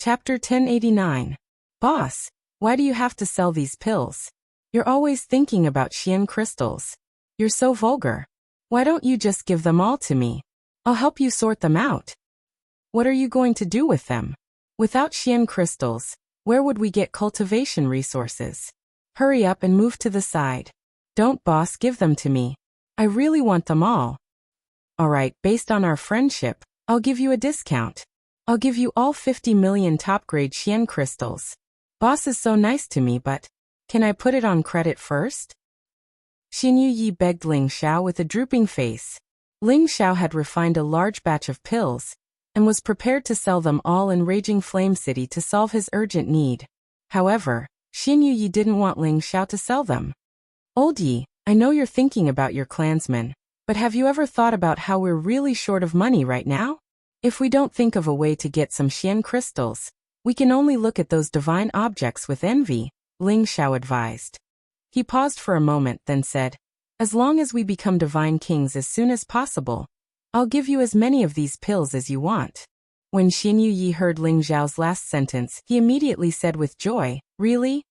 Chapter 1089. Boss, why do you have to sell these pills? You're always thinking about Xian crystals. You're so vulgar. Why don't you just give them all to me? I'll help you sort them out. What are you going to do with them? Without Xian crystals, where would we get cultivation resources? Hurry up and move to the side. Don't, boss, give them to me. I really want them all. Alright, based on our friendship, I'll give you a discount. I'll give you all 50 million top-grade Xian crystals. Boss is so nice to me, but can I put it on credit first? Xin Yi begged Ling Xiao with a drooping face. Ling Xiao had refined a large batch of pills and was prepared to sell them all in Raging Flame City to solve his urgent need. However, Xin Yi didn't want Ling Xiao to sell them. Old Yi, I know you're thinking about your clansmen, but have you ever thought about how we're really short of money right now? If we don't think of a way to get some Xian crystals, we can only look at those divine objects with envy, Ling Xiao advised. He paused for a moment, then said, as long as we become divine kings as soon as possible, I'll give you as many of these pills as you want. When Xin Yi heard Ling Xiao's last sentence, he immediately said with joy, really?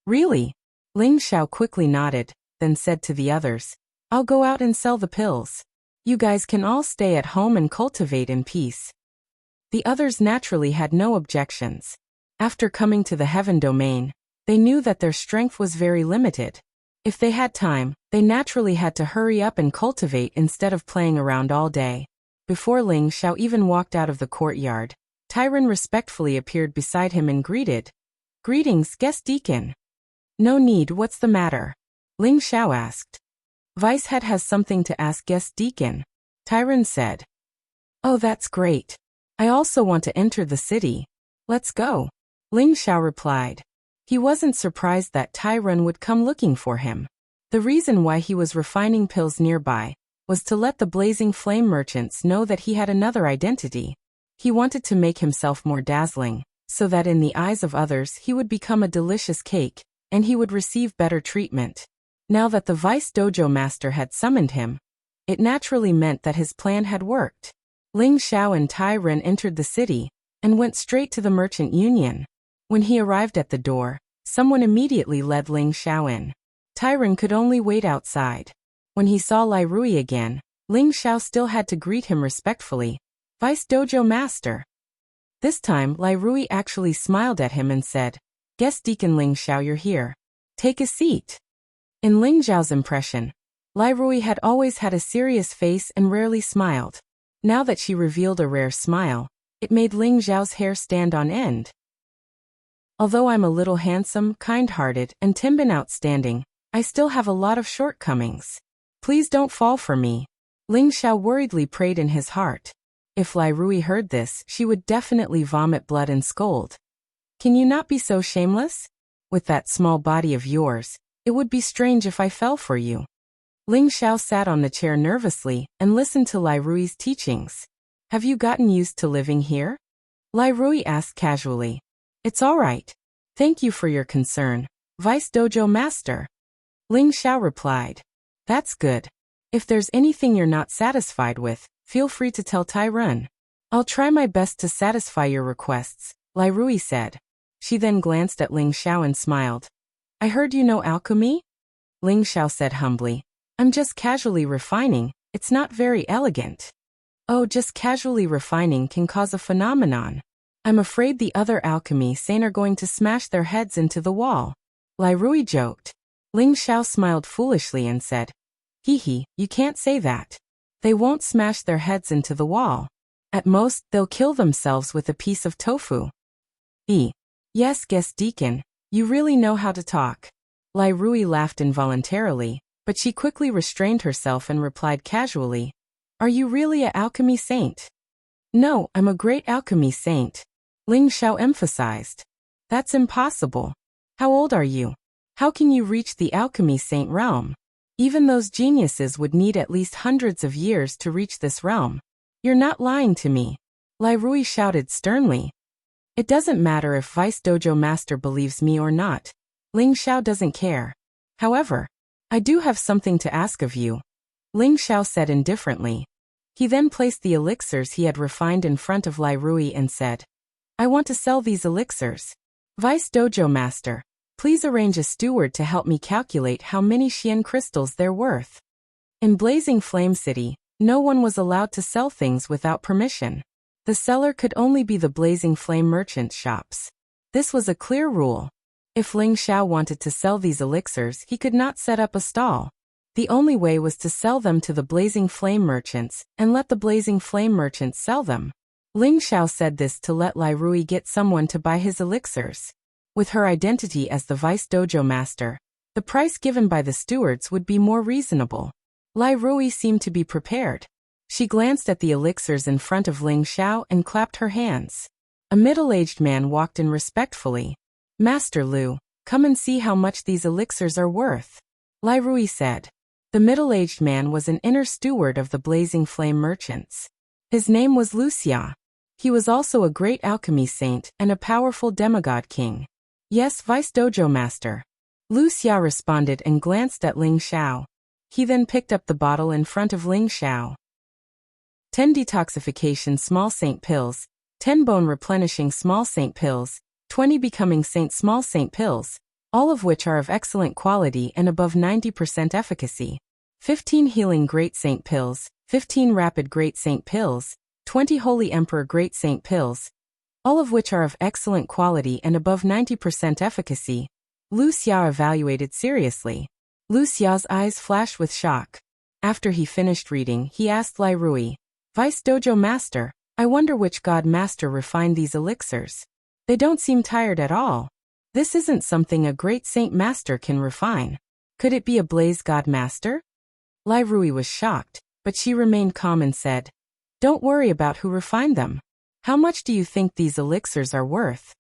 Really? Ling Xiao quickly nodded, then said to the others, I'll go out and sell the pills. You guys can all stay at home and cultivate in peace. The others naturally had no objections. After coming to the heaven domain, they knew that their strength was very limited. If they had time, they naturally had to hurry up and cultivate instead of playing around all day. Before Ling Xiao even walked out of the courtyard, Tyron respectfully appeared beside him and greeted. Greetings, guest deacon. No need, what's the matter? Ling Xiao asked. Vice Head has something to ask guest deacon, Tyron said. Oh, that's great. I also want to enter the city. Let's go. Ling Xiao replied. He wasn't surprised that Tyron would come looking for him. The reason why he was refining pills nearby was to let the blazing flame merchants know that he had another identity. He wanted to make himself more dazzling, so that in the eyes of others he would become a delicious cake, and he would receive better treatment. Now that the Vice Dojo Master had summoned him, it naturally meant that his plan had worked. Ling Xiao and Tyron entered the city and went straight to the Merchant Union. When he arrived at the door, someone immediately led Ling Xiao in. Tyron could only wait outside. When he saw Lai Rui again, Ling Xiao still had to greet him respectfully. Vice Dojo Master. This time, Lai Rui actually smiled at him and said, Guest Deacon Ling Xiao, you're here. Take a seat. In Ling Xiao's impression, Lai Rui had always had a serious face and rarely smiled. Now that she revealed a rare smile, it made Ling Xiao's hair stand on end. Although I'm a little handsome, kind-hearted, and Timbin outstanding, I still have a lot of shortcomings. Please don't fall for me. Ling Xiao worriedly prayed in his heart. If Lai Rui heard this, she would definitely vomit blood and scold. Can you not be so shameless? With that small body of yours, it would be strange if I fell for you. Ling Xiao sat on the chair nervously and listened to Lai Rui's teachings. Have you gotten used to living here? Lai Rui asked casually. It's all right. Thank you for your concern, Vice Dojo Master. Ling Xiao replied. That's good. If there's anything you're not satisfied with, feel free to tell Tyron. I'll try my best to satisfy your requests, Lai Rui said. She then glanced at Ling Xiao and smiled. I heard you know alchemy? Ling Xiao said humbly. I'm just casually refining, it's not very elegant. Oh, just casually refining can cause a phenomenon. I'm afraid the other alchemy sane are going to smash their heads into the wall. Lai Rui joked. Ling Xiao smiled foolishly and said, Hee, you can't say that. They won't smash their heads into the wall. At most, they'll kill themselves with a piece of tofu. Yes, guest deacon, you really know how to talk. Lai Rui laughed involuntarily, but she quickly restrained herself and replied casually, Are you really an alchemy saint? No, I'm a great alchemy saint. Ling Xiao emphasized. That's impossible. How old are you? How can you reach the alchemy saint realm? Even those geniuses would need at least hundreds of years to reach this realm. You're not lying to me. Lai Rui shouted sternly. It doesn't matter if Vice Dojo Master believes me or not. Ling Xiao doesn't care. However, I do have something to ask of you. Ling Xiao said indifferently. He then placed the elixirs he had refined in front of Lai Rui and said, I want to sell these elixirs. Vice Dojo Master, please arrange a steward to help me calculate how many Xian crystals they're worth. In Blazing Flame City, no one was allowed to sell things without permission. The seller could only be the Blazing Flame merchant shops. This was a clear rule. If Ling Xiao wanted to sell these elixirs, he could not set up a stall. The only way was to sell them to the Blazing Flame merchants and let the Blazing Flame merchants sell them. Ling Xiao said this to let Lai Rui get someone to buy his elixirs. With her identity as the Vice Dojo Master, the price given by the stewards would be more reasonable. Lai Rui seemed to be prepared. She glanced at the elixirs in front of Ling Xiao and clapped her hands. A middle-aged man walked in respectfully. Master Lu, come and see how much these elixirs are worth, Lai Rui said. The middle-aged man was an inner steward of the Blazing Flame merchants. His name was Wuxia. He was also a great alchemy saint and a powerful demigod king. Yes, Vice Dojo Master. Wuxia responded and glanced at Ling Xiao. He then picked up the bottle in front of Ling Xiao. 10 detoxification small saint pills, 10 bone replenishing small saint pills, 20 becoming saint small saint pills, all of which are of excellent quality and above 90% efficacy. 15 healing great saint pills, 15 rapid great saint pills, 20 holy emperor great saint pills, all of which are of excellent quality and above 90% efficacy. Wuxia evaluated seriously. Wuxia's eyes flashed with shock. After he finished reading, he asked Lai Rui, Vice Dojo Master, I wonder which God Master refined these elixirs. They don't seem tired at all. This isn't something a great Saint Master can refine. Could it be a Blaze God Master? Lai Rui was shocked, but she remained calm and said, Don't worry about who refined them. How much do you think these elixirs are worth?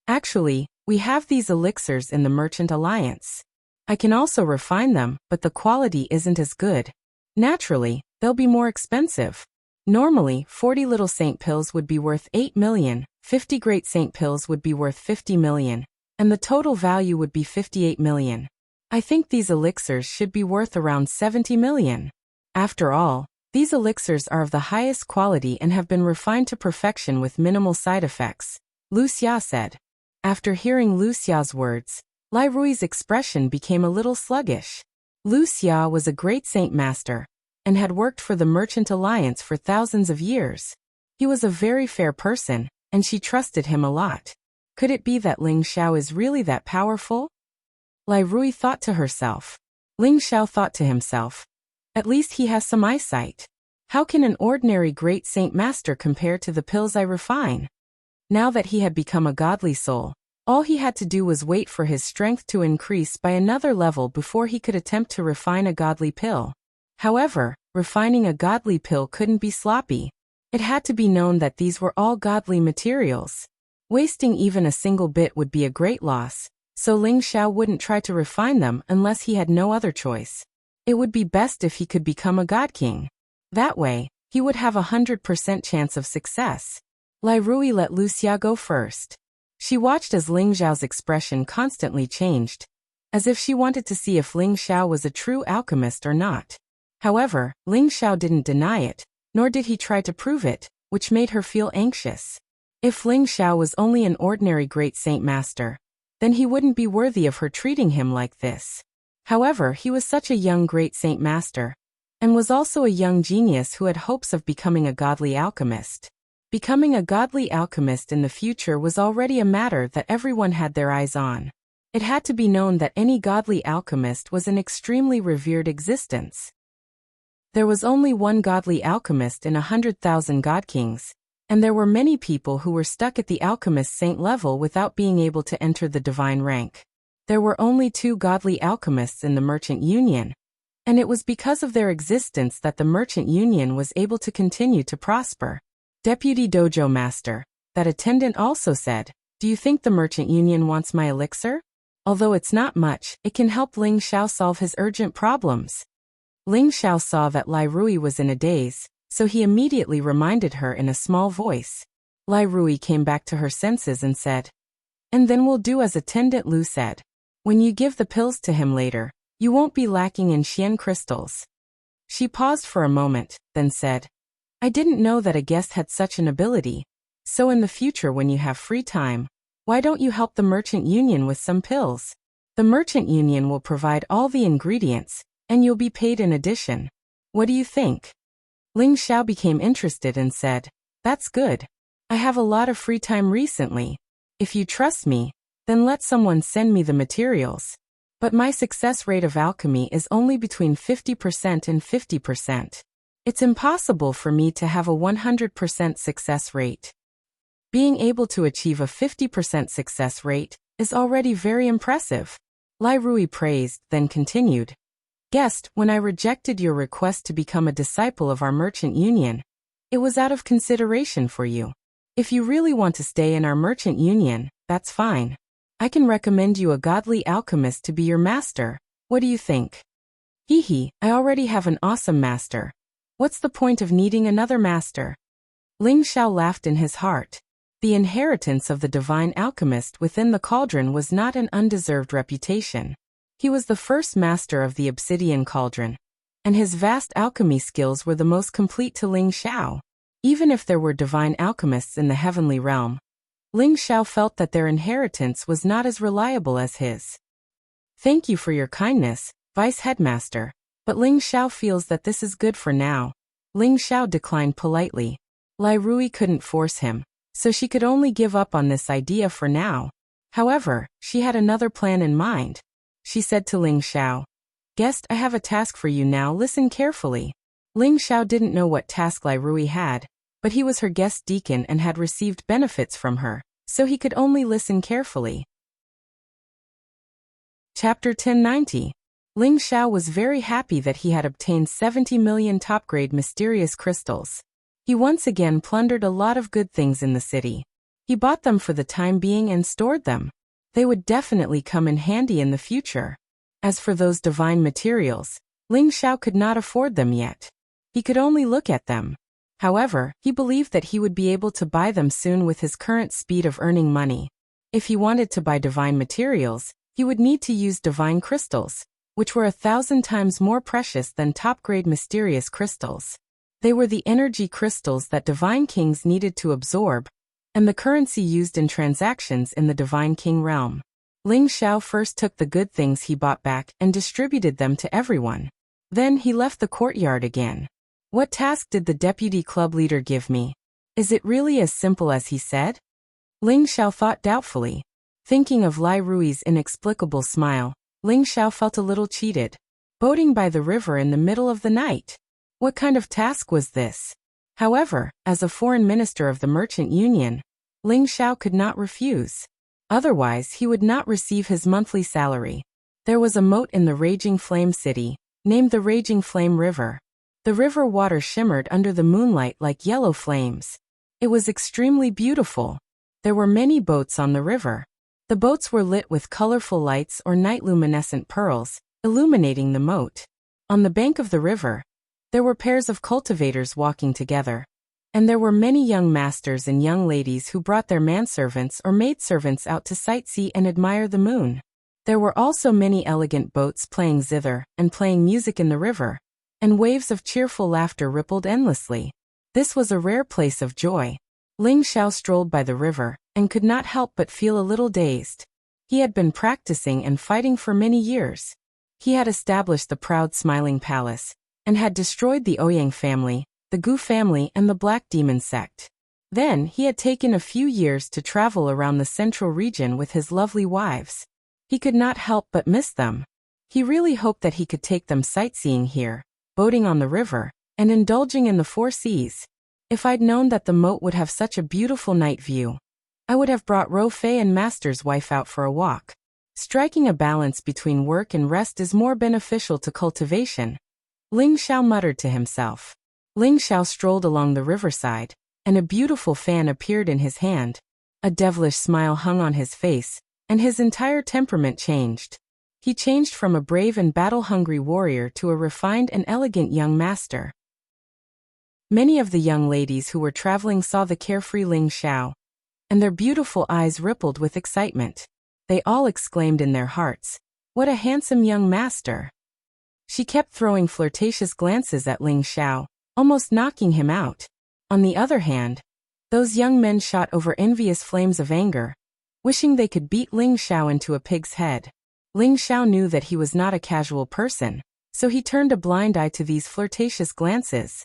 Actually, we have these elixirs in the Merchant Alliance. I can also refine them, but the quality isn't as good. Naturally, they'll be more expensive. Normally, 40 little saint pills would be worth 8 million, 50 great saint pills would be worth 50 million, and the total value would be 58 million. I think these elixirs should be worth around 70 million. After all, these elixirs are of the highest quality and have been refined to perfection with minimal side effects, Wuxia said. After hearing Wuxia's words, Lai Rui's expression became a little sluggish. Wuxia was a great saint master, and had worked for the Merchant Alliance for thousands of years. He was a very fair person, and she trusted him a lot. Could it be that Ling Xiao is really that powerful? Lai Rui thought to herself. Ling Xiao thought to himself. At least he has some eyesight. How can an ordinary great saint master compare to the pills I refine? Now that he had become a godly soul, all he had to do was wait for his strength to increase by another level before he could attempt to refine a godly pill. However, refining a godly pill couldn't be sloppy. It had to be known that these were all godly materials. Wasting even a single bit would be a great loss, so Ling Xiao wouldn't try to refine them unless he had no other choice. It would be best if he could become a god king. That way, he would have 100% chance of success. Lai Rui let Wuxia go first. She watched as Ling Xiao's expression constantly changed, as if she wanted to see if Ling Xiao was a true alchemist or not. However, Ling Xiao didn't deny it, nor did he try to prove it, which made her feel anxious. If Ling Xiao was only an ordinary great saint master, then he wouldn't be worthy of her treating him like this. However, he was such a young great saint master, and was also a young genius who had hopes of becoming a godly alchemist. Becoming a godly alchemist in the future was already a matter that everyone had their eyes on. It had to be known that any godly alchemist was an extremely revered existence. There was only one godly alchemist in 100,000 god kings, and there were many people who were stuck at the alchemist saint level without being able to enter the divine rank. There were only 2 godly alchemists in the Merchant Union, and it was because of their existence that the Merchant Union was able to continue to prosper. Deputy Dojo Master, that attendant also said, Do you think the Merchant Union wants my elixir? Although it's not much, it can help Ling Xiao solve his urgent problems. Ling Xiao saw that Lai Rui was in a daze, so he immediately reminded her in a small voice. Lai Rui came back to her senses and said, And then we'll do as Attendant Lu said. When you give the pills to him later, you won't be lacking in Xian crystals. She paused for a moment, then said, I didn't know that a guest had such an ability. So in the future when you have free time, why don't you help the Merchant Union with some pills? The Merchant Union will provide all the ingredients, and you'll be paid in addition. What do you think? Ling Xiao became interested and said, That's good. I have a lot of free time recently. If you trust me, then let someone send me the materials. But my success rate of alchemy is only between 50% and 50%. It's impossible for me to have a 100% success rate. Being able to achieve a 50% success rate is already very impressive. Lai Rui praised, then continued. Guest, when I rejected your request to become a disciple of our Merchant Union, it was out of consideration for you. If you really want to stay in our Merchant Union, that's fine. I can recommend you a godly alchemist to be your master. What do you think? Hee, I already have an awesome master. What's the point of needing another master? Ling Xiao laughed in his heart. The inheritance of the divine alchemist within the cauldron was not an undeserved reputation. He was the first master of the obsidian cauldron, and his vast alchemy skills were the most complete to Ling Xiao. Even if there were divine alchemists in the heavenly realm, Ling Xiao felt that their inheritance was not as reliable as his. Thank you for your kindness, Vice Headmaster, but Ling Xiao feels that this is good for now. Ling Xiao declined politely. Lai Rui couldn't force him, so she could only give up on this idea for now. However, she had another plan in mind. She said to Ling Xiao, Guest, I have a task for you now, listen carefully. Ling Xiao didn't know what task Lai Rui had, but he was her guest deacon and had received benefits from her, so he could only listen carefully. Chapter 1090. Ling Xiao was very happy that he had obtained 70 million top-grade mysterious crystals. He once again plundered a lot of good things in the city. He bought them for the time being and stored them. They would definitely come in handy in the future. As for those divine materials, Ling Xiao could not afford them yet. He could only look at them. However, he believed that he would be able to buy them soon with his current speed of earning money. If he wanted to buy divine materials, he would need to use divine crystals, which were 1,000 times more precious than top-grade mysterious crystals. They were the energy crystals that divine kings needed to absorb, and the currency used in transactions in the Divine King realm. Ling Xiao first took the good things he bought back and distributed them to everyone. Then he left the courtyard again. What task did the deputy club leader give me? Is it really as simple as he said? Ling Xiao thought doubtfully. Thinking of Lai Rui's inexplicable smile, Ling Xiao felt a little cheated. Boating by the river in the middle of the night. What kind of task was this? However, as a foreign minister of the Merchant Union, Ling Xiao could not refuse. Otherwise, he would not receive his monthly salary. There was a moat in the Raging Flame City, named the Raging Flame River. The river water shimmered under the moonlight like yellow flames. It was extremely beautiful. There were many boats on the river. The boats were lit with colorful lights or night-luminescent pearls, illuminating the moat. On the bank of the river, there were pairs of cultivators walking together, and there were many young masters and young ladies who brought their manservants or maidservants out to sightsee and admire the moon. There were also many elegant boats playing zither and playing music in the river, and waves of cheerful laughter rippled endlessly. This was a rare place of joy. Ling Xiao strolled by the river, and could not help but feel a little dazed. He had been practicing and fighting for many years. He had established the proud Smiling Palace, and had destroyed the Ouyang family, the Gu family and the Black Demon sect. Then he had taken a few years to travel around the central region with his lovely wives. He could not help but miss them. He really hoped that he could take them sightseeing here, boating on the river, and indulging in the four seas. If I'd known that the moat would have such a beautiful night view, I would have brought Ro Fei and Master's wife out for a walk. Striking a balance between work and rest is more beneficial to cultivation. Ling Xiao muttered to himself. Ling Xiao strolled along the riverside, and a beautiful fan appeared in his hand. A devilish smile hung on his face, and his entire temperament changed. He changed from a brave and battle-hungry warrior to a refined and elegant young master. Many of the young ladies who were traveling saw the carefree Ling Xiao, and their beautiful eyes rippled with excitement. They all exclaimed in their hearts, "What a handsome young master!" She kept throwing flirtatious glances at Ling Xiao, almost knocking him out. On the other hand, Those young men shot over envious flames of anger, wishing they could beat Ling Xiao into a pig's head. Ling Xiao knew that he was not a casual person, so he turned a blind eye to these flirtatious glances.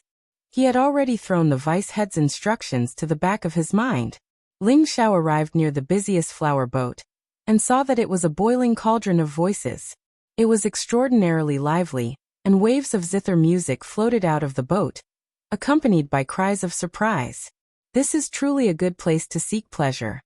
He had already thrown the vice head's instructions to the back of his mind. Ling Xiao arrived near the busiest flower boat, and saw that it was a boiling cauldron of voices. It was extraordinarily lively, and waves of zither music floated out of the boat, accompanied by cries of surprise. This is truly a good place to seek pleasure.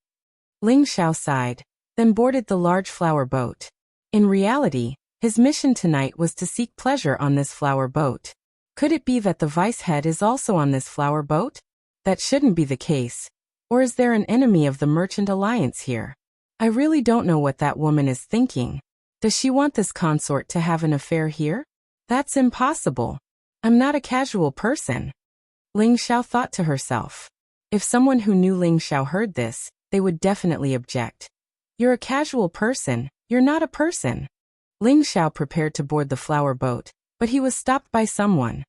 Ling Xiao sighed, then boarded the large flower boat. In reality, his mission tonight was to seek pleasure on this flower boat. Could it be that the vice head is also on this flower boat? That shouldn't be the case. Or is there an enemy of the Merchant Alliance here? I really don't know what that woman is thinking. Does she want this consort to have an affair here? That's impossible. I'm not a casual person. Ling Xiao thought to herself. If someone who knew Ling Xiao heard this, they would definitely object. You're a casual person, you're not a person. Ling Xiao prepared to board the flower boat, but he was stopped by someone.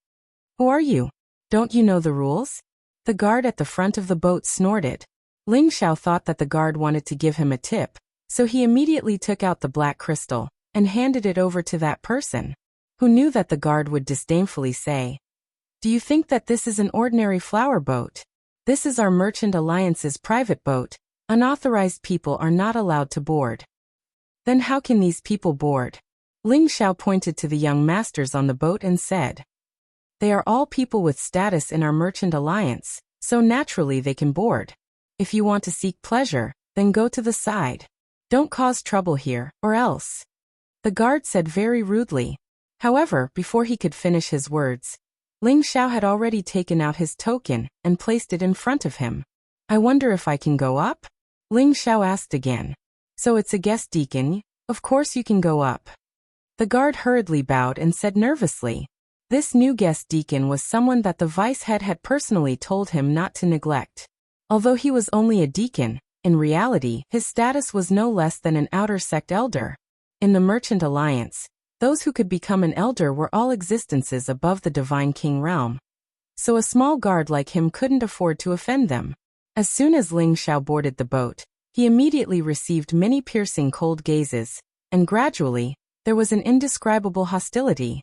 Who are you? Don't you know the rules? The guard at the front of the boat snorted. Ling Xiao thought that the guard wanted to give him a tip, so he immediately took out the black crystal and handed it over to that person, who knew that the guard would disdainfully say, "Do you think that this is an ordinary flower boat? This is our Merchant Alliance's private boat. Unauthorized people are not allowed to board." Then how can these people board? Ling Xiao pointed to the young masters on the boat and said, "They are all people with status in our Merchant Alliance, so naturally they can board. If you want to seek pleasure, then go to the side. Don't cause trouble here, or else." The guard said very rudely. However, before he could finish his words, Ling Xiao had already taken out his token and placed it in front of him. "I wonder if I can go up?" Ling Xiao asked again. "So it's a guest deacon? Of course you can go up." The guard hurriedly bowed and said nervously. This new guest deacon was someone that the vice head had personally told him not to neglect. Although he was only a deacon, in reality, his status was no less than an outer sect elder. In the Merchant Alliance, those who could become an elder were all existences above the Divine King realm. So a small guard like him couldn't afford to offend them. As soon as Ling Xiao boarded the boat, he immediately received many piercing cold gazes, and gradually, there was an indescribable hostility.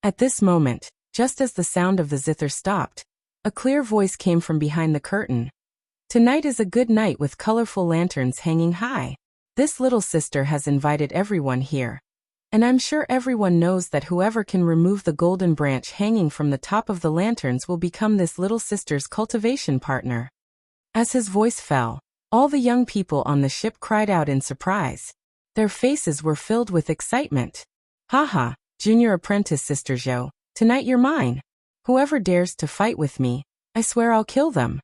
At this moment, just as the sound of the zither stopped, a clear voice came from behind the curtain. "Tonight is a good night with colorful lanterns hanging high. This little sister has invited everyone here. And I'm sure everyone knows that whoever can remove the golden branch hanging from the top of the lanterns will become this little sister's cultivation partner." As his voice fell, all the young people on the ship cried out in surprise. Their faces were filled with excitement. "Haha, Junior Apprentice Sister Zhou, tonight you're mine. Whoever dares to fight with me, I swear I'll kill them."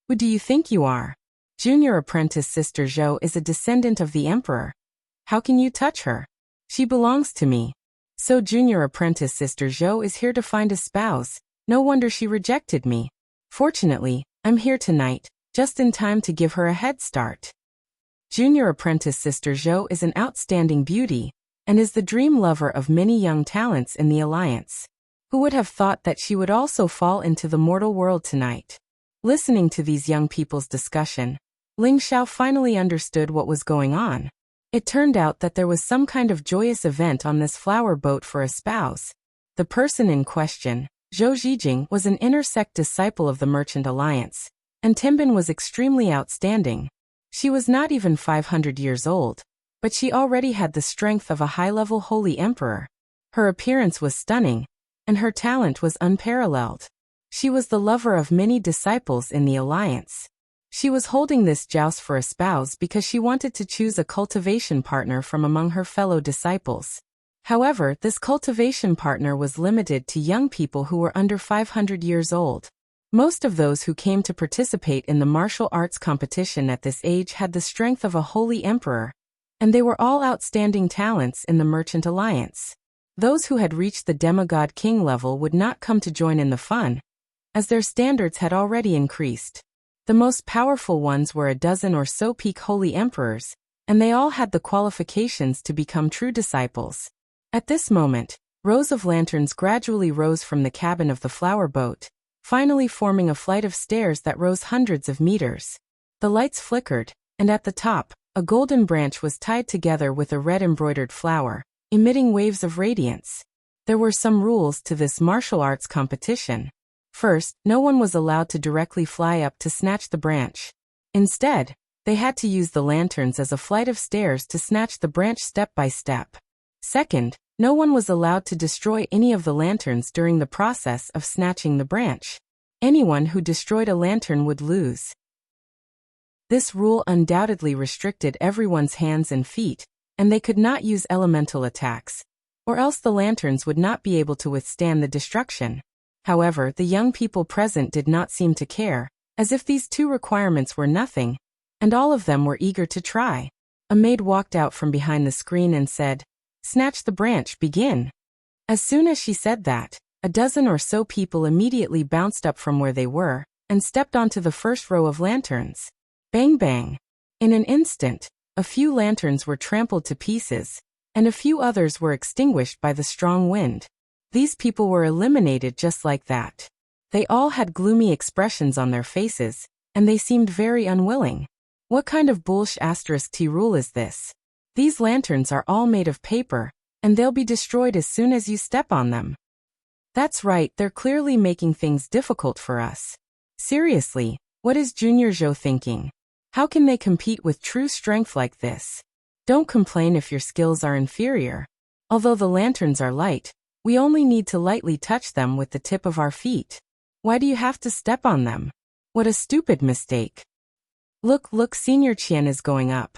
"Who do you think you are? Junior Apprentice Sister Zhou is a descendant of the Emperor. How can you touch her? She belongs to me. So Junior Apprentice Sister Zhou is here to find a spouse. No wonder she rejected me. Fortunately, I'm here tonight, just in time to give her a head start." Junior Apprentice Sister Zhou is an outstanding beauty, and is the dream lover of many young talents in the Alliance. Who would have thought that she would also fall into the mortal world tonight? Listening to these young people's discussion, Ling Xiao finally understood what was going on. It turned out that there was some kind of joyous event on this flower boat for a spouse. The person in question, Zhou Zhijing, was an inner-sect disciple of the Merchant Alliance, and Timbin was extremely outstanding. She was not even 500 years old, but she already had the strength of a high-level holy emperor. Her appearance was stunning, and her talent was unparalleled. She was the lover of many disciples in the Alliance. She was holding this joust for a spouse because she wanted to choose a cultivation partner from among her fellow disciples. However, this cultivation partner was limited to young people who were under 500 years old. Most of those who came to participate in the martial arts competition at this age had the strength of a holy emperor, and they were all outstanding talents in the Merchant Alliance. Those who had reached the demigod king level would not come to join in the fun, as their standards had already increased. The most powerful ones were a dozen or so peak holy emperors, and they all had the qualifications to become true disciples. At this moment, rows of lanterns gradually rose from the cabin of the flower boat, finally forming a flight of stairs that rose hundreds of meters. The lights flickered, and at the top, a golden branch was tied together with a red embroidered flower, emitting waves of radiance. There were some rules to this martial arts competition. First, no one was allowed to directly fly up to snatch the branch. Instead, they had to use the lanterns as a flight of stairs to snatch the branch step by step. Second, no one was allowed to destroy any of the lanterns during the process of snatching the branch. Anyone who destroyed a lantern would lose. This rule undoubtedly restricted everyone's hands and feet, and they could not use elemental attacks, or else the lanterns would not be able to withstand the destruction. However, the young people present did not seem to care, as if these two requirements were nothing, and all of them were eager to try. A maid walked out from behind the screen and said, "Snatch the branch, begin." As soon as she said that, a dozen or so people immediately bounced up from where they were, and stepped onto the first row of lanterns. Bang bang! In an instant, a few lanterns were trampled to pieces, and a few others were extinguished by the strong wind. These people were eliminated just like that. They all had gloomy expressions on their faces, and they seemed very unwilling. What kind of bullsh*t rule is this? These lanterns are all made of paper, and they'll be destroyed as soon as you step on them. That's right, they're clearly making things difficult for us. Seriously, what is Junior Zhou thinking? How can they compete with true strength like this? Don't complain if your skills are inferior. Although the lanterns are light, we only need to lightly touch them with the tip of our feet. Why do you have to step on them? What a stupid mistake. Look, Senior Qian is going up.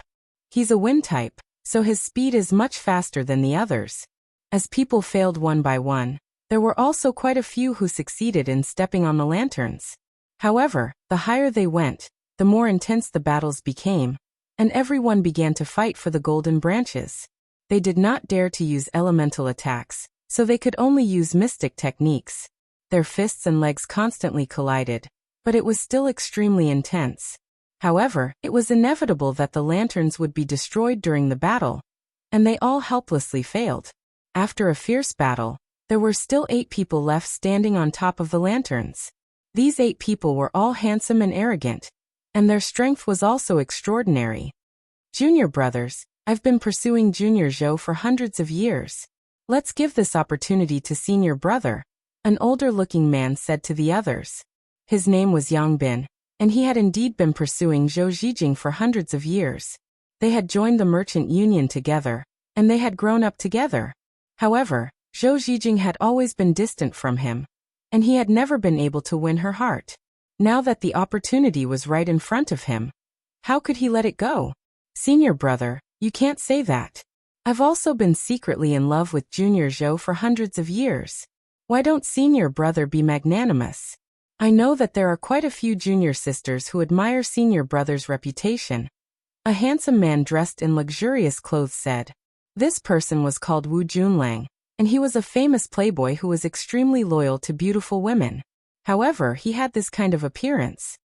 He's a wind type, so his speed is much faster than the others. As people failed one by one, there were also quite a few who succeeded in stepping on the lanterns. However, the higher they went, the more intense the battles became, and everyone began to fight for the golden branches. They did not dare to use elemental attacks, so they could only use mystic techniques. Their fists and legs constantly collided, but it was still extremely intense. However, it was inevitable that the lanterns would be destroyed during the battle, and they all helplessly failed. After a fierce battle, there were still 8 people left standing on top of the lanterns. These 8 people were all handsome and arrogant, and their strength was also extraordinary. Junior brothers, I've been pursuing Junior Zhou for hundreds of years. Let's give this opportunity to Senior brother, an older-looking man said to the others. His name was Yang Bin, and he had indeed been pursuing Zhou Zijing for hundreds of years. They had joined the merchant union together, and they had grown up together. However, Zhou Zijing had always been distant from him, and he had never been able to win her heart. Now that the opportunity was right in front of him, how could he let it go? Senior brother, you can't say that. I've also been secretly in love with Junior Zhou for hundreds of years. Why don't Senior brother be magnanimous? I know that there are quite a few junior sisters who admire Senior brother's reputation. A handsome man dressed in luxurious clothes said. This person was called Wu Junlang, and he was a famous playboy who was extremely loyal to beautiful women. However, he had this kind of appearance.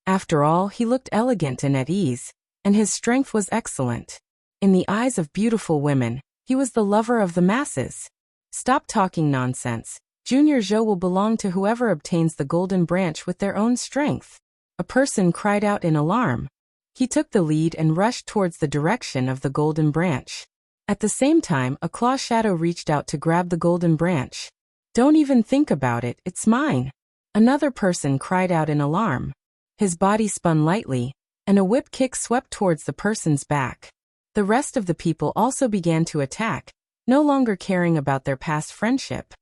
After all, he looked elegant and at ease, and his strength was excellent. In the eyes of beautiful women, he was the lover of the masses. Stop talking nonsense. Junior Zhou will belong to whoever obtains the golden branch with their own strength. A person cried out in alarm. He took the lead and rushed towards the direction of the golden branch. At the same time, a claw shadow reached out to grab the golden branch. Don't even think about it, it's mine. Another person cried out in alarm. His body spun lightly, and a whip kick swept towards the person's back. The rest of the people also began to attack, no longer caring about their past friendship.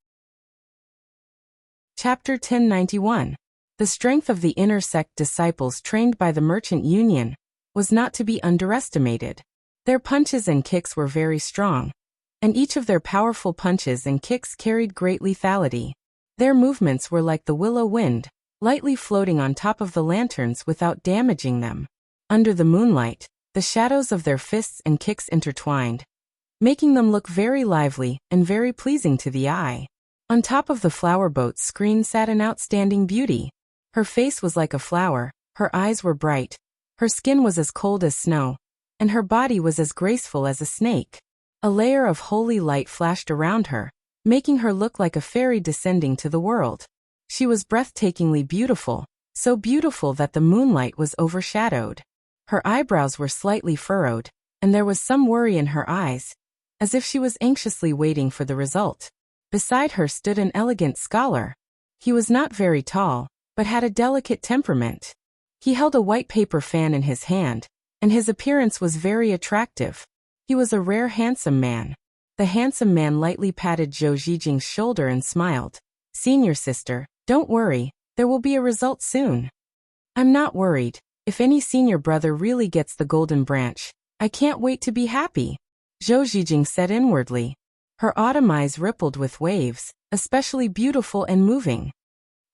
Chapter 1091. The strength of the inner sect disciples trained by the Merchant Union was not to be underestimated. Their punches and kicks were very strong, and each of their powerful punches and kicks carried great lethality. Their movements were like the willow wind, lightly floating on top of the lanterns without damaging them. Under the moonlight, the shadows of their fists and kicks intertwined, making them look very lively and very pleasing to the eye. On top of the flower boat's screen sat an outstanding beauty. Her face was like a flower, her eyes were bright, her skin was as cold as snow, and her body was as graceful as a snake. A layer of holy light flashed around her, making her look like a fairy descending to the world. She was breathtakingly beautiful, so beautiful that the moonlight was overshadowed. Her eyebrows were slightly furrowed, and there was some worry in her eyes, as if she was anxiously waiting for the result. Beside her stood an elegant scholar. He was not very tall, but had a delicate temperament. He held a white paper fan in his hand, and his appearance was very attractive. He was a rare handsome man. The handsome man lightly patted Zhou Zhijing's shoulder and smiled. Senior sister, don't worry, there will be a result soon. I'm not worried. If any senior brother really gets the golden branch, I can't wait to be happy. Zhou Zhijing said inwardly. Her autumn eyes rippled with waves, especially beautiful and moving.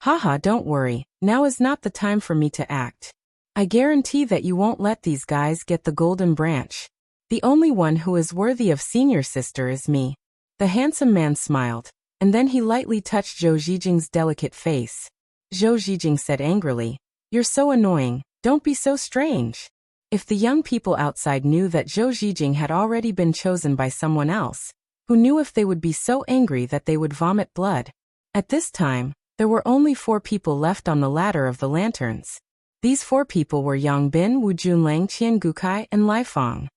Haha, don't worry, now is not the time for me to act. I guarantee that you won't let these guys get the golden branch. The only one who is worthy of senior sister is me. The handsome man smiled, and then he lightly touched Zhou Zhijing's delicate face. Zhou Zhijing said angrily, You're so annoying, don't be so strange. If the young people outside knew that Zhou Zhijing had already been chosen by someone else, who knew if they would be so angry that they would vomit blood. At this time, there were only 4 people left on the ladder of the lanterns. These 4 people were Yangbin, Wu Junlang, Qian Gukai, and Lai Fang.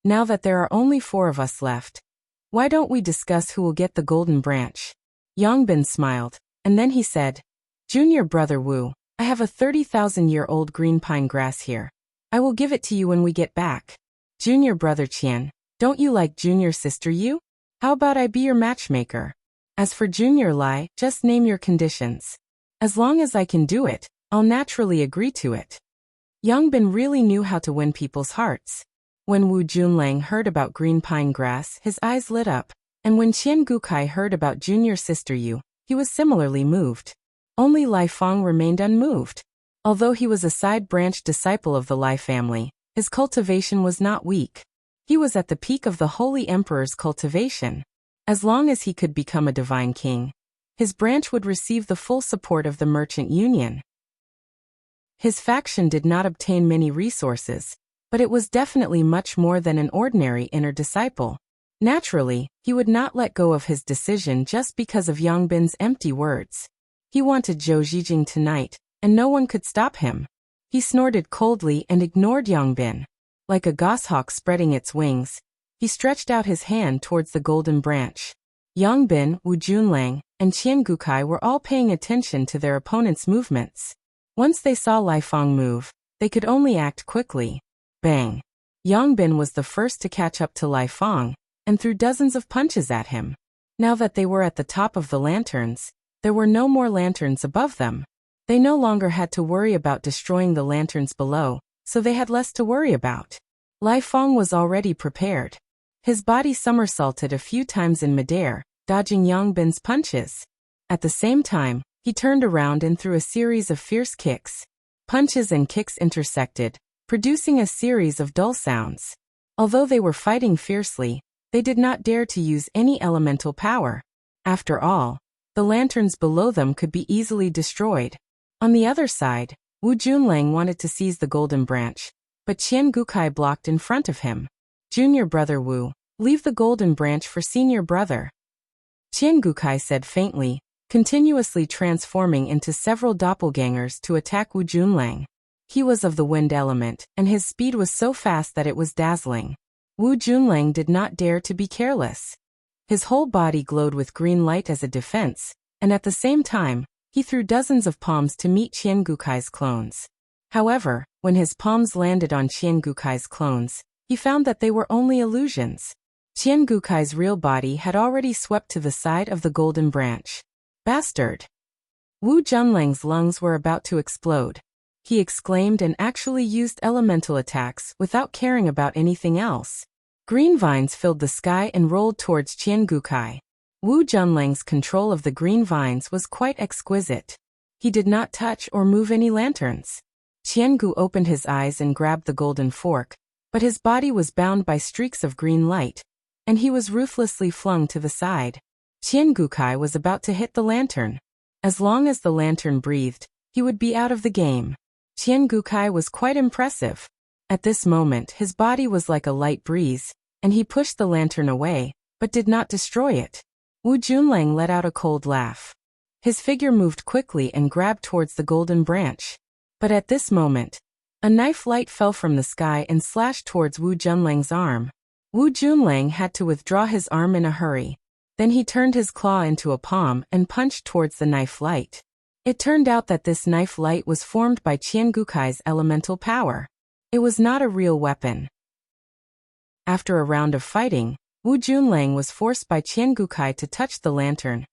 Now that there are only 4 of us left, why don't we discuss who will get the golden branch? Yangbin smiled, and then he said, Junior brother Wu, I have a 30,000-year-old green pine grass here. I will give it to you when we get back. Junior brother Qian, don't you like junior sister Yu? How about I be your matchmaker? As for Junior Lai, just name your conditions. As long as I can do it, I'll naturally agree to it. Yangbin really knew how to win people's hearts. When Wu Junlang heard about green pine grass, his eyes lit up, and when Qian Gukai heard about junior sister Yu, he was similarly moved. Only Lai Fang remained unmoved. Although he was a side-branch disciple of the Lai family, his cultivation was not weak. He was at the peak of the Holy Emperor's cultivation. As long as he could become a divine king, his branch would receive the full support of the merchant union. His faction did not obtain many resources, but it was definitely much more than an ordinary inner disciple. Naturally, he would not let go of his decision just because of Yangbin's empty words. He wanted Zhou Zhijing tonight, and no one could stop him. He snorted coldly and ignored Yangbin. Like a goshawk spreading its wings, he stretched out his hand towards the golden branch. Yangbin, Wu Junlang, and Qian Gukai were all paying attention to their opponent's movements. Once they saw Lai Fang move, they could only act quickly. Bang! Yangbin was the first to catch up to Lai Fang, and threw dozens of punches at him. Now that they were at the top of the lanterns, there were no more lanterns above them. They no longer had to worry about destroying the lanterns below, so they had less to worry about. Lai Fang was already prepared. His body somersaulted a few times in midair, dodging Yangbin's punches. At the same time, he turned around and threw a series of fierce kicks. Punches and kicks intersected, producing a series of dull sounds. Although they were fighting fiercely, they did not dare to use any elemental power. After all, the lanterns below them could be easily destroyed. On the other side, Wu Junlang wanted to seize the golden branch, but Qian Gukai blocked in front of him. Junior brother Wu, leave the golden branch for senior brother. Qian Gukai said faintly, continuously transforming into several doppelgangers to attack Wu Junlang. He was of the wind element, and his speed was so fast that it was dazzling. Wu Junlang did not dare to be careless. His whole body glowed with green light as a defense, and at the same time, he threw dozens of palms to meet Qian Gukai's clones. However, when his palms landed on Qian Gukai's clones, he found that they were only illusions. Qian Gukai's real body had already swept to the side of the golden branch. Bastard! Wu Junlang's lungs were about to explode. He exclaimed and actually used elemental attacks without caring about anything else. Green vines filled the sky and rolled towards Qian Gukai. Wu Junlang's control of the green vines was quite exquisite. He did not touch or move any lanterns. Qian Gu opened his eyes and grabbed the golden fork, but his body was bound by streaks of green light, and he was ruthlessly flung to the side. Qian Gukai was about to hit the lantern. As long as the lantern breathed, he would be out of the game. Qian Gukai was quite impressive. At this moment his body was like a light breeze, and he pushed the lantern away, but did not destroy it. Wu Junlang let out a cold laugh. His figure moved quickly and grabbed towards the golden branch. But at this moment, a knife light fell from the sky and slashed towards Wu Junlang's arm. Wu Junlang had to withdraw his arm in a hurry. Then he turned his claw into a palm and punched towards the knife light. It turned out that this knife light was formed by Qian Gukai's elemental power. It was not a real weapon. After a round of fighting, Wu Junlang was forced by Qian Gukai to touch the lantern,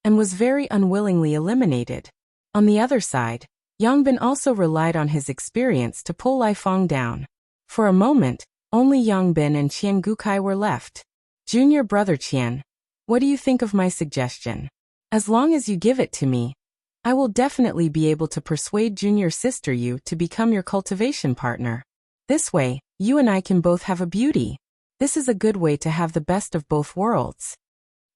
and was very unwillingly eliminated. On the other side, Yangbin also relied on his experience to pull Lai Fong down. For a moment, only Yangbin and Qian Gukai were left. Junior brother Qian, what do you think of my suggestion? As long as you give it to me, I will definitely be able to persuade junior sister Yu to become your cultivation partner. This way, you and I can both have a beauty. This is a good way to have the best of both worlds.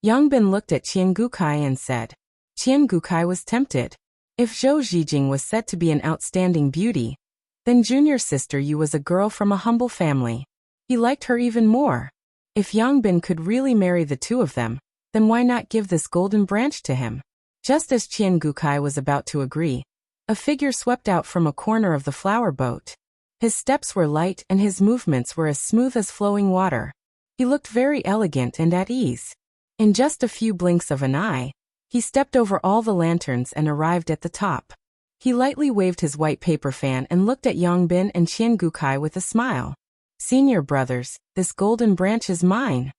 Yangbin looked at Qian Gukai and said. Qian Gukai was tempted. If Zhou Zhijing was said to be an outstanding beauty, then junior sister Yu was a girl from a humble family. He liked her even more. If Yangbin could really marry the two of them, then why not give this golden branch to him? Just as Qian Gukai was about to agree, a figure swept out from a corner of the flower boat. His steps were light and his movements were as smooth as flowing water. He looked very elegant and at ease. In just a few blinks of an eye, he stepped over all the lanterns and arrived at the top. He lightly waved his white paper fan and looked at Yangbin and Qian Gukai with a smile. Senior brothers, this golden branch is mine.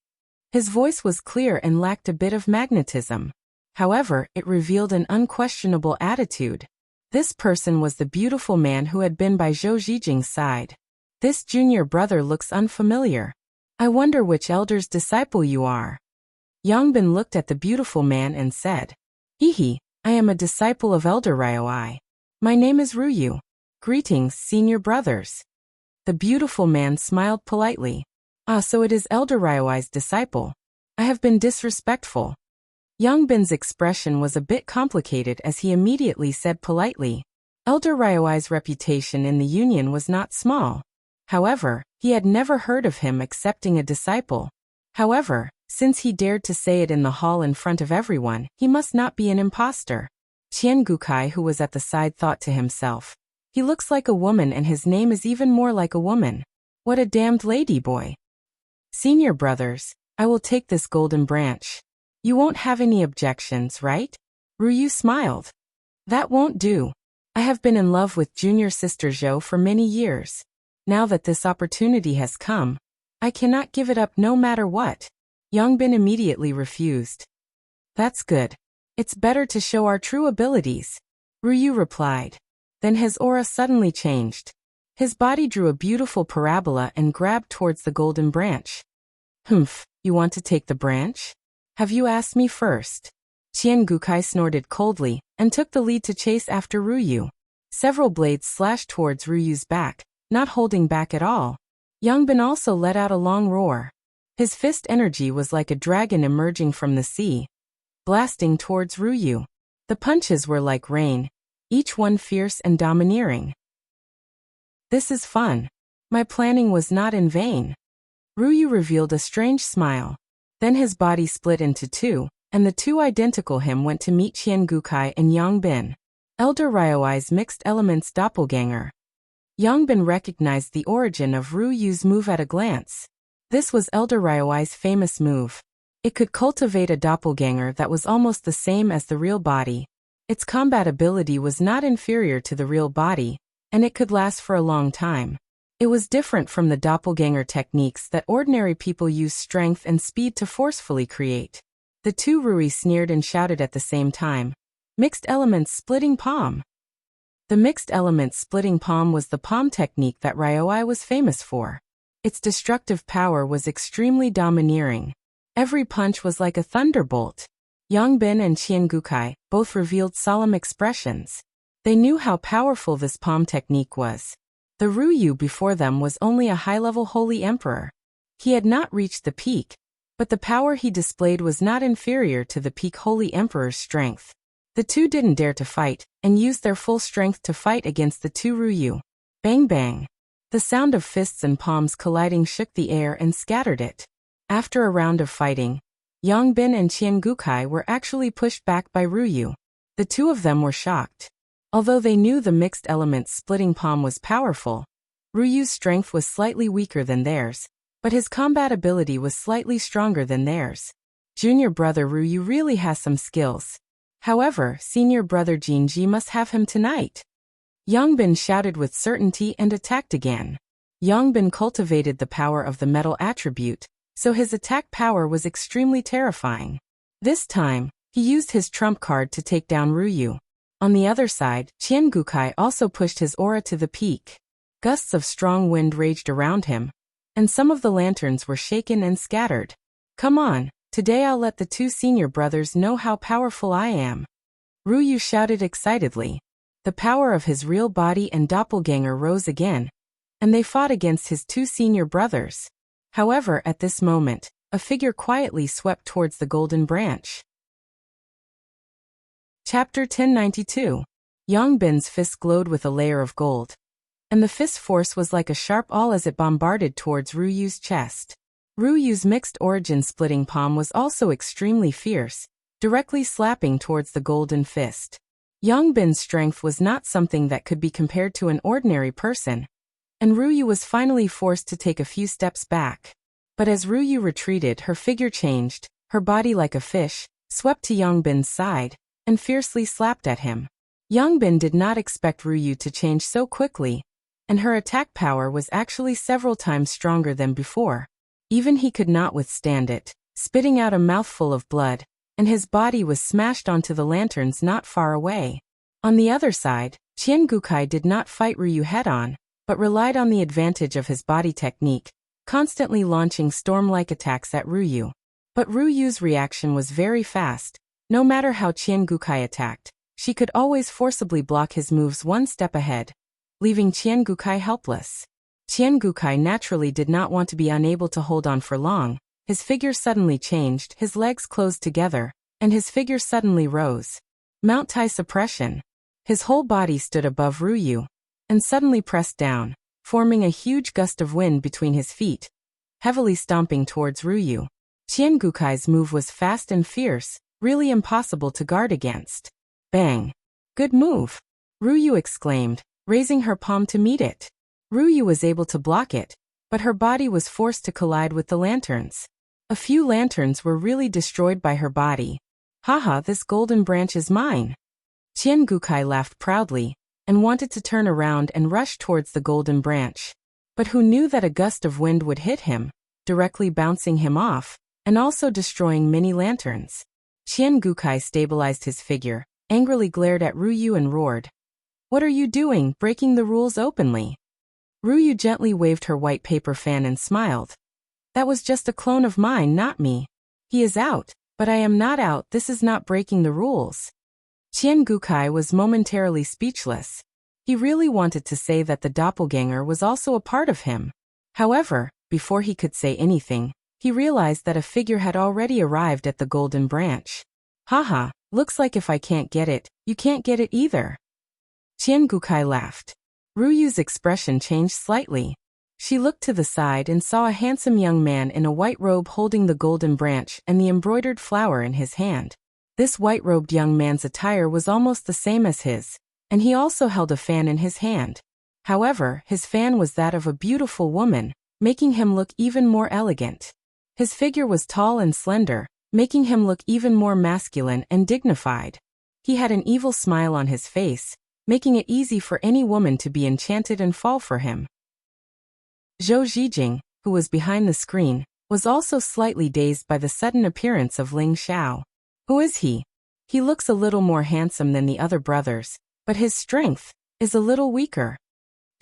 His voice was clear and lacked a bit of magnetism. However, it revealed an unquestionable attitude. This person was the beautiful man who had been by Zhou Zhijing's side. This junior brother looks unfamiliar. I wonder which elder's disciple you are. Yangbin looked at the beautiful man and said, Hehe, I am a disciple of Elder Ryoi. My name is Ruyu. Greetings, senior brothers. The beautiful man smiled politely. Ah, so it is Elder Ryoi's disciple. I have been disrespectful. Yangbin's expression was a bit complicated as he immediately said politely. Elder Ryoi's reputation in the Union was not small. However, he had never heard of him accepting a disciple. However, since he dared to say it in the hall in front of everyone, he must not be an imposter. Qian Gukai, who was at the side, thought to himself. He looks like a woman and his name is even more like a woman. What a damned ladyboy. Senior brothers, I will take this golden branch. You won't have any objections, right? Ruyu smiled. That won't do. I have been in love with junior sister Zhou for many years. Now that this opportunity has come, I cannot give it up no matter what. Yangbin immediately refused. That's good. It's better to show our true abilities, Ruyu replied. Then his aura suddenly changed. His body drew a beautiful parabola and grabbed towards the golden branch. Humph, you want to take the branch? Have you asked me first? Qian Gukai snorted coldly and took the lead to chase after Ruyu. Several blades slashed towards Ruyu's back, not holding back at all. Yangbin also let out a long roar. His fist energy was like a dragon emerging from the sea, blasting towards Ruyu. The punches were like rain, each one fierce and domineering. This is fun. My planning was not in vain. Ruyu revealed a strange smile. Then his body split into two, and the two identical him went to meet Qian Gukai and Yangbin. Elder Ryoi's mixed elements doppelganger. Yangbin recognized the origin of Ruyu's move at a glance. This was Elder Ryoi's famous move. It could cultivate a doppelganger that was almost the same as the real body. Its combat ability was not inferior to the real body, and it could last for a long time. It was different from the doppelganger techniques that ordinary people use strength and speed to forcefully create. The two Rui sneered and shouted at the same time. Mixed elements splitting palm. The mixed elements splitting palm was the palm technique that Ryoi was famous for. Its destructive power was extremely domineering. Every punch was like a thunderbolt. Yangbin and Qian Gukai both revealed solemn expressions. They knew how powerful this palm technique was. The Ruyu before them was only a high-level holy emperor. He had not reached the peak, but the power he displayed was not inferior to the peak holy emperor's strength. The two didn't dare to fight, and used their full strength to fight against the two Ruyu. Bang bang. The sound of fists and palms colliding shook the air and scattered it. After a round of fighting, Yangbin and Qian Gukai were actually pushed back by Ruyu. The two of them were shocked. Although they knew the mixed elements splitting palm was powerful, Ryu's strength was slightly weaker than theirs, but his combat ability was slightly stronger than theirs. Junior brother Ryu really has some skills. However, senior brother Jinji must have him tonight. Yongbin shouted with certainty and attacked again. Yongbin cultivated the power of the metal attribute, so his attack power was extremely terrifying. This time, he used his trump card to take down Ryu. On the other side, Qiangukai also pushed his aura to the peak. Gusts of strong wind raged around him, and some of the lanterns were shaken and scattered. Come on, today I'll let the two senior brothers know how powerful I am. Ryu shouted excitedly. The power of his real body and doppelganger rose again, and they fought against his two senior brothers. However, at this moment, a figure quietly swept towards the golden branch. Chapter 1092. Yongbin's fist glowed with a layer of gold, and the fist force was like a sharp awl as it bombarded towards Ryu's chest. Ryu's mixed origin splitting palm was also extremely fierce, directly slapping towards the golden fist. Yongbin's strength was not something that could be compared to an ordinary person, and Ryu was finally forced to take a few steps back. But as Ryu retreated, her figure changed, her body like a fish, swept to Yongbin's side, and fiercely slapped at him. Yongbin did not expect Ryu to change so quickly, and her attack power was actually several times stronger than before. Even he could not withstand it, spitting out a mouthful of blood, and his body was smashed onto the lanterns not far away. On the other side, Qiangukai did not fight Ryu head-on, but relied on the advantage of his body technique, constantly launching storm-like attacks at Ryu. But Ryu's reaction was very fast. No matter how Qiangukai attacked, she could always forcibly block his moves one step ahead, leaving Qiangukai helpless. Qiangukai naturally did not want to be unable to hold on for long. His figure suddenly changed, his legs closed together, and his figure suddenly rose. Mount Tai suppression. His whole body stood above Ryu, and suddenly pressed down, forming a huge gust of wind between his feet, heavily stomping towards Ryu. Qiangukai's move was fast and fierce, really impossible to guard against. Bang! Good move! Ryu exclaimed, raising her palm to meet it. Ryu was able to block it, but her body was forced to collide with the lanterns. A few lanterns were really destroyed by her body. Haha, this golden branch is mine. Qiangukai laughed proudly, and wanted to turn around and rush towards the golden branch. But who knew that a gust of wind would hit him, directly bouncing him off, and also destroying many lanterns. Qiangukai stabilized his figure, angrily glared at Ryu and roared. What are you doing, breaking the rules openly? Ryu gently waved her white paper fan and smiled. That was just a clone of mine, not me. He is out, but I am not out, this is not breaking the rules. Qiangukai was momentarily speechless. He really wanted to say that the doppelganger was also a part of him. However, before he could say anything, he realized that a figure had already arrived at the golden branch. Haha, looks like if I can't get it, you can't get it either. Qiangukai laughed. Ryu's expression changed slightly. She looked to the side and saw a handsome young man in a white robe holding the golden branch and the embroidered flower in his hand. This white-robed young man's attire was almost the same as his, and he also held a fan in his hand. However, his fan was that of a beautiful woman, making him look even more elegant. His figure was tall and slender, making him look even more masculine and dignified. He had an evil smile on his face, making it easy for any woman to be enchanted and fall for him. Zhou Zijing, who was behind the screen, was also slightly dazed by the sudden appearance of Ling Xiao. Who is he? He looks a little more handsome than the other brothers, but his strength is a little weaker.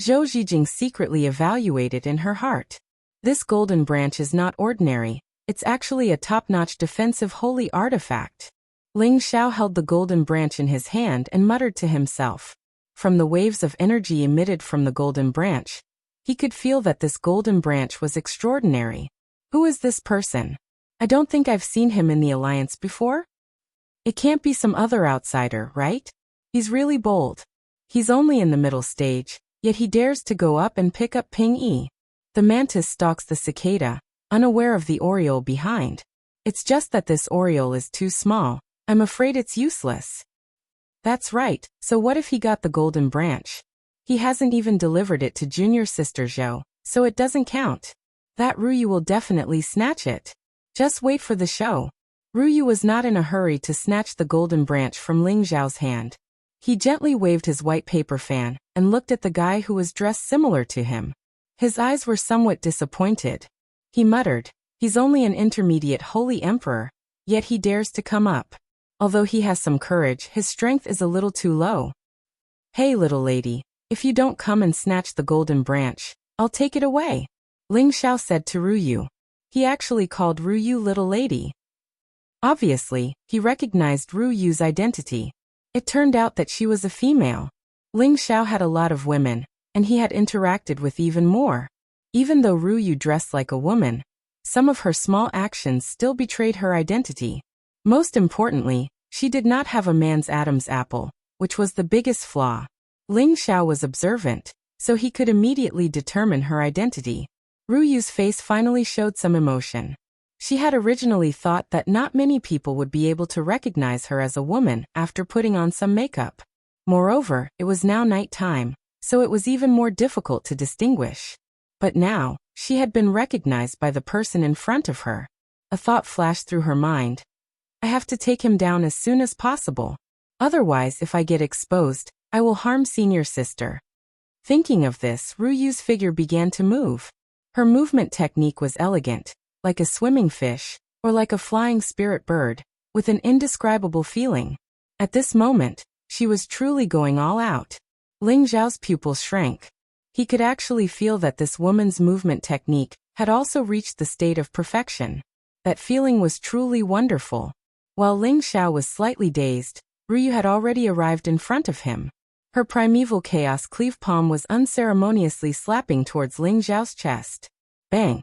Zhou Zijing secretly evaluated in her heart. This golden branch is not ordinary, it's actually a top-notch defensive holy artifact. Ling Xiao held the golden branch in his hand and muttered to himself. From the waves of energy emitted from the golden branch, he could feel that this golden branch was extraordinary. Who is this person? I don't think I've seen him in the Alliance before. It can't be some other outsider, right? He's really bold. He's only in the middle stage, yet he dares to go up and pick up Ping Yi. The mantis stalks the cicada, unaware of the oriole behind. It's just that this oriole is too small. I'm afraid it's useless. That's right, so what if he got the golden branch? He hasn't even delivered it to junior sister Zhou, so it doesn't count. That Ruyu will definitely snatch it. Just wait for the show. Ruyu was not in a hurry to snatch the golden branch from Ling Zhao's hand. He gently waved his white paper fan and looked at the guy who was dressed similar to him. His eyes were somewhat disappointed. He muttered, "He's only an intermediate holy emperor, yet he dares to come up. Although he has some courage, his strength is a little too low. Hey little lady, if you don't come and snatch the golden branch, I'll take it away," Ling Xiao said to Ruyu. He actually called Ruyu little lady. Obviously, he recognized Ruyu's identity. It turned out that she was a female. Ling Xiao had a lot of women, and he had interacted with even more. Even though Ruyu dressed like a woman, some of her small actions still betrayed her identity. Most importantly, she did not have a man's Adam's apple, which was the biggest flaw. Ling Xiao was observant, so he could immediately determine her identity. Ruyu's face finally showed some emotion. She had originally thought that not many people would be able to recognize her as a woman after putting on some makeup. Moreover, it was now night time, so it was even more difficult to distinguish. But now, she had been recognized by the person in front of her. A thought flashed through her mind. I have to take him down as soon as possible. Otherwise, if I get exposed, I will harm senior sister. Thinking of this, Ruyu's figure began to move. Her movement technique was elegant, like a swimming fish, or like a flying spirit bird, with an indescribable feeling. At this moment, she was truly going all out. Ling Zhao's pupils shrank. He could actually feel that this woman's movement technique had also reached the state of perfection. That feeling was truly wonderful. While Ling Xiao was slightly dazed, Ruyu had already arrived in front of him. Her primeval chaos cleave palm was unceremoniously slapping towards Ling Zhao's chest. Bang!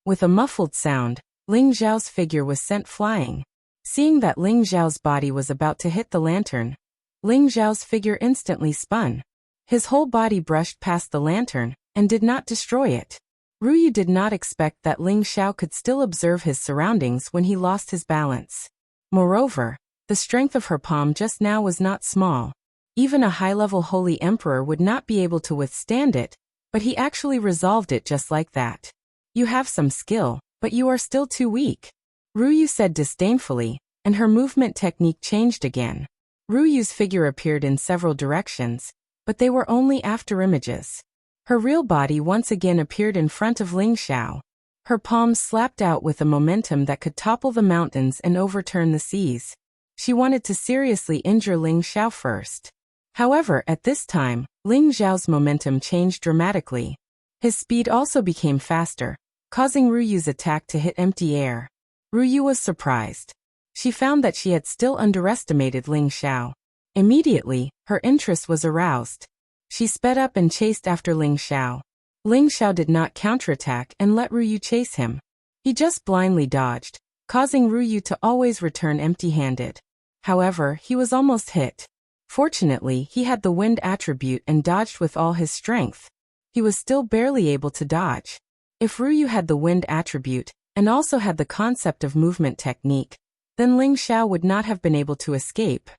With a muffled sound, Ling Zhao's figure was sent flying. Seeing that Ling Zhao's body was about to hit the lantern, Ling Zhao's figure instantly spun. His whole body brushed past the lantern and did not destroy it. Ruyu did not expect that Ling Xiao could still observe his surroundings when he lost his balance. Moreover, the strength of her palm just now was not small. Even a high-level holy emperor would not be able to withstand it, but he actually resolved it just like that. You have some skill, but you are still too weak, Ruyu said disdainfully, and her movement technique changed again. Ruyu's figure appeared in several directions, but they were only afterimages. Her real body once again appeared in front of Ling Xiao. Her palms slapped out with a momentum that could topple the mountains and overturn the seas. She wanted to seriously injure Ling Xiao first. However, at this time, Ling Xiao's momentum changed dramatically. His speed also became faster, causing Ruyu's attack to hit empty air. Ruyu was surprised. She found that she had still underestimated Ling Xiao. Immediately, her interest was aroused. She sped up and chased after Ling Xiao. Ling Xiao did not counterattack and let Ruyu chase him. He just blindly dodged, causing Ruyu to always return empty-handed. However, he was almost hit. Fortunately, he had the wind attribute and dodged with all his strength. He was still barely able to dodge. If Ruyu had the wind attribute, and also had the concept of movement technique, then Ling Xiao would not have been able to escape.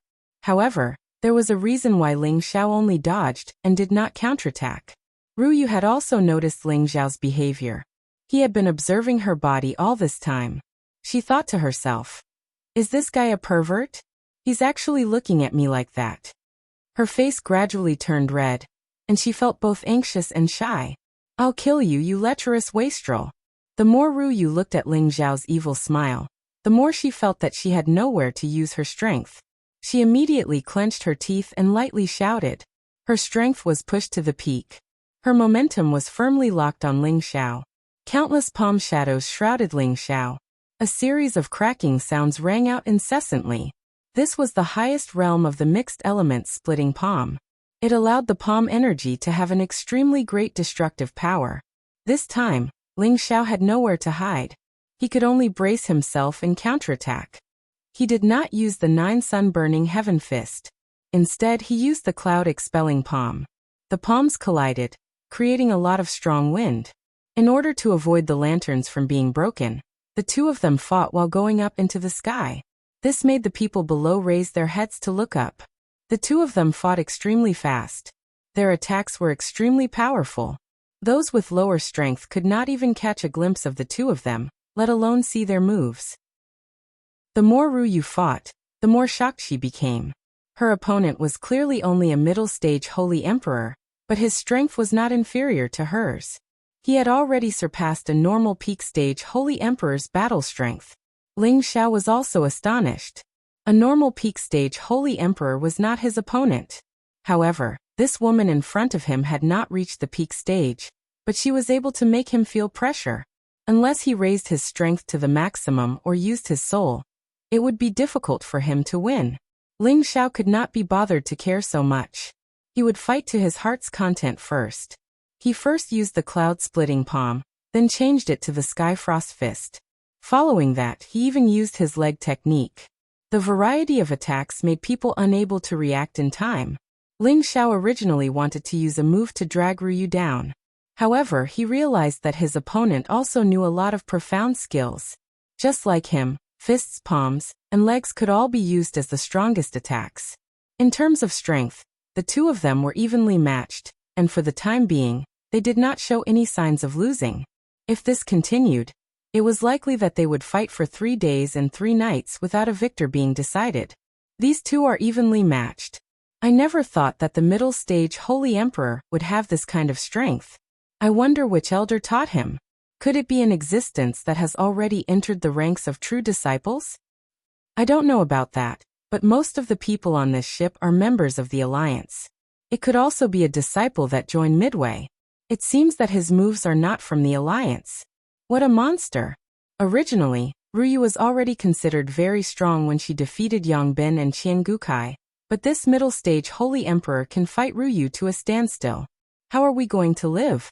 However, there was a reason why Ling Xiao only dodged and did not counterattack. Ruyu had also noticed Ling Xiao's behavior. He had been observing her body all this time. She thought to herself, "Is this guy a pervert? He's actually looking at me like that." Her face gradually turned red, and she felt both anxious and shy. "I'll kill you, you lecherous wastrel." The more Ruyu looked at Ling Xiao's evil smile, the more she felt that she had nowhere to use her strength. She immediately clenched her teeth and lightly shouted. Her strength was pushed to the peak. Her momentum was firmly locked on Ling Xiao. Countless palm shadows shrouded Ling Xiao. A series of cracking sounds rang out incessantly. This was the highest realm of the mixed elements splitting palm. It allowed the palm energy to have an extremely great destructive power. This time, Ling Xiao had nowhere to hide. He could only brace himself and counterattack. He did not use the 9 sun-burning heaven fist. Instead, he used the cloud-expelling palm. The palms collided, creating a lot of strong wind. In order to avoid the lanterns from being broken, the two of them fought while going up into the sky. This made the people below raise their heads to look up. The two of them fought extremely fast. Their attacks were extremely powerful. Those with lower strength could not even catch a glimpse of the two of them, let alone see their moves. The more Ruyu fought, the more shocked she became. Her opponent was clearly only a middle-stage Holy Emperor, but his strength was not inferior to hers. He had already surpassed a normal peak-stage Holy Emperor's battle strength. Ling Xiao was also astonished. A normal peak-stage Holy Emperor was not his opponent. However, this woman in front of him had not reached the peak stage, but she was able to make him feel pressure. Unless he raised his strength to the maximum or used his soul, it would be difficult for him to win. Ling Xiao could not be bothered to care so much. He would fight to his heart's content first. He first used the cloud-splitting palm, then changed it to the sky frost fist. Following that, he even used his leg technique. The variety of attacks made people unable to react in time. Ling Xiao originally wanted to use a move to drag Ruyu down. However, he realized that his opponent also knew a lot of profound skills. Just like him, fists, palms, and legs could all be used as the strongest attacks. In terms of strength, the two of them were evenly matched, and for the time being, they did not show any signs of losing. If this continued, it was likely that they would fight for 3 days and 3 nights without a victor being decided. These two are evenly matched. I never thought that the middle stage Holy Emperor would have this kind of strength. I wonder which elder taught him. Could it be an existence that has already entered the ranks of true disciples? I don't know about that, but most of the people on this ship are members of the Alliance. It could also be a disciple that joined midway. It seems that his moves are not from the Alliance. What a monster! Originally, Ruyu was already considered very strong when she defeated Yongbin and Qiangukai. But this middle-stage Holy Emperor can fight Ruyu to a standstill. How are we going to live?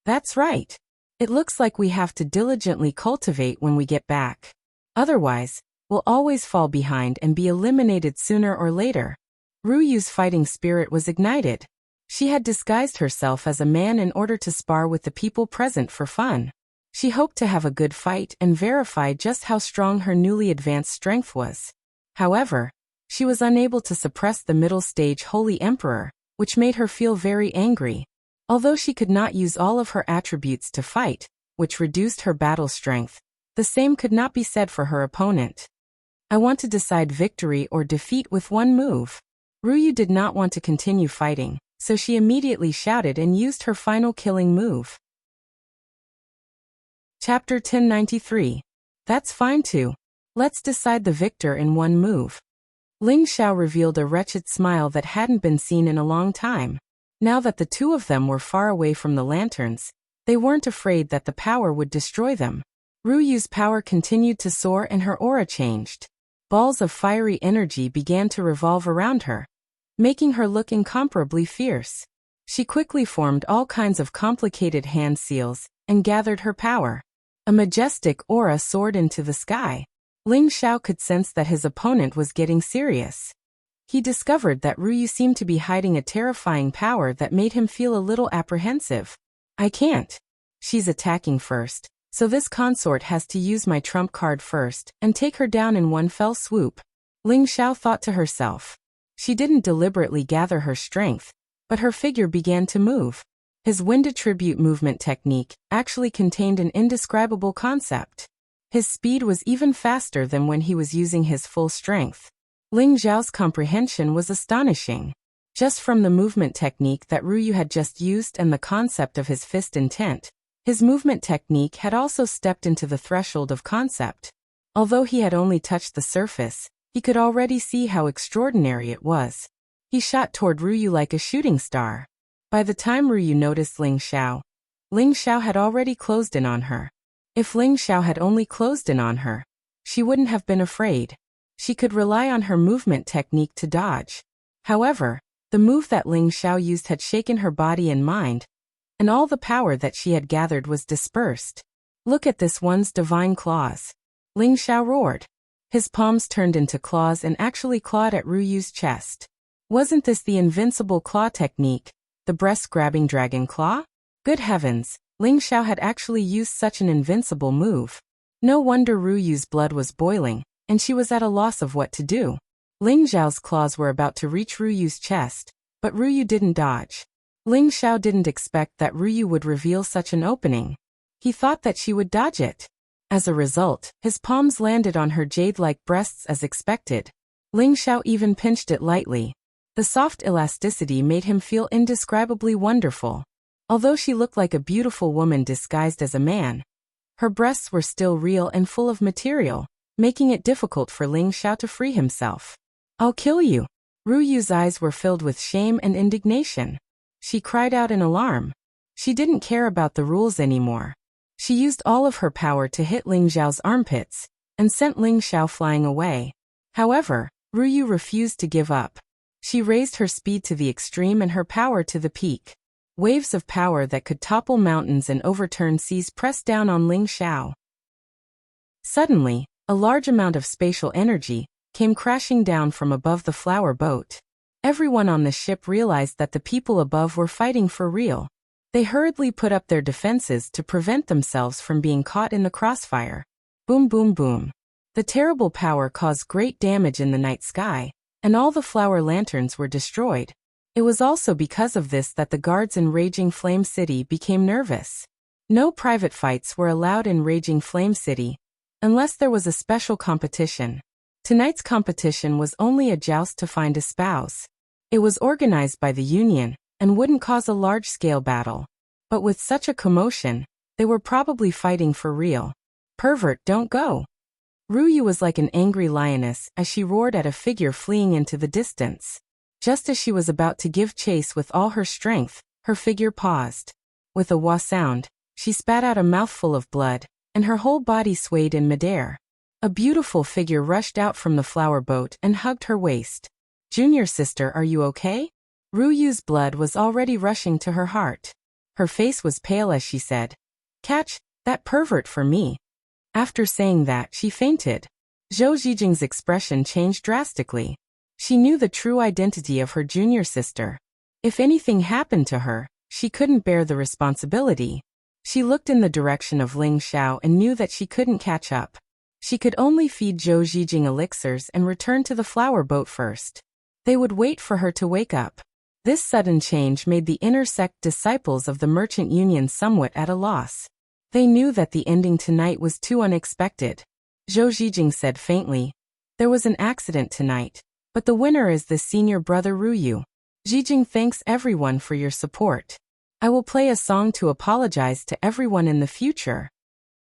That's right. It looks like we have to diligently cultivate when we get back. Otherwise, we'll always fall behind and be eliminated sooner or later. Ruyu's fighting spirit was ignited. She had disguised herself as a man in order to spar with the people present for fun. She hoped to have a good fight and verify just how strong her newly advanced strength was. However, she was unable to suppress the middle-stage Holy Emperor, which made her feel very angry. Although she could not use all of her attributes to fight, which reduced her battle strength, the same could not be said for her opponent. I want to decide victory or defeat with one move. Ruyu did not want to continue fighting, so she immediately shouted and used her final killing move. Chapter 1093. That's fine too. Let's decide the victor in one move. Ling Xiao revealed a wretched smile that hadn't been seen in a long time. Now that the two of them were far away from the lanterns, they weren't afraid that the power would destroy them. Ruyu's power continued to soar and her aura changed. Balls of fiery energy began to revolve around her, making her look incomparably fierce. She quickly formed all kinds of complicated hand seals and gathered her power. A majestic aura soared into the sky. Ling Xiao could sense that his opponent was getting serious. He discovered that Ruyu seemed to be hiding a terrifying power that made him feel a little apprehensive. I can't. She's attacking first, so this consort has to use my trump card first and take her down in one fell swoop. Ling Xiao thought to herself. She didn't deliberately gather her strength, but her figure began to move. His wind attribute movement technique actually contained an indescribable concept. His speed was even faster than when he was using his full strength. Ling Xiao's comprehension was astonishing. Just from the movement technique that Ruyu had just used and the concept of his fist intent, his movement technique had also stepped into the threshold of concept. Although he had only touched the surface, he could already see how extraordinary it was. He shot toward Ruyu like a shooting star. By the time Ruyu noticed Ling Xiao had already closed in on her. If Ling Xiao had only closed in on her, she wouldn't have been afraid. She could rely on her movement technique to dodge. However, the move that Ling Xiao used had shaken her body and mind, and all the power that she had gathered was dispersed. Look at this one's divine claws. Ling Xiao roared. His palms turned into claws and actually clawed at Ruyu's chest. Wasn't this the invincible claw technique, the breast-grabbing dragon claw? Good heavens, Ling Xiao had actually used such an invincible move. No wonder Ruyu's blood was boiling, and she was at a loss of what to do. Ling Xiao's claws were about to reach Ruyu's chest, but Ruyu didn't dodge. Ling Xiao didn't expect that Ruyu would reveal such an opening. He thought that she would dodge it. As a result, his palms landed on her jade-like breasts as expected. Ling Xiao even pinched it lightly. The soft elasticity made him feel indescribably wonderful. Although she looked like a beautiful woman disguised as a man, her breasts were still real and full of material, making it difficult for Ling Xiao to free himself. "I'll kill you." Ruyu's eyes were filled with shame and indignation. She cried out in alarm. She didn't care about the rules anymore. She used all of her power to hit Ling Xiao's armpits, and sent Ling Xiao flying away. However, Ruyu refused to give up. She raised her speed to the extreme and her power to the peak. Waves of power that could topple mountains and overturn seas pressed down on Ling Xiao. Suddenly, a large amount of spatial energy came crashing down from above the flower boat. Everyone on the ship realized that the people above were fighting for real. They hurriedly put up their defenses to prevent themselves from being caught in the crossfire. Boom, boom, boom. The terrible power caused great damage in the night sky, and all the flower lanterns were destroyed. It was also because of this that the guards in Raging Flame City became nervous. No private fights were allowed in Raging Flame City, unless there was a special competition. Tonight's competition was only a joust to find a spouse. It was organized by the Union, and wouldn't cause a large-scale battle. But with such a commotion, they were probably fighting for real. "Pervert, don't go!" Ruyu was like an angry lioness as she roared at a figure fleeing into the distance. Just as she was about to give chase with all her strength, her figure paused. With a wah sound, she spat out a mouthful of blood, and her whole body swayed in midair. A beautiful figure rushed out from the flower boat and hugged her waist. "Junior sister, are you okay?" Ruyu's blood was already rushing to her heart. Her face was pale as she said, "Catch that pervert for me." After saying that, she fainted. Zhou Zhijing's expression changed drastically. She knew the true identity of her junior sister. If anything happened to her, she couldn't bear the responsibility. She looked in the direction of Ling Xiao and knew that she couldn't catch up. She could only feed Zhou Zhijing elixirs and return to the flower boat first. They would wait for her to wake up. This sudden change made the inner sect disciples of the Merchant Union somewhat at a loss. They knew that the ending tonight was too unexpected. Zhou Zhijing said faintly, "There was an accident tonight, but the winner is the senior brother Ruyu. Zhijing thanks everyone for your support. I will play a song to apologize to everyone in the future."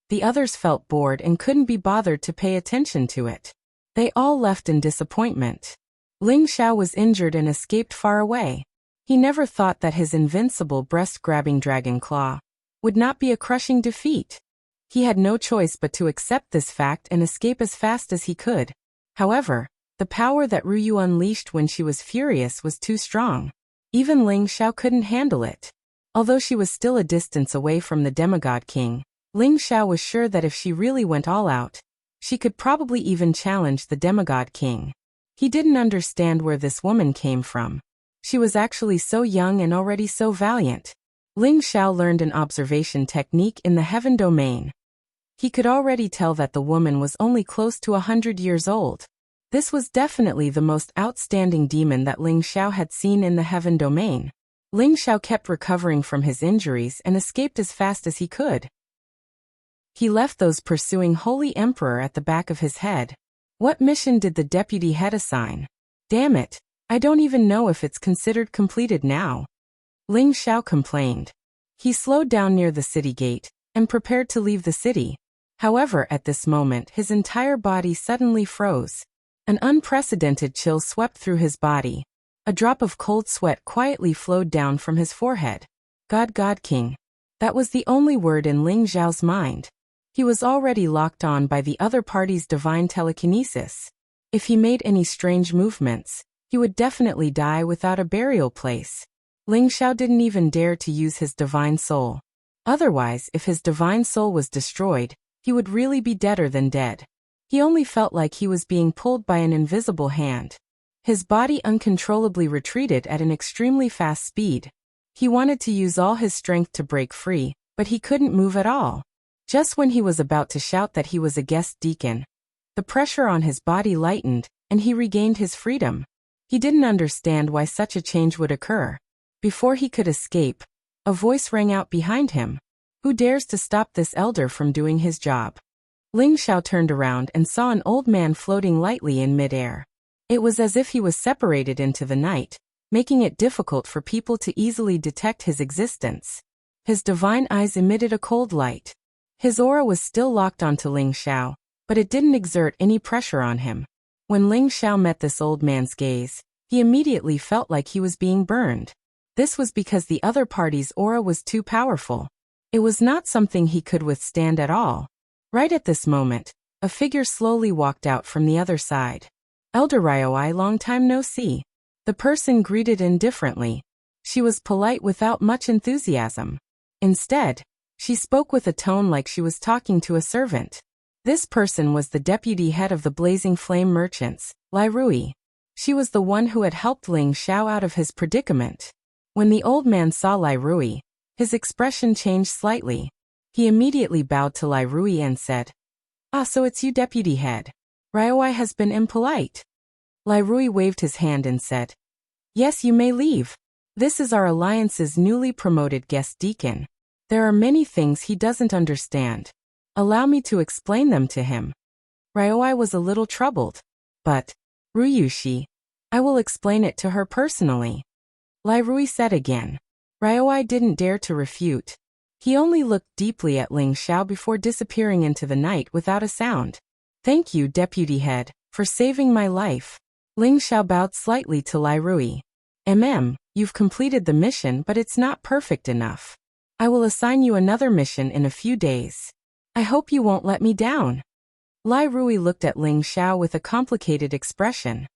The others felt bored and couldn't be bothered to pay attention to it. They all left in disappointment. Ling Xiao was injured and escaped far away. He never thought that his invincible breast-grabbing dragon claw would not be a crushing defeat. He had no choice but to accept this fact and escape as fast as he could. However, the power that Ruyu unleashed when she was furious was too strong. Even Ling Xiao couldn't handle it. Although she was still a distance away from the demigod king, Ling Xiao was sure that if she really went all out, she could probably even challenge the demigod king. He didn't understand where this woman came from. She was actually so young and already so valiant. Ling Xiao learned an observation technique in the heaven domain. He could already tell that the woman was only close to 100 years old. This was definitely the most outstanding demon that Ling Xiao had seen in the heaven domain. Ling Xiao kept recovering from his injuries and escaped as fast as he could. He left those pursuing Holy Emperor at the back of his head. What mission did the deputy head assign? Damn it, I don't even know if it's considered completed now. Ling Xiao complained. He slowed down near the city gate and prepared to leave the city. However, at this moment his entire body suddenly froze. An unprecedented chill swept through his body. A drop of cold sweat quietly flowed down from his forehead. God King. That was the only word in Ling Xiao's mind. He was already locked on by the other party's divine telekinesis. If he made any strange movements, he would definitely die without a burial place. Ling Xiao didn't even dare to use his divine soul. Otherwise, if his divine soul was destroyed, he would really be deader than dead. He only felt like he was being pulled by an invisible hand. His body uncontrollably retreated at an extremely fast speed. He wanted to use all his strength to break free, but he couldn't move at all. Just when he was about to shout that he was a guest deacon, the pressure on his body lightened, and he regained his freedom. He didn't understand why such a change would occur. Before he could escape, a voice rang out behind him. Who dares to stop this elder from doing his job? Ling Xiao turned around and saw an old man floating lightly in midair. It was as if he was separated into the night, making it difficult for people to easily detect his existence. His divine eyes emitted a cold light. His aura was still locked onto Ling Xiao, but it didn't exert any pressure on him. When Ling Xiao met this old man's gaze, he immediately felt like he was being burned. This was because the other party's aura was too powerful. It was not something he could withstand at all. Right at this moment, a figure slowly walked out from the other side. Elder Ryoi, long time no see. The person greeted indifferently. She was polite without much enthusiasm. Instead, she spoke with a tone like she was talking to a servant. This person was the deputy head of the Blazing Flame Merchants, Lai Rui. She was the one who had helped Ling Xiao out of his predicament. When the old man saw Lai Rui, his expression changed slightly. He immediately bowed to Lai Rui and said, "Ah, so it's you, deputy head. Ryoi has been impolite." Lai Rui waved his hand and said, "Yes, you may leave. This is our alliance's newly promoted guest deacon. There are many things he doesn't understand. Allow me to explain them to him." Ryoi was a little troubled. "But, Ryushi, I will explain it to her personally," Lai Rui said again. Ryoi didn't dare to refute. He only looked deeply at Ling Xiao before disappearing into the night without a sound. "Thank you, deputy head, for saving my life." Ling Xiao bowed slightly to Lai Rui. You've completed the mission, but it's not perfect enough. I will assign you another mission in a few days. I hope you won't let me down." Lai Rui looked at Ling Xiao with a complicated expression.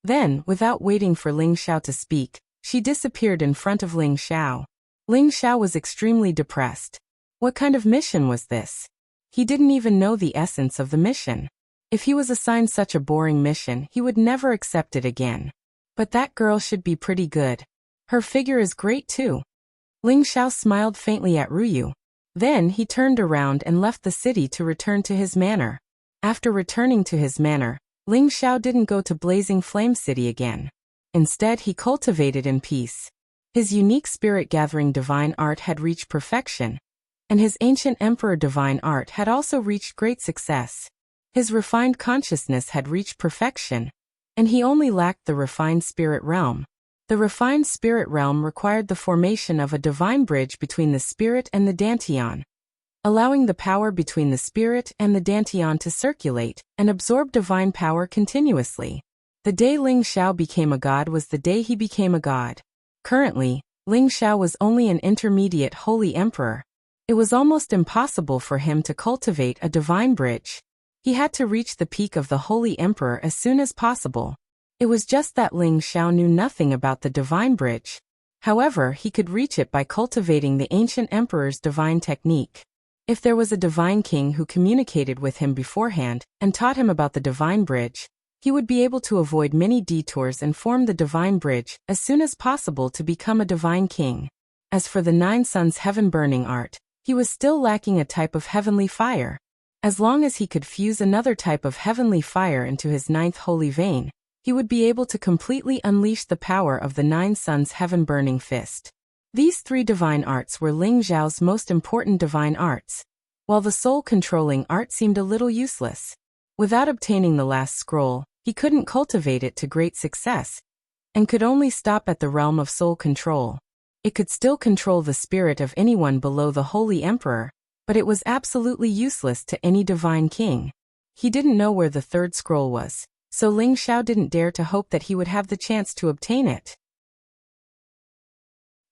Then, without waiting for Ling Xiao to speak, she disappeared in front of Ling Xiao. Ling Xiao was extremely depressed. What kind of mission was this? He didn't even know the essence of the mission. If he was assigned such a boring mission, he would never accept it again. But that girl should be pretty good. Her figure is great too. Ling Xiao smiled faintly at Ryu. Then he turned around and left the city to return to his manor. After returning to his manor, Ling Xiao didn't go to Blazing Flame City again. Instead, he cultivated in peace. His unique spirit-gathering divine art had reached perfection, and his ancient emperor divine art had also reached great success. His refined consciousness had reached perfection, and he only lacked the refined spirit realm. The refined spirit realm required the formation of a divine bridge between the spirit and the dantian, allowing the power between the spirit and the dantian to circulate and absorb divine power continuously. The day Ling Xiao became a god was the day he became a god. Currently, Ling Xiao was only an intermediate holy emperor. It was almost impossible for him to cultivate a divine bridge. He had to reach the peak of the holy emperor as soon as possible. It was just that Ling Xiao knew nothing about the divine bridge. However, he could reach it by cultivating the ancient emperor's divine technique. If there was a divine king who communicated with him beforehand and taught him about the divine bridge, he would be able to avoid many detours and form the divine bridge as soon as possible to become a divine king. As for the Nine Suns heaven-burning art, he was still lacking a type of heavenly fire. As long as he could fuse another type of heavenly fire into his ninth holy vein, he would be able to completely unleash the power of the Nine Suns heaven-burning fist. These three divine arts were Ling Xiao's most important divine arts, while the soul-controlling art seemed a little useless. Without obtaining the last scroll, he couldn't cultivate it to great success, and could only stop at the realm of soul control. It could still control the spirit of anyone below the Holy Emperor, but it was absolutely useless to any divine king. He didn't know where the third scroll was, so Ling Xiao didn't dare to hope that he would have the chance to obtain it.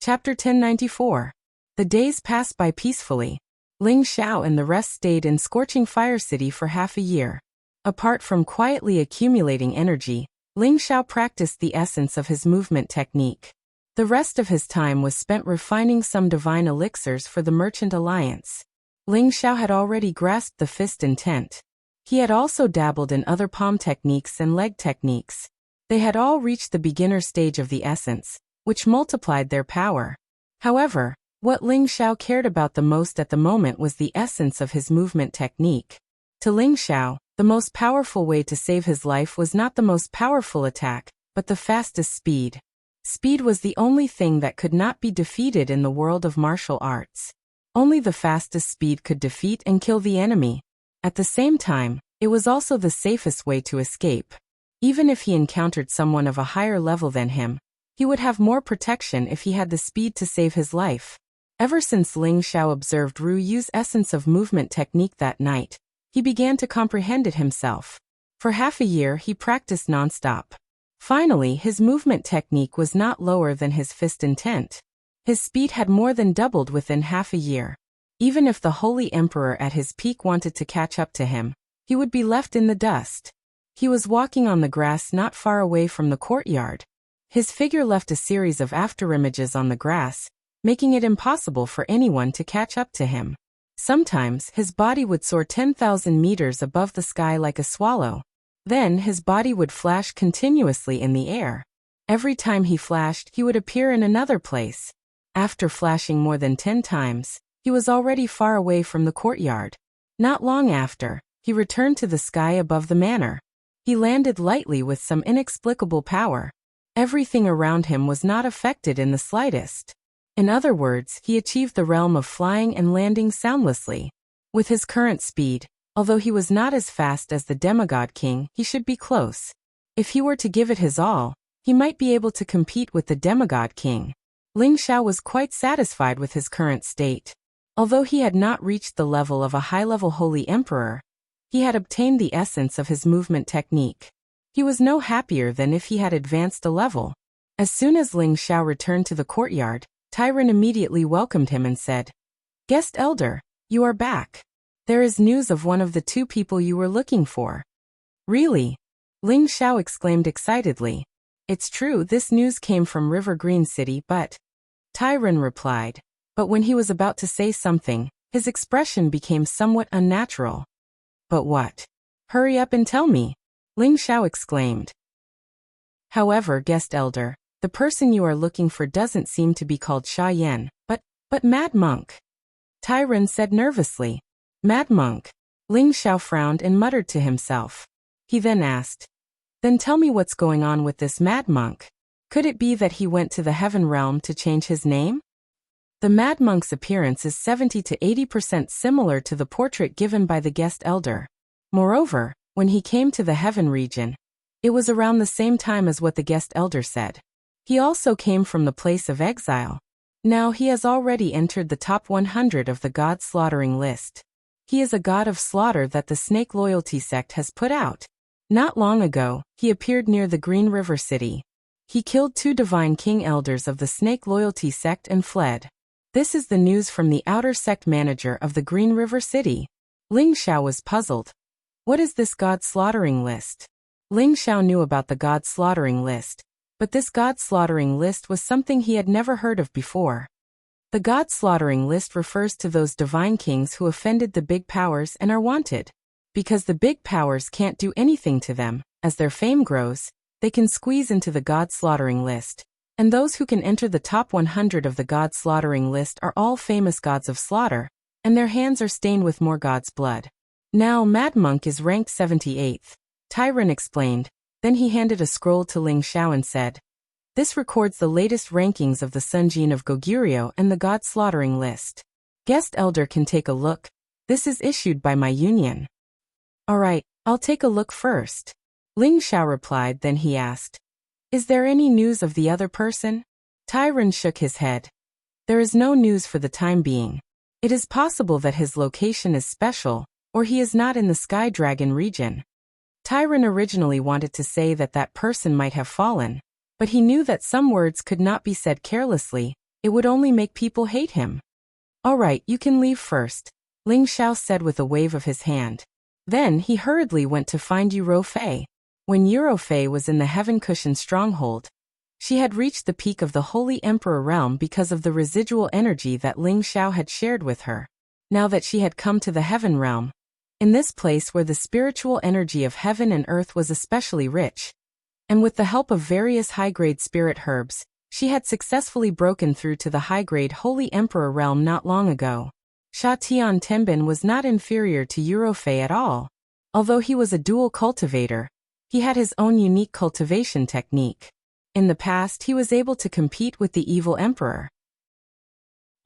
Chapter 1094. The days passed by peacefully. Ling Xiao and the rest stayed in Scorching Fire City for half a year. Apart from quietly accumulating energy, Ling Xiao practiced the essence of his movement technique. The rest of his time was spent refining some divine elixirs for the Merchant Alliance. Ling Xiao had already grasped the fist intent. He had also dabbled in other palm techniques and leg techniques. They had all reached the beginner stage of the essence, which multiplied their power. However, what Ling Xiao cared about the most at the moment was the essence of his movement technique. To Ling Xiao, The most powerful way to save his life was not the most powerful attack, but the fastest speed. Speed was the only thing that could not be defeated in the world of martial arts. Only the fastest speed could defeat and kill the enemy. At the same time, it was also the safest way to escape. Even if he encountered someone of a higher level than him, he would have more protection if he had the speed to save his life. Ever since Ling Xiao observed Ru Yu's essence of movement technique that night, he began to comprehend it himself. For half a year he practiced non-stop. Finally, his movement technique was not lower than his fist intent. His speed had more than doubled within half a year. Even if the Holy Emperor at his peak wanted to catch up to him, he would be left in the dust. He was walking on the grass not far away from the courtyard. His figure left a series of afterimages on the grass, making it impossible for anyone to catch up to him. Sometimes his body would soar 10,000 meters above the sky like a swallow. Then his body would flash continuously in the air. Every time he flashed, he would appear in another place. After flashing more than 10 times, he was already far away from the courtyard. Not long after, he returned to the sky above the manor. He landed lightly with some inexplicable power. Everything around him was not affected in the slightest. In other words, he achieved the realm of flying and landing soundlessly. With his current speed, although he was not as fast as the demigod king, he should be close. If he were to give it his all, he might be able to compete with the demigod king. Ling Xiao was quite satisfied with his current state. Although he had not reached the level of a high-level holy emperor, he had obtained the essence of his movement technique. He was no happier than if he had advanced a level. As soon as Ling Xiao returned to the courtyard, Tyron immediately welcomed him and said, "Guest Elder, you are back. There is news of one of the two people you were looking for." "Really?" Ling Xiao exclaimed excitedly. "It's true, this news came from River Green City, but..." Tyron replied. But when he was about to say something, his expression became somewhat unnatural. "But what? Hurry up and tell me," Ling Xiao exclaimed. "However, Guest Elder, the person you are looking for doesn't seem to be called Sha Yan, but Mad Monk," Tyron said nervously. "Mad Monk?" Ling Xiao frowned and muttered to himself. He then asked, "Then tell me what's going on with this Mad Monk. Could it be that he went to the Heaven Realm to change his name?" The Mad Monk's appearance is 70 to 80% similar to the portrait given by the Guest Elder. Moreover, when he came to the Heaven region, it was around the same time as what the Guest Elder said. He also came from the place of exile. Now he has already entered the top 100 of the god slaughtering list. He is a god of slaughter that the Snake Loyalty sect has put out. Not long ago, he appeared near the Green River City. He killed 2 divine king elders of the Snake Loyalty sect and fled. This is the news from the outer sect manager of the Green River City. Ling Xiao was puzzled. What is this god slaughtering list? Ling Xiao knew about the god slaughtering list, but this god slaughtering list was something he had never heard of before. The god slaughtering list refers to those divine kings who offended the big powers and are wanted. Because the big powers can't do anything to them, as their fame grows, they can squeeze into the god slaughtering list. And those who can enter the top 100 of the god slaughtering list are all famous gods of slaughter, and their hands are stained with more gods' blood. Now Mad Monk is ranked 78th, Tyron explained. Then he handed a scroll to Ling Xiao and said, "This records the latest rankings of the Sunjin of Goguryeo and the god slaughtering list. Guest Elder can take a look. This is issued by my union." "Alright, I'll take a look first," Ling Xiao replied. Then he asked, "Is there any news of the other person?" Tyron shook his head. "There is no news for the time being. It is possible that his location is special, or he is not in the Sky Dragon region." Tyron originally wanted to say that that person might have fallen, but he knew that some words could not be said carelessly. It would only make people hate him. "Alright, you can leave first," Ling Xiao said with a wave of his hand. Then he hurriedly went to find Yuro Fei. When Yuro Fei was in the Heaven Cushion stronghold, she had reached the peak of the Holy Emperor realm because of the residual energy that Ling Xiao had shared with her. Now that she had come to the Heaven realm, in this place where the spiritual energy of heaven and earth was especially rich, and with the help of various high-grade spirit herbs, she had successfully broken through to the high-grade Holy Emperor realm not long ago. Sha Tian Tenbin was not inferior to Yuro Fei at all. Although he was a dual cultivator, he had his own unique cultivation technique. In the past, he was able to compete with the evil emperor.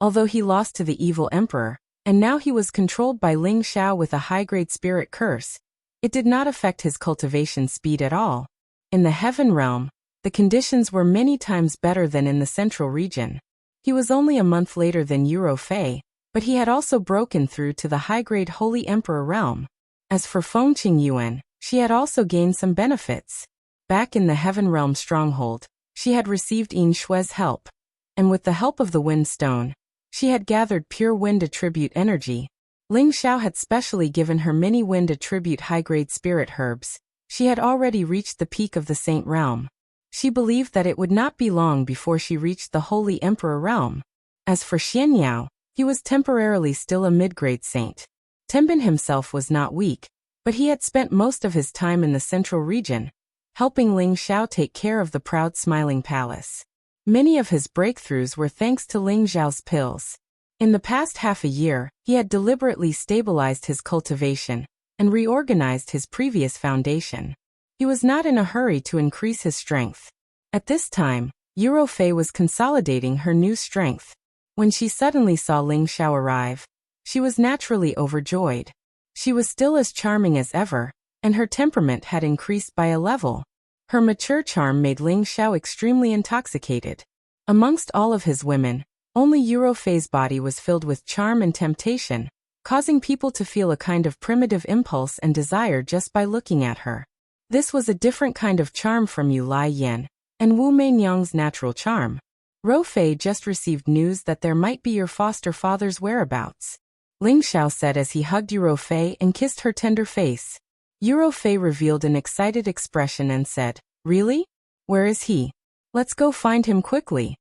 Although he lost to the evil emperor, and now he was controlled by Ling Xiao with a high-grade spirit curse, it did not affect his cultivation speed at all. In the heaven realm, the conditions were many times better than in the central region. He was only a month later than Yuro Fei, but he had also broken through to the high-grade Holy Emperor realm. As for Feng Qingyuan, she had also gained some benefits. Back in the heaven realm stronghold, she had received Yin Shue's help, and with the help of the wind stone, she had gathered pure wind attribute energy. Ling Xiao had specially given her many wind attribute high-grade spirit herbs. She had already reached the peak of the saint realm. She believed that it would not be long before she reached the Holy Emperor realm. As for Xianyao, he was temporarily still a mid-grade saint. Tenbin himself was not weak, but he had spent most of his time in the central region, helping Ling Xiao take care of the proud smiling palace. Many of his breakthroughs were thanks to Ling Xiao's pills. In the past half a year, he had deliberately stabilized his cultivation and reorganized his previous foundation. He was not in a hurry to increase his strength. At this time, Yuro Fei was consolidating her new strength. When she suddenly saw Ling Xiao arrive, she was naturally overjoyed. She was still as charming as ever, and her temperament had increased by a level. Her mature charm made Ling Xiao extremely intoxicated. Amongst all of his women, only Yuro Fei's body was filled with charm and temptation, causing people to feel a kind of primitive impulse and desire just by looking at her. This was a different kind of charm from Yu Lai Yan and Wu Meinyang's natural charm. Ro Fei just received news that there might be your foster father's whereabouts, Ling Xiao said as he hugged Yuro Fei and kissed her tender face. Yuro Fei revealed an excited expression and said, "Really? Where is he? Let's go find him quickly."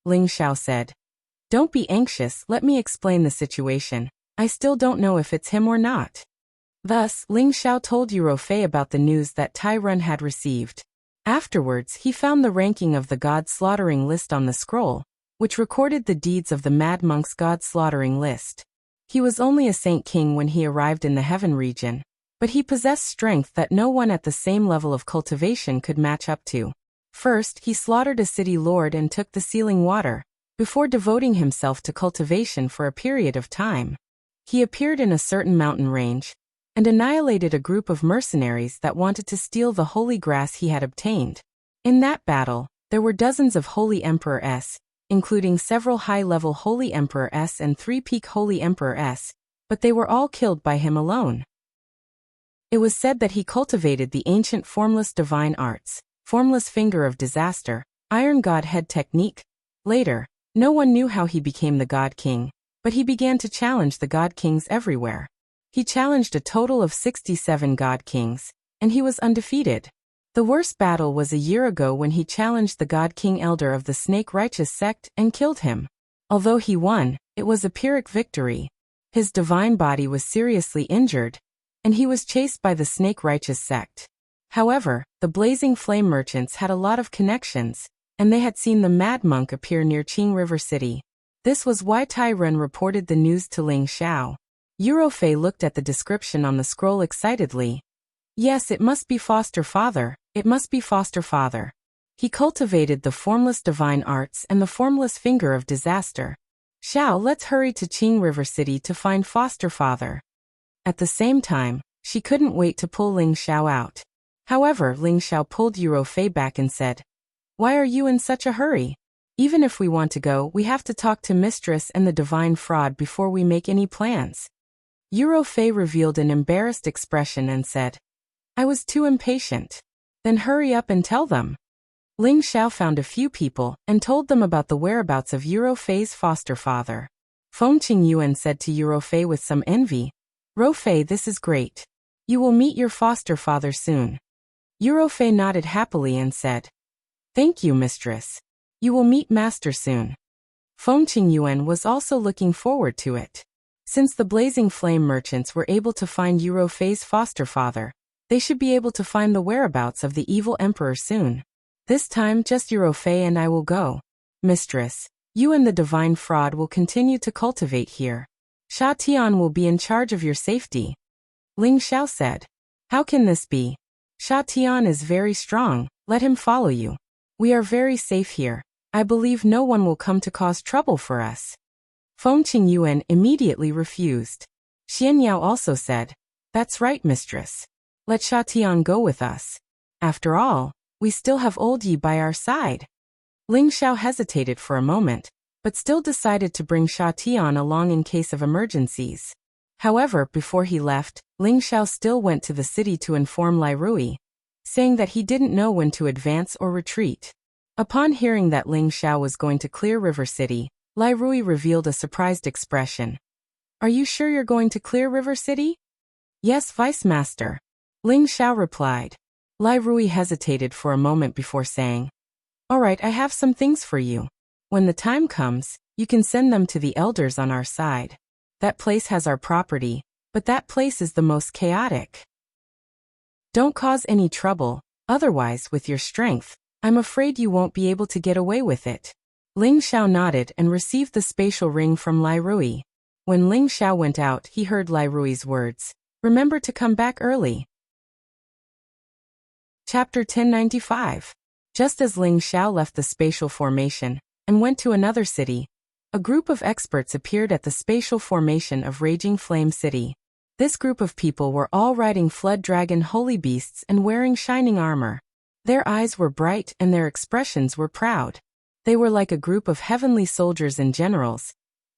Ling Xiao said, "Don't be anxious, let me explain the situation. I still don't know if it's him or not." Thus, Ling Xiao told Yuro Fei about the news that Tai Run had received. Afterwards, he found the ranking of the god slaughtering list on the scroll, which recorded the deeds of the Mad Monk's god slaughtering list. He was only a saint king when he arrived in the heaven region, but he possessed strength that no one at the same level of cultivation could match up to. First, he slaughtered a city lord and took the sealing water, before devoting himself to cultivation for a period of time. He appeared in a certain mountain range, and annihilated a group of mercenaries that wanted to steal the holy grass he had obtained. In that battle, there were dozens of Holy Emperor-s, including several high-level Holy Emperor-s and 3 peak Holy Emperor-s, but they were all killed by him alone. It was said that he cultivated the ancient formless divine arts, formless finger of disaster, iron god head technique. Later, no one knew how he became the god king, but he began to challenge the god kings everywhere. He challenged a total of 67 god kings, and he was undefeated. The worst battle was a year ago when he challenged the god king elder of the Snake Righteous sect and killed him. Although he won, it was a Pyrrhic victory. His divine body was seriously injured, and he was chased by the Snake Righteous sect. However, the Blazing Flame merchants had a lot of connections, and they had seen the Mad Monk appear near Qing River City. This was why Tai Ren reported the news to Ling Xiao. Yuro Fei looked at the description on the scroll excitedly. Yes, it must be foster father, it must be foster father. He cultivated the formless divine arts and the formless finger of disaster. Xiao, let's hurry to Qing River City to find foster father. At the same time, she couldn't wait to pull Ling Xiao out. However, Ling Xiao pulled Yuro Fei back and said, "Why are you in such a hurry? Even if we want to go, we have to talk to Mistress and the divine fraud before we make any plans." Yuro Fei revealed an embarrassed expression and said, "I was too impatient." "Then hurry up and tell them." Ling Xiao found a few people and told them about the whereabouts of Yuro Fei's foster father. Feng Qingyuan said to Yuro Fei with some envy, "Ro Fei, this is great. You will meet your foster father soon." Yuro Fei nodded happily and said, "Thank you, mistress. You will meet master soon." Feng Qingyuan was also looking forward to it. Since the Blazing Flame merchants were able to find Yuro Fei's foster father, they should be able to find the whereabouts of the evil emperor soon. This time just Yuro Fei and I will go. Mistress, you and the divine fraud will continue to cultivate here. Sha Tian will be in charge of your safety," Ling Xiao said. How can this be? Sha Tian is very strong, let him follow you. We are very safe here. I believe no one will come to cause trouble for us. Feng Qingyuan immediately refused. Xian Yao also said, That's right, mistress. Let Sha Tian go with us. After all, we still have old Yi by our side. Ling Xiao hesitated for a moment, but still decided to bring Sha Tian along in case of emergencies. However, before he left, Ling Xiao still went to the city to inform Lai Rui, saying that he didn't know when to advance or retreat. Upon hearing that Ling Xiao was going to clear River City, Lai Rui revealed a surprised expression. Are you sure you're going to clear River City? Yes, Vice Master. Ling Xiao replied. Lai Rui hesitated for a moment before saying, All right, I have some things for you. When the time comes, you can send them to the elders on our side. That place has our property, but that place is the most chaotic. Don't cause any trouble, otherwise with your strength, I'm afraid you won't be able to get away with it. Ling Xiao nodded and received the spatial ring from Lai Rui. When Ling Xiao went out, he heard Lai Rui's words. Remember to come back early. Chapter 1095. Just as Ling Xiao left the spatial formation and went to another city, a group of experts appeared at the spatial formation of Raging Flame City. This group of people were all riding flood dragon holy beasts and wearing shining armor. Their eyes were bright and their expressions were proud. They were like a group of heavenly soldiers and generals,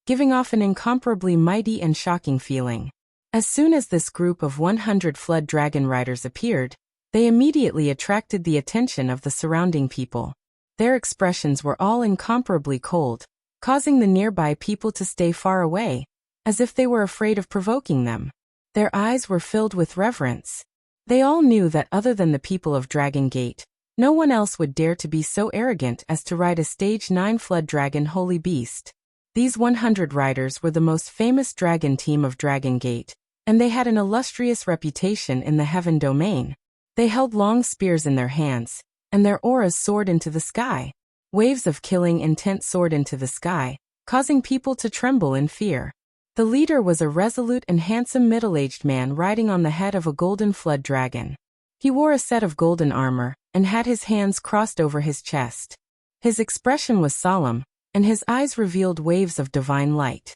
giving off an incomparably mighty and shocking feeling. As soon as this group of 100 flood dragon riders appeared, they immediately attracted the attention of the surrounding people. Their expressions were all incomparably cold, causing the nearby people to stay far away, as if they were afraid of provoking them. Their eyes were filled with reverence. They all knew that other than the people of Dragon Gate, no one else would dare to be so arrogant as to ride a Stage 9 Flood Dragon Holy Beast. These 100 riders were the most famous dragon team of Dragon Gate, and they had an illustrious reputation in the heaven domain. They held long spears in their hands, and their auras soared into the sky. Waves of killing intent soared into the sky, causing people to tremble in fear. The leader was a resolute and handsome middle-aged man riding on the head of a golden flood dragon. He wore a set of golden armor, and had his hands crossed over his chest. His expression was solemn, and his eyes revealed waves of divine light.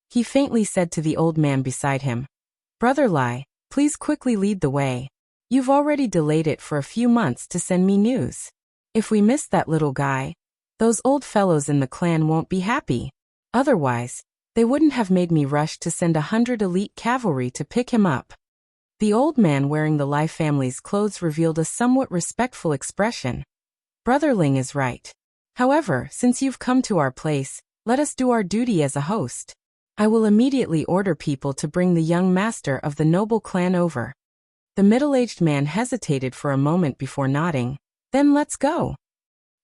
He faintly said to the old man beside him, Brother Lai, please quickly lead the way. You've already delayed it for a few months to send me news. If we miss that little guy, those old fellows in the clan won't be happy. Otherwise, they wouldn't have made me rush to send 100 elite cavalry to pick him up. The old man wearing the Lai family's clothes revealed a somewhat respectful expression. Brother Ling is right. However, since you've come to our place, let us do our duty as a host. I will immediately order people to bring the young master of the noble clan over. The middle-aged man hesitated for a moment before nodding. Then let's go.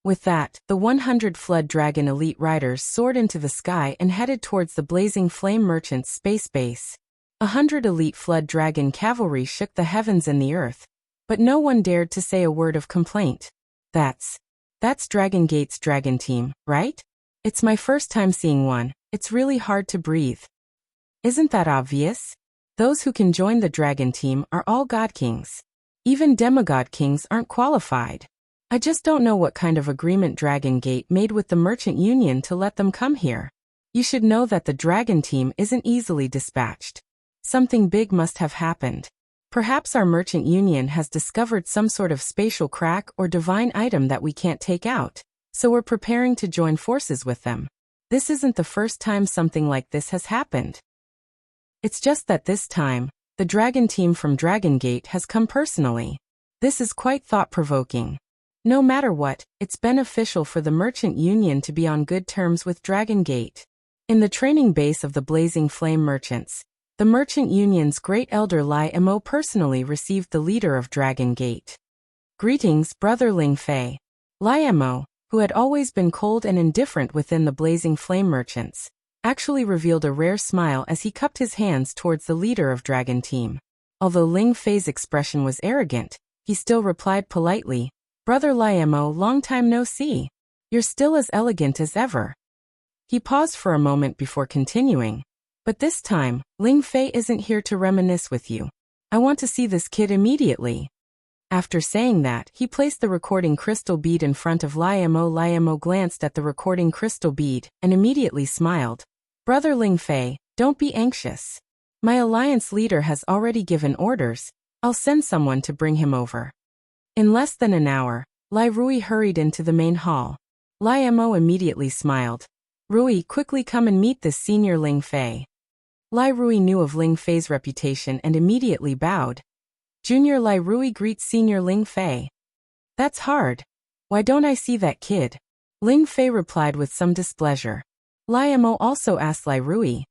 With that, the 100 Flood Dragon elite riders soared into the sky and headed towards the Blazing Flame Merchant's space base. 100 elite Flood Dragon cavalry shook the heavens and the earth, but no one dared to say a word of complaint. That's Dragon Gate's dragon team, right? It's my first time seeing one. It's really hard to breathe. Isn't that obvious? Those who can join the dragon team are all god kings. Even demigod kings aren't qualified. I just don't know what kind of agreement Dragon Gate made with the Merchant Union to let them come here. You should know that the dragon team isn't easily dispatched. Something big must have happened. Perhaps our Merchant Union has discovered some sort of spatial crack or divine item that we can't take out, so we're preparing to join forces with them. This isn't the first time something like this has happened. It's just that this time, the dragon team from Dragon Gate has come personally. This is quite thought-provoking. No matter what, it's beneficial for the Merchant Union to be on good terms with Dragon Gate. In the training base of the Blazing Flame Merchants, the Merchant Union's Great Elder Lai Mo personally received the leader of Dragon Gate. Greetings, Brother Ling Fei. Lai Mo, who had always been cold and indifferent within the Blazing Flame Merchants, actually revealed a rare smile as he cupped his hands towards the leader of Dragon Team. Although Ling Fei's expression was arrogant, he still replied politely, Brother Lai Mo, long time no see. You're still as elegant as ever. He paused for a moment before continuing. But this time, Ling Fei isn't here to reminisce with you. I want to see this kid immediately. After saying that, he placed the recording crystal bead in front of Lai Mo. Lai Mo glanced at the recording crystal bead and immediately smiled. Brother Ling Fei, don't be anxious. My alliance leader has already given orders. I'll send someone to bring him over. In less than an hour, Lai Rui hurried into the main hall. Lai Mo immediately smiled. Rui, quickly come and meet this senior Ling Fei. Lai Rui knew of Ling Fei's reputation and immediately bowed. Junior Lai Rui greets Senior Ling Fei. That's hard. Why don't I see that kid? Ling Fei replied with some displeasure. Lai Mo also asked Lai Rui.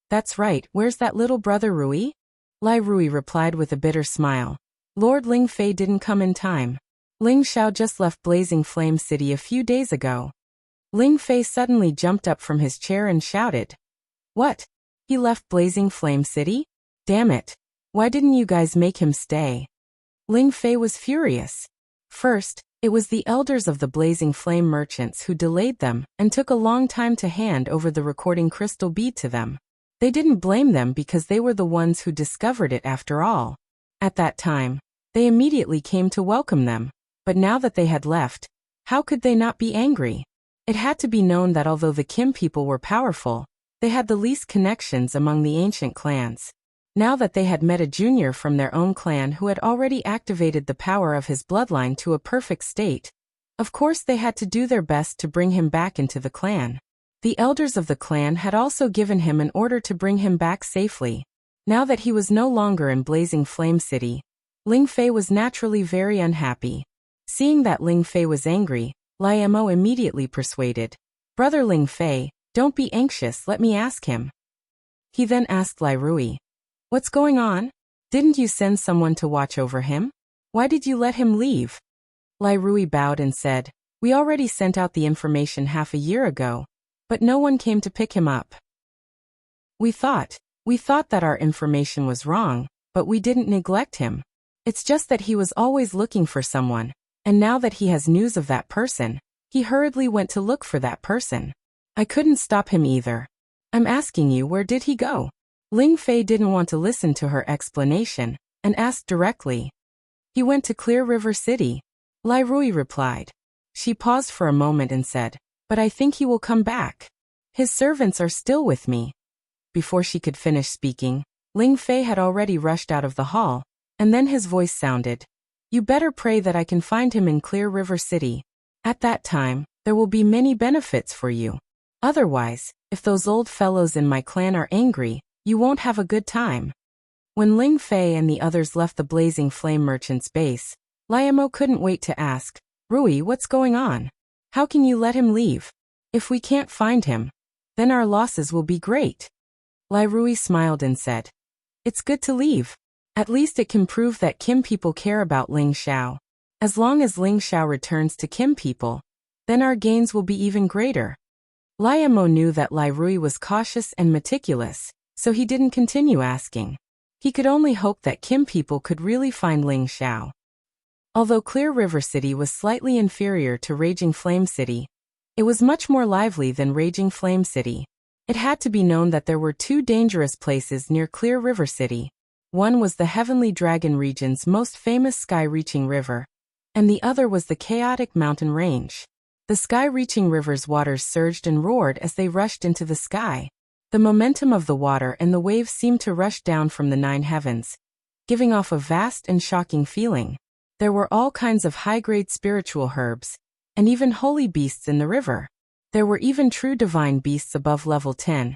That's right, where's that little brother Rui? Lai Rui replied with a bitter smile. Lord Ling Fei didn't come in time. Ling Xiao just left Blazing Flame City a few days ago. Ling Fei suddenly jumped up from his chair and shouted. What? He left Blazing Flame City? Damn it. Why didn't you guys make him stay? Ling Fei was furious. First, it was the elders of the Blazing Flame merchants who delayed them and took a long time to hand over the recording crystal bead to them. They didn't blame them because they were the ones who discovered it after all. At that time, they immediately came to welcome them, but now that they had left, how could they not be angry? It had to be known that although the Kim people were powerful, they had the least connections among the ancient clans. Now that they had met a junior from their own clan who had already activated the power of his bloodline to a perfect state, of course they had to do their best to bring him back into the clan. The elders of the clan had also given him an order to bring him back safely. Now that he was no longer in Blazing Flame City, Ling Fei was naturally very unhappy. Seeing that Ling Fei was angry, Lai Mo immediately persuaded. Brother Ling Fei, don't be anxious, let me ask him. He then asked Lai Rui. What's going on? Didn't you send someone to watch over him? Why did you let him leave? Lai Rui bowed and said, We already sent out the information half a year ago, but no one came to pick him up. We thought that our information was wrong, but we didn't neglect him. It's just that he was always looking for someone, and now that he has news of that person, he hurriedly went to look for that person. I couldn't stop him either. I'm asking you, where did he go? Ling Fei didn't want to listen to her explanation, and asked directly. He went to Clear River City. Lai Rui replied. She paused for a moment and said, But I think he will come back. His servants are still with me. Before she could finish speaking, Ling Fei had already rushed out of the hall, and then his voice sounded. You better pray that I can find him in Clear River City. At that time, there will be many benefits for you. Otherwise, if those old fellows in my clan are angry, you won't have a good time. When Ling Fei and the others left the Blazing Flame merchant's base, Lai Mo couldn't wait to ask, Rui, what's going on? How can you let him leave? If we can't find him, then our losses will be great. Lai Rui smiled and said, It's good to leave. At least it can prove that Kim people care about Ling Xiao. As long as Ling Xiao returns to Kim people, then our gains will be even greater. Lai Mo knew that Lai Rui was cautious and meticulous, so he didn't continue asking. He could only hope that Kim people could really find Ling Xiao. Although Clear River City was slightly inferior to Raging Flame City, it was much more lively than Raging Flame City. It had to be known that there were two dangerous places near Clear River City. One was the Heavenly Dragon region's most famous sky-reaching river, and the other was the chaotic mountain range. The sky-reaching river's waters surged and roared as they rushed into the sky. The momentum of the water and the waves seemed to rush down from the 9 heavens, giving off a vast and shocking feeling. There were all kinds of high-grade spiritual herbs, and even holy beasts in the river. There were even true divine beasts above level 10,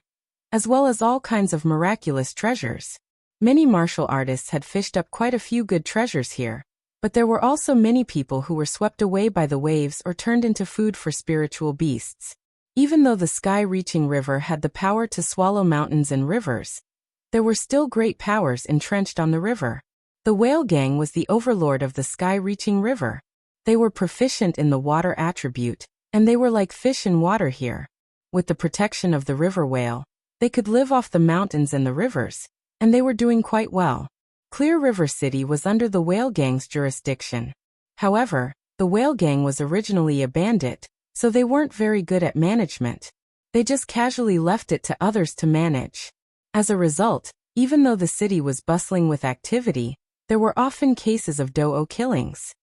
as well as all kinds of miraculous treasures. Many martial artists had fished up quite a few good treasures here, but there were also many people who were swept away by the waves or turned into food for spiritual beasts. Even though the sky-reaching river had the power to swallow mountains and rivers, there were still great powers entrenched on the river. The Whale Gang was the overlord of the sky-reaching river. They were proficient in the water attribute, and they were like fish in water here. With the protection of the river whale, they could live off the mountains and the rivers, and they were doing quite well. Clear River City was under the Whale Gang's jurisdiction. However, the Whale Gang was originally a bandit, so they weren't very good at management. They just casually left it to others to manage. As a result, Even though the city was bustling with activity, there were often cases of Do killings.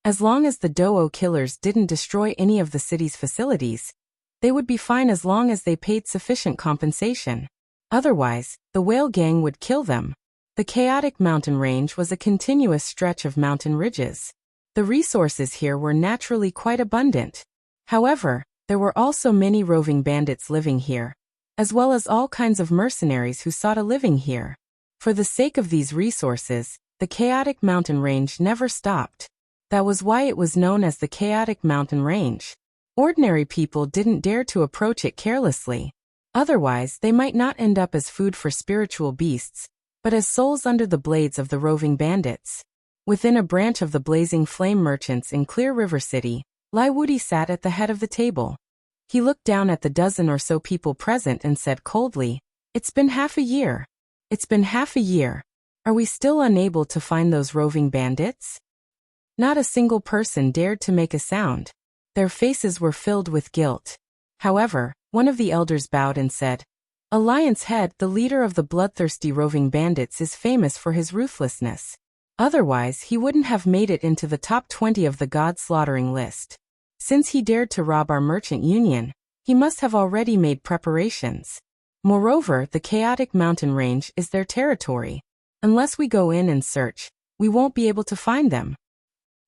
As long as the Do killers didn't destroy any of the city's facilities, they would be fine as long as they paid sufficient compensation. Otherwise, the whale gang would kill them. The chaotic mountain range was a continuous stretch of mountain ridges. The resources here were naturally quite abundant. However, there were also many roving bandits living here, as well as all kinds of mercenaries who sought a living here. For the sake of these resources, the chaotic mountain range never stopped. That was why it was known as the chaotic mountain range. Ordinary people didn't dare to approach it carelessly. Otherwise, they might not end up as food for spiritual beasts, but as souls under the blades of the roving bandits. Within a branch of the blazing flame merchants in Clear River City, Lai Wuti sat at the head of the table. He looked down at the dozen or so people present and said coldly, "It's been half a year. It's been half a year. Are we still unable to find those roving bandits?" Not a single person dared to make a sound. Their faces were filled with guilt. However, one of the elders bowed and said, "Alliance Head, the leader of the bloodthirsty roving bandits, is famous for his ruthlessness. Otherwise, he wouldn't have made it into the top 20 of the god-slaughtering list. Since he dared to rob our merchant union, he must have already made preparations. Moreover, the chaotic mountain range is their territory. Unless we go in and search, we won't be able to find them."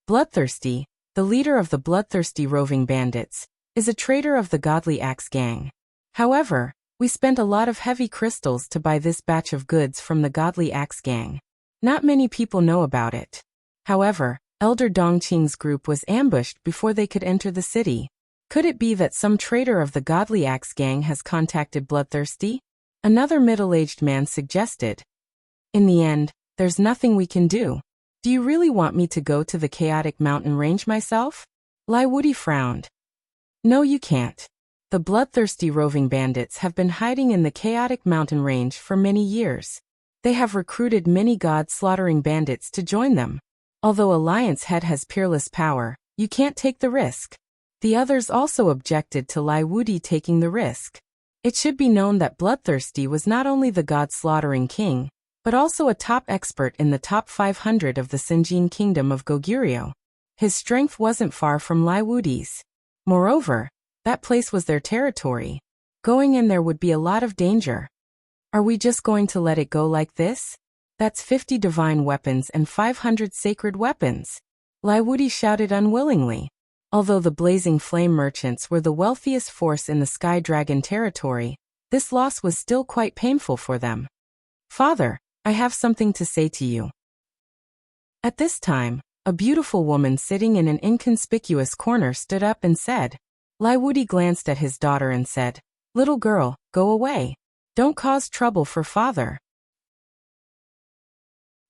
Bloodthirsty, the leader of the bloodthirsty roving bandits, is a traitor of the Godly Axe Gang. However, we spent a lot of heavy crystals to buy this batch of goods from the Godly Axe Gang. Not many people know about it. However, Elder Dongqing's group was ambushed before they could enter the city. Could it be that some traitor of the Godly Axe Gang has contacted Bloodthirsty? Another middle-aged man suggested. In the end, there's nothing we can do. Do you really want me to go to the chaotic mountain range myself? Lai Wuti frowned. No, you can't. The bloodthirsty roving bandits have been hiding in the chaotic mountain range for many years. They have recruited many god-slaughtering bandits to join them. Although Alliance Head has peerless power, you can't take the risk. The others also objected to Lai Wuti taking the risk. It should be known that Bloodthirsty was not only the god-slaughtering king, but also a top expert in the top 500 of the Sinjin kingdom of Goguryeo. His strength wasn't far from Lai Wuti's. Moreover, that place was their territory. Going in there would be a lot of danger. Are we just going to let it go like this? That's 50 divine weapons and 500 sacred weapons. Lai Wuti shouted unwillingly. Although the blazing flame merchants were the wealthiest force in the Sky Dragon territory, this loss was still quite painful for them. Father, I have something to say to you. At this time, a beautiful woman sitting in an inconspicuous corner stood up and said. Lai Wuti glanced at his daughter and said, "Little girl, go away. Don't cause trouble for father."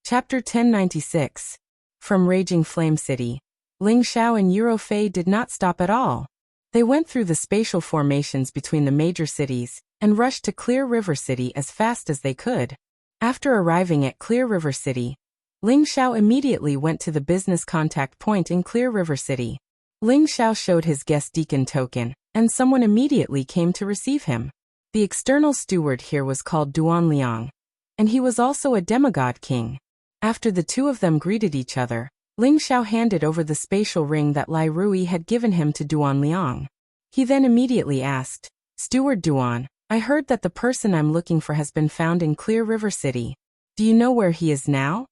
Chapter 1096. From Raging Flame City. Ling Xiao and Eurofei did not stop at all. They went through the spatial formations between the major cities and rushed to Clear River City as fast as they could. After arriving at Clear River City, Ling Xiao immediately went to the business contact point in Clear River City. Ling Xiao showed his guest deacon token, and someone immediately came to receive him. The external steward here was called Duan Liang, and he was also a demigod king. After the two of them greeted each other, Ling Xiao handed over the spatial ring that Lai Rui had given him to Duan Liang. He then immediately asked, "Steward Duan, I heard that the person I'm looking for has been found in Clear River City. Do you know where he is now?"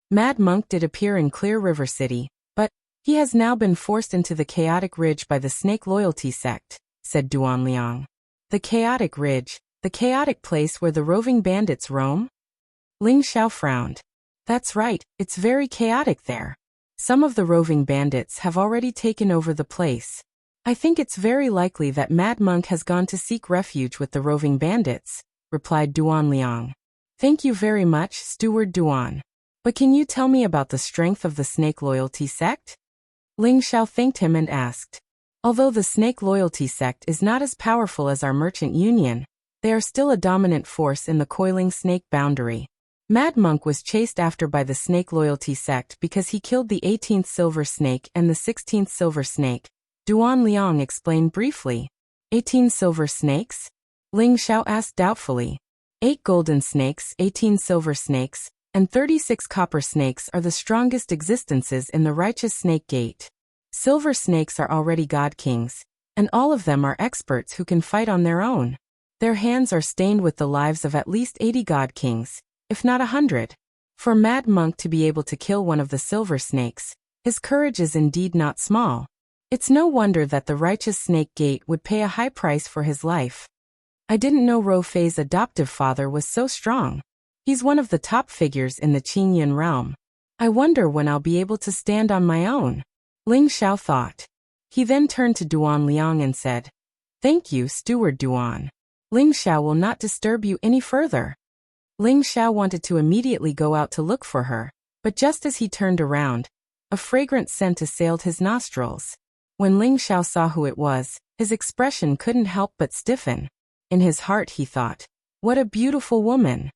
Mad Monk did appear in Clear River City, but he has now been forced into the Chaotic Ridge by the Snake Loyalty sect, said Duan Liang. The Chaotic Ridge, the chaotic place where the roving bandits roam? Ling Xiao frowned. That's right, it's very chaotic there. Some of the roving bandits have already taken over the place. I think it's very likely that Mad Monk has gone to seek refuge with the roving bandits, replied Duan Liang. Thank you very much, Steward Duan. But can you tell me about the strength of the Snake Loyalty sect? Ling Xiao thanked him and asked. Although the Snake Loyalty sect is not as powerful as our merchant union, they are still a dominant force in the coiling snake boundary. Mad Monk was chased after by the Snake Loyalty sect because he killed the 18th Silver Snake and the 16th Silver Snake. Duan Liang explained briefly. 18 silver snakes? Ling Xiao asked doubtfully. 8 golden snakes, 18 silver snakes, and 36 copper snakes are the strongest existences in the righteous snake gate. Silver snakes are already god kings, and all of them are experts who can fight on their own. Their hands are stained with the lives of at least 80 god kings, if not 100. For Mad Monk to be able to kill one of the silver snakes, his courage is indeed not small. It's no wonder that the righteous snake gate would pay a high price for his life. I didn't know Ro Fei's adoptive father was so strong. He's one of the top figures in the Qingyun realm. I wonder when I'll be able to stand on my own. Ling Xiao thought. He then turned to Duan Liang and said, "Thank you, Steward Duan. Ling Xiao will not disturb you any further." Ling Xiao wanted to immediately go out to look for her, but just as he turned around, a fragrant scent assailed his nostrils. When Ling Xiao saw who it was, his expression couldn't help but stiffen. In his heart he thought, "What a beautiful woman."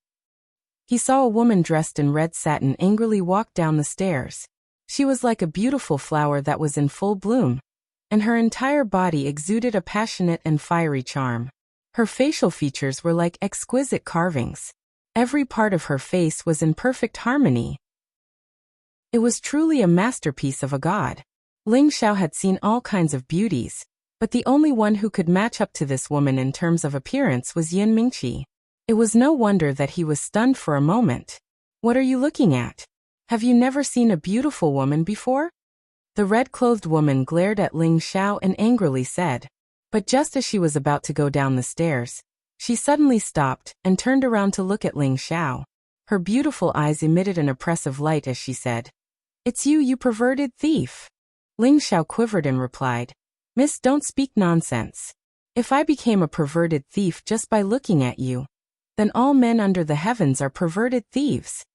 He saw a woman dressed in red satin angrily walk down the stairs. She was like a beautiful flower that was in full bloom, and her entire body exuded a passionate and fiery charm. Her facial features were like exquisite carvings. Every part of her face was in perfect harmony. It was truly a masterpiece of a god. Ling Xiao had seen all kinds of beauties, but the only one who could match up to this woman in terms of appearance was Yin Mingqi. It was no wonder that he was stunned for a moment. "What are you looking at? Have you never seen a beautiful woman before?" The red-clothed woman glared at Ling Xiao and angrily said. But just as she was about to go down the stairs, she suddenly stopped and turned around to look at Ling Xiao. Her beautiful eyes emitted an oppressive light as she said, "It's you, you perverted thief." Ling Xiao quivered and replied, "Miss, don't speak nonsense. If I became a perverted thief just by looking at you, then all men under the heavens are perverted thieves.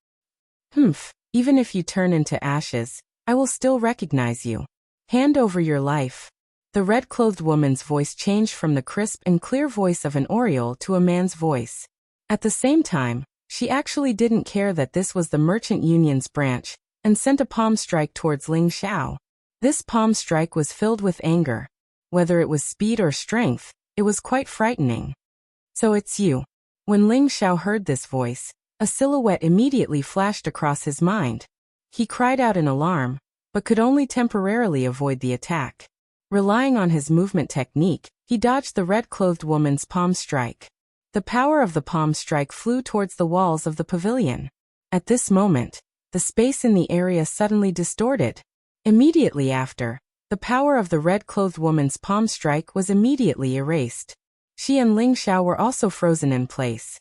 Even if you turn into ashes, I will still recognize you. Hand over your life." The red-clothed woman's voice changed from the crisp and clear voice of an oriole to a man's voice. At the same time, she actually didn't care that this was the Merchant Union's branch, and sent a palm strike towards Ling Xiao. This palm strike was filled with anger. Whether it was speed or strength, it was quite frightening. "So it's you." When Ling Xiao heard this voice, a silhouette immediately flashed across his mind. He cried out in alarm, but could only temporarily avoid the attack. Relying on his movement technique, he dodged the red-clothed woman's palm strike. The power of the palm strike flew towards the walls of the pavilion. At this moment, the space in the area suddenly distorted. Immediately after, the power of the red-clothed woman's palm strike was immediately erased. She and Ling Xiao were also frozen in place.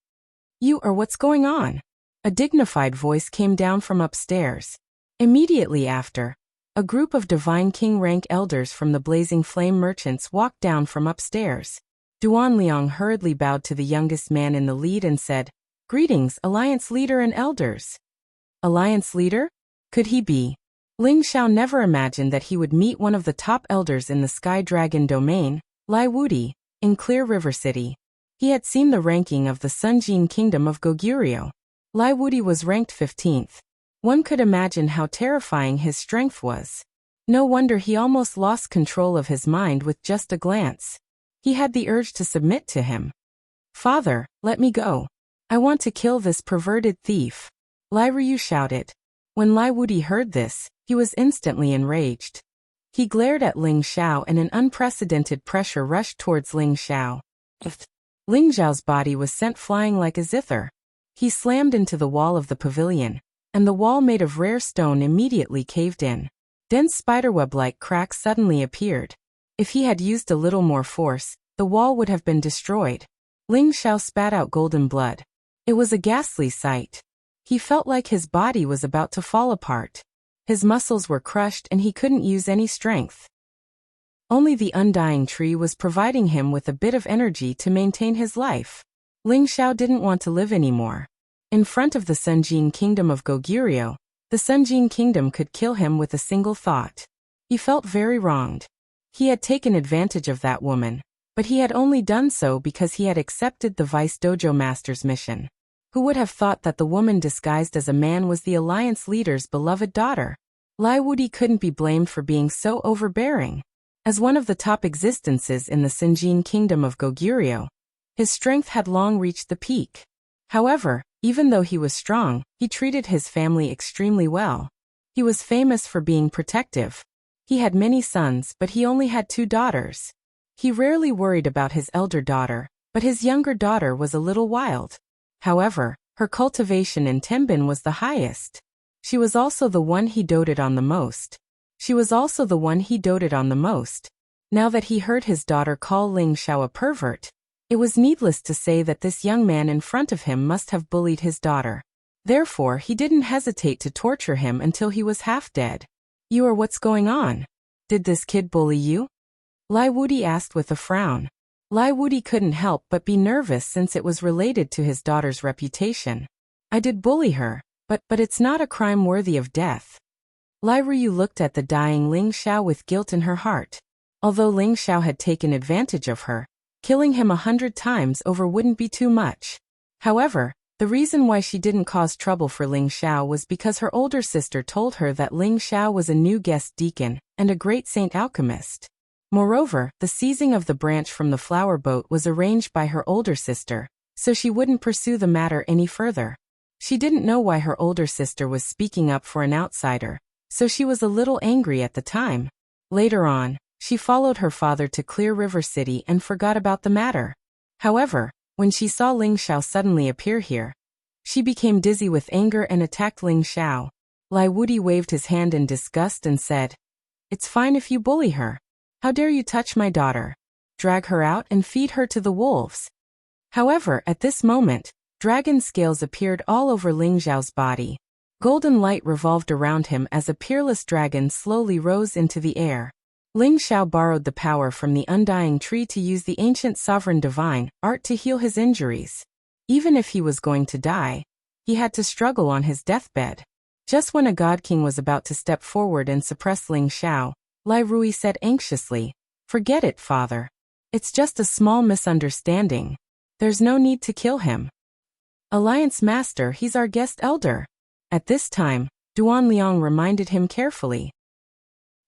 "You are what's going on?" A dignified voice came down from upstairs. Immediately after, a group of Divine King rank elders from the Blazing Flame merchants walked down from upstairs. Duan Liang hurriedly bowed to the youngest man in the lead and said, "Greetings, Alliance Leader and Elders." Alliance Leader? Could he be? Ling Xiao never imagined that he would meet one of the top elders in the Sky Dragon domain, Lai Wudi, in Clear River City. He had seen the ranking of the Sunjin Kingdom of Goguryeo. Lai Wudi was ranked 15th. One could imagine how terrifying his strength was. No wonder he almost lost control of his mind with just a glance. He had the urge to submit to him. "Father, let me go. I want to kill this perverted thief," Lai Ryu shouted. When Lai Wudi heard this, he was instantly enraged. He glared at Ling Xiao and an unprecedented pressure rushed towards Ling Xiao. Ling Xiao's body was sent flying like a zither. He slammed into the wall of the pavilion, and the wall made of rare stone immediately caved in. Dense spiderweb-like cracks suddenly appeared. If he had used a little more force, the wall would have been destroyed. Ling Xiao spat out golden blood. It was a ghastly sight. He felt like his body was about to fall apart. His muscles were crushed and he couldn't use any strength. Only the undying tree was providing him with a bit of energy to maintain his life. Ling Xiao didn't want to live anymore. In front of the Sunjin Kingdom of Goguryeo, the Sunjin Kingdom could kill him with a single thought. He felt very wronged. He had taken advantage of that woman, but he had only done so because he had accepted the Vice Dojo Master's mission. Who would have thought that the woman disguised as a man was the Alliance leader's beloved daughter? Lai Wudi couldn't be blamed for being so overbearing. As one of the top existences in the Sunjin Kingdom of Goguryeo, his strength had long reached the peak. However, even though he was strong, he treated his family extremely well. He was famous for being protective. He had many sons, but he only had 2 daughters. He rarely worried about his elder daughter, but his younger daughter was a little wild. However, her cultivation in Tenbin was the highest. She was also the one he doted on the most. Now that he heard his daughter call Ling Xiao a pervert, it was needless to say that this young man in front of him must have bullied his daughter. Therefore, he didn't hesitate to torture him until he was half dead. "You are what's going on? Did this kid bully you?" Lai Wudi asked with a frown. Lai Wudi couldn't help but be nervous since it was related to his daughter's reputation. "I did bully her, but it's not a crime worthy of death." Lai Ruyu looked at the dying Ling Xiao with guilt in her heart. Although Ling Xiao had taken advantage of her, killing him 100 times over wouldn't be too much. However, the reason why she didn't cause trouble for Ling Xiao was because her older sister told her that Ling Xiao was a new guest deacon and a great saint alchemist. Moreover, the seizing of the branch from the flower boat was arranged by her older sister, so she wouldn't pursue the matter any further. She didn't know why her older sister was speaking up for an outsider, so she was a little angry at the time. Later on, she followed her father to Clear River City and forgot about the matter. However, when she saw Ling Xiao suddenly appear here, she became dizzy with anger and attacked Ling Xiao. Lai Wudi waved his hand in disgust and said, "It's fine if you bully her. How dare you touch my daughter? Drag her out and feed her to the wolves." However, at this moment, dragon scales appeared all over Ling Xiao's body. Golden light revolved around him as a peerless dragon slowly rose into the air. Ling Xiao borrowed the power from the undying tree to use the ancient sovereign divine art to heal his injuries. Even if he was going to die, he had to struggle on his deathbed. Just when a god king was about to step forward and suppress Ling Xiao, Lai Rui said anxiously, "Forget it, father. It's just a small misunderstanding. There's no need to kill him. Alliance Master, he's our guest elder." At this time, Duan Liang reminded him carefully.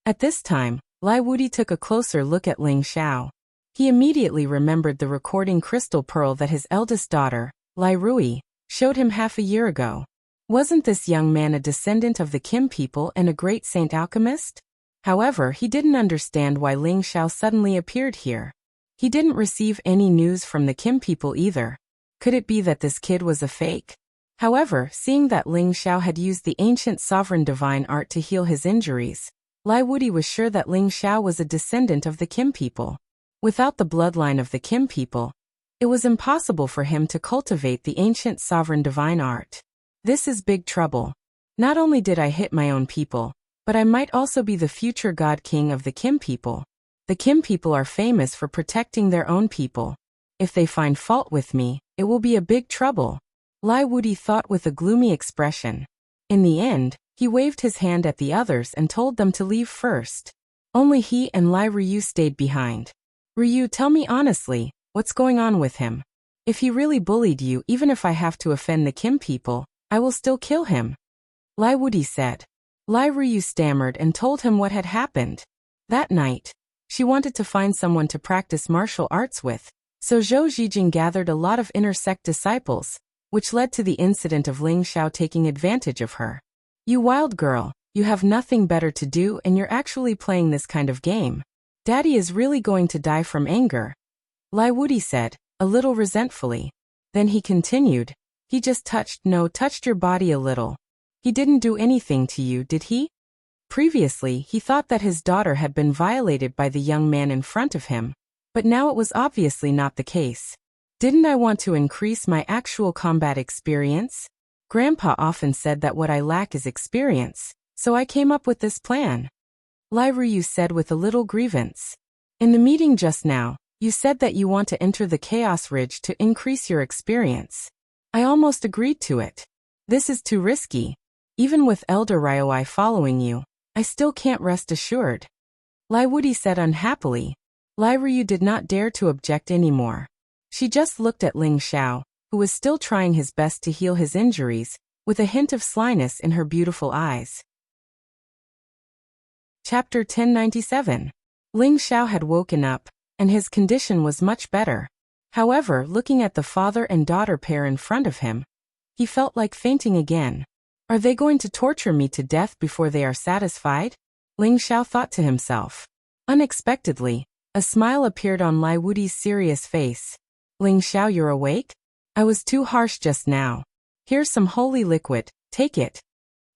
At this time, Lai Wudi took a closer look at Ling Xiao. He immediately remembered the recording crystal pearl that his eldest daughter, Lai Rui, showed him half a year ago. Wasn't this young man a descendant of the Kim people and a great saint alchemist? However, he didn't understand why Ling Xiao suddenly appeared here. He didn't receive any news from the Kim people either. Could it be that this kid was a fake? However, seeing that Ling Xiao had used the ancient sovereign divine art to heal his injuries, Lai Wudi was sure that Ling Xiao was a descendant of the Kim people. Without the bloodline of the Kim people, it was impossible for him to cultivate the ancient sovereign divine art. This is big trouble. Not only did I hit my own people, but I might also be the future god king of the Kim people. The Kim people are famous for protecting their own people. If they find fault with me, it will be a big trouble. Lai Wudi thought with a gloomy expression. In the end, he waved his hand at the others and told them to leave first. Only he and Lai Ryu stayed behind. "Ryu, tell me honestly, what's going on with him? If he really bullied you, even if I have to offend the Kim people, I will still kill him," Lai Wudi said. Lai Ryu stammered and told him what had happened. That night, she wanted to find someone to practice martial arts with, so Zhou Zhijing gathered a lot of inner sect disciples, which led to the incident of Ling Xiao taking advantage of her. "You wild girl, you have nothing better to do and you're actually playing this kind of game. Daddy is really going to die from anger," Lai Wudi said, a little resentfully. Then he continued, "He just touched your body a little. He didn't do anything to you, did he?" Previously, he thought that his daughter had been violated by the young man in front of him, but now it was obviously not the case. "Didn't I want to increase my actual combat experience? Grandpa often said that what I lack is experience, so I came up with this plan," Lai Ryu said with a little grievance. "In the meeting just now, you said that you want to enter the Chaos Ridge to increase your experience. I almost agreed to it. This is too risky. Even with Elder Ryoi following you, I still can't rest assured," Lai Wudi said unhappily. Lai Ryu did not dare to object anymore. She just looked at Ling Xiao, who was still trying his best to heal his injuries, with a hint of slyness in her beautiful eyes. Chapter 1097. Ling Xiao had woken up, and his condition was much better. However, looking at the father and daughter pair in front of him, he felt like fainting again. Are they going to torture me to death before they are satisfied? Ling Xiao thought to himself. Unexpectedly, a smile appeared on Lai Wudi's serious face. Ling Xiao, you're awake? I was too harsh just now. Here's some holy liquid, take it.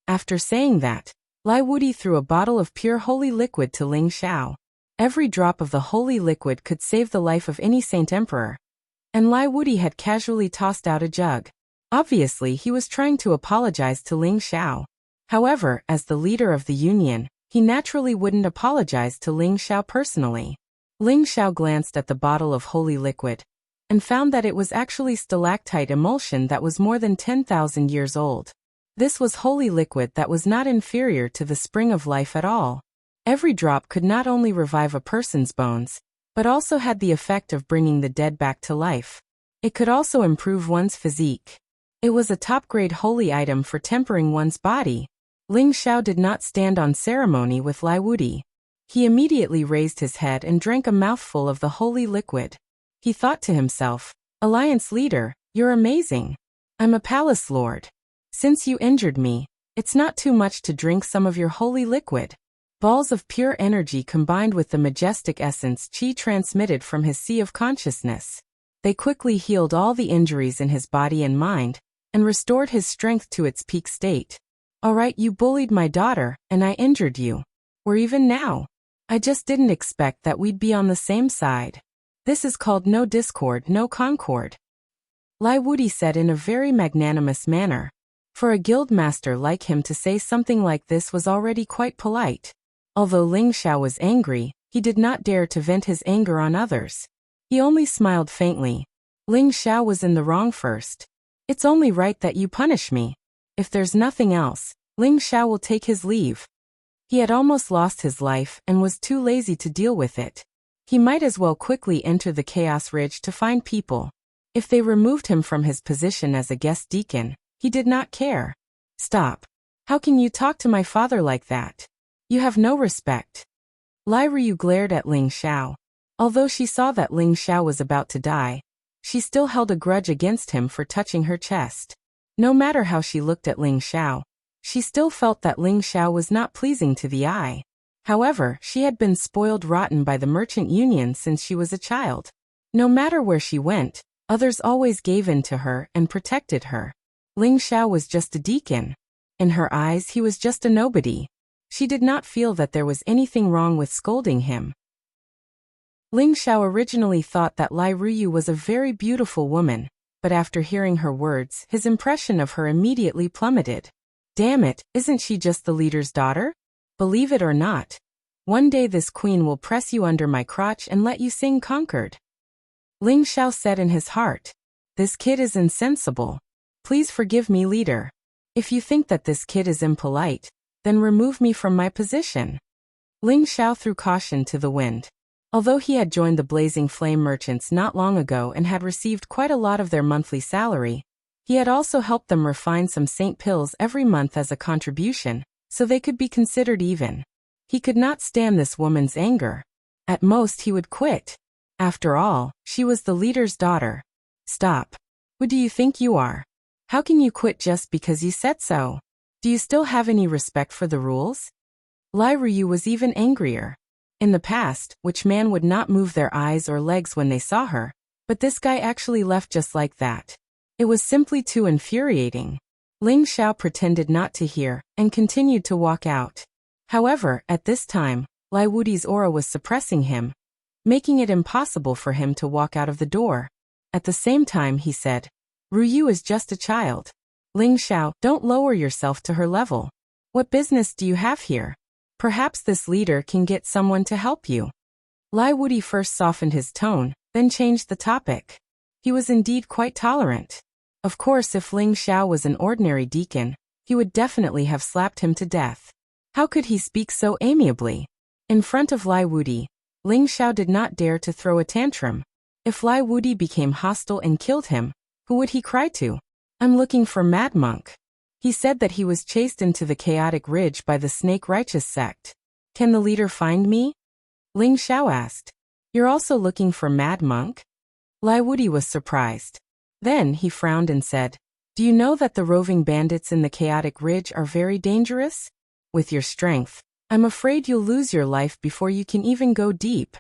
After saying that, Lai Wudi threw a bottle of pure holy liquid to Ling Xiao. Every drop of the holy liquid could save the life of any saint emperor. And Lai Wudi had casually tossed out a jug. Obviously, he was trying to apologize to Ling Xiao. However, as the leader of the union, he naturally wouldn't apologize to Ling Xiao personally. Ling Xiao glanced at the bottle of holy liquid and found that it was actually stalactite emulsion that was more than 10,000 years old. This was holy liquid that was not inferior to the spring of life at all. Every drop could not only revive a person's bones, but also had the effect of bringing the dead back to life. It could also improve one's physique. It was a top-grade holy item for tempering one's body. Ling Xiao did not stand on ceremony with Lai Wudi. He immediately raised his head and drank a mouthful of the holy liquid. He thought to himself, Alliance leader, you're amazing. I'm a palace lord. Since you injured me, it's not too much to drink some of your holy liquid. Balls of pure energy combined with the majestic essence Qi transmitted from his sea of consciousness. They quickly healed all the injuries in his body and mind, and restored his strength to its peak state. Alright, you bullied my daughter, and I injured you. We're even now. I just didn't expect that we'd be on the same side. This is called no discord, no concord. Lai Wudi said in a very magnanimous manner. For a guild master like him to say something like this was already quite polite. Although Ling Xiao was angry, he did not dare to vent his anger on others. He only smiled faintly. Ling Xiao was in the wrong first. It's only right that you punish me. If there's nothing else, Ling Xiao will take his leave. He had almost lost his life and was too lazy to deal with it. He might as well quickly enter the Chaos Ridge to find people. If they removed him from his position as a guest deacon, he did not care. Stop. How can you talk to my father like that? You have no respect. Lai Ryu glared at Ling Xiao. Although she saw that Ling Xiao was about to die, she still held a grudge against him for touching her chest. No matter how she looked at Ling Xiao, she still felt that Ling Xiao was not pleasing to the eye. However, she had been spoiled rotten by the merchant union since she was a child. No matter where she went, others always gave in to her and protected her. Ling Xiao was just a deacon. In her eyes, he was just a nobody. She did not feel that there was anything wrong with scolding him. Ling Xiao originally thought that Lai Ryu was a very beautiful woman, but after hearing her words, his impression of her immediately plummeted. Damn it, isn't she just the leader's daughter? Believe it or not, one day this queen will press you under my crotch and let you sing conquered. Ling Xiao said in his heart, this kid is insensible. Please forgive me, leader. If you think that this kid is impolite, then remove me from my position. Ling Xiao threw caution to the wind. Although he had joined the Blazing Flame merchants not long ago and had received quite a lot of their monthly salary, he had also helped them refine some saint pills every month as a contribution, so they could be considered even. He could not stand this woman's anger. At most he would quit. After all, she was the leader's daughter. Stop. Who do you think you are? How can you quit just because you said so? Do you still have any respect for the rules? Lai Ryu was even angrier. In the past, which man would not move their eyes or legs when they saw her, but this guy actually left just like that. It was simply too infuriating. Ling Xiao pretended not to hear and continued to walk out. However, at this time, Lai Wudi's aura was suppressing him, making it impossible for him to walk out of the door. At the same time, he said, Ryu is just a child. Ling Xiao, don't lower yourself to her level. What business do you have here? Perhaps this leader can get someone to help you. Lai Wudi first softened his tone, then changed the topic. He was indeed quite tolerant. Of course, if Ling Xiao was an ordinary deacon, he would definitely have slapped him to death. How could he speak so amiably? In front of Lai Wudi, Ling Xiao did not dare to throw a tantrum. If Lai Wudi became hostile and killed him, who would he cry to? I'm looking for Mad Monk. He said that he was chased into the chaotic ridge by the Snake Righteous sect. Can the leader find me? Ling Xiao asked. You're also looking for Mad Monk? Lai Wuti was surprised. Then he frowned and said, "Do you know that the roving bandits in the Chaotic Ridge are very dangerous? With your strength, I'm afraid you'll lose your life before you can even go deep."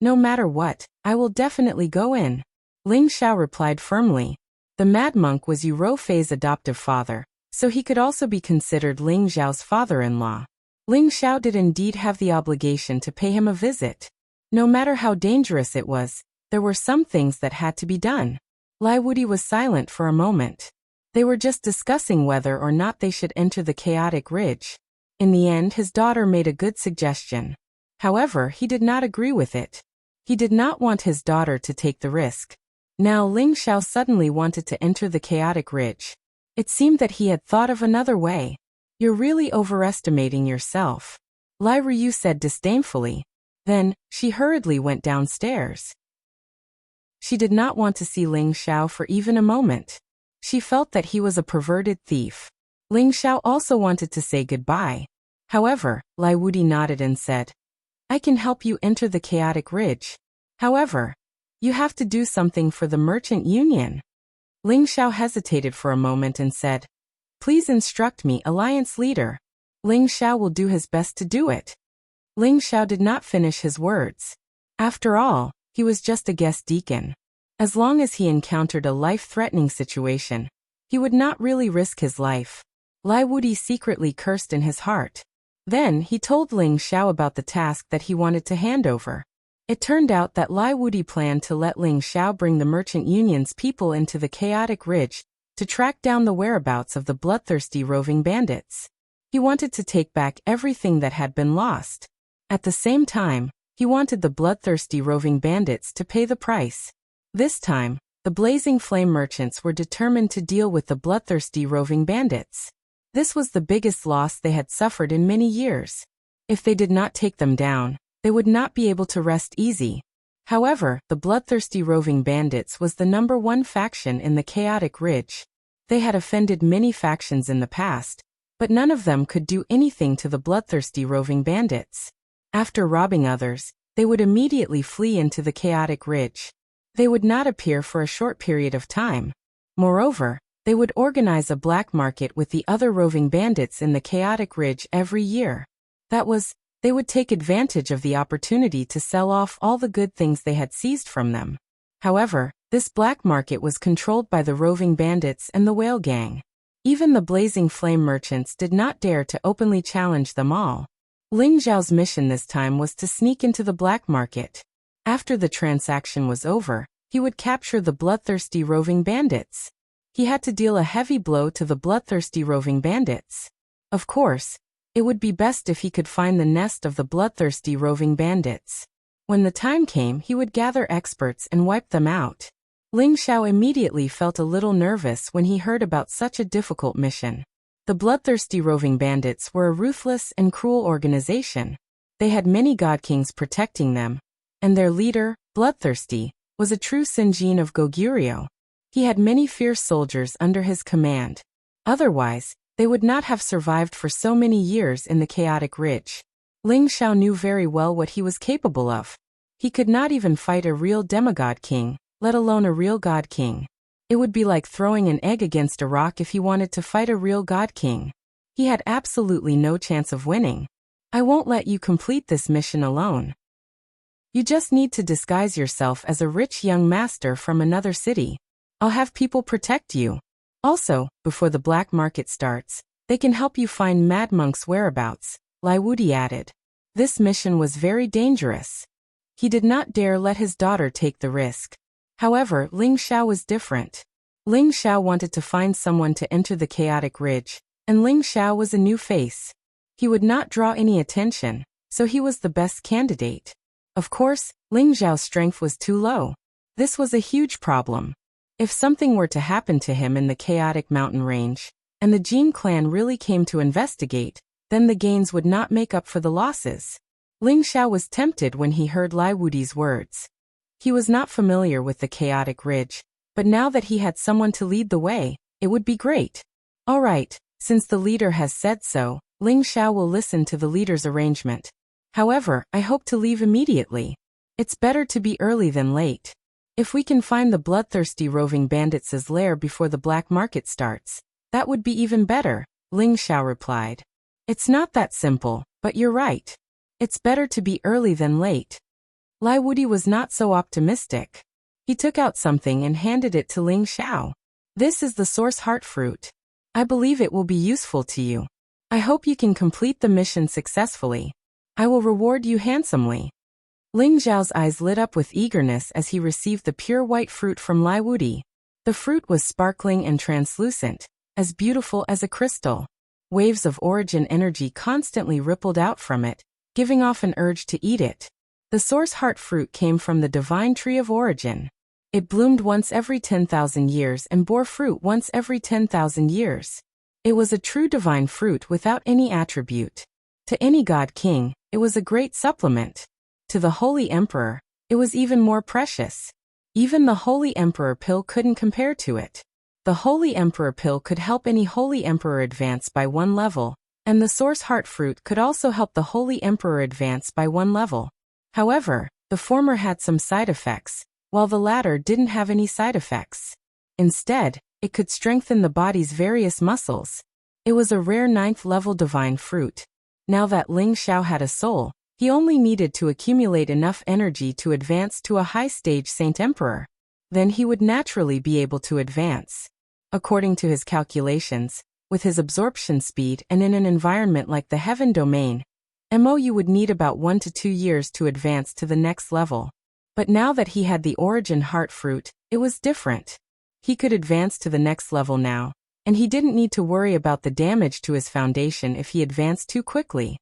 "No matter what, I will definitely go in," Ling Xiao replied firmly. The Mad Monk was Yu Fei's adoptive father, so he could also be considered Ling Xiao's father-in-law. Ling Xiao did indeed have the obligation to pay him a visit. No matter how dangerous it was, there were some things that had to be done. Lai Wuti was silent for a moment. They were just discussing whether or not they should enter the Chaotic Ridge. In the end, his daughter made a good suggestion. However, he did not agree with it. He did not want his daughter to take the risk. Now Ling Xiao suddenly wanted to enter the Chaotic Ridge. It seemed that he had thought of another way. "You're really overestimating yourself," Lai Ryu said disdainfully. Then, she hurriedly went downstairs. She did not want to see Ling Xiao for even a moment. She felt that he was a perverted thief. Ling Xiao also wanted to say goodbye. However, Lai Wuti nodded and said, "I can help you enter the Chaotic Ridge. However, you have to do something for the Merchant Union." Ling Xiao hesitated for a moment and said, "Please instruct me, Alliance Leader." Ling Xiao will do his best to do it. Ling Xiao did not finish his words. After all, he was just a guest deacon. As long as he encountered a life-threatening situation, he would not really risk his life. Lai Wuti secretly cursed in his heart. Then he told Ling Xiao about the task that he wanted to hand over. It turned out that Lai Wuti planned to let Ling Xiao bring the Merchant Union's people into the Chaotic Ridge to track down the whereabouts of the bloodthirsty roving bandits. He wanted to take back everything that had been lost. At the same time, he wanted the bloodthirsty roving bandits to pay the price. This time, the Blazing Flame merchants were determined to deal with the bloodthirsty roving bandits. This was the biggest loss they had suffered in many years. If they did not take them down, they would not be able to rest easy. However, the bloodthirsty roving bandits was the #1 faction in the Chaotic Ridge. They had offended many factions in the past, but none of them could do anything to the bloodthirsty roving bandits. After robbing others, they would immediately flee into the Chaotic Ridge. They would not appear for a short period of time. Moreover, they would organize a black market with the other roving bandits in the Chaotic Ridge every year. That was, they would take advantage of the opportunity to sell off all the good things they had seized from them. However, this black market was controlled by the roving bandits and the whale gang. Even the Blazing Flame merchants did not dare to openly challenge them all. Ling Xiao's mission this time was to sneak into the black market. After the transaction was over, he would capture the bloodthirsty roving bandits. He had to deal a heavy blow to the bloodthirsty roving bandits. Of course, it would be best if he could find the nest of the bloodthirsty roving bandits. When the time came, he would gather experts and wipe them out. Ling Xiao immediately felt a little nervous when he heard about such a difficult mission. The bloodthirsty roving bandits were a ruthless and cruel organization. They had many god kings protecting them, and their leader, Bloodthirsty, was a true Sinjin of Goguryeo. He had many fierce soldiers under his command. Otherwise, they would not have survived for so many years in the Chaotic Ridge. Ling Xiao knew very well what he was capable of. He could not even fight a real demigod king, let alone a real god king. It would be like throwing an egg against a rock if he wanted to fight a real god king. He had absolutely no chance of winning. "I won't let you complete this mission alone. You just need to disguise yourself as a rich young master from another city. I'll have people protect you. Also, before the black market starts, they can help you find Mad Monk's whereabouts," Lai Wuti added. This mission was very dangerous. He did not dare let his daughter take the risk. However, Ling Xiao was different. Ling Xiao wanted to find someone to enter the Chaotic Ridge, and Ling Xiao was a new face. He would not draw any attention, so he was the best candidate. Of course, Ling Xiao's strength was too low. This was a huge problem. If something were to happen to him in the Chaotic Mountain Range, and the Jin clan really came to investigate, then the gains would not make up for the losses. Ling Xiao was tempted when he heard Lai Wuti's words. He was not familiar with the Chaotic Ridge, but now that he had someone to lead the way, it would be great. All right, since the leader has said so, Ling Xiao will listen to the leader's arrangement. However, I hope to leave immediately. It's better to be early than late. If we can find the bloodthirsty roving bandits' lair before the black market starts, that would be even better, Ling Xiao replied. It's not that simple, but you're right. It's better to be early than late. Lai Wudi was not so optimistic. He took out something and handed it to Ling Xiao. This is the source heart fruit. I believe it will be useful to you. I hope you can complete the mission successfully. I will reward you handsomely. Ling Xiao's eyes lit up with eagerness as he received the pure white fruit from Lai Wudi. The fruit was sparkling and translucent, as beautiful as a crystal. Waves of origin energy constantly rippled out from it, giving off an urge to eat it. The source heart fruit came from the divine tree of origin. It bloomed once every 10,000 years and bore fruit once every 10,000 years. It was a true divine fruit without any attribute. To any god king, it was a great supplement. To the Holy Emperor, it was even more precious. Even the Holy Emperor pill couldn't compare to it. The Holy Emperor pill could help any Holy Emperor advance by one level, and the source heart fruit could also help the Holy Emperor advance by one level. However, the former had some side effects, while the latter didn't have any side effects. Instead, it could strengthen the body's various muscles. It was a rare 9th-level divine fruit. Now that Ling Xiao had a soul, he only needed to accumulate enough energy to advance to a high-stage Saint Emperor. Then he would naturally be able to advance. According to his calculations, with his absorption speed and in an environment like the Heaven Domain, MOU would need about 1 to 2 years to advance to the next level. But now that he had the origin heart fruit, it was different. He could advance to the next level now, and he didn't need to worry about the damage to his foundation if he advanced too quickly.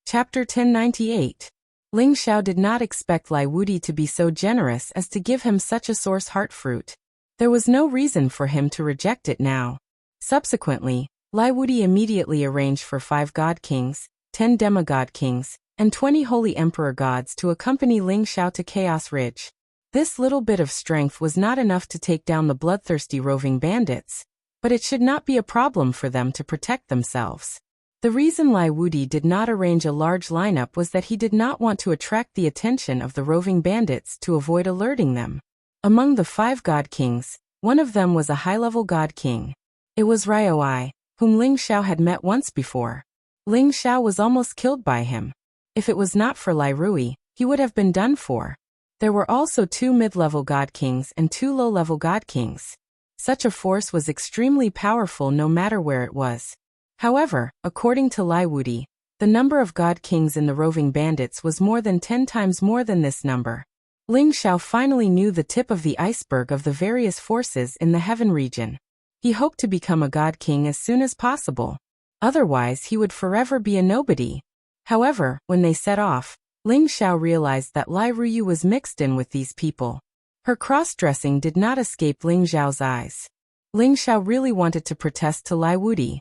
Chapter 1098. Ling Xiao did not expect Lai Wudi to be so generous as to give him such a source heart fruit. There was no reason for him to reject it now. Subsequently, Lai Wudi immediately arranged for 5 god kings, 10 demigod kings, and 20 holy emperor gods to accompany Ling Xiao to Chaos Ridge. This little bit of strength was not enough to take down the bloodthirsty roving bandits, but it should not be a problem for them to protect themselves. The reason Lai Wudi did not arrange a large lineup was that he did not want to attract the attention of the roving bandits to avoid alerting them. Among the 5 god kings, one of them was a high-level god king. It was Ryoi, whom Ling Xiao had met once before. Ling Xiao was almost killed by him. If it was not for Lai Rui, he would have been done for. There were also 2 mid-level god kings and 2 low-level god kings. Such a force was extremely powerful no matter where it was. However, according to Lai Wudi, the number of god kings in the roving bandits was more than 10 times more than this number. Ling Xiao finally knew the tip of the iceberg of the various forces in the heaven region. He hoped to become a god king as soon as possible. Otherwise, he would forever be a nobody. However, when they set off, Ling Xiao realized that Lai Ruyu was mixed in with these people. Her cross-dressing did not escape Ling Xiao's eyes. Ling Xiao really wanted to protest to Lai Wudi.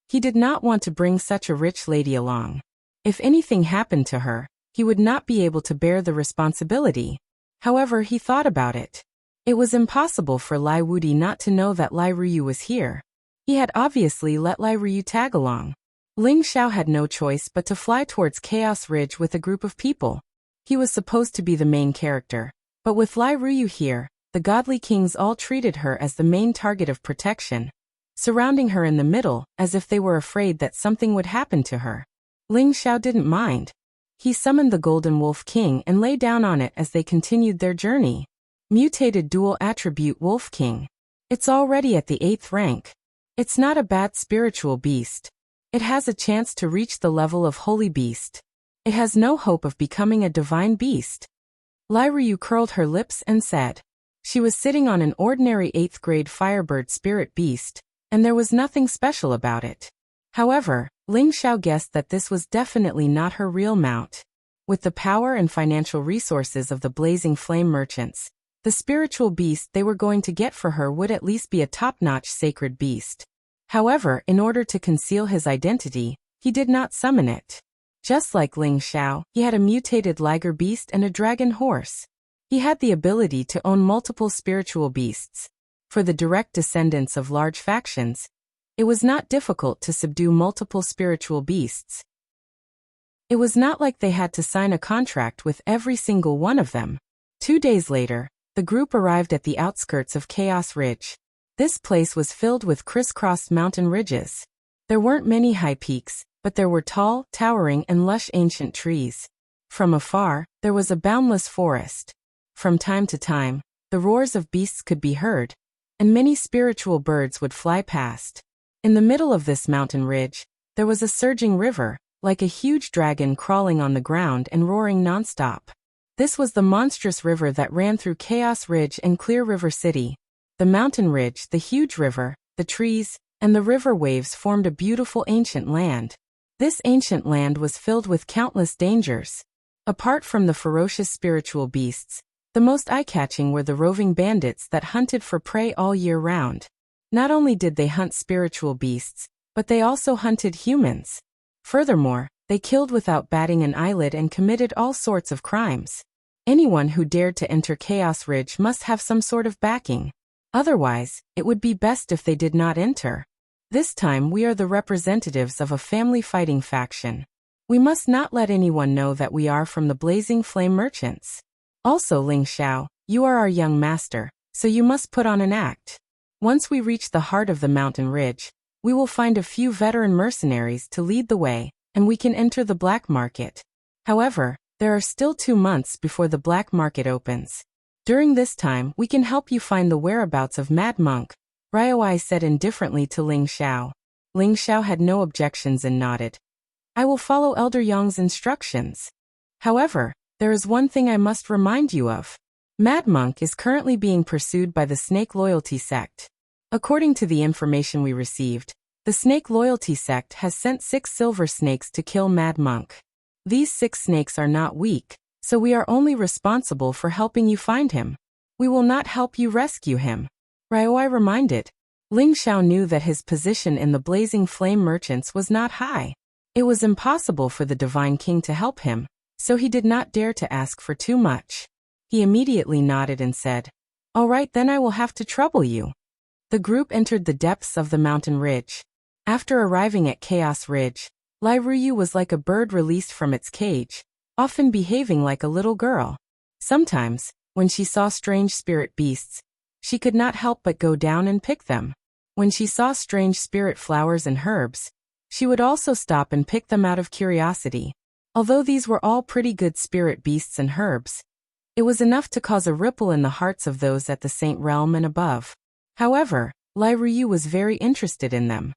He did not want to bring such a rich lady along. If anything happened to her, he would not be able to bear the responsibility. However, he thought about it. It was impossible for Lai Wudi not to know that Lai Ruyu was here. He had obviously let Lai Ruyu tag along. Ling Xiao had no choice but to fly towards Chaos Ridge with a group of people. He was supposed to be the main character, but with Lai Ruyu here, the godly kings all treated her as the main target of protection, surrounding her in the middle as if they were afraid that something would happen to her. Ling Xiao didn't mind. He summoned the Golden Wolf King and lay down on it as they continued their journey. Mutated Dual Attribute Wolf King. It's already at the 8th rank. It's not a bad spiritual beast. It has a chance to reach the level of Holy Beast. It has no hope of becoming a divine beast. Lai Ryu curled her lips and said. She was sitting on an ordinary 8th grade Firebird spirit beast, and there was nothing special about it. However, Ling Xiao guessed that this was definitely not her real mount. With the power and financial resources of the Blazing Flame merchants, the spiritual beast they were going to get for her would at least be a top-notch sacred beast. However, in order to conceal his identity, he did not summon it. Just like Ling Xiao, he had a mutated liger beast and a dragon horse. He had the ability to own multiple spiritual beasts. For the direct descendants of large factions, it was not difficult to subdue multiple spiritual beasts. It was not like they had to sign a contract with every single one of them. 2 days later, the group arrived at the outskirts of Chaos Ridge. This place was filled with crisscrossed mountain ridges. There weren't many high peaks, but there were tall, towering and lush ancient trees. From afar, there was a boundless forest. From time to time, the roars of beasts could be heard, and many spiritual birds would fly past. In the middle of this mountain ridge, there was a surging river, like a huge dragon crawling on the ground and roaring nonstop. This was the monstrous river that ran through Chaos Ridge and Clear River City. The mountain ridge, the huge river, the trees, and the river waves formed a beautiful ancient land. This ancient land was filled with countless dangers. Apart from the ferocious spiritual beasts, the most eye-catching were the roving bandits that hunted for prey all year round. Not only did they hunt spiritual beasts, but they also hunted humans. Furthermore, they killed without batting an eyelid and committed all sorts of crimes. Anyone who dared to enter Chaos Ridge must have some sort of backing. Otherwise, it would be best if they did not enter. This time we are the representatives of a family fighting faction. We must not let anyone know that we are from the Blazing Flame Merchants. Also, Ling Xiao, you are our young master, so you must put on an act. Once we reach the heart of the mountain ridge, we will find a few veteran mercenaries to lead the way, and we can enter the black market. However, there are still 2 months before the black market opens. During this time, we can help you find the whereabouts of Mad Monk, Ryoi said indifferently to Ling Xiao. Ling Xiao had no objections and nodded. I will follow Elder Yang's instructions. However, there is one thing I must remind you of. Mad Monk is currently being pursued by the Snake Loyalty Sect. According to the information we received, the Snake Loyalty Sect has sent 6 silver snakes to kill Mad Monk. These 6 snakes are not weak, so we are only responsible for helping you find him. We will not help you rescue him. Ryoi reminded. Ling Xiao knew that his position in the Blazing Flame Merchants was not high. It was impossible for the Divine King to help him, so he did not dare to ask for too much. He immediately nodded and said, "All right, then I will have to trouble you." The group entered the depths of the mountain ridge. After arriving at Chaos Ridge, Lai Ruyu was like a bird released from its cage, often behaving like a little girl. Sometimes, when she saw strange spirit beasts, she could not help but go down and pick them. When she saw strange spirit flowers and herbs, she would also stop and pick them out of curiosity. Although these were all pretty good spirit beasts and herbs, it was enough to cause a ripple in the hearts of those at the Saint Realm and above. However, Lai Ruyu was very interested in them.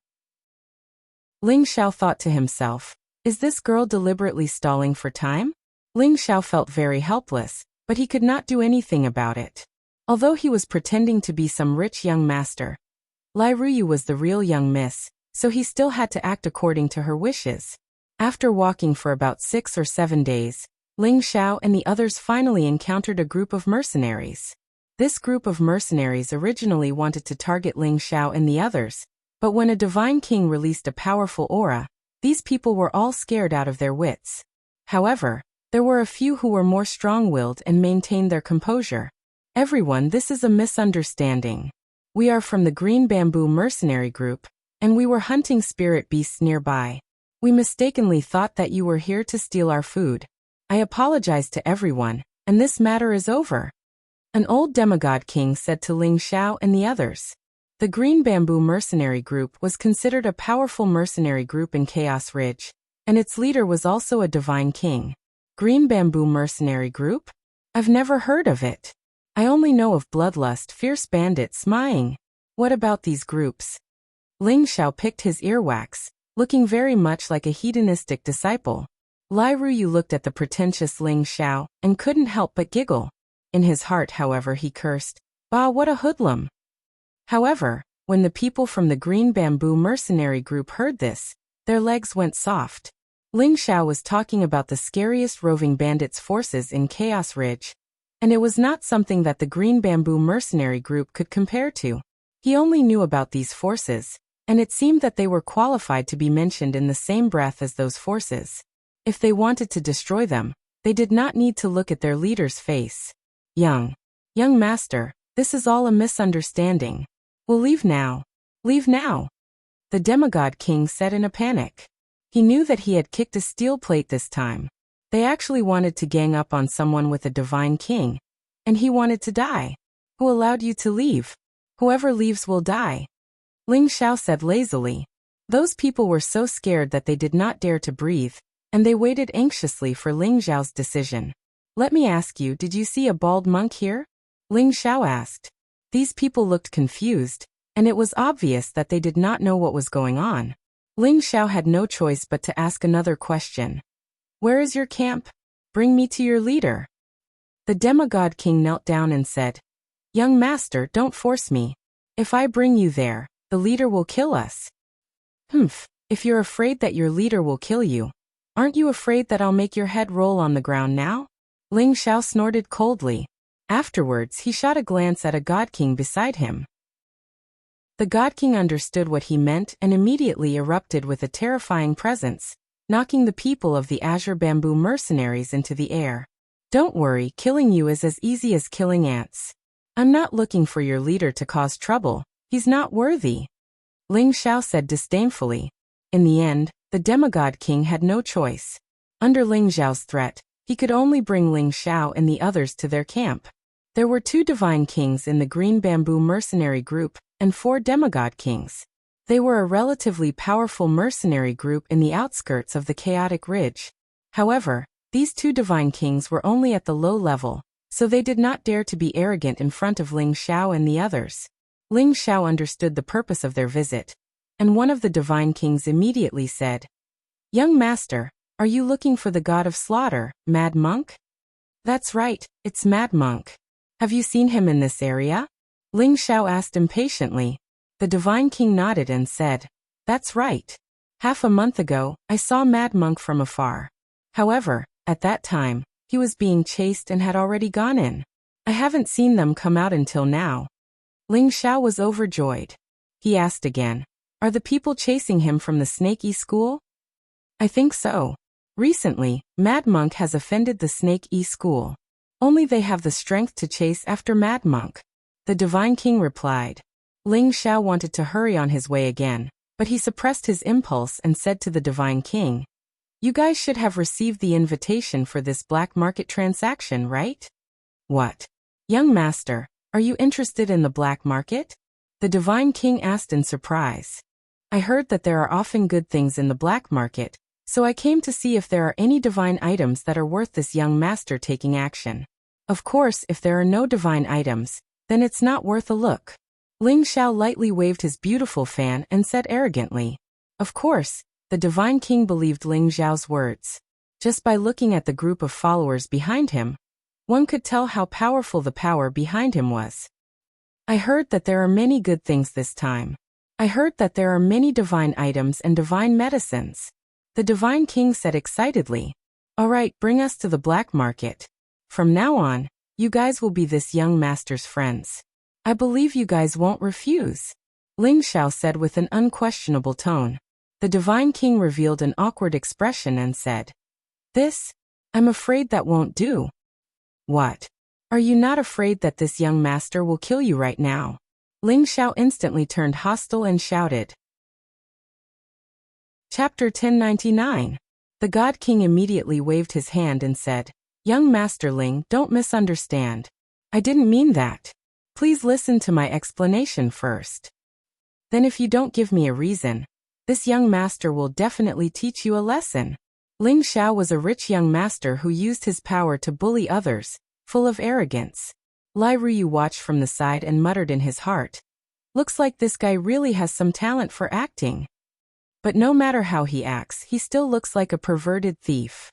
Ling Xiao thought to himself, is this girl deliberately stalling for time? Ling Xiao felt very helpless, but he could not do anything about it. Although he was pretending to be some rich young master, Lai Ruyu was the real young miss, so he still had to act according to her wishes. After walking for about 6 or 7 days, Ling Xiao and the others finally encountered a group of mercenaries. This group of mercenaries originally wanted to target Ling Xiao and the others, but when a divine king released a powerful aura, these people were all scared out of their wits. However, there were a few who were more strong-willed and maintained their composure. Everyone, this is a misunderstanding. We are from the Green Bamboo Mercenary Group, and we were hunting spirit beasts nearby. We mistakenly thought that you were here to steal our food. I apologize to everyone, and this matter is over. An old demigod king said to Ling Xiao and the others. The Green Bamboo Mercenary Group was considered a powerful mercenary group in Chaos Ridge, and its leader was also a divine king. Green Bamboo Mercenary Group? I've never heard of it. I only know of Bloodlust, Fierce Bandit, Smying. What about these groups? Ling Xiao picked his earwax, looking very much like a hedonistic disciple. Lai Ruyu looked at the pretentious Ling Xiao and couldn't help but giggle. In his heart, however, he cursed, "Bah, what a hoodlum." However, when the people from the Green Bamboo Mercenary Group heard this, their legs went soft. Ling Xiao was talking about the scariest roving bandits' forces in Chaos Ridge, and it was not something that the Green Bamboo Mercenary Group could compare to. He only knew about these forces, and it seemed that they were qualified to be mentioned in the same breath as those forces. If they wanted to destroy them, they did not need to look at their leader's face. Young master, this is all a misunderstanding. We'll leave now. Leave now. The demigod king said in a panic. He knew that he had kicked a steel plate this time. They actually wanted to gang up on someone with a divine king, And he wanted to die. Who allowed you to leave? Whoever leaves will die. Ling Xiao said lazily. Those people were so scared that they did not dare to breathe, and they waited anxiously for Ling Xiao's decision. Let me ask you, did you see a bald monk here? Ling Xiao asked. These people looked confused, and it was obvious that they did not know what was going on. Ling Xiao had no choice but to ask another question. Where is your camp? Bring me to your leader. The demigod king knelt down and said, Young master, don't force me. If I bring you there, the leader will kill us. If you're afraid that your leader will kill you, aren't you afraid that I'll make your head roll on the ground now? Ling Xiao snorted coldly. Afterwards, he shot a glance at a god king beside him. The god king understood what he meant and immediately erupted with a terrifying presence, knocking the people of the Azure Bamboo mercenaries into the air. Don't worry, killing you is as easy as killing ants. I'm not looking for your leader to cause trouble. He's not worthy. Ling Xiao said disdainfully. In the end, the demigod king had no choice. Under Ling Xiao's threat, he could only bring Ling Xiao and the others to their camp. There were 2 divine kings in the Green Bamboo mercenary group, and 4 demigod kings. They were a relatively powerful mercenary group in the outskirts of the Chaotic Ridge. However, these 2 divine kings were only at the low level, so they did not dare to be arrogant in front of Ling Xiao and the others. Ling Xiao understood the purpose of their visit, and one of the divine kings immediately said, Young master, are you looking for the god of slaughter, Mad Monk? That's right, it's Mad Monk. Have you seen him in this area? Ling Xiao asked impatiently. The divine king nodded and said, That's right. Half a month ago, I saw Mad Monk from afar. However, at that time, he was being chased and had already gone in. I haven't seen them come out until now. Ling Xiao was overjoyed. He asked again, Are the people chasing him from the Snake-E school? I think so. Recently, Mad Monk has offended the Snake-E school. Only they have the strength to chase after Mad Monk. The divine king replied. Ling Xiao wanted to hurry on his way again, but he suppressed his impulse and said to the divine king, You guys should have received the invitation for this black market transaction, right? What? Young master, are you interested in the black market? The divine king asked in surprise. I heard that there are often good things in the black market, so I came to see if there are any divine items that are worth this young master taking action. Of course, if there are no divine items, then it's not worth a look. Ling Xiao lightly waved his beautiful fan and said arrogantly. Of course, the divine king believed Ling Xiao's words. Just by looking at the group of followers behind him, one could tell how powerful the power behind him was. I heard that there are many good things this time. I heard that there are many divine items and divine medicines. The divine king said excitedly. All right, bring us to the black market. From now on, you guys will be this young master's friends. I believe you guys won't refuse. Ling Xiao said with an unquestionable tone. The divine king revealed an awkward expression and said, This? I'm afraid that won't do. What? Are you not afraid that this young master will kill you right now? Ling Xiao instantly turned hostile and shouted. Chapter 1099. The God King immediately waved his hand and said, Young Master Ling, don't misunderstand. I didn't mean that. Please listen to my explanation first. Then if you don't give me a reason, this young master will definitely teach you a lesson. Ling Xiao was a rich young master who used his power to bully others, full of arrogance. Lai Ruyu watched from the side and muttered in his heart. Looks like this guy really has some talent for acting. But no matter how he acts, he still looks like a perverted thief.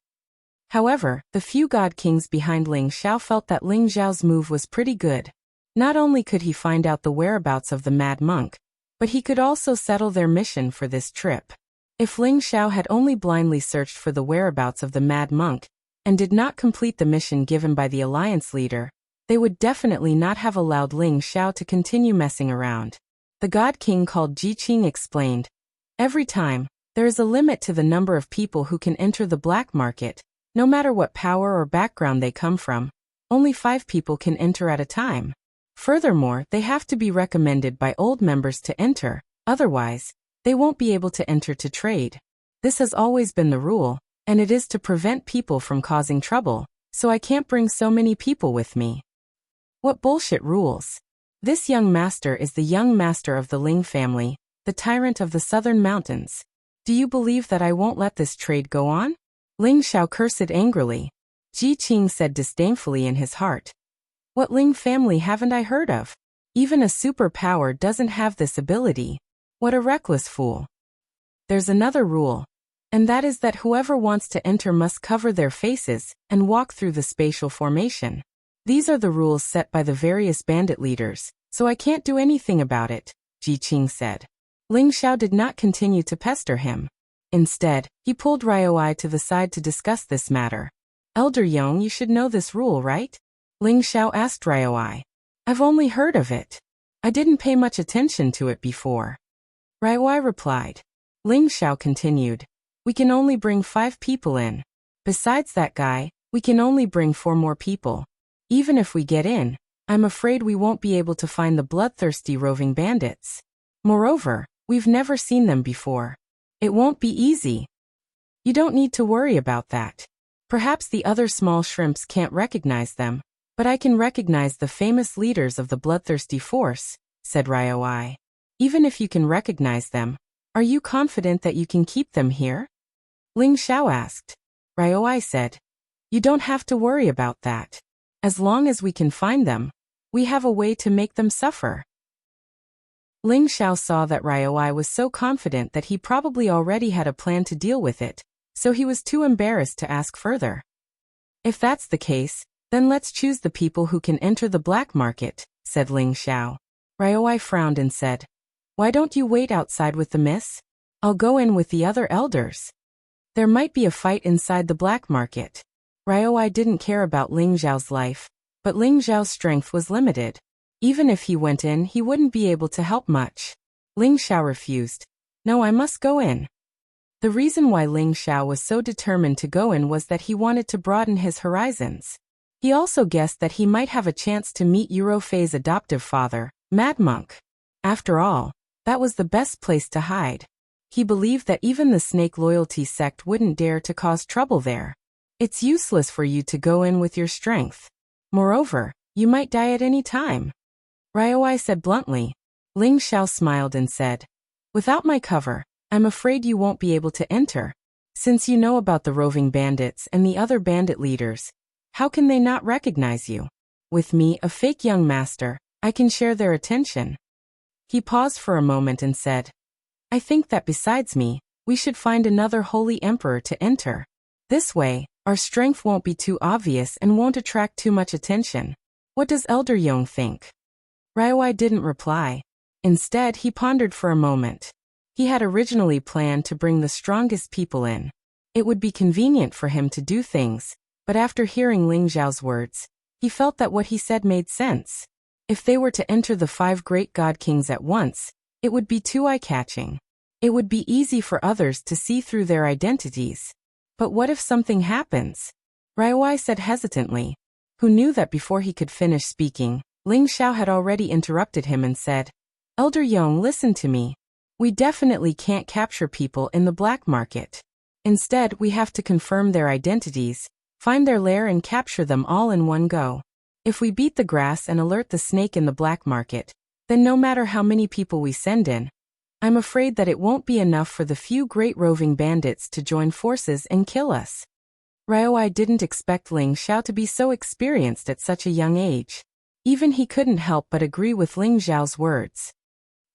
However, the few god kings behind Ling Xiao felt that Ling Xiao's move was pretty good. Not only could he find out the whereabouts of the mad monk, but he could also settle their mission for this trip. If Ling Xiao had only blindly searched for the whereabouts of the mad monk, and did not complete the mission given by the alliance leader, they would definitely not have allowed Ling Xiao to continue messing around. The god king called Ji Qing explained, Every time, there is a limit to the number of people who can enter the black market, no matter what power or background they come from. Only 5 people can enter at a time. Furthermore, they have to be recommended by old members to enter, otherwise, they won't be able to enter to trade. This has always been the rule, and it is to prevent people from causing trouble, so I can't bring so many people with me. What bullshit rules? This young master is the young master of the Ling family, the tyrant of the southern mountains. Do you believe that I won't let this trade go on? Ling Xiao cursed angrily. Ji Qing said disdainfully in his heart. What Ling family haven't I heard of? Even a superpower doesn't have this ability. What a reckless fool. There's another rule, and that is that whoever wants to enter must cover their faces and walk through the spatial formation. These are the rules set by the various bandit leaders, so I can't do anything about it, Ji Qing said. Ling Xiao did not continue to pester him. Instead, he pulled Ryoi to the side to discuss this matter. Elder Yong, you should know this rule, right? Ling Xiao asked Ryoi. I've only heard of it. I didn't pay much attention to it before. Ryoi replied. Ling Xiao continued. We can only bring 5 people in. Besides that guy, we can only bring 4 more people. Even if we get in, I'm afraid we won't be able to find the bloodthirsty roving bandits. Moreover, we've never seen them before. It won't be easy. You don't need to worry about that. Perhaps the other small shrimps can't recognize them, but I can recognize the famous leaders of the bloodthirsty force, said Ryoi. Even if you can recognize them, are you confident that you can keep them here? Ling Xiao asked. Ryoi said. You don't have to worry about that. As long as we can find them, we have a way to make them suffer. Ling Xiao saw that Ryoi was so confident that he probably already had a plan to deal with it, so he was too embarrassed to ask further. If that's the case, then let's choose the people who can enter the black market, said Ling Xiao. Ryoi frowned and said, Why don't you wait outside with the miss? I'll go in with the other elders. There might be a fight inside the black market. Ryoi didn't care about Ling Xiao's life, but Ling Xiao's strength was limited. Even if he went in, he wouldn't be able to help much. Ling Xiao refused. No, I must go in. The reason why Ling Xiao was so determined to go in was that he wanted to broaden his horizons. He also guessed that he might have a chance to meet Eurofei's adoptive father, Mad Monk. After all, that was the best place to hide. He believed that even the snake loyalty sect wouldn't dare to cause trouble there. It's useless for you to go in with your strength. Moreover, you might die at any time. Ryoi said bluntly. Ling Xiao smiled and said, Without my cover, I'm afraid you won't be able to enter. Since you know about the roving bandits and the other bandit leaders, how can they not recognize you? With me, a fake young master, I can share their attention. He paused for a moment and said, I think that besides me, we should find another holy emperor to enter. This way, our strength won't be too obvious and won't attract too much attention. What does Elder Yong think? Ryoi didn't reply. Instead, he pondered for a moment. He had originally planned to bring the strongest people in. It would be convenient for him to do things, but after hearing Ling Xiao's words, he felt that what he said made sense. If they were to enter the 5 great god kings at once, it would be too eye-catching. It would be easy for others to see through their identities. But what if something happens? Ryoi said hesitantly, who knew that before he could finish speaking, Ling Xiao had already interrupted him and said, Elder Yong, listen to me. We definitely can't capture people in the black market. Instead, we have to confirm their identities, find their lair and capture them all in one go. If we beat the grass and alert the snake in the black market, then no matter how many people we send in, I'm afraid that it won't be enough for the few great roving bandits to join forces and kill us. Ryoi didn't expect Ling Xiao to be so experienced at such a young age. Even he couldn't help but agree with Ling Xiao's words.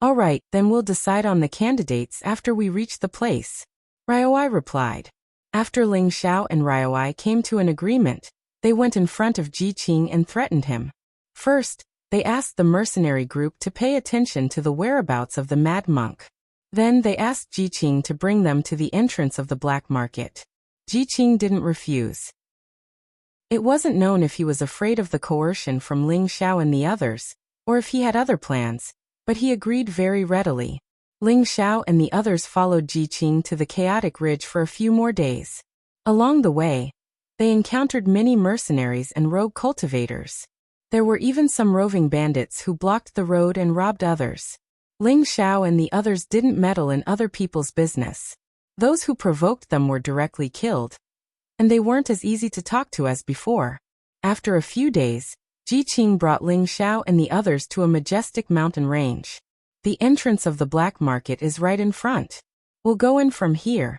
All right, then we'll decide on the candidates after we reach the place. Ryoi replied. After Ling Xiao and Ryoi came to an agreement, they went in front of Ji Qing and threatened him. First, they asked the mercenary group to pay attention to the whereabouts of the Mad Monk. Then they asked Ji Qing to bring them to the entrance of the black market. Ji Qing didn't refuse. It wasn't known if he was afraid of the coercion from Ling Xiao and the others, or if he had other plans, but he agreed very readily. Ling Xiao and the others followed Ji Qing to the chaotic ridge for a few more days. Along the way, they encountered many mercenaries and rogue cultivators. There were even some roving bandits who blocked the road and robbed others. Ling Xiao and the others didn't meddle in other people's business. Those who provoked them were directly killed. And they weren't as easy to talk to as before. After a few days, Ji Qing brought Ling Xiao and the others to a majestic mountain range. The entrance of the black market is right in front. We'll go in from here.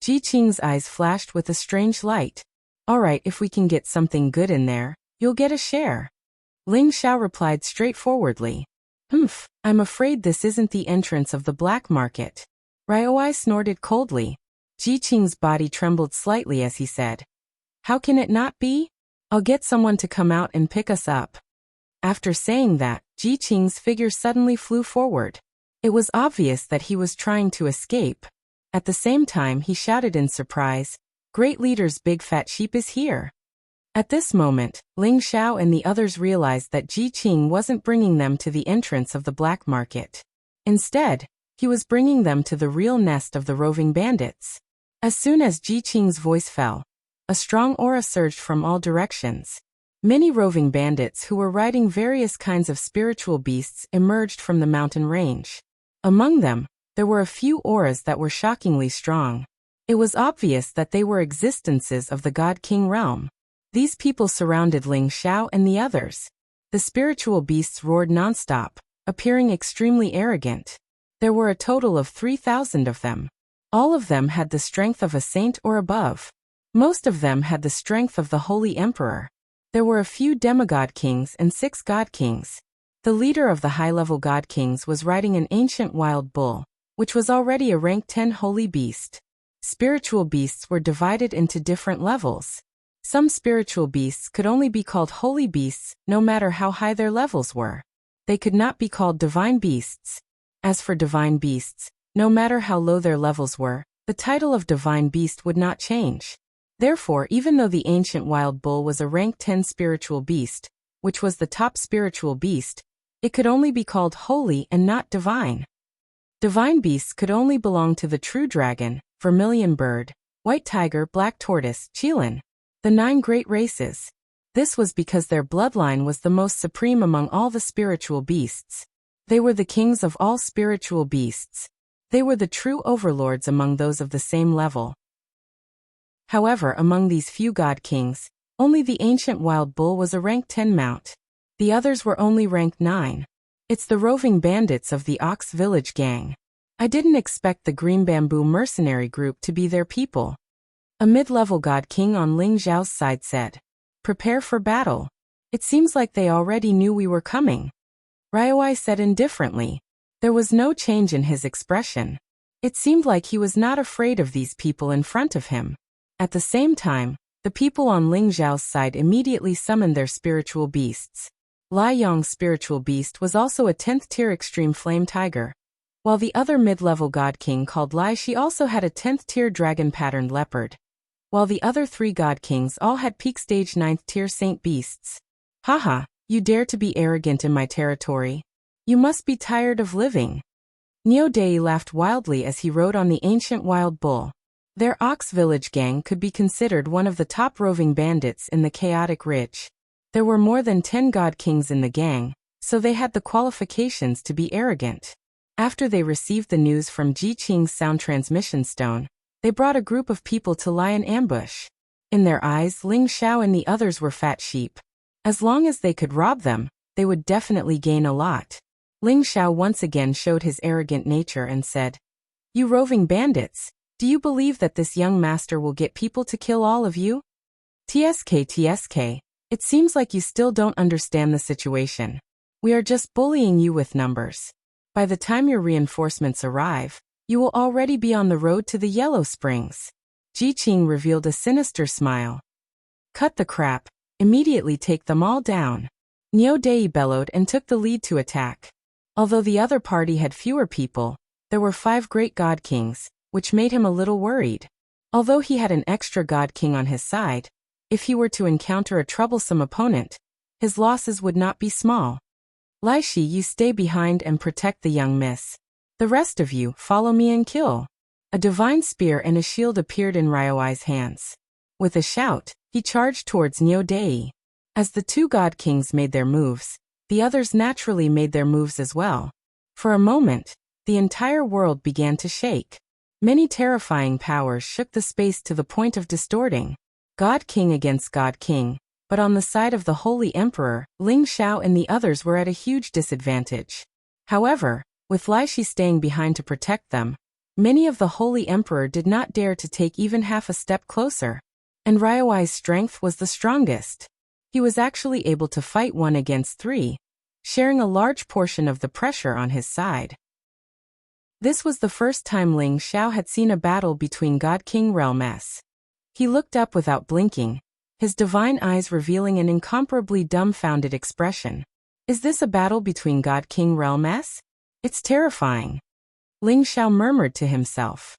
Ji Qing's eyes flashed with a strange light. All right, if we can get something good in there, you'll get a share. Ling Xiao replied straightforwardly. I'm afraid this isn't the entrance of the black market. Ryoi snorted coldly. Ji Qing's body trembled slightly as he said, How can it not be? I'll get someone to come out and pick us up. After saying that, Ji Qing's figure suddenly flew forward. It was obvious that he was trying to escape. At the same time, he shouted in surprise, Great Leader's big fat sheep is here. At this moment, Ling Xiao and the others realized that Ji Qing wasn't bringing them to the entrance of the black market. Instead, he was bringing them to the real nest of the roving bandits. As soon as Ji Qing's voice fell, a strong aura surged from all directions. Many roving bandits who were riding various kinds of spiritual beasts emerged from the mountain range. Among them, there were a few auras that were shockingly strong. It was obvious that they were existences of the God King realm. These people surrounded Ling Xiao and the others. The spiritual beasts roared nonstop, appearing extremely arrogant. There were a total of 3,000 of them. All of them had the strength of a saint or above. Most of them had the strength of the Holy Emperor. There were a few demigod kings and 6 god kings. The leader of the high-level god kings was riding an ancient wild bull, which was already a rank 10 holy beast. Spiritual beasts were divided into different levels. Some spiritual beasts could only be called holy beasts, no matter how high their levels were. They could not be called divine beasts. As for divine beasts, no matter how low their levels were, the title of divine beast would not change. Therefore, even though the ancient wild bull was a rank 10 spiritual beast, which was the top spiritual beast, it could only be called holy and not divine. Divine beasts could only belong to the true dragon, vermilion bird, white tiger, black tortoise, Qilin, the 9 great races. This was because their bloodline was the most supreme among all the spiritual beasts. They were the kings of all spiritual beasts. They were the true overlords among those of the same level. However, among these few god kings, only the ancient wild bull was a rank 10 mount. The others were only rank 9. It's the roving bandits of the Ox Village gang. I didn't expect the Green Bamboo mercenary group to be their people. A mid-level god king on Ling Xiao's side said, Prepare for battle. It seems like they already knew we were coming. Ryoi said indifferently. There was no change in his expression. It seemed like he was not afraid of these people in front of him. At the same time, the people on Ling Xiao's side immediately summoned their spiritual beasts. Lai Yong's spiritual beast was also a 10th tier extreme flame tiger, while the other mid-level god king called Lai Shi also had a 10th tier dragon patterned leopard, while the other 3 god kings all had peak stage 9th tier saint beasts. Haha, you dare to be arrogant in my territory? You must be tired of living. Niu Dei laughed wildly as he rode on the ancient wild bull. Their Ox Village gang could be considered one of the top roving bandits in the Chaotic Ridge. There were more than 10 god kings in the gang, so they had the qualifications to be arrogant. After they received the news from Ji Qing's sound transmission stone, they brought a group of people to lie in ambush. In their eyes, Ling Xiao and the others were fat sheep. As long as they could rob them, they would definitely gain a lot. Ling Xiao once again showed his arrogant nature and said, You roving bandits, do you believe that this young master will get people to kill all of you? TSK, it seems like you still don't understand the situation. We are just bullying you with numbers. By the time your reinforcements arrive, you will already be on the road to the Yellow Springs. Ji Qing revealed a sinister smile. Cut the crap, immediately take them all down. Niu Dei bellowed and took the lead to attack. Although the other party had fewer people, there were 5 great god kings, which made him a little worried. Although he had an extra god king on his side, if he were to encounter a troublesome opponent, his losses would not be small. Lai Shi, you stay behind and protect the young miss. The rest of you, follow me and kill. A divine spear and a shield appeared in Ryoi's hands. With a shout, he charged towards Niu Dei. As the 2 god kings made their moves, the others naturally made their moves as well. For a moment, the entire world began to shake. Many terrifying powers shook the space to the point of distorting. God King against God King, But on the side of the Holy Emperor, Ling Xiao and the others were at a huge disadvantage. However, with Lai Shi staying behind to protect them, many of the Holy Emperor did not dare to take even half a step closer. And Ryuai's strength was the strongest. He was actually able to fight 1 against 3, sharing a large portion of the pressure on his side. This was the first time Ling Xiao had seen a battle between God King Realm S. He looked up without blinking, his divine eyes revealing an incomparably dumbfounded expression. Is this a battle between God King Realm S? It's terrifying. Ling Xiao murmured to himself.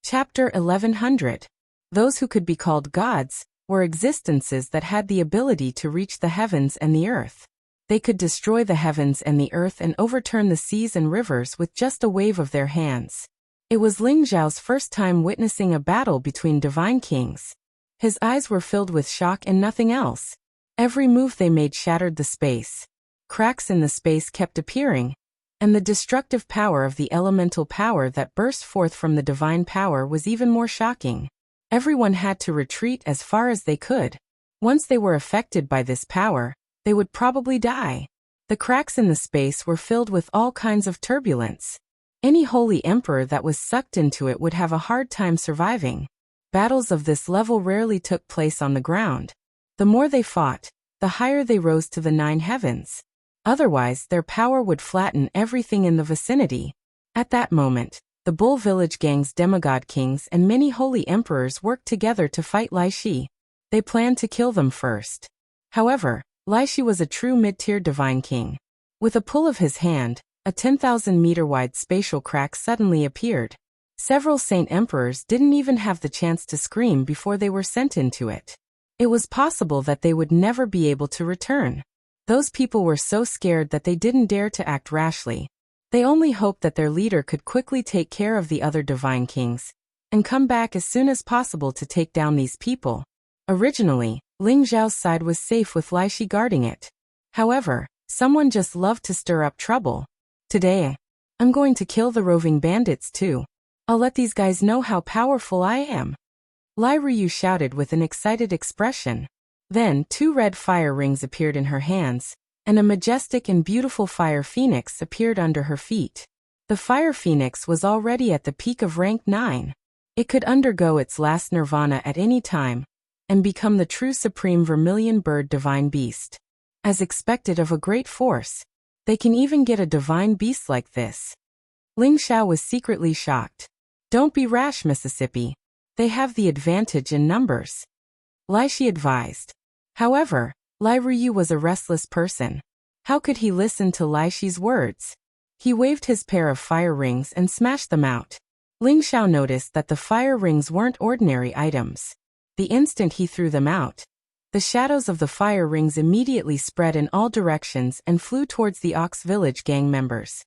Chapter 1100. Those who could be called gods were existences that had the ability to reach the heavens and the earth. They could destroy the heavens and the earth and overturn the seas and rivers with just a wave of their hands. It was Ling Xiao's first time witnessing a battle between divine kings. His eyes were filled with shock and nothing else. Every move they made shattered the space. Cracks in the space kept appearing, and the destructive power of the elemental power that burst forth from the divine power was even more shocking. Everyone had to retreat as far as they could. Once they were affected by this power, they would probably die. The cracks in the space were filled with all kinds of turbulence. Any holy emperor that was sucked into it would have a hard time surviving. Battles of this level rarely took place on the ground. The more they fought, the higher they rose to the 9 heavens. Otherwise, their power would flatten everything in the vicinity. At that moment, the Bull Village Gang's demigod kings and many holy emperors worked together to fight Lai Shi. They planned to kill them first. However, Lai Shi was a true mid-tier divine king. With a pull of his hand, a 10,000-meter-wide spatial crack suddenly appeared. Several saint emperors didn't even have the chance to scream before they were sent into it. It was possible that they would never be able to return. Those people were so scared that they didn't dare to act rashly. They only hoped that their leader could quickly take care of the other divine kings and come back as soon as possible to take down these people. Originally, Ling Xiao's side was safe with Lai Shi guarding it. However, someone just loved to stir up trouble. Today, I'm going to kill the roving bandits too. I'll let these guys know how powerful I am. Lai Ryu shouted with an excited expression. Then 2 red fire rings appeared in her hands, and a majestic and beautiful fire phoenix appeared under her feet. The fire phoenix was already at the peak of rank 9. It could undergo its last nirvana at any time, and become the true supreme vermilion bird divine beast. As expected of a great force, they can even get a divine beast like this. Ling Xiao was secretly shocked. Don't be rash, Mississippi. They have the advantage in numbers, Lai Shi advised. However, Lai Ryu was a restless person. How could he listen to Lai Shi's words? He waved his pair of fire rings and smashed them out. Ling Xiao noticed that the fire rings weren't ordinary items. The instant he threw them out, the shadows of the fire rings immediately spread in all directions and flew towards the Ox Village gang members.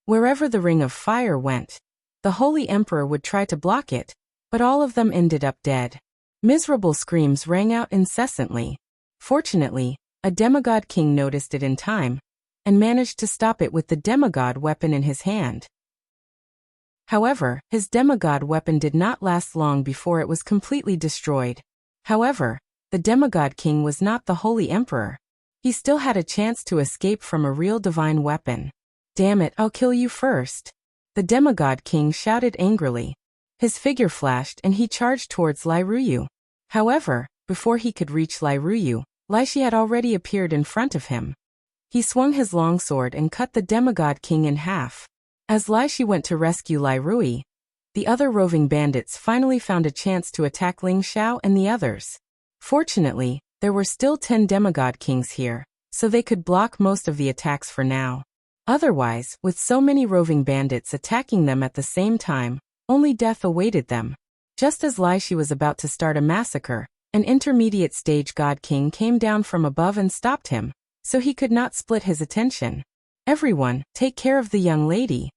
Wherever the ring of fire went, the Holy Emperor would try to block it, but all of them ended up dead. Miserable screams rang out incessantly. Fortunately, a demigod king noticed it in time, and managed to stop it with the demigod weapon in his hand. However, his demigod weapon did not last long before it was completely destroyed. However, the demigod king was not the Holy Emperor. He still had a chance to escape from a real divine weapon. Damn it, I'll kill you first. The demigod king shouted angrily. His figure flashed and he charged towards Lai Ryu. However, before he could reach Lai Ryu, Lai Shi had already appeared in front of him. He swung his longsword and cut the demigod king in half. As Lai Shi went to rescue Lai Rui, the other roving bandits finally found a chance to attack Ling Xiao and the others. Fortunately, there were still 10 demigod kings here, so they could block most of the attacks for now. Otherwise, with so many roving bandits attacking them at the same time, only death awaited them. Just as Lai Shi was about to start a massacre, an intermediate stage god king came down from above and stopped him, so he could not split his attention. Everyone, take care of the young lady.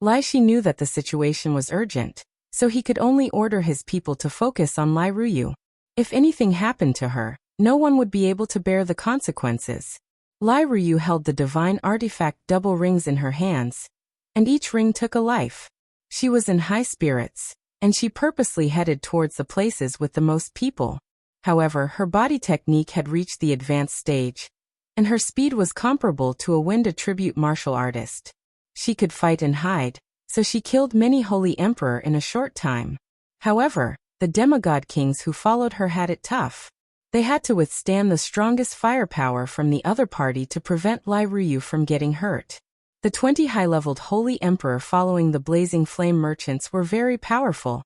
Lai Shi knew that the situation was urgent, so he could only order his people to focus on Lai Ryu. If anything happened to her, no one would be able to bear the consequences. Lai Ryu held the divine artifact double rings in her hands, and each ring took a life. She was in high spirits, and she purposely headed towards the places with the most people. However, her body technique had reached the advanced stage, and her speed was comparable to a wind attribute martial artist. She could fight and hide, so she killed many holy emperor in a short time. However, the demigod kings who followed her had it tough. They had to withstand the strongest firepower from the other party to prevent Lai Ruyu from getting hurt. The 20 high-leveled holy emperor following the blazing flame merchants were very powerful,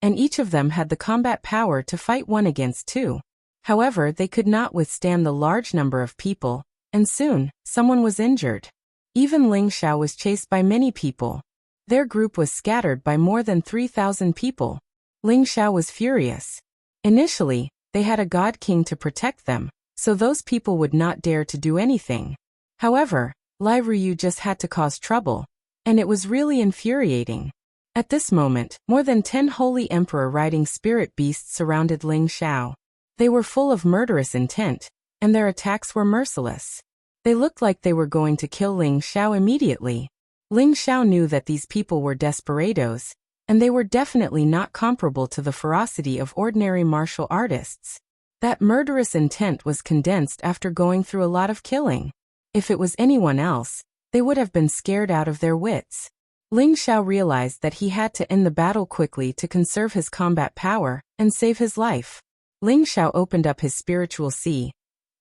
and each of them had the combat power to fight one against two. However, they could not withstand the large number of people, and soon, someone was injured. Even Ling Xiao was chased by many people. Their group was scattered by more than 3,000 people. Ling Xiao was furious. Initially, they had a god king to protect them, so those people would not dare to do anything. However, Lai Ruyu just had to cause trouble, and it was really infuriating. At this moment, more than 10 holy emperor riding spirit beasts surrounded Ling Xiao. They were full of murderous intent, and their attacks were merciless. They looked like they were going to kill Ling Xiao immediately. Ling Xiao knew that these people were desperados, and they were definitely not comparable to the ferocity of ordinary martial artists. That murderous intent was condensed after going through a lot of killing. If it was anyone else, they would have been scared out of their wits. Ling Xiao realized that he had to end the battle quickly to conserve his combat power and save his life. Ling Xiao opened up his spiritual sea,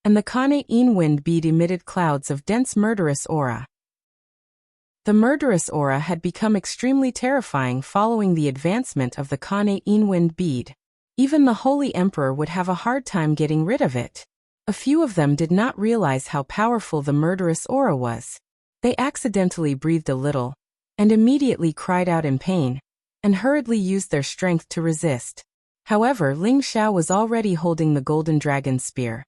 and the Kane-in wind bead emitted clouds of dense murderous aura. The murderous aura had become extremely terrifying following the advancement of the Kane-in wind bead. Even the Holy Emperor would have a hard time getting rid of it. A few of them did not realize how powerful the murderous aura was. They accidentally breathed a little, and immediately cried out in pain, and hurriedly used their strength to resist. However, Ling Xiao was already holding the golden dragon spear,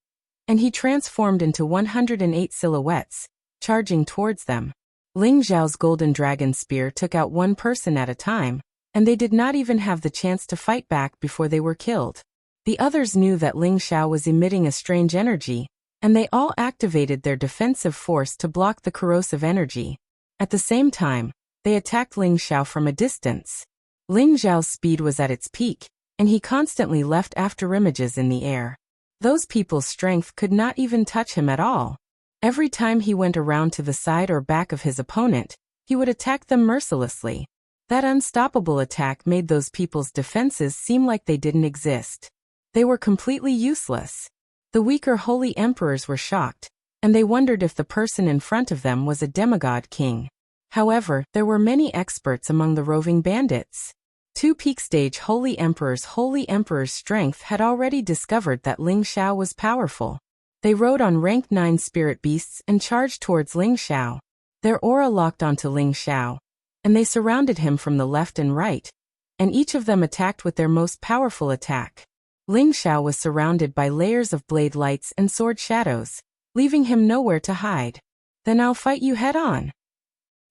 and he transformed into 108 silhouettes, charging towards them. Ling Xiao's golden dragon spear took out one person at a time, and they did not even have the chance to fight back before they were killed. The others knew that Ling Xiao was emitting a strange energy, and they all activated their defensive force to block the corrosive energy. At the same time, they attacked Ling Xiao from a distance. Ling Xiao's speed was at its peak, and he constantly left after images in the air. Those people's strength could not even touch him at all. Every time he went around to the side or back of his opponent, he would attack them mercilessly. That unstoppable attack made those people's defenses seem like they didn't exist. They were completely useless. The weaker holy emperors were shocked, and they wondered if the person in front of them was a demigod king. However, there were many experts among the roving bandits. 2 peak stage holy emperor's strength had already discovered that Ling Xiao was powerful. They rode on rank 9 spirit beasts and charged towards Ling Xiao. Their aura locked onto Ling Xiao, and they surrounded him from the left and right, and each of them attacked with their most powerful attack. Ling Xiao was surrounded by layers of blade lights and sword shadows, leaving him nowhere to hide. "Then I'll fight you head on."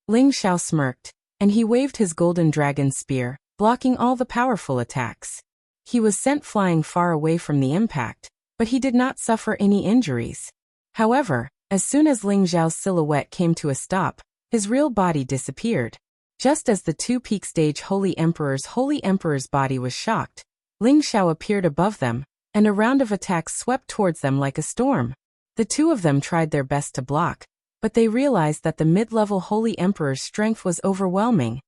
Ling Xiao smirked, and he waved his golden dragon spear, blocking all the powerful attacks. He was sent flying far away from the impact, but he did not suffer any injuries. However, as soon as Ling Xiao's silhouette came to a stop, his real body disappeared. Just as the 2 peak stage holy emperor's body was shocked, Ling Xiao appeared above them, and a round of attacks swept towards them like a storm. The 2 of them tried their best to block, but they realized that the mid-level holy emperor's strength was overwhelming,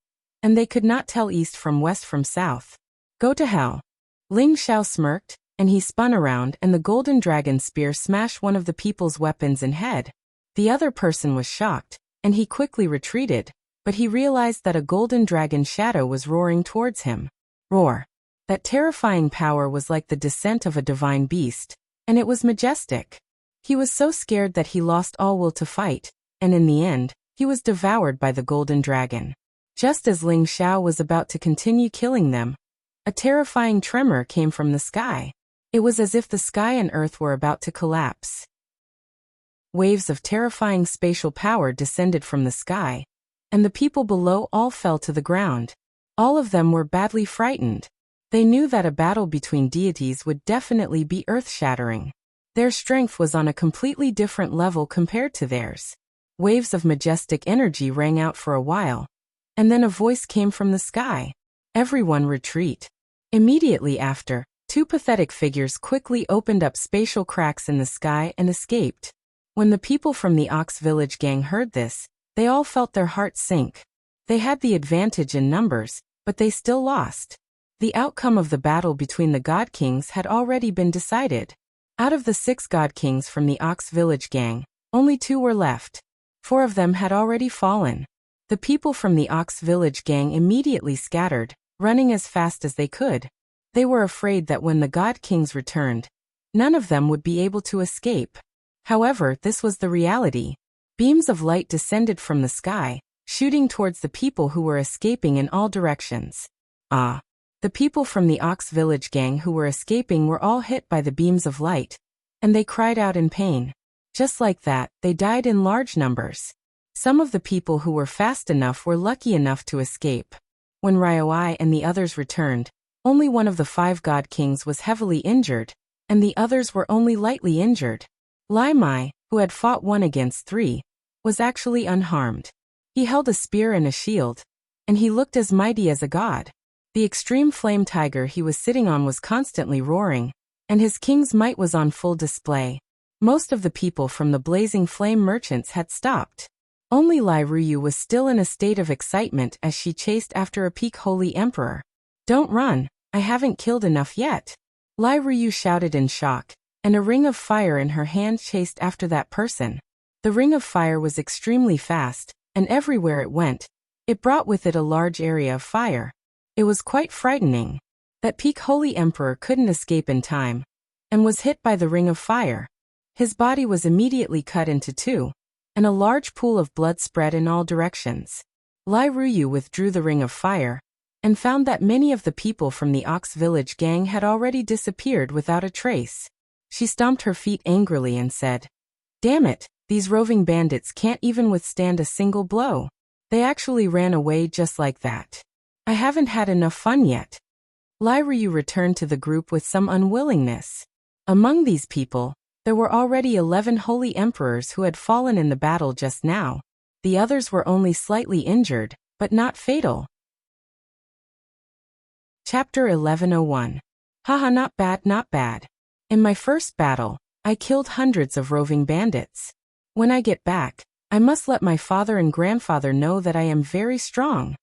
and they could not tell east from west from south. "Go to hell." Ling Xiao smirked, and he spun around, and the golden dragon spear smashed one of the people's weapons and head. The other person was shocked, and he quickly retreated, but he realized that a golden dragon shadow was roaring towards him. Roar. That terrifying power was like the descent of a divine beast, and it was majestic. He was so scared that he lost all will to fight, and in the end, he was devoured by the golden dragon. Just as Ling Xiao was about to continue killing them, a terrifying tremor came from the sky. It was as if the sky and earth were about to collapse. Waves of terrifying spatial power descended from the sky, and the people below all fell to the ground. All of them were badly frightened. They knew that a battle between deities would definitely be earth-shattering. Their strength was on a completely different level compared to theirs. Waves of majestic energy rang out for a while, and then a voice came from the sky. "Everyone retreat." Immediately after, Two pathetic figures quickly opened up spatial cracks in the sky and escaped. When the people from the Ox Village gang heard this, they all felt their hearts sink. They had the advantage in numbers, but they still lost. The outcome of the battle between the God Kings had already been decided. Out of the 6 God Kings from the Ox Village gang, only 2 were left. 4 of them had already fallen. The people from the Ox Village gang immediately scattered, running as fast as they could. They were afraid that when the God Kings returned, none of them would be able to escape. However, this was the reality. Beams of light descended from the sky, shooting towards the people who were escaping in all directions. The people from the Ox Village gang who were escaping were all hit by the beams of light, and they cried out in pain. Just like that, they died in large numbers. Some of the people who were fast enough were lucky enough to escape. When Ryoi and the others returned, only one of the 5 God Kings was heavily injured, and the others were only lightly injured. Lai Mai, who had fought 1 against 3, was actually unharmed. He held a spear and a shield, and he looked as mighty as a god. The extreme flame tiger he was sitting on was constantly roaring, and his king's might was on full display. Most of the people from the blazing flame merchants had stopped. Only Lai Ruyu was still in a state of excitement as she chased after a peak holy emperor. "Don't run, I haven't killed enough yet." Lai Ruyu shouted in shock, and a ring of fire in her hand chased after that person. The ring of fire was extremely fast, and everywhere it went, it brought with it a large area of fire. It was quite frightening. That peak holy emperor couldn't escape in time, and was hit by the ring of fire. His body was immediately cut into 2, and a large pool of blood spread in all directions. Lai Ruyu withdrew the ring of fire, and found that many of the people from the Ox Village gang had already disappeared without a trace. She stomped her feet angrily and said, "Damn it, these roving bandits can't even withstand a single blow. They actually ran away just like that. I haven't had enough fun yet." Lai Ruyu returned to the group with some unwillingness. Among these people, there were already 11 holy emperors who had fallen in the battle just now. The others were only slightly injured, but not fatal. Chapter 1101. Haha, not bad, not bad. In my first battle, I killed hundreds of roving bandits. When I get back, I must let my father and grandfather know that I am very strong.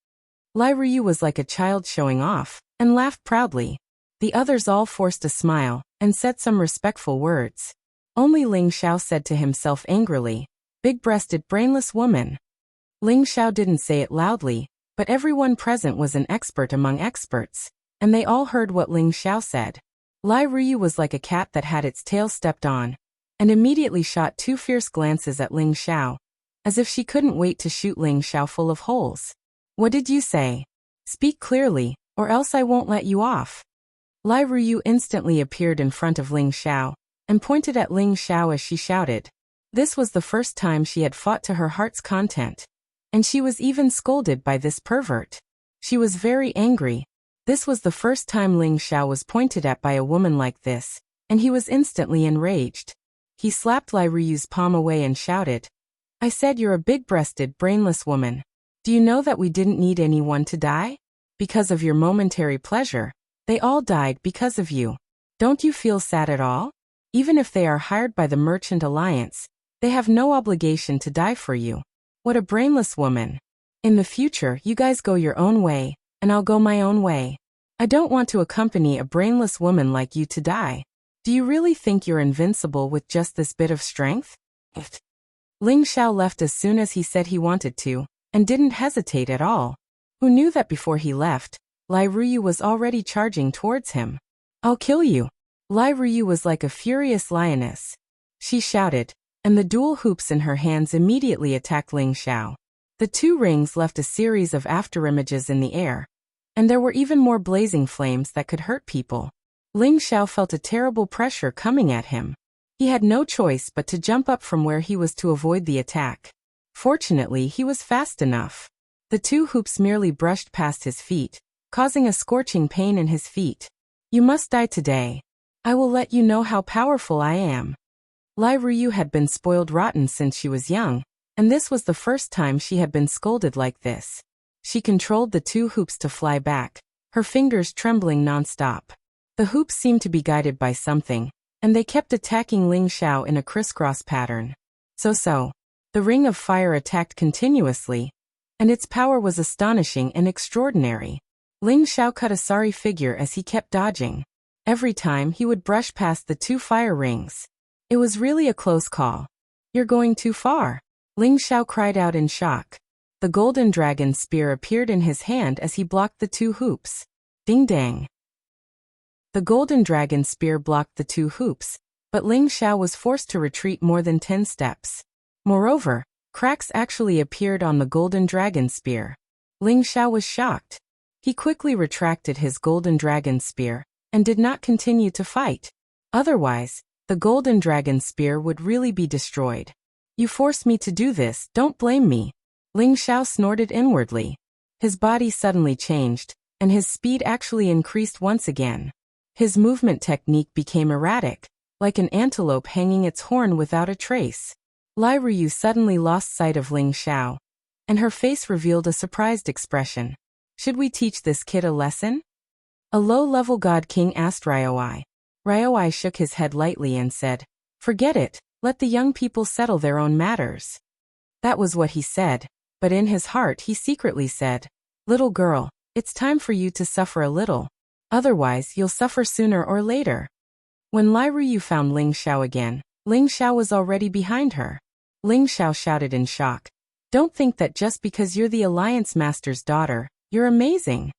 Lai Ruyu was like a child showing off, and laughed proudly. The others all forced a smile, and said some respectful words. Only Ling Xiao said to himself angrily, "Big-breasted brainless woman." Ling Xiao didn't say it loudly, but everyone present was an expert among experts, and they all heard what Ling Xiao said. Lai Ruyu was like a cat that had its tail stepped on, and immediately shot 2 fierce glances at Ling Xiao, as if she couldn't wait to shoot Ling Xiao full of holes. "What did you say? Speak clearly, or else I won't let you off." Lai Ruyu instantly appeared in front of Ling Xiao, and pointed at Ling Xiao as she shouted. This was the first time she had fought to her heart's content, and she was even scolded by this pervert. She was very angry. This was the first time Ling Xiao was pointed at by a woman like this, and he was instantly enraged. He slapped Lai Ruyu's palm away and shouted, "I said you're a big-breasted, brainless woman. Do you know that we didn't need anyone to die? Because of your momentary pleasure, they all died because of you. Don't you feel sad at all? Even if they are hired by the Merchant Alliance, they have no obligation to die for you. What a brainless woman. In the future, you guys go your own way, and I'll go my own way. I don't want to accompany a brainless woman like you to die. Do you really think you're invincible with just this bit of strength?" Ling Xiao left as soon as he said he wanted to, and didn't hesitate at all. Who knew that before he left, Lai Ruyu was already charging towards him. "I'll kill you." Lai Ruyu was like a furious lioness. She shouted, and the dual hoops in her hands immediately attacked Ling Xiao. The 2 rings left a series of afterimages in the air, and there were even more blazing flames that could hurt people. Ling Xiao felt a terrible pressure coming at him. He had no choice but to jump up from where he was to avoid the attack. Fortunately, he was fast enough. The 2 hoops merely brushed past his feet, causing a scorching pain in his feet. "You must die today. I will let you know how powerful I am." Lai Ruyu had been spoiled rotten since she was young, and this was the first time she had been scolded like this. She controlled the 2 hoops to fly back, her fingers trembling non-stop. The hoops seemed to be guided by something, and they kept attacking Ling Xiao in a crisscross pattern. So. The ring of fire attacked continuously, and its power was astonishing and extraordinary. Ling Xiao cut a sorry figure as he kept dodging. Every time he would brush past the 2 fire rings. It was really a close call. You're going too far. Ling Xiao cried out in shock. The golden dragon spear appeared in his hand as he blocked the 2 hoops. Ding dang. The golden dragon spear blocked the 2 hoops, but Ling Xiao was forced to retreat more than 10 steps. Moreover, cracks actually appeared on the golden dragon spear. Ling Xiao was shocked. He quickly retracted his golden dragon spear and did not continue to fight. Otherwise, the golden dragon spear would really be destroyed. You forced me to do this, don't blame me. Ling Xiao snorted inwardly. His body suddenly changed, and his speed actually increased once again. His movement technique became erratic, like an antelope hanging its horn without a trace. Lai Ruyu suddenly lost sight of Ling Xiao, and her face revealed a surprised expression. Should we teach this kid a lesson? A low-level god king asked Ryoi. Ryoi shook his head lightly and said, Forget it, let the young people settle their own matters. That was what he said, but in his heart he secretly said, Little girl, it's time for you to suffer a little. Otherwise you'll suffer sooner or later. When Lai Ruyu found Ling Xiao again, Ling Xiao was already behind her. Ling Xiao shouted in shock. Don't think that just because you're the Alliance Master's daughter, you're amazing.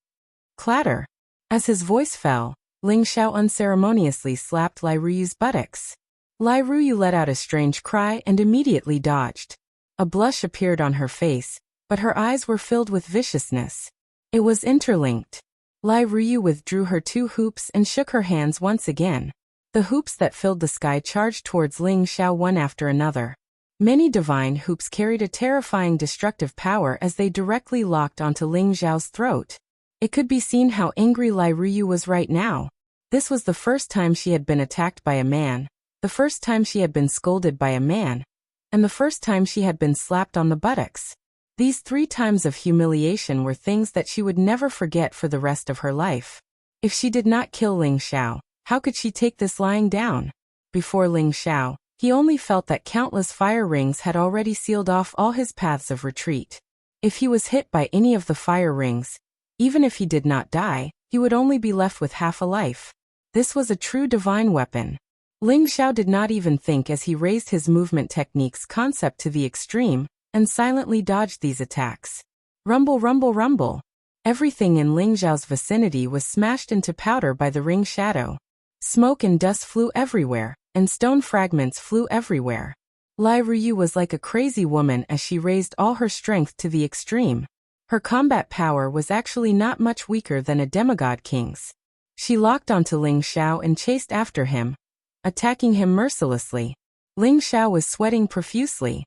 Clatter. As his voice fell, Ling Xiao unceremoniously slapped Lai Ruyu's buttocks. Lai Ruyu let out a strange cry and immediately dodged. A blush appeared on her face, but her eyes were filled with viciousness. It was interlinked. Lai Ruyu withdrew her 2 hoops and shook her hands once again. The hoops that filled the sky charged towards Ling Xiao one after another. Many divine hoops carried a terrifying destructive power as they directly locked onto Ling Xiao's throat. It could be seen how angry Lai Ruyu was right now. This was the first time she had been attacked by a man, the first time she had been scolded by a man, and the first time she had been slapped on the buttocks. These 3 times of humiliation were things that she would never forget for the rest of her life. If she did not kill Ling Xiao, how could she take this lying down? Before Ling Xiao, he only felt that countless fire rings had already sealed off all his paths of retreat. If he was hit by any of the fire rings, even if he did not die, he would only be left with half a life. This was a true divine weapon. Ling Xiao did not even think as he raised his movement technique's concept to the extreme, and silently dodged these attacks. Rumble, rumble, rumble. Everything in Ling Xiao's vicinity was smashed into powder by the ring shadow. Smoke and dust flew everywhere, and stone fragments flew everywhere. Lai Ruyu was like a crazy woman as she raised all her strength to the extreme. Her combat power was actually not much weaker than a demigod king's. She locked onto Ling Xiao and chased after him, attacking him mercilessly. Ling Xiao was sweating profusely.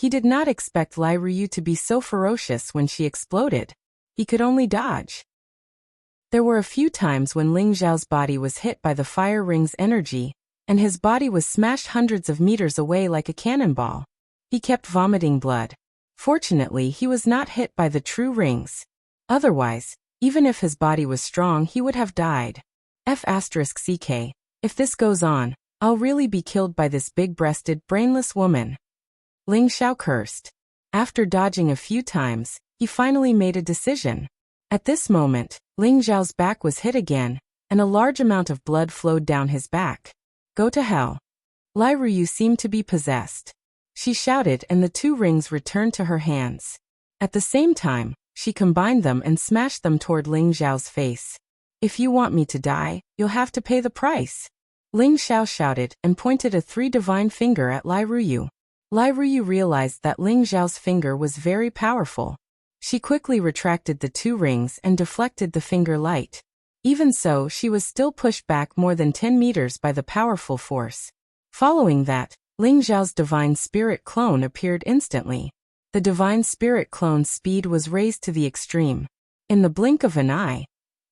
He did not expect Lai Ruyu to be so ferocious when she exploded. He could only dodge. There were a few times when Ling Xiao's body was hit by the fire ring's energy, and his body was smashed hundreds of meters away like a cannonball. He kept vomiting blood. Fortunately, he was not hit by the true rings. Otherwise, even if his body was strong, he would have died. F***ck. If this goes on, I'll really be killed by this big-breasted, brainless woman. Ling Xiao cursed. After dodging a few times, he finally made a decision. At this moment, Ling Xiao's back was hit again, and a large amount of blood flowed down his back. Go to hell. Lai Ruyu seemed to be possessed. She shouted and the 2 rings returned to her hands. At the same time, she combined them and smashed them toward Ling Xiao's face. If you want me to die, you'll have to pay the price. Ling Xiao shouted and pointed a 3 divine finger at Lai Ruyu. Lai Ruyu realized that Ling Xiao's finger was very powerful. She quickly retracted the 2 rings and deflected the finger light. Even so, she was still pushed back more than 10 meters by the powerful force. Following that, Ling Xiao's divine spirit clone appeared instantly. The divine spirit clone's speed was raised to the extreme. In the blink of an eye,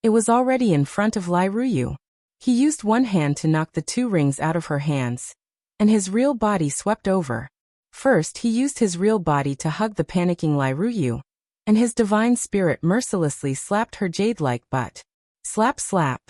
it was already in front of Lai Ruyu. He used one hand to knock the 2 rings out of her hands, and his real body swept over. First, he used his real body to hug the panicking Lai Ruyu, and his divine spirit mercilessly slapped her jade-like butt. Slap slap.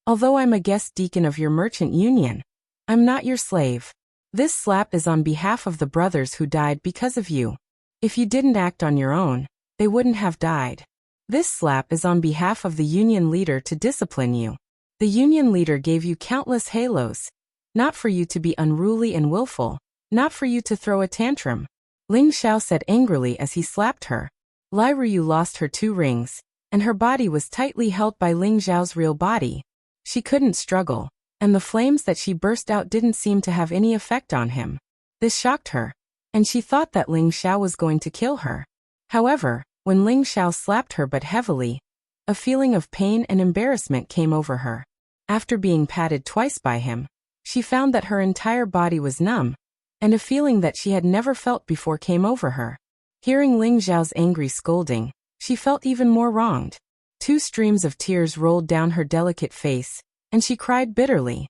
Although I'm a guest deacon of your merchant union, I'm not your slave. This slap is on behalf of the brothers who died because of you. If you didn't act on your own, they wouldn't have died. This slap is on behalf of the union leader to discipline you. The union leader gave you countless halos, not for you to be unruly and willful, not for you to throw a tantrum, Ling Xiao said angrily as he slapped her. Lai Ruyu lost her 2 rings, and her body was tightly held by Ling Xiao's real body. She couldn't struggle, and the flames that she burst out didn't seem to have any effect on him. This shocked her, and she thought that Ling Xiao was going to kill her. However, when Ling Xiao slapped her but heavily, a feeling of pain and embarrassment came over her. After being patted twice by him, she found that her entire body was numb, and a feeling that she had never felt before came over her. Hearing Ling Xiao's angry scolding, she felt even more wronged. 2 streams of tears rolled down her delicate face, and she cried bitterly.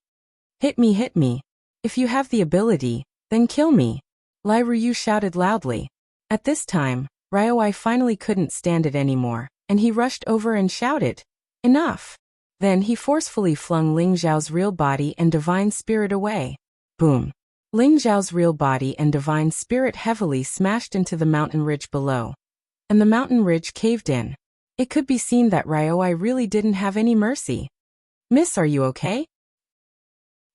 Hit me, hit me. If you have the ability, then kill me. Lai Ruyu shouted loudly. At this time, Ryoi finally couldn't stand it anymore, and he rushed over and shouted, Enough! Then he forcefully flung Ling Xiao's real body and divine spirit away. Boom! Ling Xiao's real body and divine spirit heavily smashed into the mountain ridge below, and the mountain ridge caved in. It could be seen that Ryoi really didn't have any mercy. Miss, are you okay?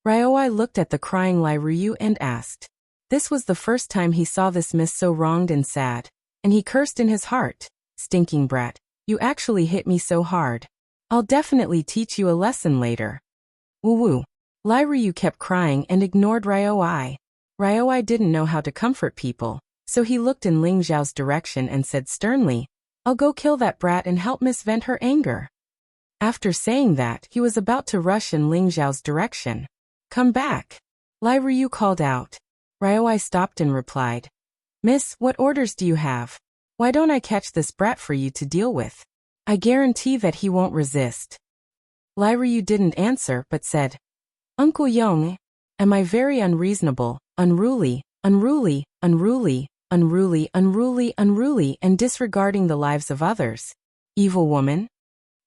Ryoi looked at the crying Lai Ruyu and asked. This was the first time he saw this miss so wronged and sad, and he cursed in his heart. Stinking brat, you actually hit me so hard. I'll definitely teach you a lesson later. Woo-woo. Lai Ruyu kept crying and ignored Ryoi. Ryoi didn't know how to comfort people, so he looked in Ling Xiao's direction and said sternly, I'll go kill that brat and help Miss vent her anger. After saying that, he was about to rush in Ling Xiao's direction. Come back. Lai Ruyu called out. Ryoi stopped and replied, Miss, what orders do you have? Why don't I catch this brat for you to deal with? I guarantee that he won't resist. Lai Ruyu didn't answer but said, Uncle Yong, am I very unreasonable, unruly, unruly, unruly, unruly, unruly, unruly, and disregarding the lives of others? Evil woman?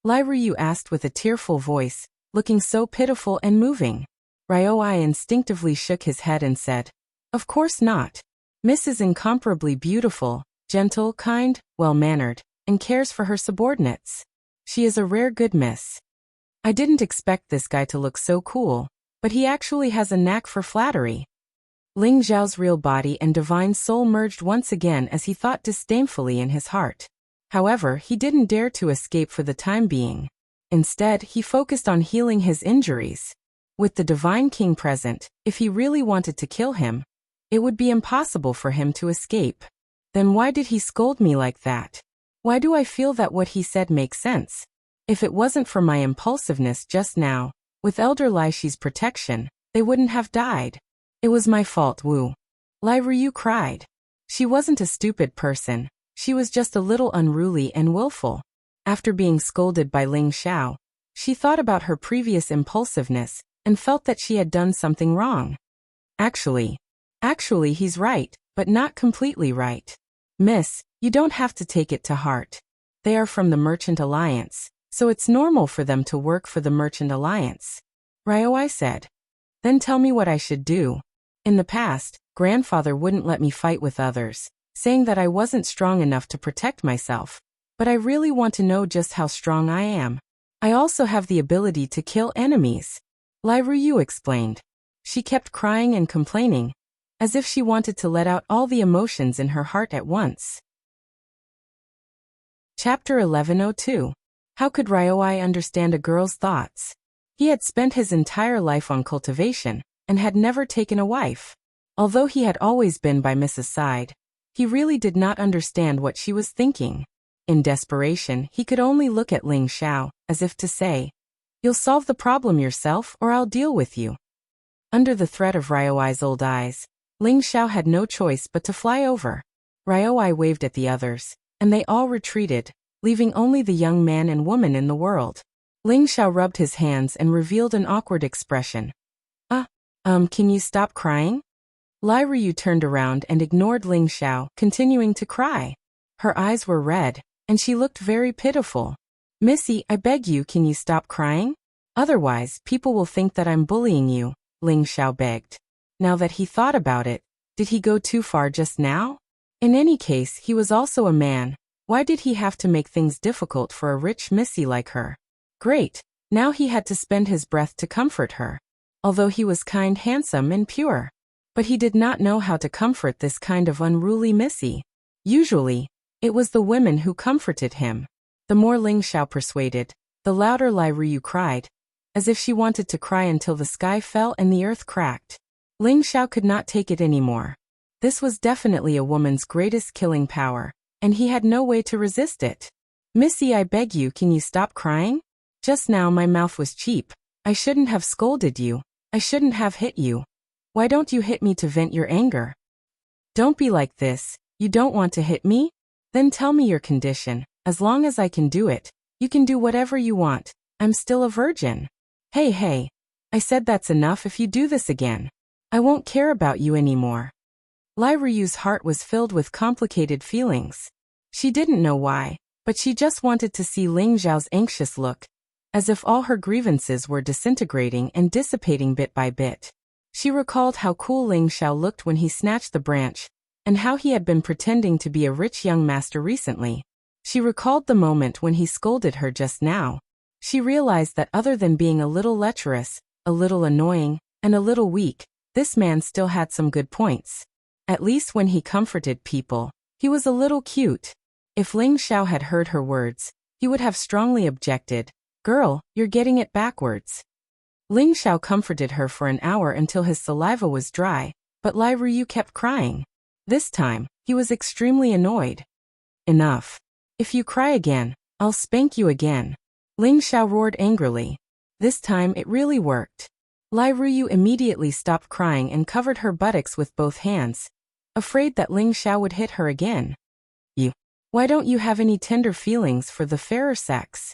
Lai Ruyu asked with a tearful voice, looking so pitiful and moving. Ryoi instinctively shook his head and said, Of course not. Miss is incomparably beautiful, gentle, kind, well-mannered, and cares for her subordinates. She is a rare good miss. I didn't expect this guy to look so cool, but he actually has a knack for flattery. Ling Xiao's real body and divine soul merged once again as he thought disdainfully in his heart. However, he didn't dare to escape for the time being. Instead, he focused on healing his injuries. With the Divine King present, if he really wanted to kill him, it would be impossible for him to escape. Then why did he scold me like that? Why do I feel that what he said makes sense? If it wasn't for my impulsiveness just now, with Elder Lai Shi's protection, they wouldn't have died. It was my fault, Wu. Lai Ruyu cried. She wasn't a stupid person. She was just a little unruly and willful. After being scolded by Ling Xiao, she thought about her previous impulsiveness and felt that she had done something wrong. Actually, he's right, but not completely right. Miss, you don't have to take it to heart. They are from the Merchant Alliance, so it's normal for them to work for the Merchant Alliance. Ryoi said. Then tell me what I should do. In the past, grandfather wouldn't let me fight with others, saying that I wasn't strong enough to protect myself. But I really want to know just how strong I am. I also have the ability to kill enemies. Lai Ruyu explained. She kept crying and complaining, as if she wanted to let out all the emotions in her heart at once. Chapter 1102. How could Ryoi understand a girl's thoughts? He had spent his entire life on cultivation, and had never taken a wife. Although he had always been by Mrs. side, he really did not understand what she was thinking. In desperation, he could only look at Ling Xiao, as if to say, You'll solve the problem yourself or I'll deal with you. Under the threat of Ryoi's old eyes, Ling Xiao had no choice but to fly over. Ryoi waved at the others, and they all retreated, leaving only the young man and woman in the world. Ling Xiao rubbed his hands and revealed an awkward expression. Can you stop crying? Lai Ruyu turned around and ignored Ling Xiao, continuing to cry. Her eyes were red, and she looked very pitiful. Missy, I beg you, can you stop crying? Otherwise, people will think that I'm bullying you, Ling Xiao begged. Now that he thought about it, did he go too far just now? In any case, he was also a man. Why did he have to make things difficult for a rich missy like her? Great. Now he had to spend his breath to comfort her. Although he was kind, handsome, and pure. But he did not know how to comfort this kind of unruly missy. Usually, it was the women who comforted him. The more Ling Xiao persuaded, the louder Lai Ruyu cried, as if she wanted to cry until the sky fell and the earth cracked. Ling Xiao could not take it anymore. This was definitely a woman's greatest killing power, and he had no way to resist it. Missy, I beg you, can you stop crying? Just now my mouth was cheap. I shouldn't have scolded you. I shouldn't have hit you. Why don't you hit me to vent your anger? Don't be like this. You don't want to hit me? Then tell me your condition. As long as I can do it, you can do whatever you want. I'm still a virgin. Hey. I said that's enough. If you do this again, I won't care about you anymore. Lai Ruyu's heart was filled with complicated feelings. She didn't know why, but she just wanted to see Ling Xiao's anxious look, as if all her grievances were disintegrating and dissipating bit by bit. She recalled how cool Ling Xiao looked when he snatched the branch, and how he had been pretending to be a rich young master recently. She recalled the moment when he scolded her just now. She realized that other than being a little lecherous, a little annoying, and a little weak, this man still had some good points. At least when he comforted people, he was a little cute. If Ling Xiao had heard her words, he would have strongly objected. Girl, you're getting it backwards. Ling Xiao comforted her for an hour until his saliva was dry, but Lai Ruyu kept crying. This time, he was extremely annoyed. Enough. If you cry again, I'll spank you again. Ling Xiao roared angrily. This time it really worked. Lai Ruyu immediately stopped crying and covered her buttocks with both hands, afraid that Ling Xiao would hit her again. Why don't you have any tender feelings for the fairer sex?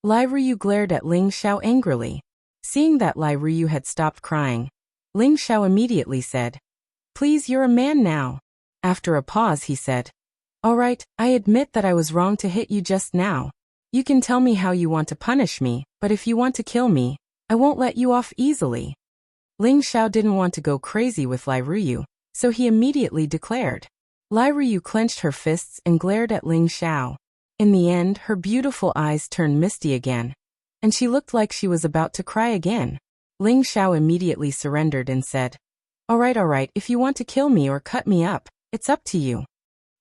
Lai Ruyu glared at Ling Xiao angrily. Seeing that Lai Ruyu had stopped crying, Ling Xiao immediately said, Please, you're a man now. After a pause he said, All right, I admit that I was wrong to hit you just now. You can tell me how you want to punish me, but if you want to kill me, I won't let you off easily. Ling Xiao didn't want to go crazy with Lai Ruyu, so he immediately declared. Lai Ruyu clenched her fists and glared at Ling Xiao. In the end, her beautiful eyes turned misty again, and she looked like she was about to cry again. Ling Xiao immediately surrendered and said, All right, if you want to kill me or cut me up, it's up to you.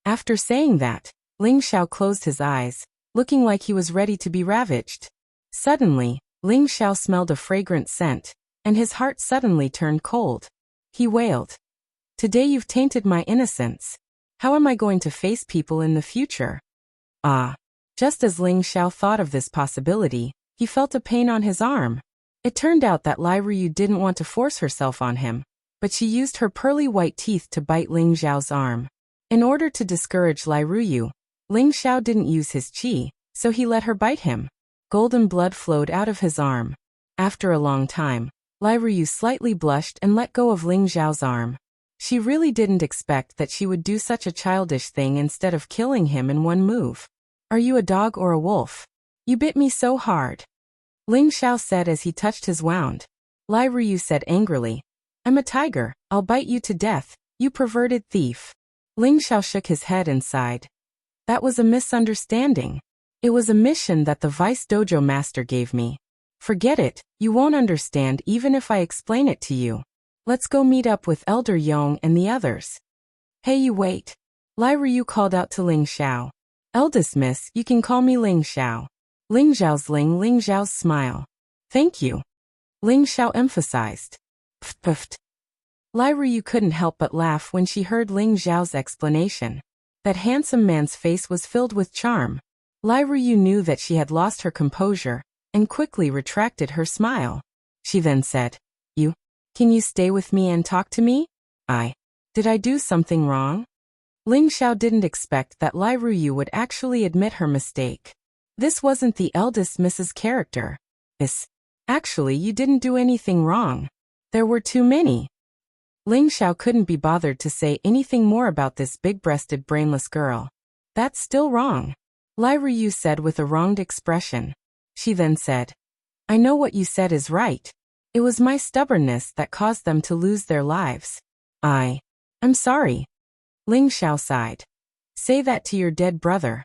After saying that, Ling Xiao closed his eyes, looking like he was ready to be ravaged. Suddenly, Ling Xiao smelled a fragrant scent, and his heart suddenly turned cold. He wailed, Today you've tainted my innocence. How am I going to face people in the future? Just as Ling Xiao thought of this possibility, he felt a pain on his arm. It turned out that Lai Ruyu didn't want to force herself on him, but she used her pearly white teeth to bite Ling Xiao's arm. In order to discourage Lai Ruyu, Ling Xiao didn't use his qi, so he let her bite him. Golden blood flowed out of his arm. After a long time, Lai Ruyu slightly blushed and let go of Ling Xiao's arm. She really didn't expect that she would do such a childish thing instead of killing him in one move. Are you a dog or a wolf? You bit me so hard. Ling Xiao said as he touched his wound. Lai Ruyu said angrily, I'm a tiger, I'll bite you to death, you perverted thief. Ling Xiao shook his head and sighed. That was a misunderstanding. It was a mission that the vice dojo master gave me. Forget it, you won't understand even if I explain it to you. Let's go meet up with Elder Yong and the others. Hey, you wait. Lai Ruyu called out to Ling Xiao. Eldest miss, you can call me Ling Xiao. Ling Xiao's smile. Thank you. Ling Xiao emphasized. Pft. Lai Ruyu couldn't help but laugh when she heard Ling Xiao's explanation. That handsome man's face was filled with charm. Lai Ruyu knew that she had lost her composure, and quickly retracted her smile. She then said, Can you stay with me and talk to me? Did I do something wrong? Ling Xiao didn't expect that Lai Ruyu would actually admit her mistake. This wasn't the eldest Mrs. character. Actually, you didn't do anything wrong. There were too many. Ling Xiao couldn't be bothered to say anything more about this big-breasted brainless girl. That's still wrong. Lai Ruyu said with a wronged expression. She then said, I know what you said is right. It was my stubbornness that caused them to lose their lives. I'm sorry. Ling Xiao sighed. Say that to your dead brother.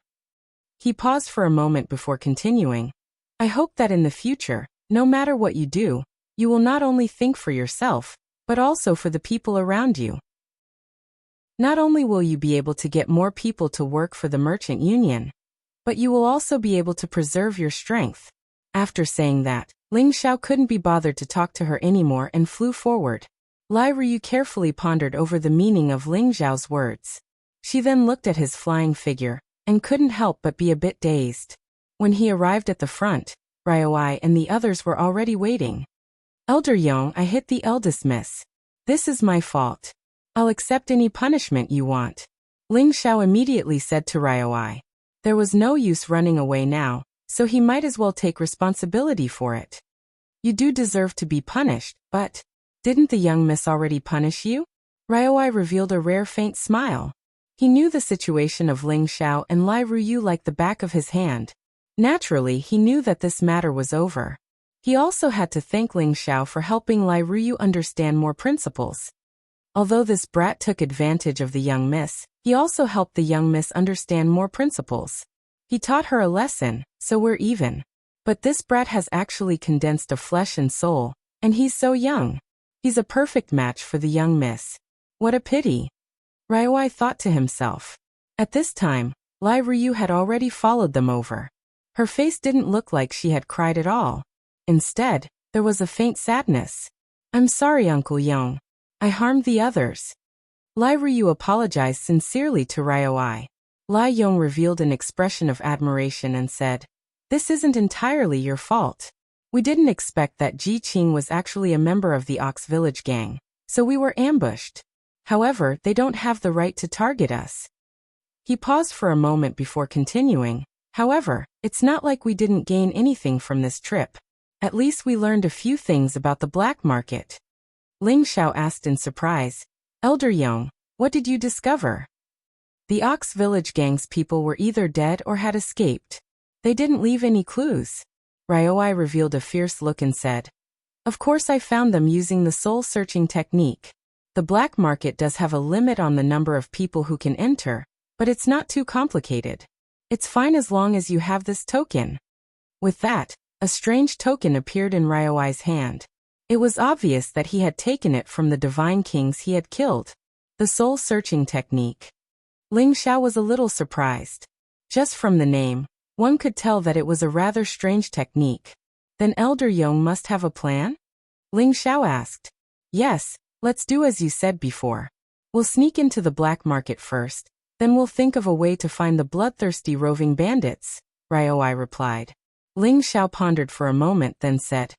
He paused for a moment before continuing. I hope that in the future, no matter what you do, you will not only think for yourself, but also for the people around you. Not only will you be able to get more people to work for the merchant union, but you will also be able to preserve your strength. After saying that, Ling Xiao couldn't be bothered to talk to her anymore and flew forward. Lai Ruyu carefully pondered over the meaning of Ling Xiao's words. She then looked at his flying figure, and couldn't help but be a bit dazed. When he arrived at the front, Ryoi and the others were already waiting. Elder Yong, I hit the eldest miss. This is my fault. I'll accept any punishment you want. Ling Xiao immediately said to Ryoi. There was no use running away now, so he might as well take responsibility for it. You do deserve to be punished, but didn't the young miss already punish you? Ryoi revealed a rare faint smile. He knew the situation of Ling Xiao and Lai Ruyu like the back of his hand. Naturally, he knew that this matter was over. He also had to thank Ling Xiao for helping Lai Ruyu understand more principles. Although this brat took advantage of the young miss, he also helped the young miss understand more principles. He taught her a lesson, so we're even. But this brat has actually condensed of flesh and soul, and he's so young. He's a perfect match for the young miss. What a pity. Ryoi thought to himself. At this time, Lai Ruyu had already followed them over. Her face didn't look like she had cried at all. Instead, there was a faint sadness. I'm sorry, Uncle Yong. I harmed the others. Lai Ruyu apologized sincerely to Ryoi. Lai Yong revealed an expression of admiration and said, This isn't entirely your fault. We didn't expect that Ji Qing was actually a member of the Ox Village gang, so we were ambushed. However, they don't have the right to target us. He paused for a moment before continuing. However, it's not like we didn't gain anything from this trip. At least we learned a few things about the black market. Ling Xiao asked in surprise, Elder Yong, what did you discover? The Ox Village gang's people were either dead or had escaped. They didn't leave any clues. Ryoi revealed a fierce look and said, Of course I found them using the soul-searching technique. The black market does have a limit on the number of people who can enter, but it's not too complicated. It's fine as long as you have this token. With that, a strange token appeared in Ryoi's hand. It was obvious that he had taken it from the divine kings he had killed. The soul-searching technique. Ling Xiao was a little surprised. Just from the name, one could tell that it was a rather strange technique. Then Elder Yong must have a plan? Ling Xiao asked. Yes, let's do as you said before. We'll sneak into the black market first, then we'll think of a way to find the bloodthirsty roving bandits, Ryoi replied. Ling Xiao pondered for a moment then said,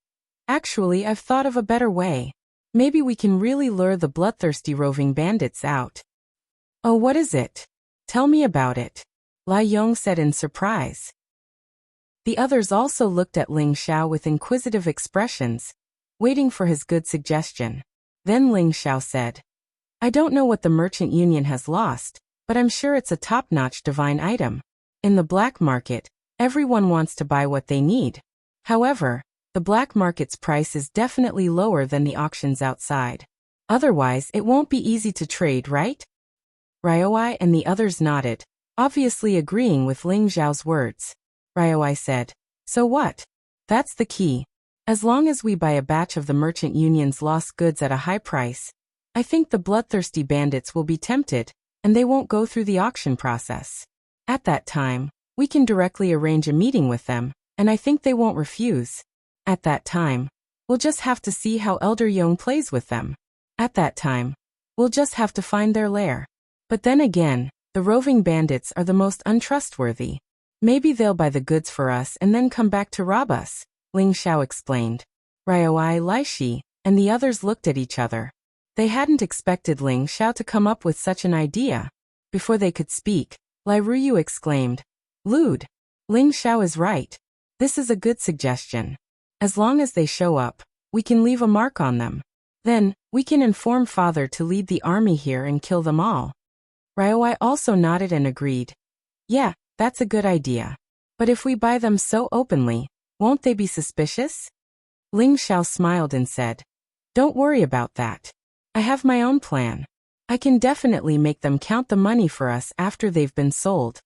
Actually, I've thought of a better way. Maybe we can really lure the bloodthirsty roving bandits out. Oh, what is it? Tell me about it, Lai Yong said in surprise. The others also looked at Ling Xiao with inquisitive expressions, waiting for his good suggestion. Then Ling Xiao said, I don't know what the merchant union has lost, but I'm sure it's a top-notch divine item. In the black market, everyone wants to buy what they need. However, the black market's price is definitely lower than the auctions outside. Otherwise, it won't be easy to trade, right? Ryoi and the others nodded, obviously agreeing with Ling Xiao's words. Ryoi said, So what? That's the key. As long as we buy a batch of the merchant union's lost goods at a high price, I think the bloodthirsty bandits will be tempted, and they won't go through the auction process. At that time, we can directly arrange a meeting with them, and I think they won't refuse. At that time, we'll just have to see how Elder Yong plays with them. At that time, we'll just have to find their lair. But then again, the roving bandits are the most untrustworthy. Maybe they'll buy the goods for us and then come back to rob us, Ling Xiao explained. Ryoi, Lai Shi, and the others looked at each other. They hadn't expected Ling Xiao to come up with such an idea. Before they could speak, Lai Ruyu exclaimed, Lude, Ling Xiao is right. This is a good suggestion. As long as they show up, we can leave a mark on them. Then, we can inform Father to lead the army here and kill them all. Ryoi also nodded and agreed. Yeah, that's a good idea. But if we buy them so openly, won't they be suspicious? Ling Xiao smiled and said, "Don't worry about that. I have my own plan. I can definitely make them count the money for us after they've been sold."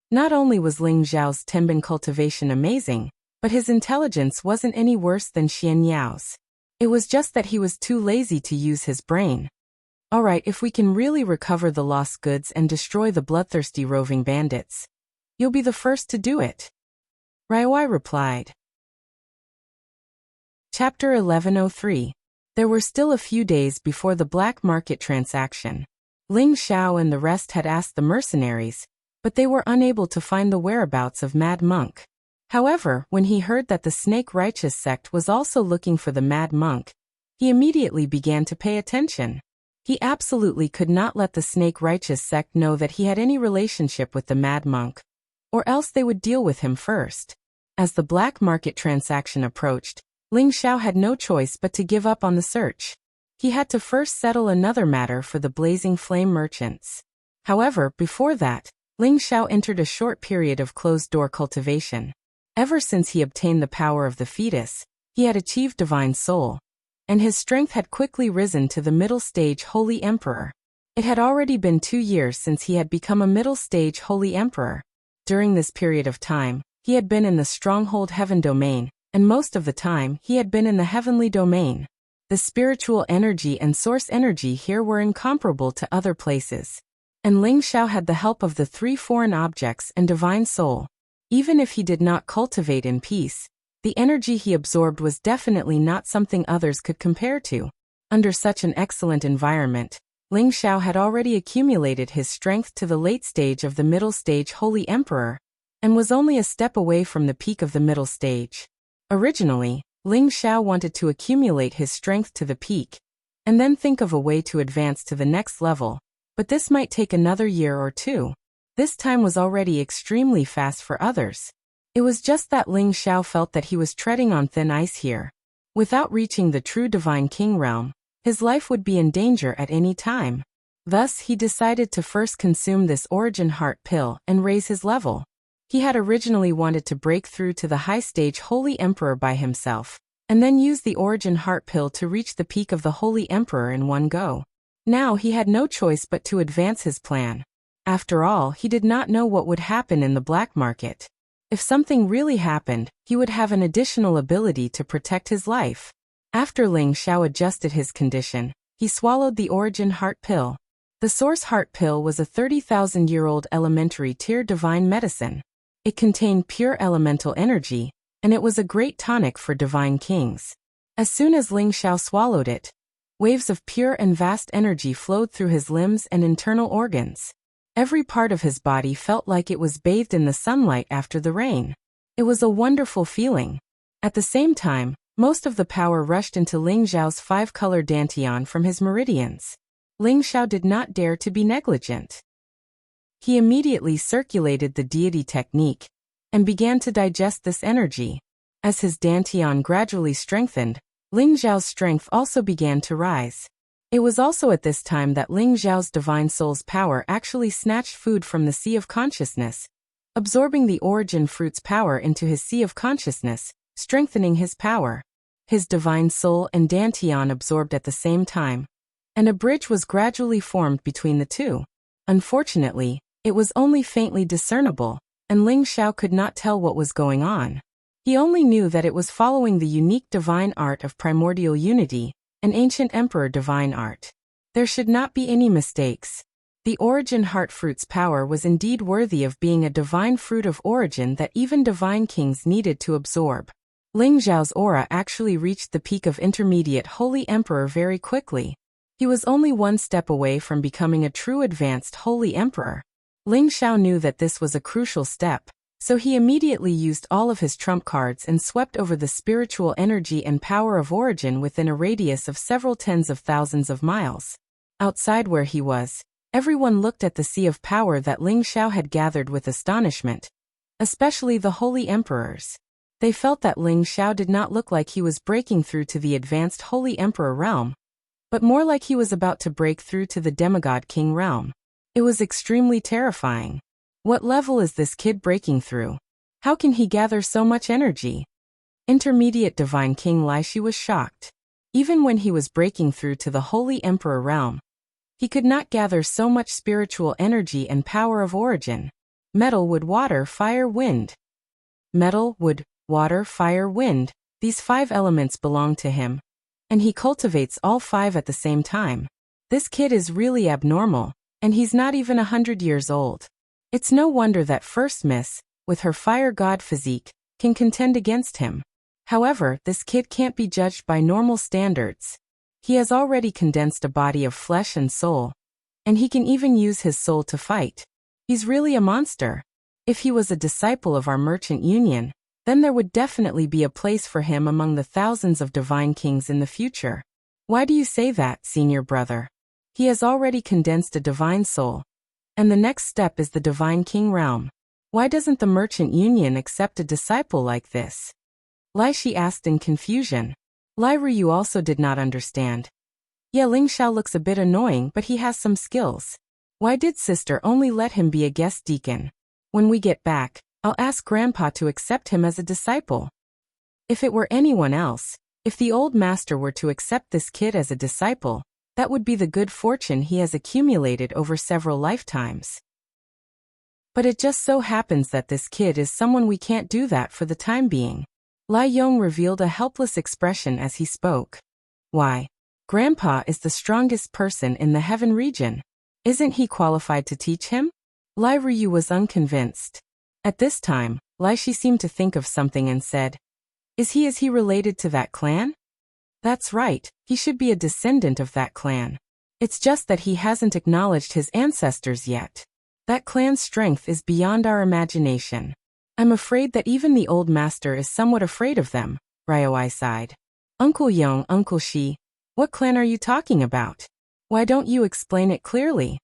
Not only was Ling Xiao's tenbin cultivation amazing, but his intelligence wasn't any worse than Xian Yao's. It was just that he was too lazy to use his brain. "Alright, if we can really recover the lost goods and destroy the bloodthirsty roving bandits, you'll be the first to do it," Raiwai replied. Chapter 1103. There were still a few days before the black market transaction. Ling Xiao and the rest had asked the mercenaries, but they were unable to find the whereabouts of Mad Monk. However, when he heard that the Snake Righteous sect was also looking for the Mad Monk, he immediately began to pay attention. He absolutely could not let the Snake Righteous sect know that he had any relationship with the Mad Monk, or else they would deal with him first. As the black market transaction approached, Ling Xiao had no choice but to give up on the search. He had to first settle another matter for the Blazing Flame merchants. However, before that, Ling Xiao entered a short period of closed-door cultivation. Ever since he obtained the power of the fetus, he had achieved divine soul, and his strength had quickly risen to the middle-stage Holy Emperor. It had already been 2 years since he had become a middle-stage Holy Emperor. During this period of time, he had been in the Stronghold Heaven domain, and most of the time he had been in the Heavenly domain. The spiritual energy and source energy here were incomparable to other places. And Ling Xiao had the help of the 3 foreign objects and divine soul. Even if he did not cultivate in peace, the energy he absorbed was definitely not something others could compare to. Under such an excellent environment, Ling Xiao had already accumulated his strength to the late stage of the middle stage Holy Emperor, and was only a step away from the peak of the middle stage. Originally, Ling Xiao wanted to accumulate his strength to the peak, and then think of a way to advance to the next level, but this might take another year or 2. This time was already extremely fast for others. It was just that Ling Xiao felt that he was treading on thin ice here. Without reaching the true Divine King realm, his life would be in danger at any time. Thus, he decided to first consume this Origin Heart pill and raise his level. He had originally wanted to break through to the high stage Holy Emperor by himself, and then use the Origin Heart pill to reach the peak of the Holy Emperor in one go. Now he had no choice but to advance his plan. After all, he did not know what would happen in the black market. If something really happened, he would have an additional ability to protect his life. After Ling Xiao adjusted his condition, he swallowed the Origin Heart pill. The Source Heart pill was a 30,000-year-old elementary tier divine medicine. It contained pure elemental energy, and it was a great tonic for divine kings. As soon as Ling Xiao swallowed it, waves of pure and vast energy flowed through his limbs and internal organs. Every part of his body felt like it was bathed in the sunlight after the rain. It was a wonderful feeling. At the same time, most of the power rushed into Ling Xiao's 5-color dantian from his meridians. Ling Xiao did not dare to be negligent. He immediately circulated the deity technique and began to digest this energy. As his dantian gradually strengthened, Ling Xiao's strength also began to rise. It was also at this time that Ling Xiao's divine soul's power actually snatched food from the sea of consciousness, absorbing the origin fruit's power into his sea of consciousness, strengthening his power. His divine soul and dantian absorbed at the same time, and a bridge was gradually formed between the two. Unfortunately, it was only faintly discernible, and Ling Xiao could not tell what was going on. He only knew that it was following the unique divine art of primordial unity, an ancient emperor divine art. There should not be any mistakes. The Origin Heart fruit's power was indeed worthy of being a divine fruit of origin that even divine kings needed to absorb. Ling Xiao's aura actually reached the peak of intermediate Holy Emperor very quickly. He was only one step away from becoming a true advanced Holy Emperor. Ling Xiao knew that this was a crucial step, so he immediately used all of his trump cards and swept over the spiritual energy and power of origin within a radius of several tens of thousands of miles. Outside where he was, everyone looked at the sea of power that Ling Xiao had gathered with astonishment, especially the Holy Emperors. They felt that Ling Xiao did not look like he was breaking through to the advanced Holy Emperor realm, but more like he was about to break through to the Demigod King realm. It was extremely terrifying. What level is this kid breaking through? How can he gather so much energy? Intermediate Divine King Lai Shi was shocked. Even when he was breaking through to the Holy Emperor realm, he could not gather so much spiritual energy and power of origin. Metal, wood, water, fire, wind. Metal, wood, water, fire, wind. These 5 elements belong to him, and he cultivates all 5 at the same time. This kid is really abnormal, and he's not even 100 years old. It's no wonder that First Miss, with her fire god physique, can contend against him. However, this kid can't be judged by normal standards. He has already condensed a body of flesh and soul, and he can even use his soul to fight. He's really a monster. If he was a disciple of our merchant union, then there would definitely be a place for him among the thousands of divine kings in the future. Why do you say that, senior brother? He has already condensed a divine soul, and the next step is the divine king realm. Why doesn't the merchant union accept a disciple like this? Lai Shi asked in confusion. Lai Ruyu also did not understand. Yeah, Ling Xiao looks a bit annoying, but he has some skills. Why did sister only let him be a guest deacon? When we get back, I'll ask Grandpa to accept him as a disciple. If it were anyone else, if the old master were to accept this kid as a disciple, that would be the good fortune he has accumulated over several lifetimes. But it just so happens that this kid is someone we can't do that for the time being. Lai Yong revealed a helpless expression as he spoke. Why? Grandpa is the strongest person in the heaven region. Isn't he qualified to teach him? Lai Ruyu was unconvinced. At this time, Lai Shi seemed to think of something and said, Is he related to that clan? That's right, he should be a descendant of that clan. It's just that he hasn't acknowledged his ancestors yet. That clan's strength is beyond our imagination. I'm afraid that even the old master is somewhat afraid of them, Ryoi sighed. Uncle Yong, Uncle Shi, what clan are you talking about? Why don't you explain it clearly?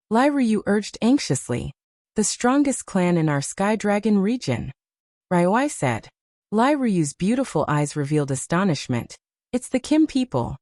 Lai Ruyu urged anxiously. The strongest clan in our Sky Dragon region. Ryoi said. Lai Ruyu's beautiful eyes revealed astonishment. It's the Kim people.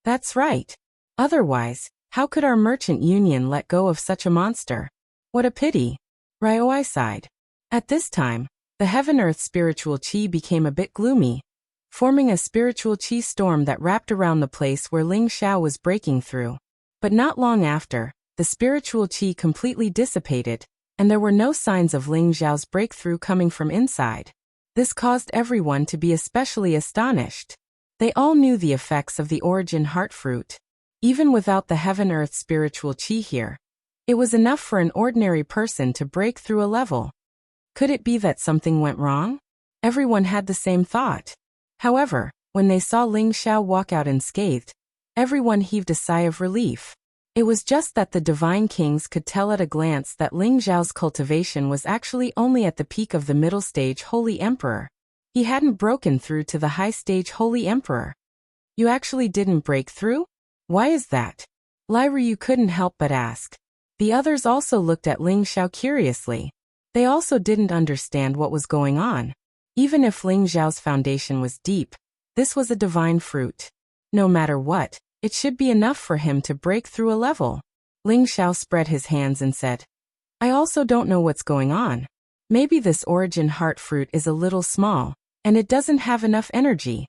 That's right. Otherwise, how could our merchant union let go of such a monster? What a pity. Ryoi sighed. At this time, the heaven-earth spiritual chi became a bit gloomy, forming a spiritual chi storm that wrapped around the place where Ling Xiao was breaking through. But not long after, the spiritual chi completely dissipated, and there were no signs of Ling Xiao's breakthrough coming from inside. This caused everyone to be especially astonished. They all knew the effects of the origin heart fruit. Even without the heaven-earth spiritual chi here, it was enough for an ordinary person to break through a level. Could it be that something went wrong? Everyone had the same thought. However, when they saw Ling Xiao walk out unscathed, everyone heaved a sigh of relief. It was just that the divine kings could tell at a glance that Ling Xiao's cultivation was actually only at the peak of the middle stage Holy Emperor. He hadn't broken through to the high stage Holy Emperor. You actually didn't break through? Why is that? Lai Ruyu couldn't help but ask. The others also looked at Ling Xiao curiously. They also didn't understand what was going on. Even if Ling Xiao's foundation was deep, this was a divine fruit. No matter what, it should be enough for him to break through a level. Ling Xiao spread his hands and said, I also don't know what's going on. Maybe this origin heart fruit is a little small, and it doesn't have enough energy.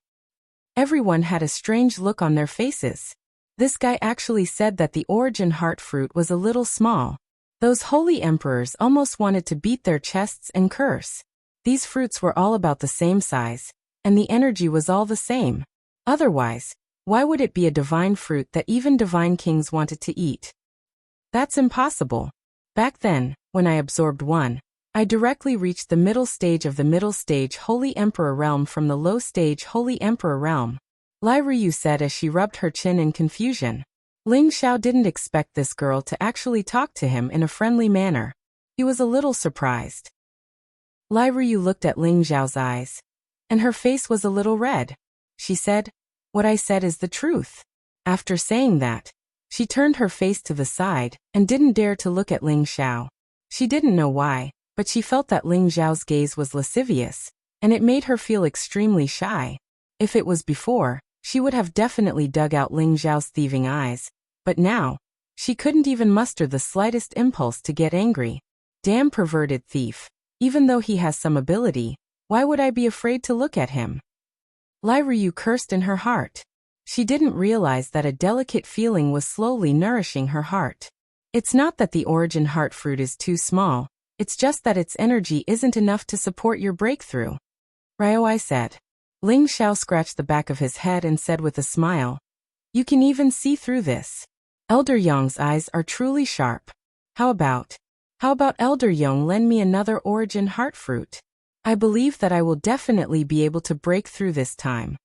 Everyone had a strange look on their faces. This guy actually said that the origin heart fruit was a little small. Those holy emperors almost wanted to beat their chests and curse. These fruits were all about the same size, and the energy was all the same. Otherwise, why would it be a divine fruit that even divine kings wanted to eat? That's impossible. Back then, when I absorbed one, I directly reached the middle stage of the middle stage Holy Emperor realm from the low stage Holy Emperor realm. Lai Ruyu said as she rubbed her chin in confusion. Ling Xiao didn't expect this girl to actually talk to him in a friendly manner. He was a little surprised. Lai Ruyu looked at Ling Xiao's eyes, and her face was a little red. She said, What I said is the truth. After saying that, she turned her face to the side and didn't dare to look at Ling Xiao. She didn't know why, but she felt that Ling Xiao's gaze was lascivious, and it made her feel extremely shy. If it was before, she would have definitely dug out Ling Xiao's thieving eyes. But now, she couldn't even muster the slightest impulse to get angry. Damn perverted thief. Even though he has some ability, Why would I be afraid to look at him? Lai Ruyu cursed in her heart. She didn't realize that a delicate feeling was slowly nourishing her heart. It's not that the origin heart fruit is too small, it's just that its energy isn't enough to support your breakthrough. Ryoi said. Ling Xiao scratched the back of his head and said with a smile, You can even see through this. Elder Yong's eyes are truly sharp. How about Elder Yong lend me another origin heart fruit? I believe that I will definitely be able to break through this time.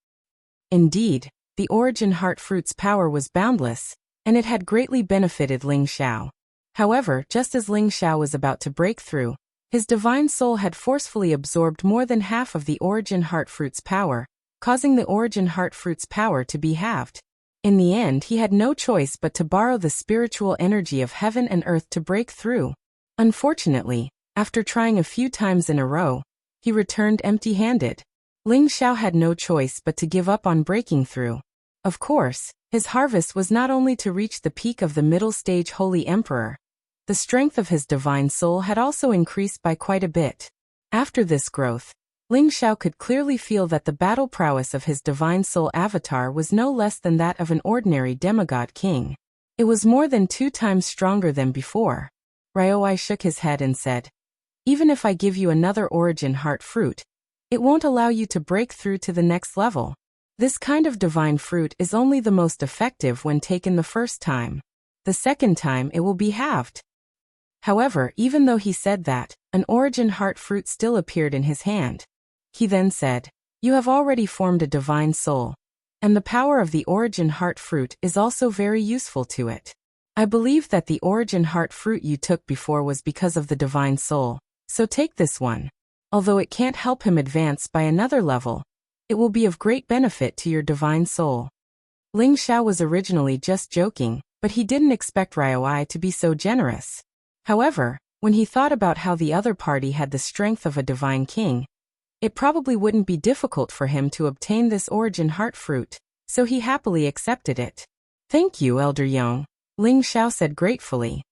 Indeed, the origin heart fruit's power was boundless, and it had greatly benefited Ling Xiao. However, just as Ling Xiao was about to break through, his divine soul had forcefully absorbed more than half of the origin heart fruit's power, causing the origin heart fruit's power to be halved. In the end, he had no choice but to borrow the spiritual energy of heaven and earth to break through. Unfortunately, after trying a few times in a row, he returned empty-handed. Ling Xiao had no choice but to give up on breaking through. Of course, his harvest was not only to reach the peak of the middle stage Holy Emperor. The strength of his divine soul had also increased by quite a bit. After this growth, Ling Xiao could clearly feel that the battle prowess of his divine soul avatar was no less than that of an ordinary demigod king. It was more than 2 times stronger than before. Ryoi shook his head and said, Even if I give you another origin heart fruit, it won't allow you to break through to the next level. This kind of divine fruit is only the most effective when taken the first time. The second time it will be halved. However, even though he said that, an origin heart fruit still appeared in his hand. He then said, You have already formed a divine soul, and the power of the origin heart fruit is also very useful to it. I believe that the origin heart fruit you took before was because of the divine soul, so take this one. Although it can't help him advance by another level, it will be of great benefit to your divine soul. Ling Xiao was originally just joking, but he didn't expect Ryoi to be so generous. However, when he thought about how the other party had the strength of a divine king, it probably wouldn't be difficult for him to obtain this origin heart fruit, so he happily accepted it. Thank you, Elder Yong, Ling Xiao said gratefully.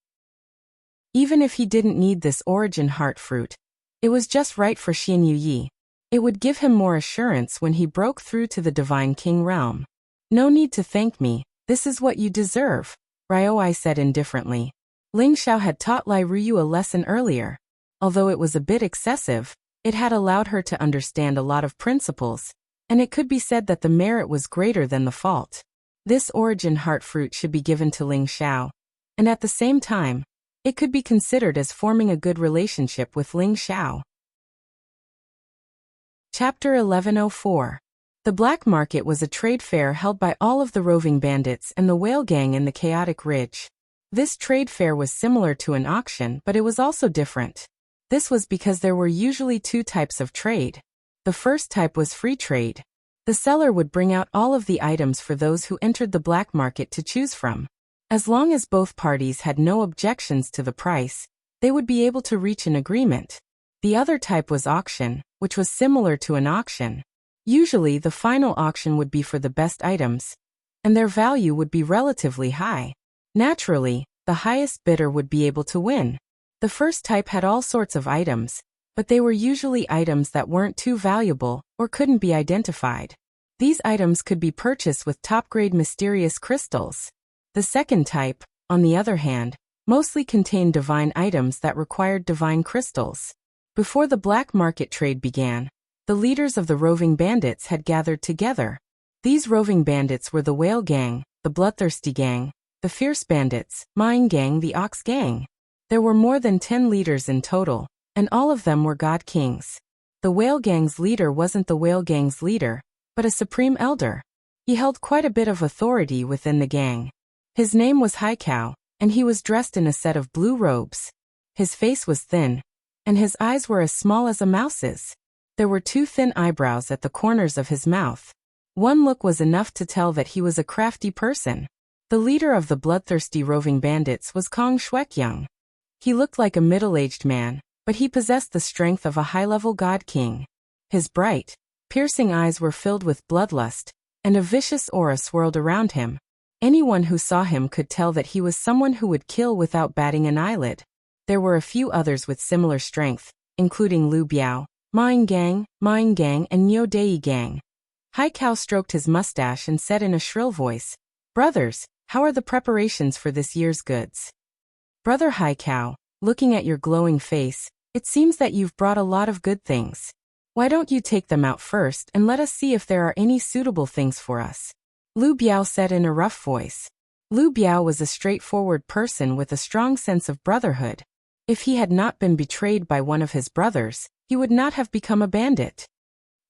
Even if he didn't need this origin heart fruit, it was just right for Xin Yuyi. It would give him more assurance when he broke through to the divine king realm. No need to thank me, this is what you deserve, Ryoi said indifferently. Ling Xiao had taught Lai Ruyu a lesson earlier. Although it was a bit excessive, it had allowed her to understand a lot of principles, and it could be said that the merit was greater than the fault. This origin heart fruit should be given to Ling Xiao, and at the same time, it could be considered as forming a good relationship with Ling Xiao. Chapter 1104. The Black Market was a trade fair held by all of the roving bandits and the whale gang in the Chaotic Ridge. This trade fair was similar to an auction, but it was also different. This was because there were usually 2 types of trade. The first type was free trade. The seller would bring out all of the items for those who entered the black market to choose from. As long as both parties had no objections to the price, they would be able to reach an agreement. The other type was auction, which was similar to an auction. Usually the final auction would be for the best items, and their value would be relatively high. Naturally, the highest bidder would be able to win. The first type had all sorts of items, but they were usually items that weren't too valuable or couldn't be identified. These items could be purchased with top-grade mysterious crystals. The second type, on the other hand, mostly contained divine items that required divine crystals. Before the black market trade began, the leaders of the roving bandits had gathered together. These roving bandits were the Whale Gang, the Bloodthirsty Gang, the Fierce Bandits, Mine Gang, the Ox Gang. There were more than 10 leaders in total, and all of them were god kings. The Whale Gang's leader wasn't the Whale Gang's leader, but a supreme elder. He held quite a bit of authority within the gang. His name was Haikao, and he was dressed in a set of blue robes. His face was thin, and his eyes were as small as a mouse's. There were 2 thin eyebrows at the corners of his mouth. One look was enough to tell that he was a crafty person. The leader of the bloodthirsty roving bandits was Kong Shuekyang. He looked like a middle-aged man, but he possessed the strength of a high-level god king. His bright, piercing eyes were filled with bloodlust, and a vicious aura swirled around him. Anyone who saw him could tell that he was someone who would kill without batting an eyelid. There were a few others with similar strength, including Lu Biao, Mine gang, and Nyo Dei gang. Haikal stroked his mustache and said in a shrill voice, Brothers, how are the preparations for this year's goods? Brother Haikal, looking at your glowing face, it seems that you've brought a lot of good things. Why don't you take them out first and let us see if there are any suitable things for us? Lu Biao said in a rough voice. Lu Biao was a straightforward person with a strong sense of brotherhood. If he had not been betrayed by one of his brothers, he would not have become a bandit.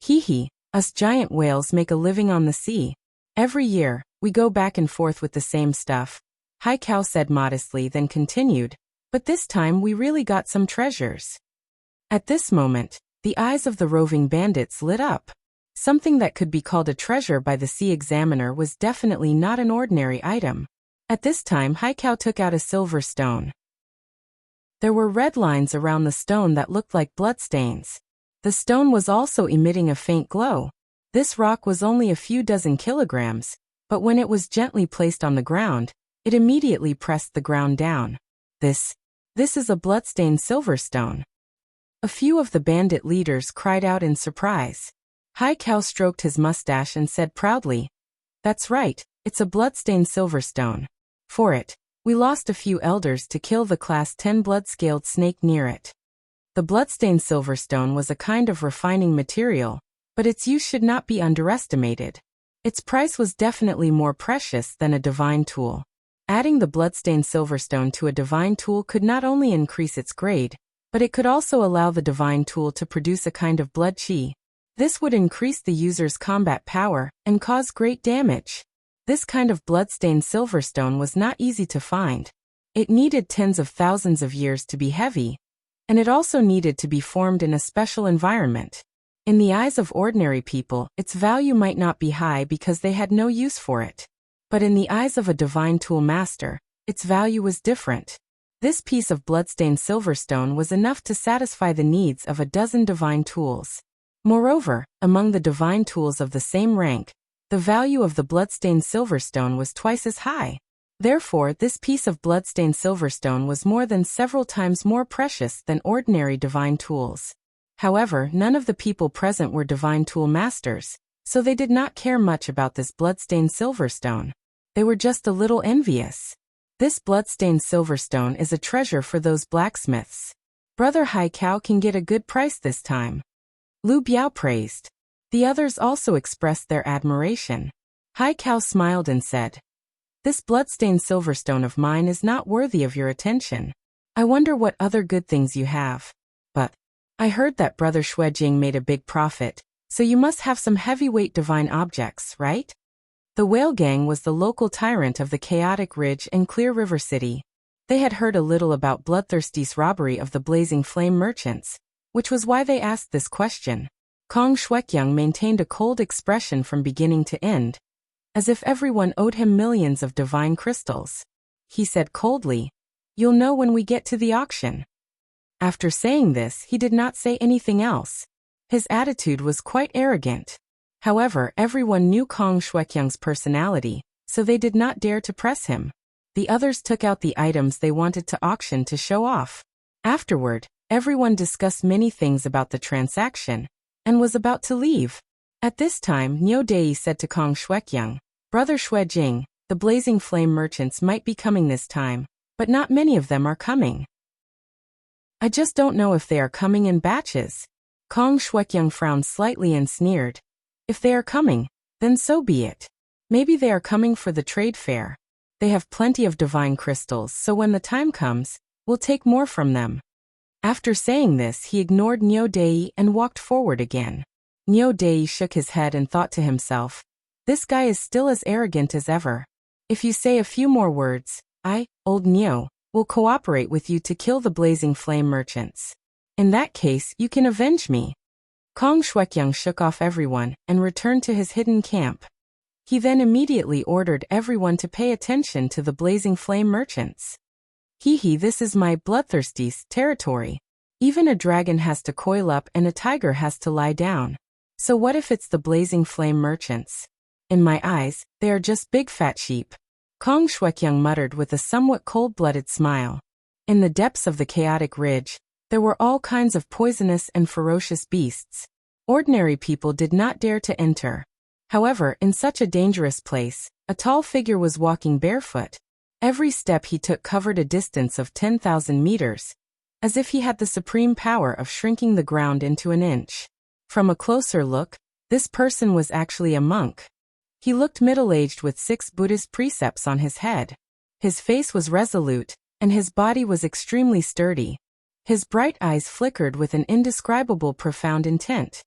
Hee, us giant whales make a living on the sea. Every year, we go back and forth with the same stuff. Haikal said modestly, then continued, but this time we really got some treasures. At this moment, the eyes of the roving bandits lit up. Something that could be called a treasure by the sea examiner was definitely not an ordinary item. At this time Haikal took out a silver stone. There were red lines around the stone that looked like bloodstains. The stone was also emitting a faint glow. This rock was only a few dozen kilograms, but when it was gently placed on the ground, it immediately pressed the ground down. This is a bloodstained silver stone. A few of the bandit leaders cried out in surprise. Haikal stroked his mustache and said proudly, That's right, it's a bloodstained silver stone. For it, we lost a few elders to kill the class 10 blood-scaled snake near it. The bloodstained silver stone was a kind of refining material, but its use should not be underestimated. Its price was definitely more precious than a divine tool. Adding the bloodstained silver stone to a divine tool could not only increase its grade, but it could also allow the divine tool to produce a kind of blood chi. This would increase the user's combat power and cause great damage. This kind of bloodstained silver stone was not easy to find. It needed tens of thousands of years to be heavy, and it also needed to be formed in a special environment. In the eyes of ordinary people, its value might not be high because they had no use for it. But in the eyes of a divine tool master, its value was different. This piece of bloodstained silverstone was enough to satisfy the needs of a dozen divine tools. Moreover, among the divine tools of the same rank, the value of the bloodstained silverstone was twice as high. Therefore, this piece of bloodstained silverstone was more than several times more precious than ordinary divine tools. However, none of the people present were divine tool masters, so they did not care much about this bloodstained silverstone. They were just a little envious. This bloodstained silverstone is a treasure for those blacksmiths. Brother Haikal can get a good price this time. Lu Biao praised. The others also expressed their admiration. Haikal smiled and said, This bloodstained silverstone of mine is not worthy of your attention. I wonder what other good things you have. But I heard that Brother Xuejing made a big profit, so you must have some heavyweight divine objects, right? The Whale Gang was the local tyrant of the Chaotic Ridge and Clear River City. They had heard a little about Bloodthirsty's robbery of the Blazing Flame merchants, which was why they asked this question. Kong Xuekyang maintained a cold expression from beginning to end, as if everyone owed him millions of divine crystals. He said coldly, You'll know when we get to the auction. After saying this, he did not say anything else. His attitude was quite arrogant. However, everyone knew Kong Xuekyang's personality, so they did not dare to press him. The others took out the items they wanted to auction to show off. Afterward, everyone discussed many things about the transaction, and was about to leave. At this time, Nyo Dei said to Kong Xuekyang, Brother Xuejing, the Blazing Flame merchants might be coming this time, but not many of them are coming. I just don't know if they are coming in batches. Kong Xuekyang frowned slightly and sneered. If they are coming, then so be it. Maybe they are coming for the trade fair. They have plenty of divine crystals, so when the time comes, we'll take more from them. After saying this, he ignored Nyo Dei and walked forward again. Nyo Dei shook his head and thought to himself, This guy is still as arrogant as ever. If you say a few more words, I, old Nyo, will cooperate with you to kill the Blazing Flame merchants. In that case, you can avenge me. Kong Xuekyang shook off everyone and returned to his hidden camp. He then immediately ordered everyone to pay attention to the Blazing Flame merchants. This is my Bloodthirsty's territory. Even a dragon has to coil up and a tiger has to lie down. So what if it's the Blazing Flame merchants? In my eyes, they are just big fat sheep. Kong Xuekyang muttered with a somewhat cold-blooded smile. In the depths of the Chaotic Ridge, There were all kinds of poisonous and ferocious beasts. Ordinary people did not dare to enter. However, in such a dangerous place, a tall figure was walking barefoot. Every step he took covered a distance of 10,000 meters, as if he had the supreme power of shrinking the ground into an inch. From a closer look, this person was actually a monk. He looked middle-aged with 6 Buddhist precepts on his head. His face was resolute, and his body was extremely sturdy. His bright eyes flickered with an indescribable profound intent.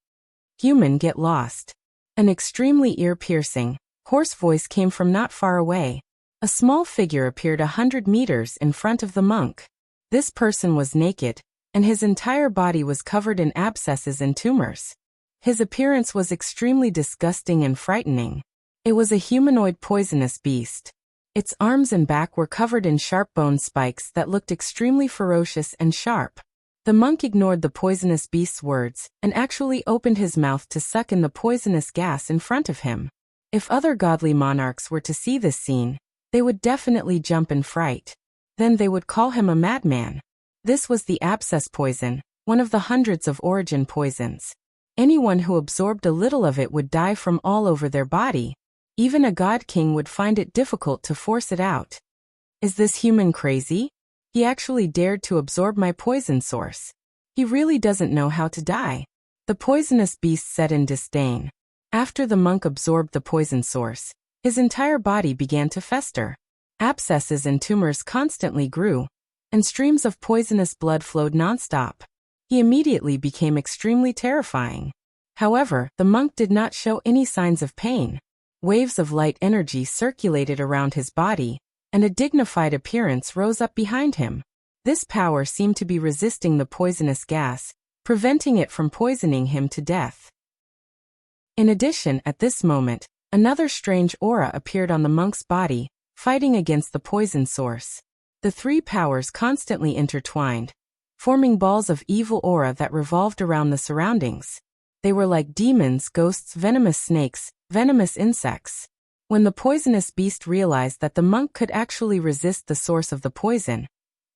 "Human, get lost." An extremely ear-piercing, hoarse voice came from not far away. A small figure appeared 100 meters in front of the monk. This person was naked, and his entire body was covered in abscesses and tumors. His appearance was extremely disgusting and frightening. It was a humanoid poisonous beast. Its arms and back were covered in sharp bone spikes that looked extremely ferocious and sharp. The monk ignored the poisonous beast's words and actually opened his mouth to suck in the poisonous gas in front of him. If other godly monarchs were to see this scene, they would definitely jump in fright. Then they would call him a madman. This was the abscess poison, one of the hundreds of origin poisons. Anyone who absorbed a little of it would die from all over their body. Even a god king would find it difficult to force it out. Is this human crazy? He actually dared to absorb my poison source. He really doesn't know how to die. The poisonous beast said in disdain. After the monk absorbed the poison source, his entire body began to fester. Abscesses and tumors constantly grew, and streams of poisonous blood flowed nonstop. He immediately became extremely terrifying. However, the monk did not show any signs of pain. Waves of light energy circulated around his body, and a dignified appearance rose up behind him. This power seemed to be resisting the poisonous gas, preventing it from poisoning him to death. In addition, at this moment, another strange aura appeared on the monk's body, fighting against the poison source. The 3 powers constantly intertwined, forming balls of evil aura that revolved around the surroundings. They were like demons, ghosts, venomous snakes, venomous insects. When the poisonous beast realized that the monk could actually resist the source of the poison,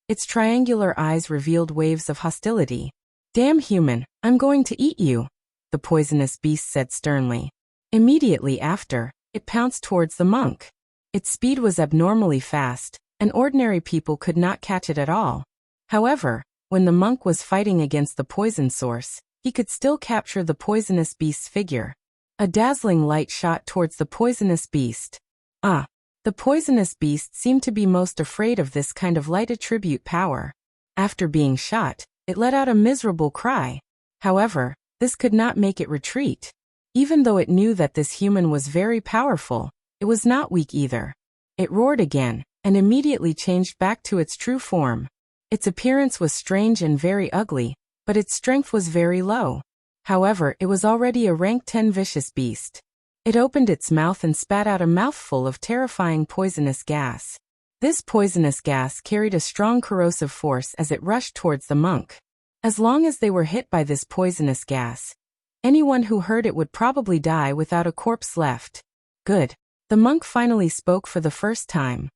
its triangular eyes revealed waves of hostility. "Damn human, I'm going to eat you," the poisonous beast said sternly. Immediately after, it pounced towards the monk. Its speed was abnormally fast, and ordinary people could not catch it at all. However, when the monk was fighting against the poison source, he could still capture the poisonous beast's figure. A dazzling light shot towards the poisonous beast. The poisonous beast seemed to be most afraid of this kind of light attribute power. After being shot, it let out a miserable cry. However, this could not make it retreat. Even though it knew that this human was very powerful, it was not weak either. It roared again, and immediately changed back to its true form. Its appearance was strange and very ugly, but its strength was very low. However, it was already a rank 10 vicious beast. It opened its mouth and spat out a mouthful of terrifying poisonous gas. This poisonous gas carried a strong corrosive force as it rushed towards the monk. As long as they were hit by this poisonous gas, anyone who heard it would probably die without a corpse left. Good. The monk finally spoke for the first time.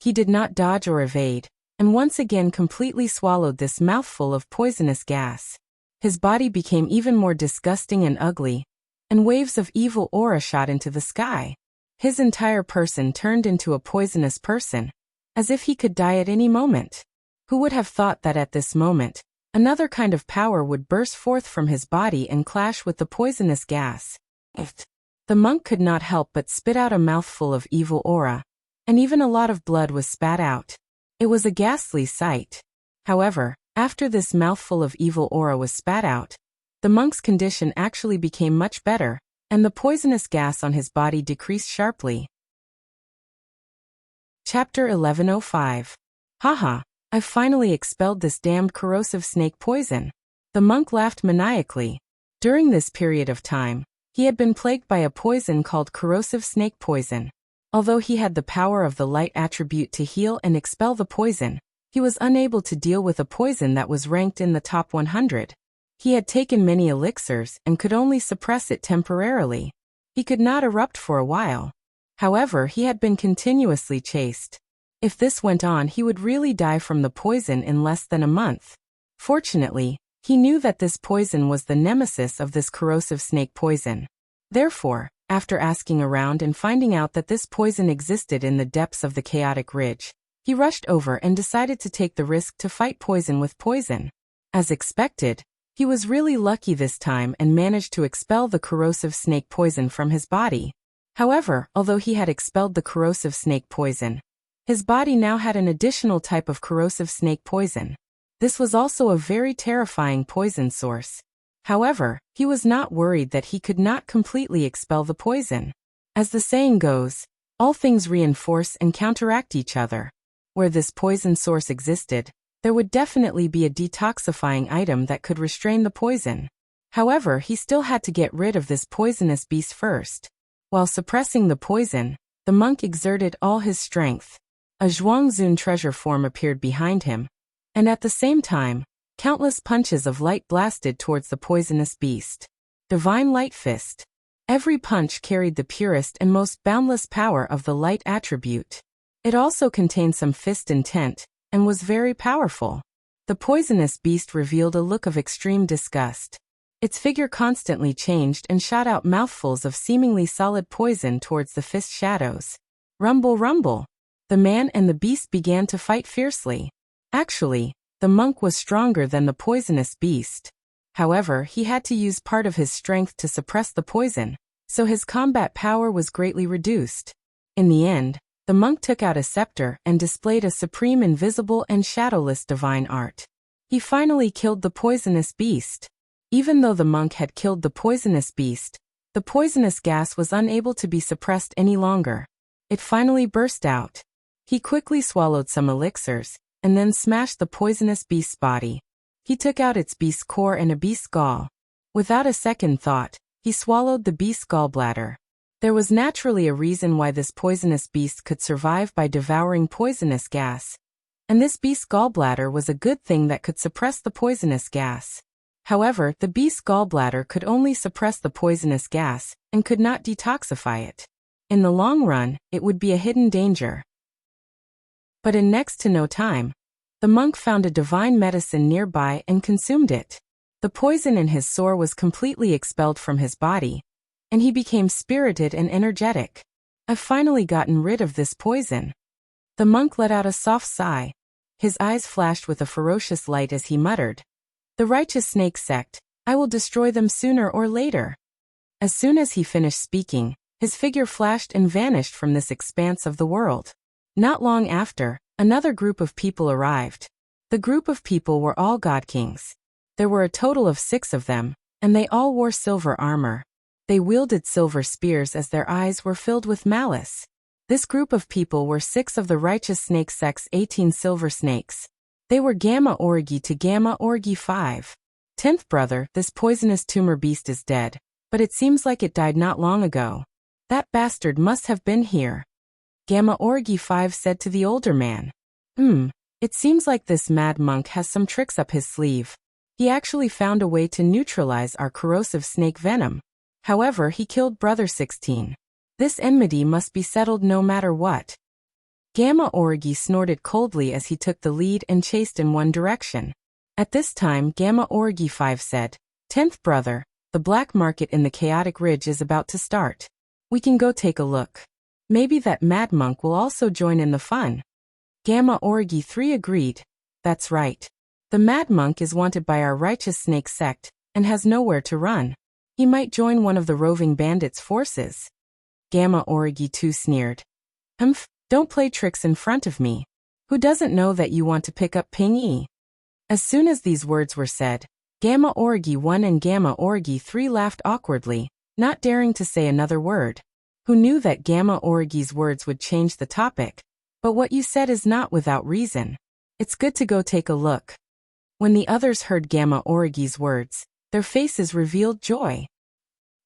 He did not dodge or evade, and once again completely swallowed this mouthful of poisonous gas. His body became even more disgusting and ugly, and waves of evil aura shot into the sky. His entire person turned into a poisonous person, as if he could die at any moment. Who would have thought that at this moment, another kind of power would burst forth from his body and clash with the poisonous gas? The monk could not help but spit out a mouthful of evil aura, and even a lot of blood was spat out. It was a ghastly sight. However, after this mouthful of evil aura was spat out, the monk's condition actually became much better, and the poisonous gas on his body decreased sharply. Chapter 1105. Haha, I've finally expelled this damned corrosive snake poison. The monk laughed maniacally. During this period of time, he had been plagued by a poison called corrosive snake poison. Although he had the power of the light attribute to heal and expel the poison, he was unable to deal with a poison that was ranked in the top 100. He had taken many elixirs and could only suppress it temporarily. He could not erupt for a while. However, he had been continuously chased. If this went on, he would really die from the poison in less than a month. Fortunately, he knew that this poison was the nemesis of this corrosive snake poison. Therefore, after asking around and finding out that this poison existed in the depths of the chaotic ridge, he rushed over and decided to take the risk to fight poison with poison. As expected, he was really lucky this time and managed to expel the corrosive snake poison from his body. However, although he had expelled the corrosive snake poison, his body now had an additional type of corrosive snake poison. This was also a very terrifying poison source. However, he was not worried that he could not completely expel the poison. As the saying goes, all things reinforce and counteract each other. Where this poison source existed, there would definitely be a detoxifying item that could restrain the poison. However, he still had to get rid of this poisonous beast first. While suppressing the poison, the monk exerted all his strength. A Zhuangzun treasure form appeared behind him, and at the same time, countless punches of light blasted towards the poisonous beast. Divine Light Fist. Every punch carried the purest and most boundless power of the light attribute. It also contained some fist intent, and was very powerful. The poisonous beast revealed a look of extreme disgust. Its figure constantly changed and shot out mouthfuls of seemingly solid poison towards the fist shadows. Rumble, rumble. The man and the beast began to fight fiercely. Actually, the monk was stronger than the poisonous beast. However, he had to use part of his strength to suppress the poison, so his combat power was greatly reduced. In the end, the monk took out a scepter and displayed a supreme invisible and shadowless divine art. He finally killed the poisonous beast. Even though the monk had killed the poisonous beast, the poisonous gas was unable to be suppressed any longer. It finally burst out. He quickly swallowed some elixirs, and then smashed the poisonous beast's body. He took out its beast's core and a beast's gall. Without a second thought, he swallowed the beast's gallbladder. There was naturally a reason why this poisonous beast could survive by devouring poisonous gas. And this beast's gallbladder was a good thing that could suppress the poisonous gas. However, the beast's gallbladder could only suppress the poisonous gas, and could not detoxify it. In the long run, it would be a hidden danger. But in next to no time, the monk found a divine medicine nearby and consumed it. The poison in his sore was completely expelled from his body, and he became spirited and energetic. I've finally gotten rid of this poison. The monk let out a soft sigh. His eyes flashed with a ferocious light as he muttered, "The righteous snake sect, I will destroy them sooner or later." As soon as he finished speaking, his figure flashed and vanished from this expanse of the world. Not long after, another group of people arrived. The group of people were all god kings. There were a total of 6 of them, and they all wore silver armor. They wielded silver spears as their eyes were filled with malice. This group of people were 6 of the righteous snake sect's 18 silver snakes. They were Gamma Orgi to Gamma Orgi 5. 10th brother, this poisonous tumor beast is dead, but it seems like it died not long ago. That bastard must have been here. Gamma Orgi 5 said to the older man. It seems like this mad monk has some tricks up his sleeve. He actually found a way to neutralize our corrosive snake venom. However, he killed brother 16. This enmity must be settled no matter what. Gamma Orgi snorted coldly as he took the lead and chased in one direction. At this time, Gamma Orgi 5 said, "10th brother, the black market in the chaotic ridge is about to start. We can go take a look. Maybe that mad monk will also join in the fun." Gamma Orgi 3 agreed. That's right. The mad monk is wanted by our righteous snake sect, and has nowhere to run. He might join one of the roving bandits' forces. Gamma Orgi 2 sneered. Don't play tricks in front of me. Who doesn't know that you want to pick up Ping Yi? As soon as these words were said, Gamma Orgi 1 and Gamma Orgi 3 laughed awkwardly, not daring to say another word. Who knew that Gamma Orgi's words would change the topic? But what you said is not without reason. It's good to go take a look. When the others heard Gamma Orgi's words, their faces revealed joy.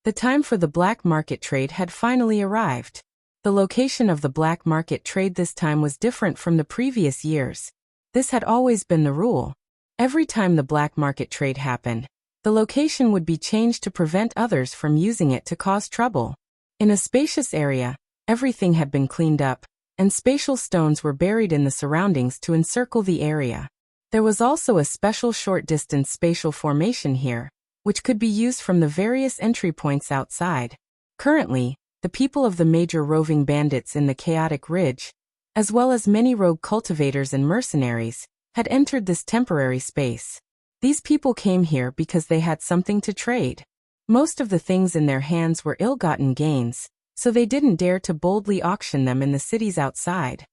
The time for the black market trade had finally arrived. The location of the black market trade this time was different from the previous years. This had always been the rule. Every time the black market trade happened, the location would be changed to prevent others from using it to cause trouble. In a spacious area, everything had been cleaned up, and spatial stones were buried in the surroundings to encircle the area. There was also a special short-distance spatial formation here, which could be used from the various entry points outside. Currently, the people of the major roving bandits in the Chaotic Ridge, as well as many rogue cultivators and mercenaries, had entered this temporary space. These people came here because they had something to trade. Most of the things in their hands were ill-gotten gains, so they didn't dare to boldly auction them in the cities outside.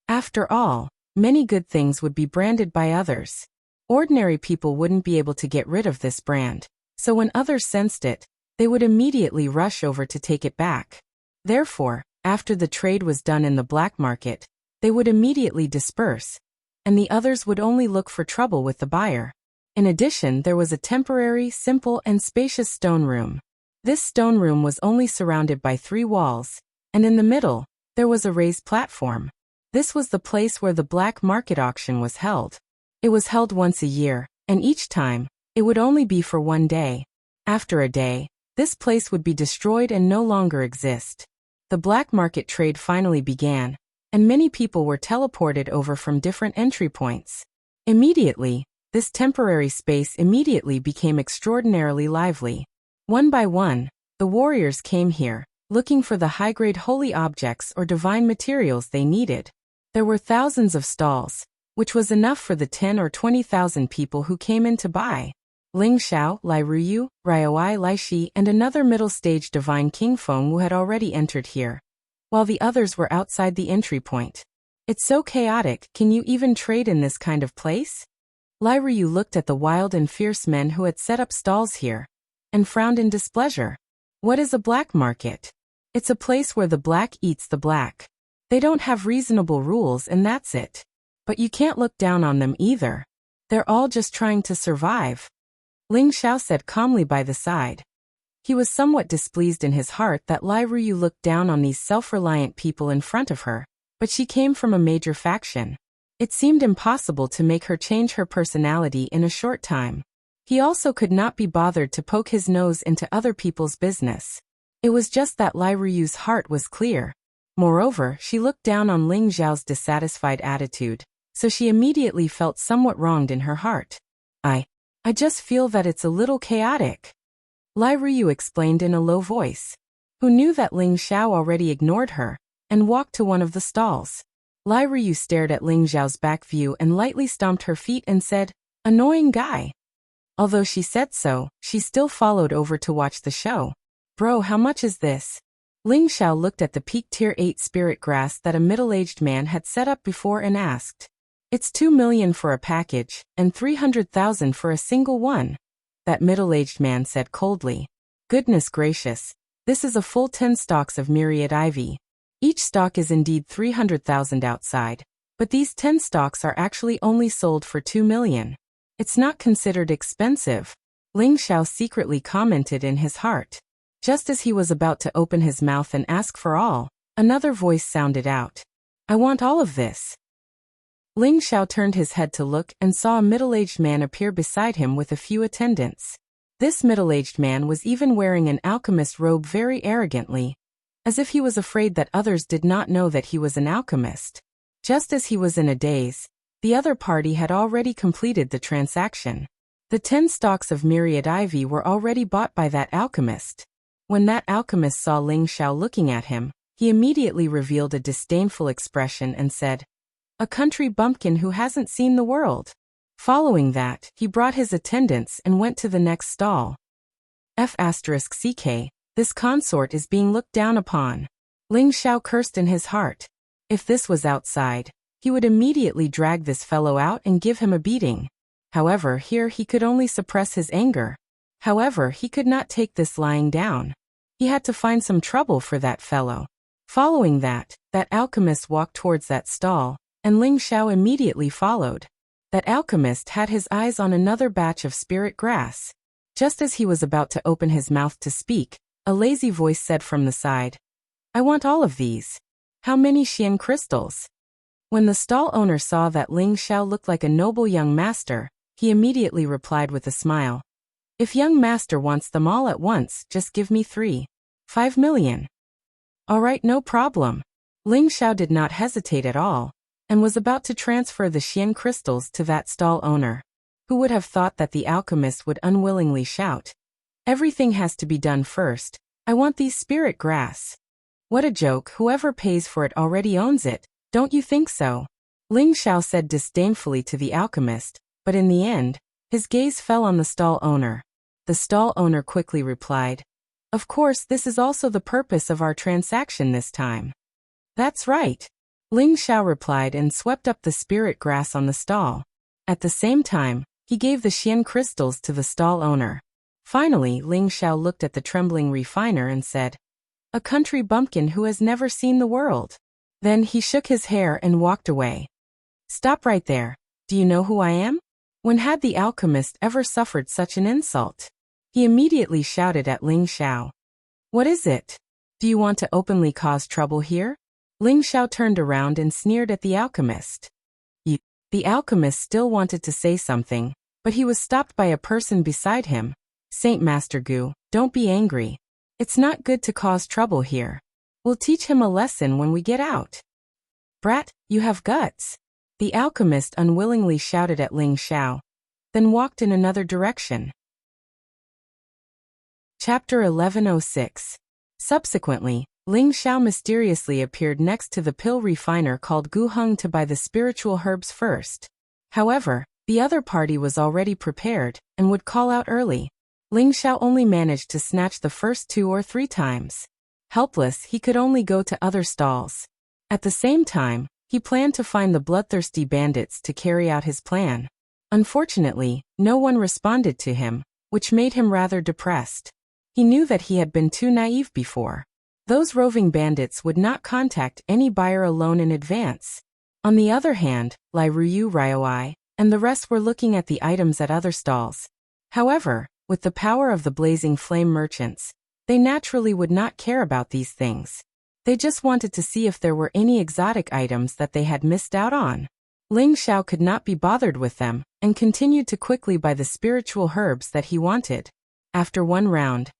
After all, many good things would be branded by others. Ordinary people wouldn't be able to get rid of this brand, so when others sensed it, they would immediately rush over to take it back. Therefore, after the trade was done in the black market, they would immediately disperse, and the others would only look for trouble with the buyer. In addition, there was a temporary, simple, and spacious stone room. This stone room was only surrounded by 3 walls, and in the middle, there was a raised platform. This was the place where the black market auction was held. It was held once a year, and each time, it would only be for 1 day. After a day, this place would be destroyed and no longer exist. The black market trade finally began, and many people were teleported over from different entry points. Immediately, this temporary space immediately became extraordinarily lively. One by one, the warriors came here, looking for the high-grade holy objects or divine materials they needed. There were thousands of stalls, which was enough for the 10 or 20,000 people who came in to buy. Ling Xiao, Lai Ruyu, Ryoi Lai Shi, and another middle-stage divine King Feng Wu had already entered here, while the others were outside the entry point. It's so chaotic, can you even trade in this kind of place? Lai Ruyu looked at the wild and fierce men who had set up stalls here, and frowned in displeasure. What is a black market? It's a place where the black eats the black. They don't have reasonable rules and that's it. But you can't look down on them either. They're all just trying to survive. Ling Xiao said calmly by the side. He was somewhat displeased in his heart that Lai Ruyu looked down on these self-reliant people in front of her, but she came from a major faction. It seemed impossible to make her change her personality in a short time. He also could not be bothered to poke his nose into other people's business. It was just that Lai Ruyu's heart was clear. Moreover, she looked down on Ling Xiao's dissatisfied attitude, so she immediately felt somewhat wronged in her heart. I just feel that it's a little chaotic. Lai Ruyu explained in a low voice. Who knew that Ling Xiao already ignored her, and walked to one of the stalls. Lai Ruyu stared at Ling Xiao's back view and lightly stomped her feet and said, "Annoying guy." Although she said so, she still followed over to watch the show. Bro, how much is this? Ling Xiao looked at the peak tier 8 spirit grass that a middle-aged man had set up before and asked. It's 2 million for a package, and 300,000 for a single one. That middle-aged man said coldly. Goodness gracious, this is a full 10 stalks of myriad ivy. Each stalk is indeed 300,000 outside, but these 10 stalks are actually only sold for 2 million. It's not considered expensive. Ling Xiao secretly commented in his heart. Just as he was about to open his mouth and ask for all, another voice sounded out. I want all of this. Ling Xiao turned his head to look and saw a middle-aged man appear beside him with a few attendants. This middle-aged man was even wearing an alchemist robe very arrogantly, as if he was afraid that others did not know that he was an alchemist. Just as he was in a daze, the other party had already completed the transaction. The 10 stalks of myriad ivy were already bought by that alchemist. When that alchemist saw Ling Xiao looking at him, he immediately revealed a disdainful expression and said, "A country bumpkin who hasn't seen the world." Following that, he brought his attendants and went to the next stall. F***CK, this consort is being looked down upon. Ling Xiao cursed in his heart. If this was outside, he would immediately drag this fellow out and give him a beating. However, here he could only suppress his anger. However, he could not take this lying down. He had to find some trouble for that fellow. Following that alchemist walked towards that stall, and Ling Xiao immediately followed. That alchemist had his eyes on another batch of spirit grass. Just as he was about to open his mouth to speak, a lazy voice said from the side, I want all of these. How many Xian crystals? When the stall owner saw that Ling Xiao looked like a noble young master, he immediately replied with a smile. If young master wants them all at once, just give me 5 million. Alright, no problem. Ling Xiao did not hesitate at all, and was about to transfer the Xian crystals to that stall owner. Who would have thought that the alchemist would unwillingly shout, "Everything has to be done first. I want these spirit grass." What a joke, whoever pays for it already owns it, don't you think so? Ling Xiao said disdainfully to the alchemist, but in the end, his gaze fell on the stall owner. The stall owner quickly replied, "Of course, this is also the purpose of our transaction this time." "That's right," Ling Xiao replied and swept up the spirit grass on the stall. At the same time, he gave the Xian crystals to the stall owner. Finally, Ling Xiao looked at the trembling refiner and said, "A country bumpkin who has never seen the world." Then he shook his hair and walked away. "Stop right there. Do you know who I am?" When had the alchemist ever suffered such an insult? He immediately shouted at Ling Xiao. "What is it? Do you want to openly cause trouble here?" Ling Xiao turned around and sneered at the alchemist. The alchemist still wanted to say something, but he was stopped by a person beside him. "Saint Master Gu, don't be angry. It's not good to cause trouble here. We'll teach him a lesson when we get out." "Brat, you have guts," the alchemist unwillingly shouted at Ling Xiao, then walked in another direction. Chapter 1106. Subsequently, Ling Xiao mysteriously appeared next to the pill refiner called Gu Heng to buy the spiritual herbs first. However, the other party was already prepared and would call out early. Ling Xiao only managed to snatch the first 2 or 3 times. Helpless, he could only go to other stalls. At the same time, he planned to find the bloodthirsty bandits to carry out his plan. Unfortunately, no one responded to him, which made him rather depressed. He knew that he had been too naive before. Those roving bandits would not contact any buyer alone in advance. On the other hand, Lai Ruyu Ryoi and the rest were looking at the items at other stalls. However, with the power of the blazing flame merchants, they naturally would not care about these things. They just wanted to see if there were any exotic items that they had missed out on. Ling Xiao could not be bothered with them, and continued to quickly buy the spiritual herbs that he wanted. After one round,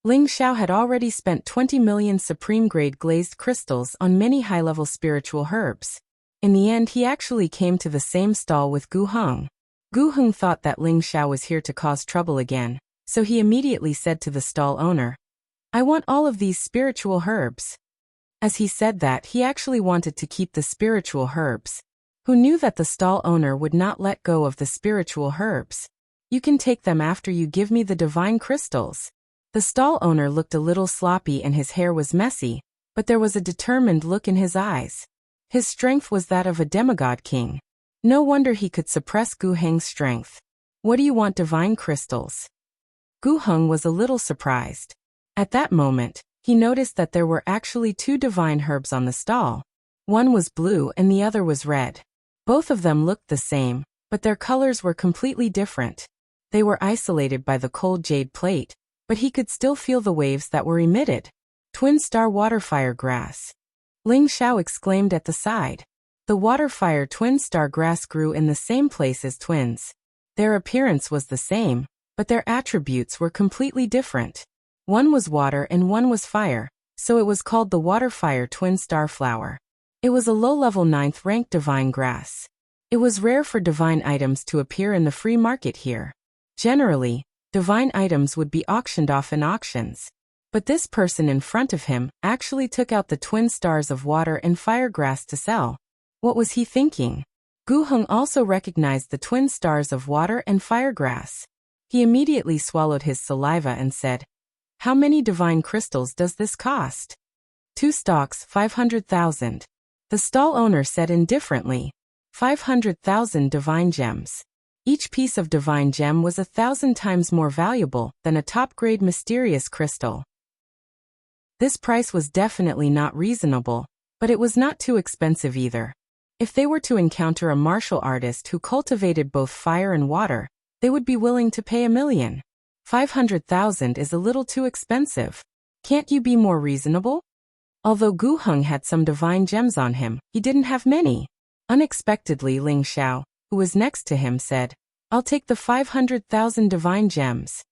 Ling Xiao had already spent 20 million supreme-grade glazed crystals on many high-level spiritual herbs. In the end, he actually came to the same stall with Gu Heng. Gu Heng thought that Ling Xiao was here to cause trouble again, so he immediately said to the stall owner, "I want all of these spiritual herbs." As he said that, he actually wanted to keep the spiritual herbs. Who knew that the stall owner would not let go of the spiritual herbs? "You can take them after you give me the divine crystals." The stall owner looked a little sloppy and his hair was messy, but there was a determined look in his eyes. His strength was that of a demigod king. No wonder he could suppress Gu Heng's strength. "What do you want, divine crystals?" Gu Heng was a little surprised. At that moment, he noticed that there were actually 2 divine herbs on the stall. One was blue and the other was red. Both of them looked the same, but their colors were completely different. They were isolated by the cold jade plate, but he could still feel the waves that were emitted. "Twin star waterfire grass," Ling Xiao exclaimed at the side. The waterfire twin star grass grew in the same place as twins. Their appearance was the same, but their attributes were completely different. One was water and one was fire, so it was called the waterfire twin star flower. It was a low-level 9th rank divine grass. It was rare for divine items to appear in the free market here. Generally, divine items would be auctioned off in auctions. But this person in front of him actually took out the twin stars of water and fire grass to sell. What was he thinking? Gu Heng also recognized the twin stars of water and fire grass. He immediately swallowed his saliva and said, "How many divine crystals does this cost?" 2 stalks, 500,000. The stall owner said indifferently, 500,000 divine gems. Each piece of divine gem was 1,000 times more valuable than a top-grade mysterious crystal. This price was definitely not reasonable, but it was not too expensive either. If they were to encounter a martial artist who cultivated both fire and water, they would be willing to pay 1 million. 500,000 is a little too expensive. Can't you be more reasonable? Although Gu Heng had some divine gems on him, he didn't have many. Unexpectedly, Ling Xiao, who was next to him, said, "I'll take the 500,000 divine gems."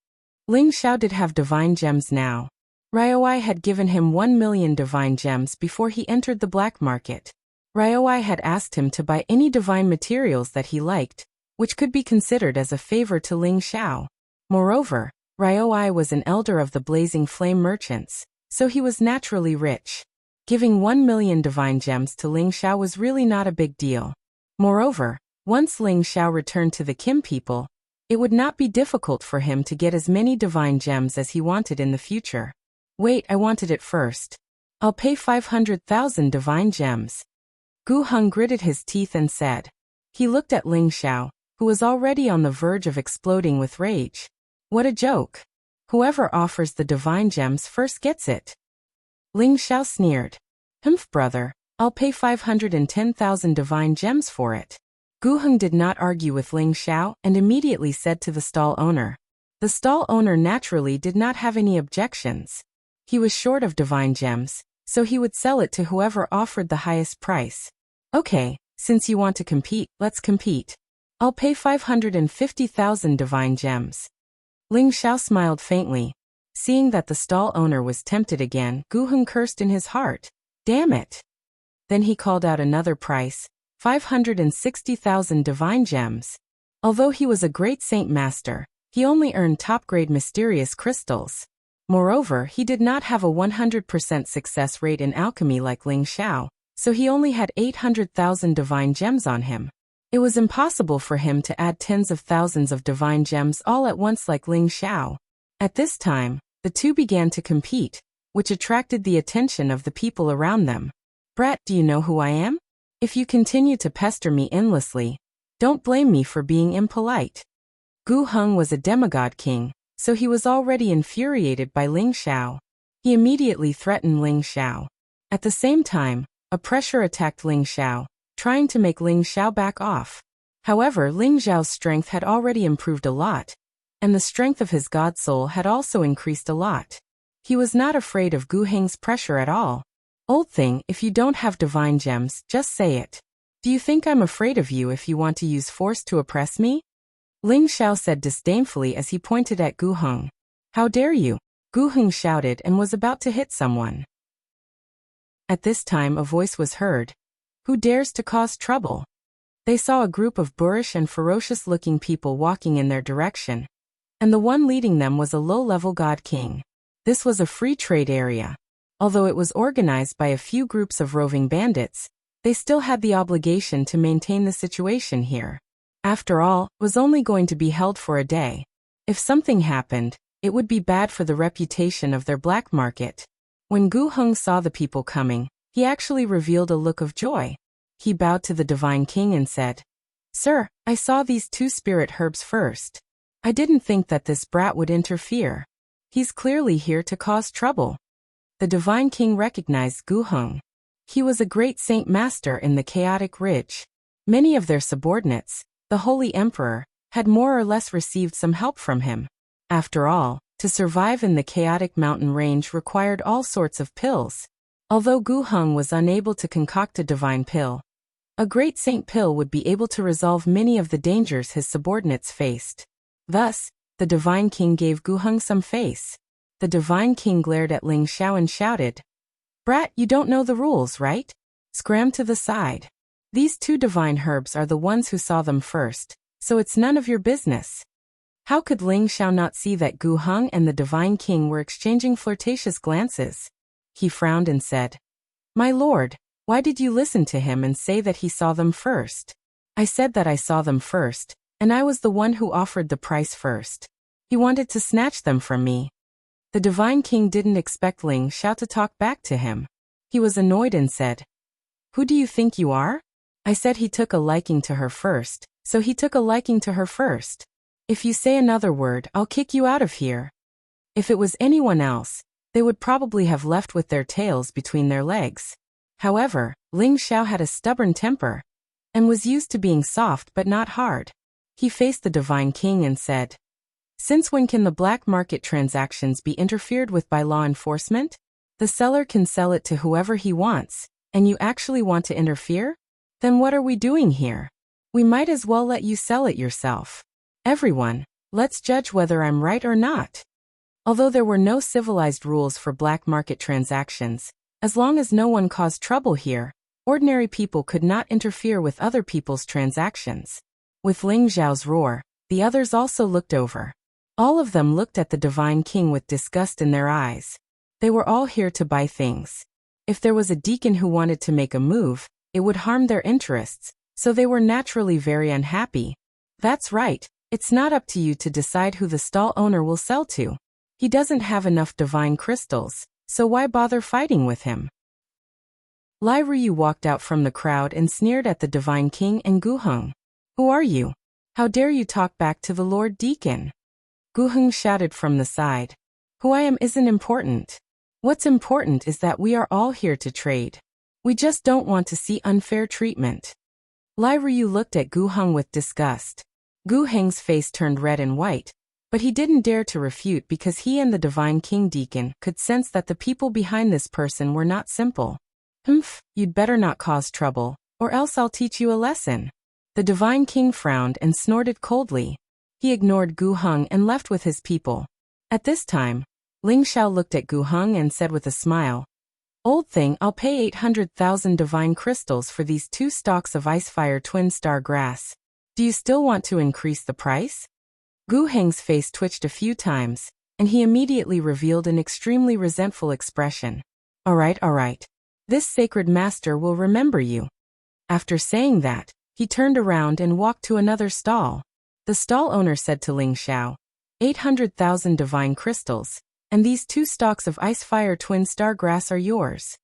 Ling Xiao did have divine gems now. Ryoi had given him 1 million divine gems before he entered the black market. Ryoi had asked him to buy any divine materials that he liked, which could be considered as a favor to Ling Xiao. Moreover, Ryoi was an elder of the Blazing Flame merchants, so he was naturally rich. Giving 1 million divine gems to Ling Xiao was really not a big deal. Moreover, once Ling Xiao returned to the Kim people, it would not be difficult for him to get as many divine gems as he wanted in the future. Wait, I wanted it first. I'll pay 500,000 divine gems. Gu Heng gritted his teeth and said. He looked at Ling Xiao, who was already on the verge of exploding with rage. What a joke. Whoever offers the divine gems first gets it. Ling Xiao sneered. Humph, brother, I'll pay 510,000 divine gems for it. Gu Heng did not argue with Ling Xiao and immediately said to the stall owner. The stall owner naturally did not have any objections. He was short of divine gems, so he would sell it to whoever offered the highest price. Okay, since you want to compete, let's compete. I'll pay 550,000 divine gems. Ling Xiao smiled faintly. Seeing that the stall owner was tempted again, Gu Heng cursed in his heart. Damn it. Then he called out another price, 560,000 divine gems. Although he was a great saint master, he only earned top-grade mysterious crystals. Moreover, he did not have a 100% success rate in alchemy like Ling Xiao, so he only had 800,000 divine gems on him. It was impossible for him to add tens of thousands of divine gems all at once like Ling Xiao. At this time, the two began to compete, which attracted the attention of the people around them. Brat, do you know who I am? If you continue to pester me endlessly, don't blame me for being impolite. Gu Heng was a demigod king, so he was already infuriated by Ling Xiao. He immediately threatened Ling Xiao. At the same time, a pressure attacked Ling Xiao, trying to make Ling Xiao back off. However, Ling Xiao's strength had already improved a lot, and the strength of his god soul had also increased a lot. He was not afraid of Gu Heng's pressure at all. Old thing, if you don't have divine gems, just say it. Do you think I'm afraid of you if you want to use force to oppress me? Ling Xiao said disdainfully as he pointed at Gu Heng. How dare you? Gu Heng shouted and was about to hit someone. At this time a voice was heard. Who dares to cause trouble? They saw a group of boorish and ferocious-looking people walking in their direction, and the one leading them was a low-level god king. This was a free trade area. Although it was organized by a few groups of roving bandits, they still had the obligation to maintain the situation here. After all, it was only going to be held for a day. If something happened, it would be bad for the reputation of their black market. When Gu Heng saw the people coming, he actually revealed a look of joy. He bowed to the divine king and said, Sir, I saw these two spirit herbs first. I didn't think that this brat would interfere. He's clearly here to cause trouble. The divine king recognized Gu Heng. He was a great saint master in the chaotic ridge. Many of their subordinates, the holy emperor, had more or less received some help from him. After all, to survive in the chaotic mountain range required all sorts of pills. Although Gu Heng was unable to concoct a divine pill, a great saint pill would be able to resolve many of the dangers his subordinates faced. Thus, the divine king gave Gu Heng some face. The divine king glared at Ling Xiao and shouted, Brat, you don't know the rules, right? Scram to the side. These two divine herbs are the ones who saw them first, so it's none of your business. How could Ling Xiao not see that Gu Heng and the divine king were exchanging flirtatious glances? He frowned and said, My lord, why did you listen to him and say that he saw them first? I said that I saw them first, and I was the one who offered the price first. He wanted to snatch them from me. The divine king didn't expect Ling Xiao to talk back to him. He was annoyed and said, Who do you think you are? I said he took a liking to her first, so he took a liking to her first. If you say another word, I'll kick you out of here. If it was anyone else, they would probably have left with their tails between their legs. However, Ling Xiao had a stubborn temper, and was used to being soft but not hard. He faced the divine king and said, Since when can the black market transactions be interfered with by law enforcement? The seller can sell it to whoever he wants, and you actually want to interfere? Then what are we doing here? We might as well let you sell it yourself. Everyone, let's judge whether I'm right or not. Although there were no civilized rules for black market transactions, as long as no one caused trouble here, Ordinary people could not interfere with other people's transactions. With Ling Xiao's roar, the others also looked over. All of them looked at the Divine King with disgust in their eyes. They were all here to buy things. If there was a deacon who wanted to make a move, it would harm their interests, so they were naturally very unhappy. That's right, it's not up to you to decide who the stall owner will sell to. He doesn't have enough divine crystals, so why bother fighting with him? Lai Ruyu walked out from the crowd and sneered at the Divine King and Gu Heng. Who are you? How dare you talk back to the Lord Deacon? Gu Heng shouted from the side. Who I am isn't important. What's important is that we are all here to trade. We just don't want to see unfair treatment. Lai Ruyu looked at Gu Heng with disgust. Gu Heng's face turned red and white, but he didn't dare to refute because he and the Divine King Deacon could sense that the people behind this person were not simple. Humph, you'd better not cause trouble, or else I'll teach you a lesson. The Divine King frowned and snorted coldly. He ignored Gu Heng and left with his people. At this time, Ling Xiao looked at Gu Heng and said with a smile, Old thing, I'll pay 800,000 divine crystals for these 2 stalks of Icefire Twin Star grass. Do you still want to increase the price? Gu Heng's face twitched a few times, and he immediately revealed an extremely resentful expression. All right. This sacred master will remember you. After saying that, he turned around and walked to another stall. The stall owner said to Ling Xiao, 800,000 divine crystals, and these 2 stalks of Icefire Twin Star grass are yours.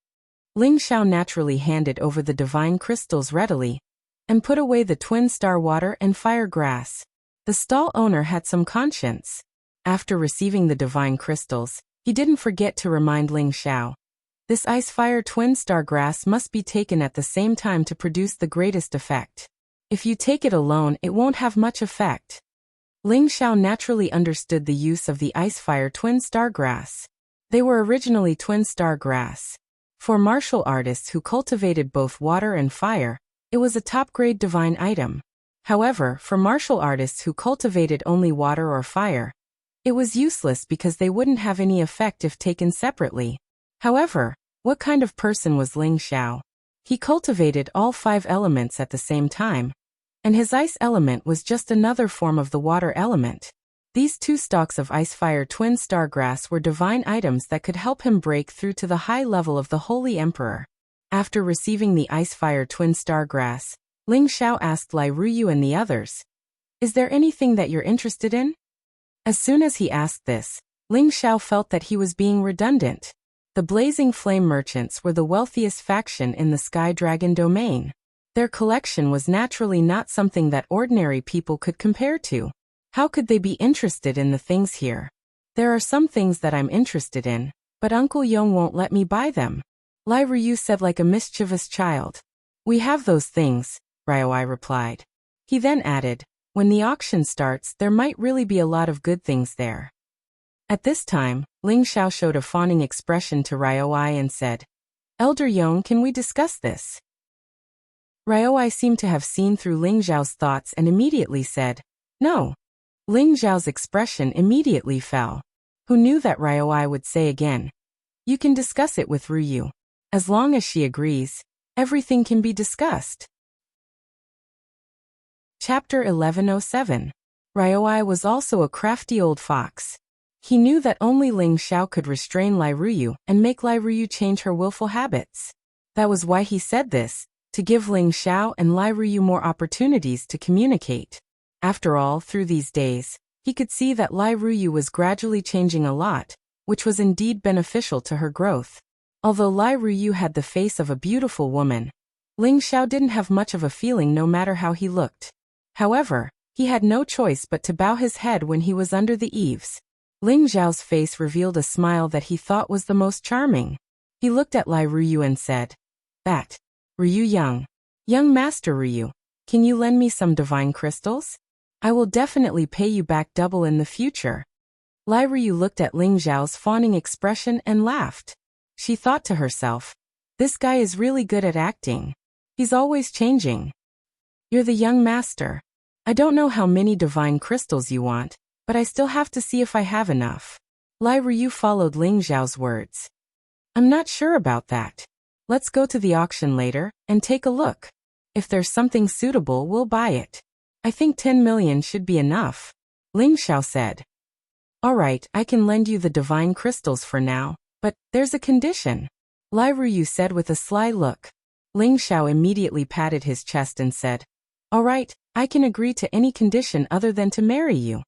Ling Xiao naturally handed over the divine crystals readily, and put away the Twin Star water and fire grass. The stall owner had some conscience. After receiving the divine crystals, he didn't forget to remind Ling Xiao. This Icefire Twin Star grass must be taken at the same time to produce the greatest effect. If you take it alone, it won't have much effect. Ling Xiao naturally understood the use of the Icefire Twin Star grass. They were originally Twin Star grass. For martial artists who cultivated both water and fire, it was a top-grade divine item. However, for martial artists who cultivated only water or fire, it was useless because they wouldn't have any effect if taken separately. However, what kind of person was Ling Xiao? He cultivated all 5 elements at the same time, and his ice element was just another form of the water element. These 2 stalks of Icefire Twin Star grass were divine items that could help him break through to the high level of the Holy Emperor. After receiving the Icefire Twin Star grass, Ling Xiao asked Lai Ruyu and the others, Is there anything that you're interested in? As soon as he asked this, Ling Xiao felt that he was being redundant. The Blazing Flame merchants were the wealthiest faction in the Sky Dragon domain. Their collection was naturally not something that ordinary people could compare to. How could they be interested in the things here? There are some things that I'm interested in, but Uncle Yong won't let me buy them. Lai Ruyu said like a mischievous child. We have those things, Ryoi replied. He then added, when the auction starts, there might really be a lot of good things there. At this time, Ling Xiao showed a fawning expression to Ryoi and said, Elder Yong, can we discuss this? Ryoi seemed to have seen through Ling Xiao's thoughts and immediately said, No. Ling Xiao's expression immediately fell. Who knew that Ryoi would say again, You can discuss it with Ruyu. As long as she agrees, everything can be discussed. Chapter 1107. Ryoi was also a crafty old fox. He knew that only Ling Xiao could restrain Lai Ruyu and make Lai Ruyu change her willful habits. That was why he said this, to give Ling Xiao and Lai Ruyu more opportunities to communicate. After all, through these days, he could see that Lai Ruyu was gradually changing a lot, which was indeed beneficial to her growth. Although Lai Ruyu had the face of a beautiful woman, Ling Xiao didn't have much of a feeling no matter how he looked. However, he had no choice but to bow his head when he was under the eaves. Ling Xiao's face revealed a smile that he thought was the most charming. He looked at Lai Ruyu and said, That. Ruyu young Master Ruyu, can you lend me some divine crystals? I will definitely pay you back double in the future. Lai Ruyu looked at Ling Xiao's fawning expression and laughed. She thought to herself, this guy is really good at acting. He's always changing. You're the young master. I don't know how many divine crystals you want, but I still have to see if I have enough. Lai Ruyu followed Ling Xiao's words. I'm not sure about that. Let's go to the auction later and take a look. If there's something suitable, we'll buy it. I think 10 million should be enough, Ling Xiao said. All right, I can lend you the divine crystals for now, but there's a condition, Lai Ruyu said with a sly look. Ling Xiao immediately patted his chest and said, all right, I can agree to any condition other than to marry you.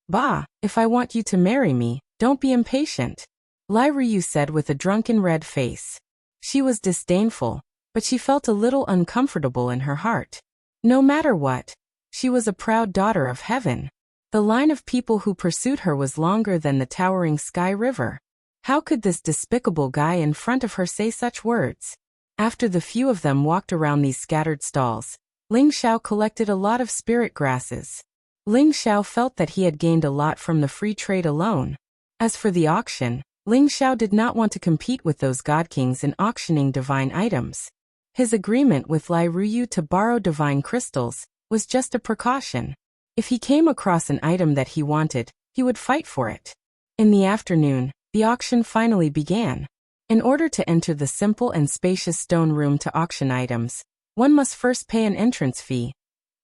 Bah, if I want you to marry me, don't be impatient, Lai Ruyu said with a drunken red face. She was disdainful, but she felt a little uncomfortable in her heart. No matter what, she was a proud daughter of heaven. The line of people who pursued her was longer than the towering Sky River. How could this despicable guy in front of her say such words? After the few of them walked around these scattered stalls, Ling Xiao collected a lot of spirit grasses. Ling Xiao felt that he had gained a lot from the free trade alone. As for the auction, Ling Xiao did not want to compete with those god kings in auctioning divine items. His agreement with Lai Ruyu to borrow divine crystals was just a precaution. If he came across an item that he wanted, he would fight for it. In the afternoon, the auction finally began. In order to enter the simple and spacious stone room to auction items, one must first pay an entrance fee.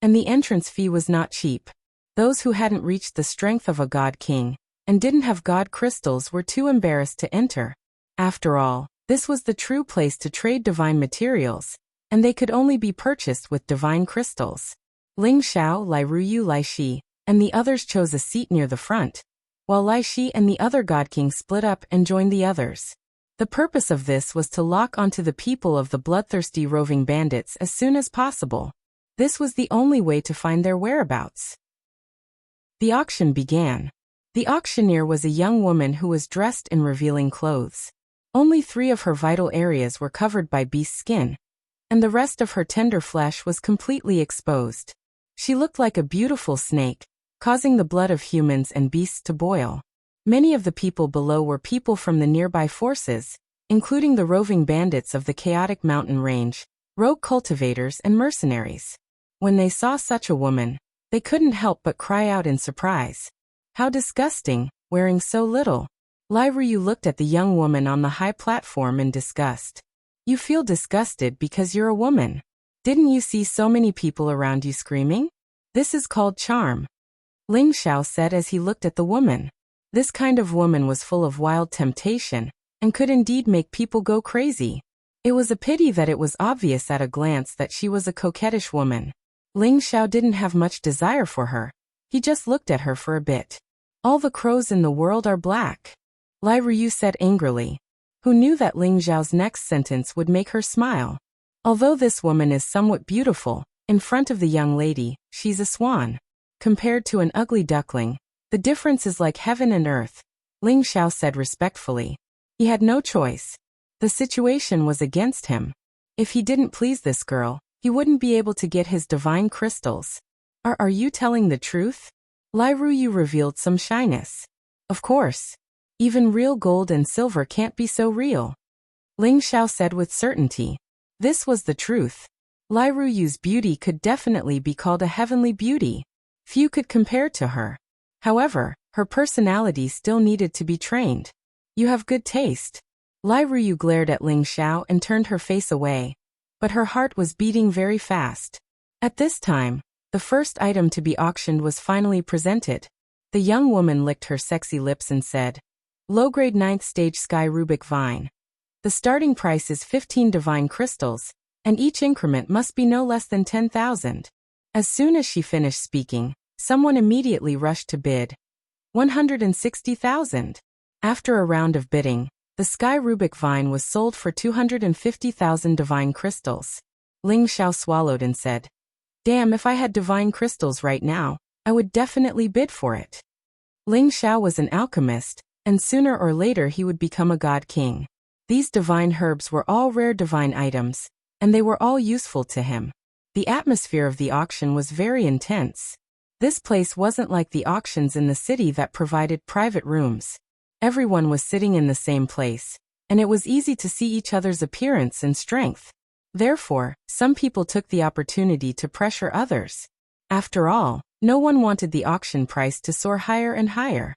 And the entrance fee was not cheap. Those who hadn't reached the strength of a god king and didn't have god crystals were too embarrassed to enter. After all, this was the true place to trade divine materials, and they could only be purchased with divine crystals. Ling Xiao, Lai Ruyu, Lai Shi, and the others chose a seat near the front, while Lai Shi and the other god king split up and joined the others. The purpose of this was to lock onto the people of the bloodthirsty roving bandits as soon as possible. This was the only way to find their whereabouts. The auction began. The auctioneer was a young woman who was dressed in revealing clothes. Only 3 of her vital areas were covered by beast skin, and the rest of her tender flesh was completely exposed. She looked like a beautiful snake, causing the blood of humans and beasts to boil. Many of the people below were people from the nearby forces, including the roving bandits of the chaotic mountain range, rogue cultivators and mercenaries. When they saw such a woman, they couldn't help but cry out in surprise. How disgusting, wearing so little. Lai Ruyu looked at the young woman on the high platform in disgust. You feel disgusted because you're a woman. Didn't you see so many people around you screaming? This is called charm, Ling Xiao said as he looked at the woman. This kind of woman was full of wild temptation, and could indeed make people go crazy. It was a pity that it was obvious at a glance that she was a coquettish woman. Ling Xiao didn't have much desire for her. He just looked at her for a bit. All the crows in the world are black, Lai Ruyu said angrily. Who knew that Ling Xiao's next sentence would make her smile? Although this woman is somewhat beautiful, in front of the young lady, she's a swan. Compared to an ugly duckling, the difference is like heaven and earth, Ling Xiao said respectfully. He had no choice. The situation was against him. If he didn't please this girl, he wouldn't be able to get his divine crystals. Are you telling the truth? Lai Ruyu revealed some shyness. Of course. Even real gold and silver can't be so real, Ling Xiao said with certainty. This was the truth. Lai Ruyu's beauty could definitely be called a heavenly beauty. Few could compare to her. However, her personality still needed to be trained. You have good taste. Lai Ruyu glared at Ling Xiao and turned her face away. But her heart was beating very fast. At this time, the first item to be auctioned was finally presented. The young woman licked her sexy lips and said, Low-grade 9th stage sky rubic vine. The starting price is 15 divine crystals, and each increment must be no less than 10,000. As soon as she finished speaking, someone immediately rushed to bid. 160,000. After a round of bidding, the sky rubic vine was sold for 250,000 divine crystals. Ling Xiao swallowed and said, Damn, if I had divine crystals right now, I would definitely bid for it. Ling Xiao was an alchemist, and sooner or later he would become a god king. These divine herbs were all rare divine items, and they were all useful to him. The atmosphere of the auction was very intense. This place wasn't like the auctions in the city that provided private rooms. Everyone was sitting in the same place, and it was easy to see each other's appearance and strength. Therefore, some people took the opportunity to pressure others. After all, no one wanted the auction price to soar higher and higher.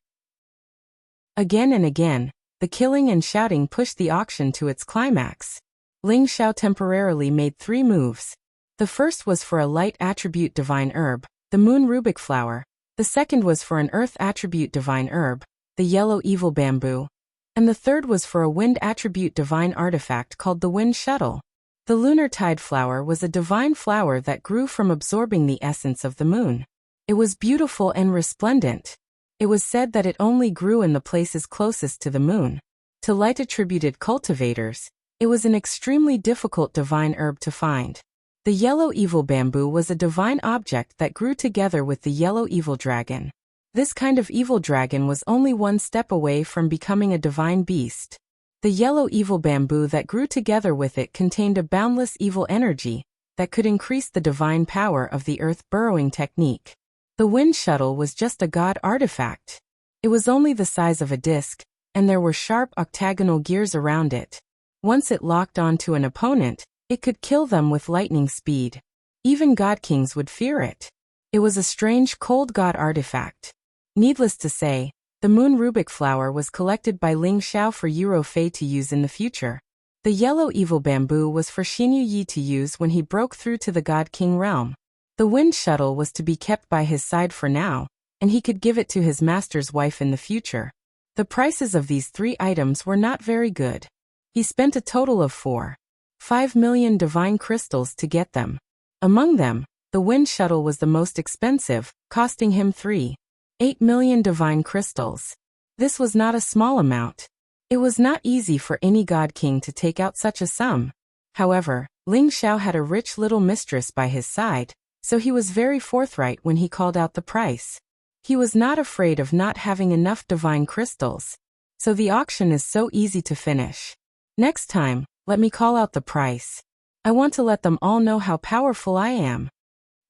Again and again, the killing and shouting pushed the auction to its climax. Ling Xiao temporarily made 3 moves. The first was for a light attribute divine herb, the moon rubic flower. The second was for an earth attribute divine herb, the yellow evil bamboo. And the third was for a wind attribute divine artifact called the wind shuttle. The lunar tide flower was a divine flower that grew from absorbing the essence of the moon. It was beautiful and resplendent. It was said that it only grew in the places closest to the moon. To light-attributed cultivators, it was an extremely difficult divine herb to find. The yellow evil bamboo was a divine object that grew together with the yellow evil dragon. This kind of evil dragon was only one step away from becoming a divine beast. The yellow evil bamboo that grew together with it contained a boundless evil energy that could increase the divine power of the earth burrowing technique. The wind shuttle was just a god artifact. It was only the size of a disc, and there were sharp octagonal gears around it. Once it locked onto an opponent, it could kill them with lightning speed. Even god kings would fear it. It was a strange cold god artifact. Needless to say, the moon rubic flower was collected by Ling Xiao for Euro Fei to use in the future. The yellow evil bamboo was for Xinyu Yi to use when he broke through to the god king realm. The wind shuttle was to be kept by his side for now, and he could give it to his master's wife in the future. The prices of these 3 items were not very good. He spent a total of 4.5 million divine crystals to get them. Among them, the wind shuttle was the most expensive, costing him 3.8 million divine crystals. This was not a small amount. It was not easy for any god king to take out such a sum. However, Ling Xiao had a rich little mistress by his side, so he was very forthright when he called out the price. He was not afraid of not having enough divine crystals. So the auction is so easy to finish. Next time, let me call out the price. I want to let them all know how powerful I am.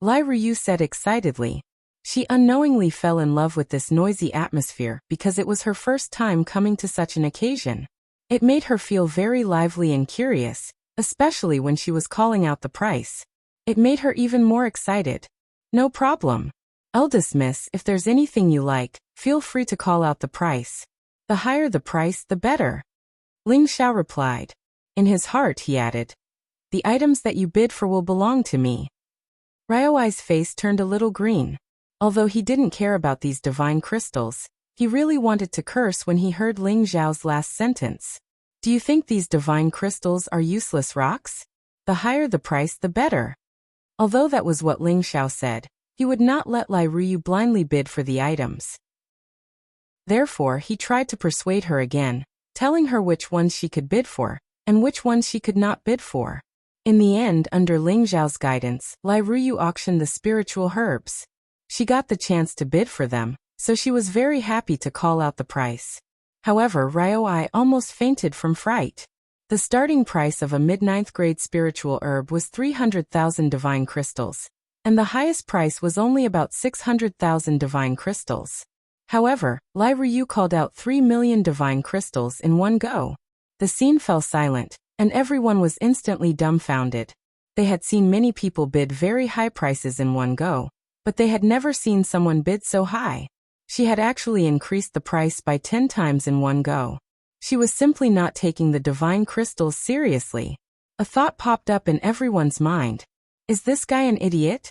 Lai Ruyu said excitedly. She unknowingly fell in love with this noisy atmosphere because it was her first time coming to such an occasion. It made her feel very lively and curious, especially when she was calling out the price. It made her even more excited. No problem. I'll dismiss. If there's anything you like, feel free to call out the price. The higher the price, the better. Ling Xiao replied. In his heart, he added, the items that you bid for will belong to me. Ryoai's face turned a little green. Although he didn't care about these divine crystals, he really wanted to curse when he heard Ling Xiao's last sentence. Do you think these divine crystals are useless rocks? The higher the price, the better. Although that was what Ling Xiao said, he would not let Lai Ruyu blindly bid for the items. Therefore, he tried to persuade her again, telling her which ones she could bid for, and which ones she could not bid for. In the end, under Ling Xiao's guidance, Lai Ruyu auctioned the spiritual herbs. She got the chance to bid for them, so she was very happy to call out the price. However, Ryoai almost fainted from fright. The starting price of a mid-9th grade spiritual herb was 300,000 divine crystals, and the highest price was only about 600,000 divine crystals. However, Lai Ruyu called out 3 million divine crystals in one go. The scene fell silent, and everyone was instantly dumbfounded. They had seen many people bid very high prices in one go, but they had never seen someone bid so high. She had actually increased the price by 10 times in one go. She was simply not taking the divine crystals seriously. A thought popped up in everyone's mind. Is this guy an idiot?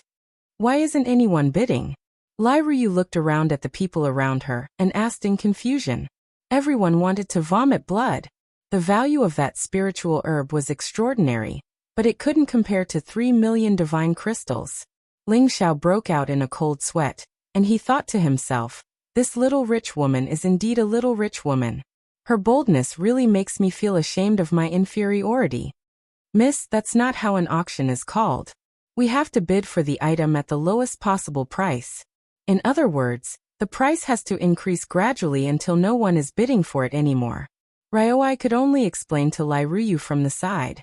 Why isn't anyone bidding? Lai Ruyu looked around at the people around her and asked in confusion. Everyone wanted to vomit blood. The value of that spiritual herb was extraordinary, but it couldn't compare to 3 million divine crystals. Ling Xiao broke out in a cold sweat, and he thought to himself, this little rich woman is indeed a little rich woman. Her boldness really makes me feel ashamed of my inferiority. Miss, that's not how an auction is called. We have to bid for the item at the lowest possible price. In other words, the price has to increase gradually until no one is bidding for it anymore. Ryoai could only explain to Lai Ruyu from the side.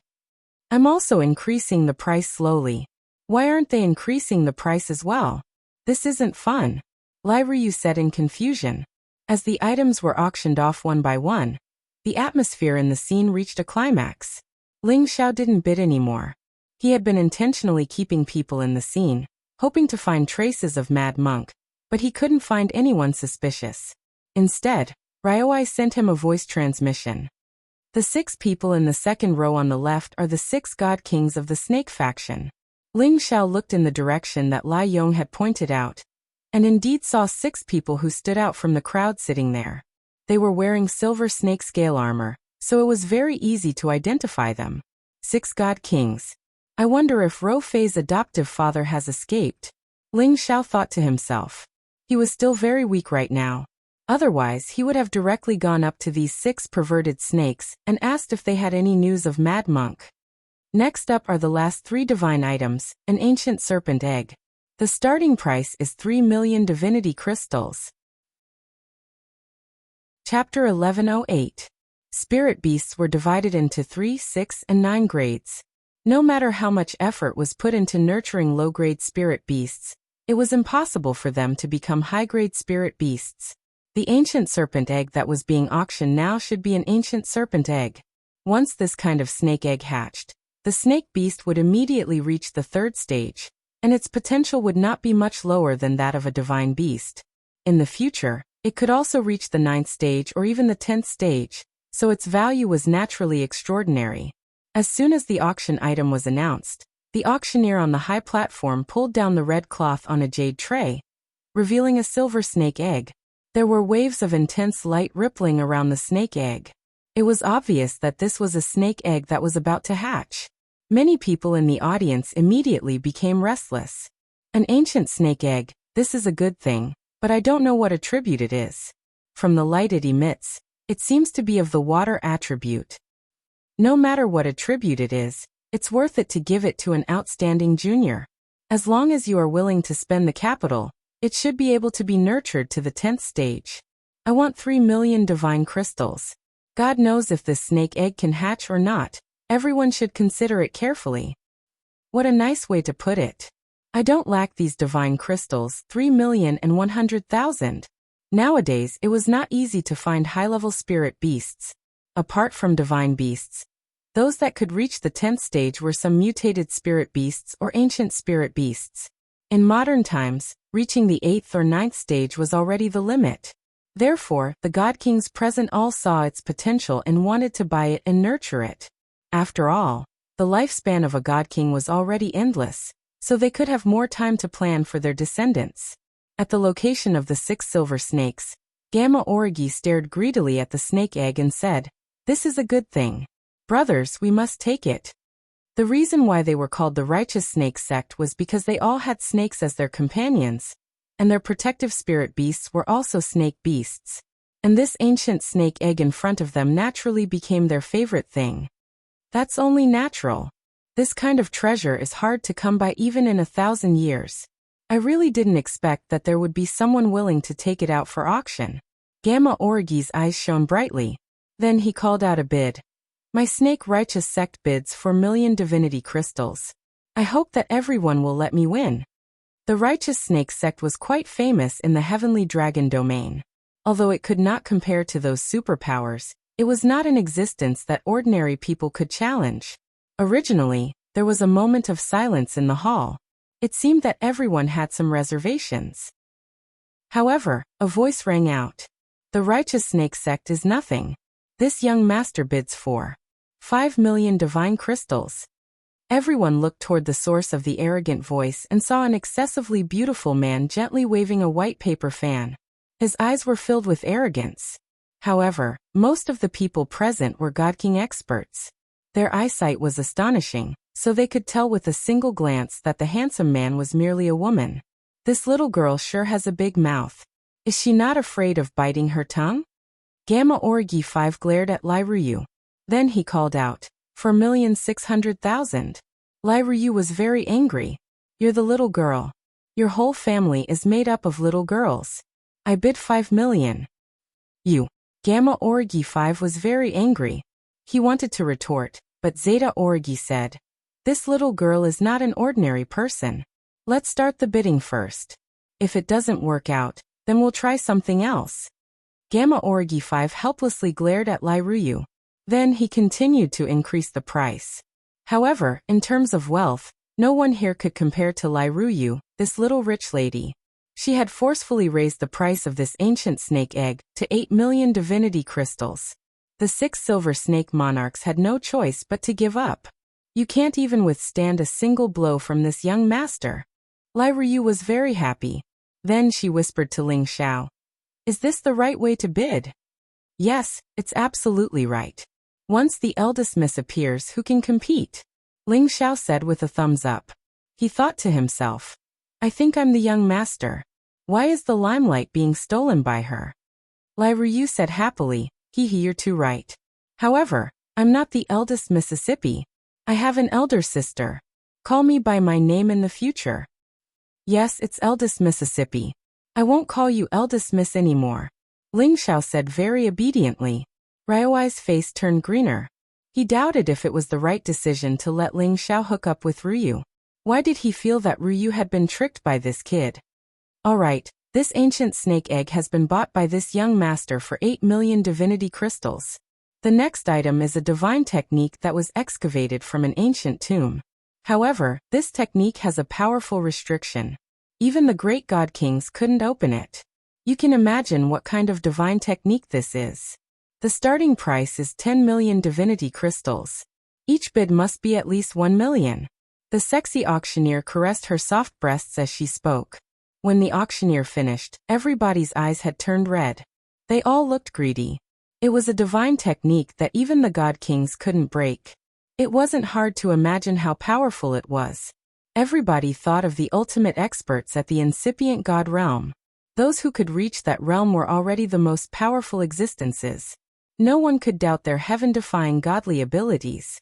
I'm also increasing the price slowly. Why aren't they increasing the price as well? This isn't fun. Lai Ruyu said in confusion. As the items were auctioned off one by one, the atmosphere in the scene reached a climax. Ling Xiao didn't bid anymore. He had been intentionally keeping people in the scene, hoping to find traces of Mad Monk, but he couldn't find anyone suspicious. Instead, Ryoai sent him a voice transmission. The 6 people in the second row on the left are the 6 god kings of the snake faction. Ling Xiao looked in the direction that Lai Yong had pointed out, and indeed saw 6 people who stood out from the crowd sitting there. They were wearing silver snake scale armor, so it was very easy to identify them. 6 god kings. I wonder if Ro Fei's adoptive father has escaped. Ling Xiao thought to himself. He was still very weak right now. Otherwise, he would have directly gone up to these 6 perverted snakes and asked if they had any news of Mad Monk. Next up are the last 3 divine items, an ancient serpent egg. The starting price is 3 million divinity crystals. Chapter 1108. Spirit beasts were divided into 3, 6, and 9 grades. No matter how much effort was put into nurturing low-grade spirit beasts, it was impossible for them to become high-grade spirit beasts. The ancient serpent egg that was being auctioned now should be an ancient serpent egg. Once this kind of snake egg hatched, the snake beast would immediately reach the 3rd stage, and its potential would not be much lower than that of a divine beast. In the future, it could also reach the 9th stage or even the 10th stage, so its value was naturally extraordinary. As soon as the auction item was announced, the auctioneer on the high platform pulled down the red cloth on a jade tray, revealing a silver snake egg. There were waves of intense light rippling around the snake egg. It was obvious that this was a snake egg that was about to hatch. Many people in the audience immediately became restless. An ancient snake egg, this is a good thing, but I don't know what attribute it is. From the light it emits, it seems to be of the water attribute. No matter what attribute it is, it's worth it to give it to an outstanding junior. As long as you are willing to spend the capital, it should be able to be nurtured to the 10th stage. I want 3 million divine crystals. God knows if this snake egg can hatch or not. Everyone should consider it carefully. What a nice way to put it. I don't lack these divine crystals, 3,100,000. Nowadays, it was not easy to find high-level spirit beasts. Apart from divine beasts, those that could reach the 10th stage were some mutated spirit beasts or ancient spirit beasts. In modern times, reaching the 8th or 9th stage was already the limit. Therefore, the God Kings present all saw its potential and wanted to buy it and nurture it. After all, the lifespan of a God King was already endless, so they could have more time to plan for their descendants. At the location of the 6 silver snakes, Gamma Origi stared greedily at the snake egg and said, "This is a good thing. Brothers, we must take it." The reason why they were called the Righteous Snake Sect was because they all had snakes as their companions, and their protective spirit beasts were also snake beasts. And this ancient snake egg in front of them naturally became their favorite thing. That's only natural. This kind of treasure is hard to come by even in 1,000 years. I really didn't expect that there would be someone willing to take it out for auction. Gamma Origi's eyes shone brightly. Then he called out a bid. My Snake Righteous Sect bids for 1,000,000 divinity crystals. I hope that everyone will let me win. The Righteous Snake Sect was quite famous in the Heavenly Dragon domain. Although it could not compare to those superpowers, it was not an existence that ordinary people could challenge. Originally, there was a moment of silence in the hall. It seemed that everyone had some reservations. However, a voice rang out. The Righteous Snake Sect is nothing. This young master bids for 5 million divine crystals. Everyone looked toward the source of the arrogant voice and saw an excessively beautiful man gently waving a white paper fan. His eyes were filled with arrogance. However, most of the people present were God King experts. Their eyesight was astonishing, so they could tell with a single glance that the handsome man was merely a woman. This little girl sure has a big mouth. Is she not afraid of biting her tongue? Gamma Origi 5 glared at Lai Ruyu. Then he called out, for 1,600,000. Lai Ruyu was very angry. You're the little girl. Your whole family is made up of little girls. I bid 5 million. You. Gamma Origi 5 was very angry. He wanted to retort, but Zeta Origi said, this little girl is not an ordinary person. Let's start the bidding first. If it doesn't work out, then we'll try something else. Gamma Origi 5 helplessly glared at Lai Ruyu. Then he continued to increase the price. However, in terms of wealth, no one here could compare to Lai Ruyu, this little rich lady. She had forcefully raised the price of this ancient snake egg to 8 million divinity crystals. The 6 silver snake monarchs had no choice but to give up. You can't even withstand a single blow from this young master. Lai Ruyu was very happy. Then she whispered to Ling Xiao. Is this the right way to bid? Yes, it's absolutely right. Once the eldest miss appears, who can compete? Ling Xiao said with a thumbs up. He thought to himself. I think I'm the young master. Why is the limelight being stolen by her? Lai Ruyu said happily, you're too right. However, I'm not the eldest Mississippi. I have an elder sister. Call me by my name in the future. Yes, it's eldest Mississippi. I won't call you eldest miss anymore. Ling Xiao said very obediently. Ryuai's face turned greener. He doubted if it was the right decision to let Ling Xiao hook up with Ruyu. Why did he feel that Ruyu had been tricked by this kid? Alright, this ancient snake egg has been bought by this young master for 8 million divinity crystals. The next item is a divine technique that was excavated from an ancient tomb. However, this technique has a powerful restriction. Even the great god kings couldn't open it. You can imagine what kind of divine technique this is. The starting price is 10 million divinity crystals. Each bid must be at least 1 million. The sexy auctioneer caressed her soft breasts as she spoke. When the auctioneer finished, everybody's eyes had turned red. They all looked greedy. It was a divine technique that even the god kings couldn't break. It wasn't hard to imagine how powerful it was. Everybody thought of the ultimate experts at the incipient god realm. Those who could reach that realm were already the most powerful existences. No one could doubt their heaven-defying godly abilities.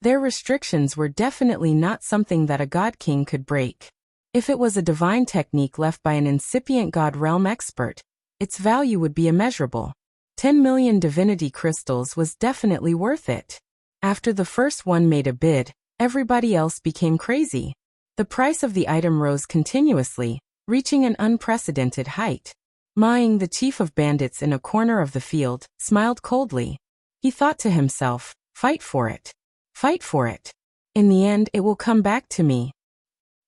Their restrictions were definitely not something that a god king could break. If it was a divine technique left by an incipient god realm expert, its value would be immeasurable. 10 million divinity crystals was definitely worth it. After the first one made a bid, everybody else became crazy. The price of the item rose continuously, reaching an unprecedented height. Maing, the chief of bandits in a corner of the field, smiled coldly. He thought to himself, fight for it. Fight for it. In the end, it will come back to me.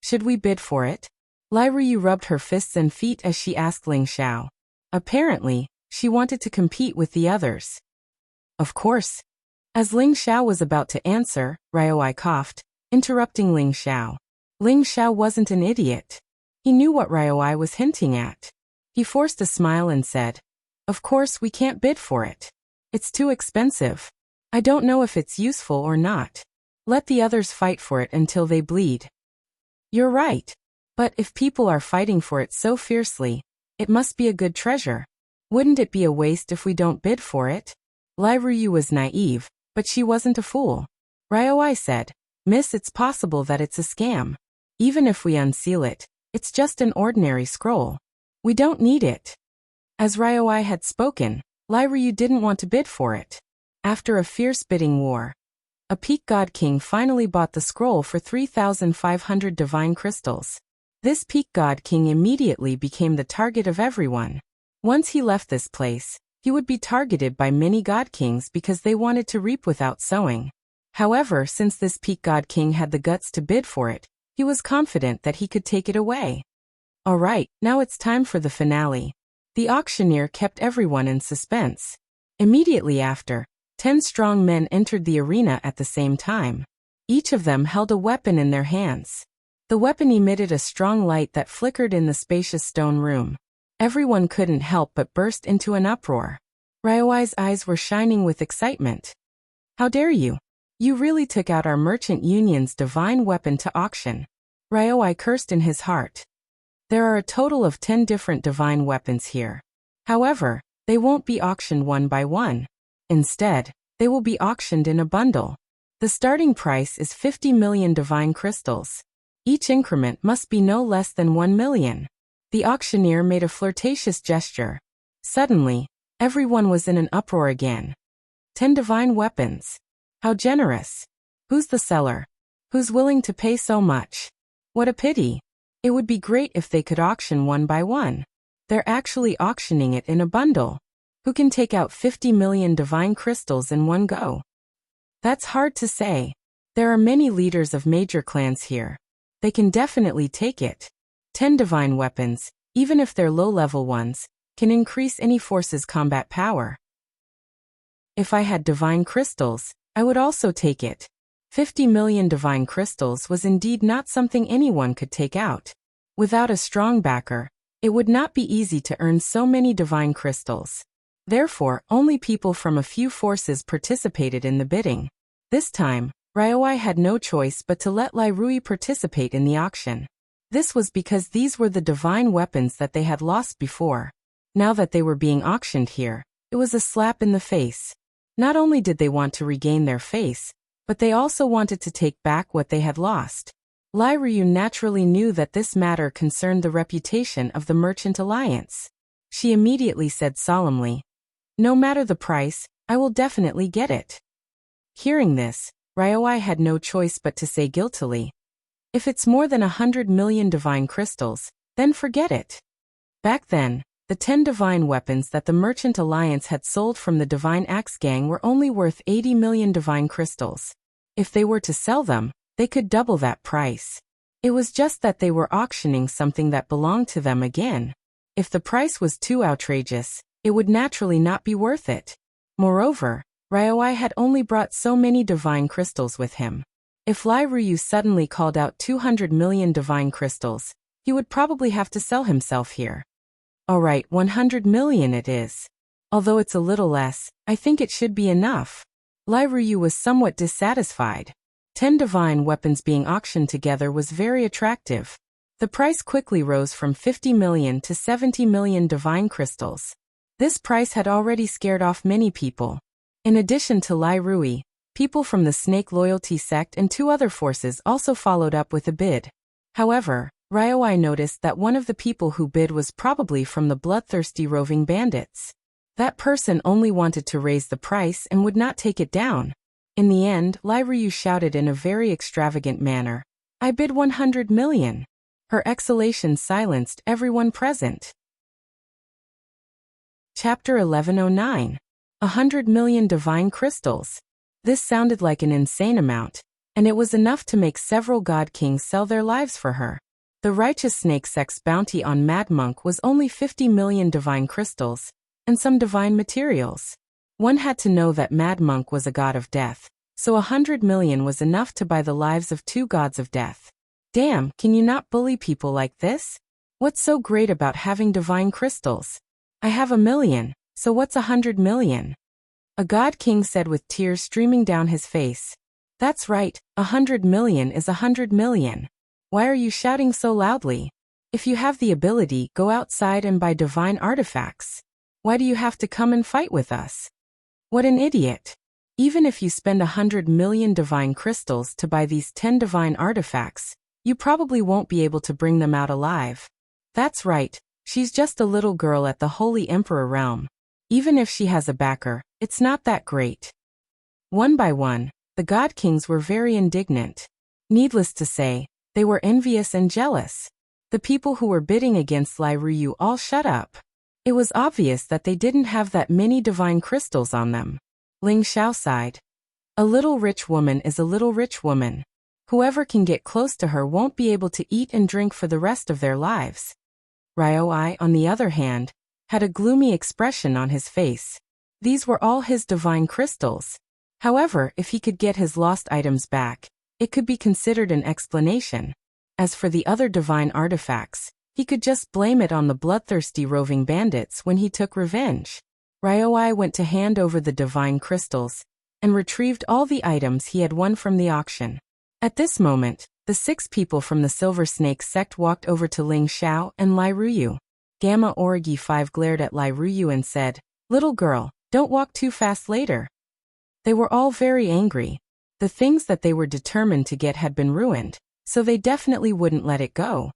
Should we bid for it? Lai Ruyu rubbed her fists and feet as she asked Ling Xiao. Apparently, she wanted to compete with the others. Of course. As Ling Xiao was about to answer, Ryuai coughed, interrupting Ling Xiao. Ling Xiao wasn't an idiot. He knew what Ryuai was hinting at. He forced a smile and said, Of course we can't bid for it. It's too expensive. I don't know if it's useful or not. Let the others fight for it until they bleed. You're right. But if people are fighting for it so fiercely, it must be a good treasure. Wouldn't it be a waste if we don't bid for it? Lai Ruyu was naive, but she wasn't a fool. Ryuai said, Miss, it's possible that it's a scam. Even if we unseal it, it's just an ordinary scroll. We don't need it. As Ryuai had spoken, Lai Ruyu didn't want to bid for it. After a fierce bidding war, a peak god king finally bought the scroll for 3,500 divine crystals. This peak god king immediately became the target of everyone. Once he left this place, he would be targeted by many god kings because they wanted to reap without sowing. However, since this peak god king had the guts to bid for it, he was confident that he could take it away. Alright, now it's time for the finale. The auctioneer kept everyone in suspense. Immediately after, 10 strong men entered the arena at the same time. Each of them held a weapon in their hands. The weapon emitted a strong light that flickered in the spacious stone room. Everyone couldn't help but burst into an uproar. Ryuai's eyes were shining with excitement. How dare you? You really took out our merchant union's divine weapon to auction. Ryuai cursed in his heart. There are a total of 10 different divine weapons here. However, they won't be auctioned one by one. Instead, they will be auctioned in a bundle. The starting price is 50 million divine crystals. Each increment must be no less than 1 million. The auctioneer made a flirtatious gesture. Suddenly, everyone was in an uproar again. 10 divine weapons. How generous. Who's the seller? Who's willing to pay so much? What a pity. It would be great if they could auction one by one. They're actually auctioning it in a bundle. Who can take out 50 million divine crystals in one go? That's hard to say. There are many leaders of major clans here. They can definitely take it. 10 divine weapons, even if they're low-level ones, can increase any force's combat power. If I had divine crystals, I would also take it. 50 million divine crystals was indeed not something anyone could take out. Without a strong backer, it would not be easy to earn so many divine crystals. Therefore, only people from a few forces participated in the bidding. This time, Ryoi had no choice but to let Lai Rui participate in the auction. This was because these were the divine weapons that they had lost before. Now that they were being auctioned here, it was a slap in the face. Not only did they want to regain their face, but they also wanted to take back what they had lost. Lai Rui naturally knew that this matter concerned the reputation of the Merchant Alliance. She immediately said solemnly, "No matter the price, I will definitely get it." Hearing this, Ryoi had no choice but to say guiltily, "If it's more than 100 million divine crystals, then forget it." Back then, the 10 divine weapons that the Merchant Alliance had sold from the Divine Axe Gang were only worth 80 million divine crystals. If they were to sell them, they could double that price. It was just that they were auctioning something that belonged to them again. If the price was too outrageous, it would naturally not be worth it. Moreover, Ryoi had only brought so many divine crystals with him. If Lai Ryu suddenly called out 200 million divine crystals, he would probably have to sell himself here. Alright, 100 million it is. Although it's a little less, I think it should be enough. Lai Ryu was somewhat dissatisfied. 10 divine weapons being auctioned together was very attractive. The price quickly rose from 50 million to 70 million divine crystals. This price had already scared off many people. In addition to Lai Rui, people from the Snake Loyalty Sect and 2 other forces also followed up with a bid. However, Ryoi noticed that one of the people who bid was probably from the bloodthirsty roving bandits. That person only wanted to raise the price and would not take it down. In the end, Lai Ryu shouted in a very extravagant manner, "I bid 100 million. Her exhalation silenced everyone present. Chapter 1109. 100 million divine crystals. This sounded like an insane amount, and it was enough to make several god kings sell their lives for her. The Righteous Snake Sect's bounty on Mad Monk was only 50 million divine crystals, and some divine materials. One had to know that Mad Monk was a god of death, so 100 million was enough to buy the lives of 2 gods of death. Damn, can you not bully people like this? What's so great about having divine crystals? I have 1 million, so what's 100 million? A god king said with tears streaming down his face. That's right, 100 million is 100 million. Why are you shouting so loudly? If you have the ability, go outside and buy divine artifacts. Why do you have to come and fight with us? What an idiot. Even if you spend 100 million divine crystals to buy these 10 divine artifacts, you probably won't be able to bring them out alive. That's right, she's just a little girl at the Holy Emperor realm. Even if she has a backer, it's not that great. One by one, the god kings were very indignant. Needless to say, they were envious and jealous. The people who were bidding against Lai Ryu all shut up. It was obvious that they didn't have that many divine crystals on them. Ling Xiao sighed. A little rich woman is a little rich woman. Whoever can get close to her won't be able to eat and drink for the rest of their lives. Ryoi, on the other hand, had a gloomy expression on his face. These were all his divine crystals. However, if he could get his lost items back, it could be considered an explanation. As for the other divine artifacts, he could just blame it on the bloodthirsty roving bandits when he took revenge. Ryoi went to hand over the divine crystals, and retrieved all the items he had won from the auction. At this moment, the 6 people from the Silver Snake sect walked over to Ling Xiao and Lai Ryu. Gamma Origi 5 glared at Lai Ryu and said, "Little girl, don't walk too fast later." They were all very angry. The things that they were determined to get had been ruined, so they definitely wouldn't let it go.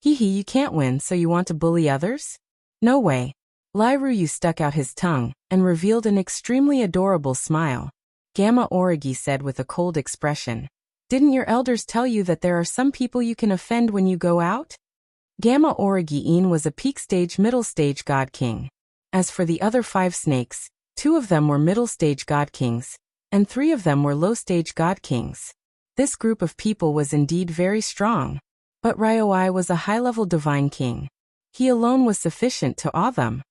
Hee hee, you can't win, so you want to bully others? No way. Lai Ryu stuck out his tongue, and revealed an extremely adorable smile. Gamma Origi said with a cold expression, "Didn't your elders tell you that there are some people you can offend when you go out?" Gamma Origi-in was a peak stage middle stage god king. As for the other 5 snakes, 2 of them were middle stage god kings, and 3 of them were low stage god kings. This group of people was indeed very strong. But Ryoi was a high-level divine king. He alone was sufficient to awe them.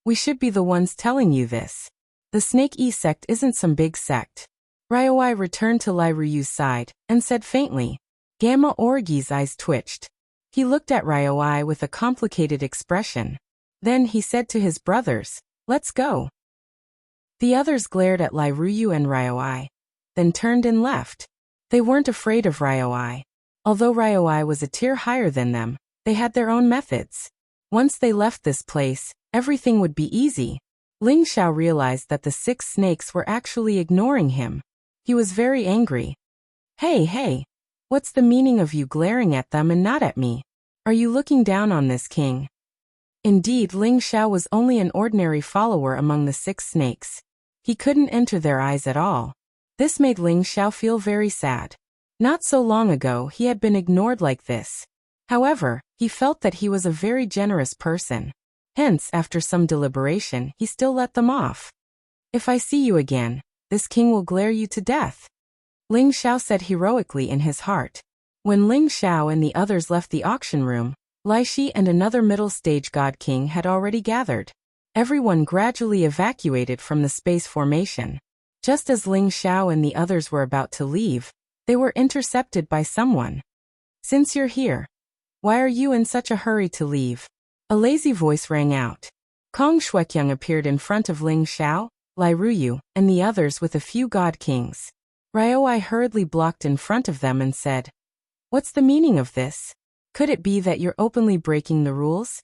We should be the ones telling you this. The Snake E sect isn't some big sect. Ryoi returned to Lai Ruyu's side and said faintly. Gamma Orgi's eyes twitched. He looked at Ryoi with a complicated expression. Then he said to his brothers, "Let's go." The others glared at Lai Ruyu and Ryoi, then turned and left. They weren't afraid of Ryoi. Although Ryoi was a tier higher than them, they had their own methods. Once they left this place, everything would be easy. Ling Xiao realized that the 6 snakes were actually ignoring him. He was very angry. Hey, what's the meaning of you glaring at them and not at me? Are you looking down on this king? Indeed, Ling Xiao was only an ordinary follower among the 6 snakes. He couldn't enter their eyes at all. This made Ling Xiao feel very sad. Not so long ago, he had been ignored like this. However, he felt that he was a very generous person. Hence, after some deliberation, he still let them off. If I see you again, this king will glare you to death, Ling Xiao said heroically in his heart. When Ling Xiao and the others left the auction room, Lai Shi and another middle-stage god king had already gathered. Everyone gradually evacuated from the space formation. Just as Ling Xiao and the others were about to leave, they were intercepted by someone. Since you're here, why are you in such a hurry to leave? A lazy voice rang out. Kong Shuekyang appeared in front of Ling Xiao, Lai Ruyu, and the others with a few god kings. Ryoi hurriedly blocked in front of them and said, "What's the meaning of this? Could it be that you're openly breaking the rules?"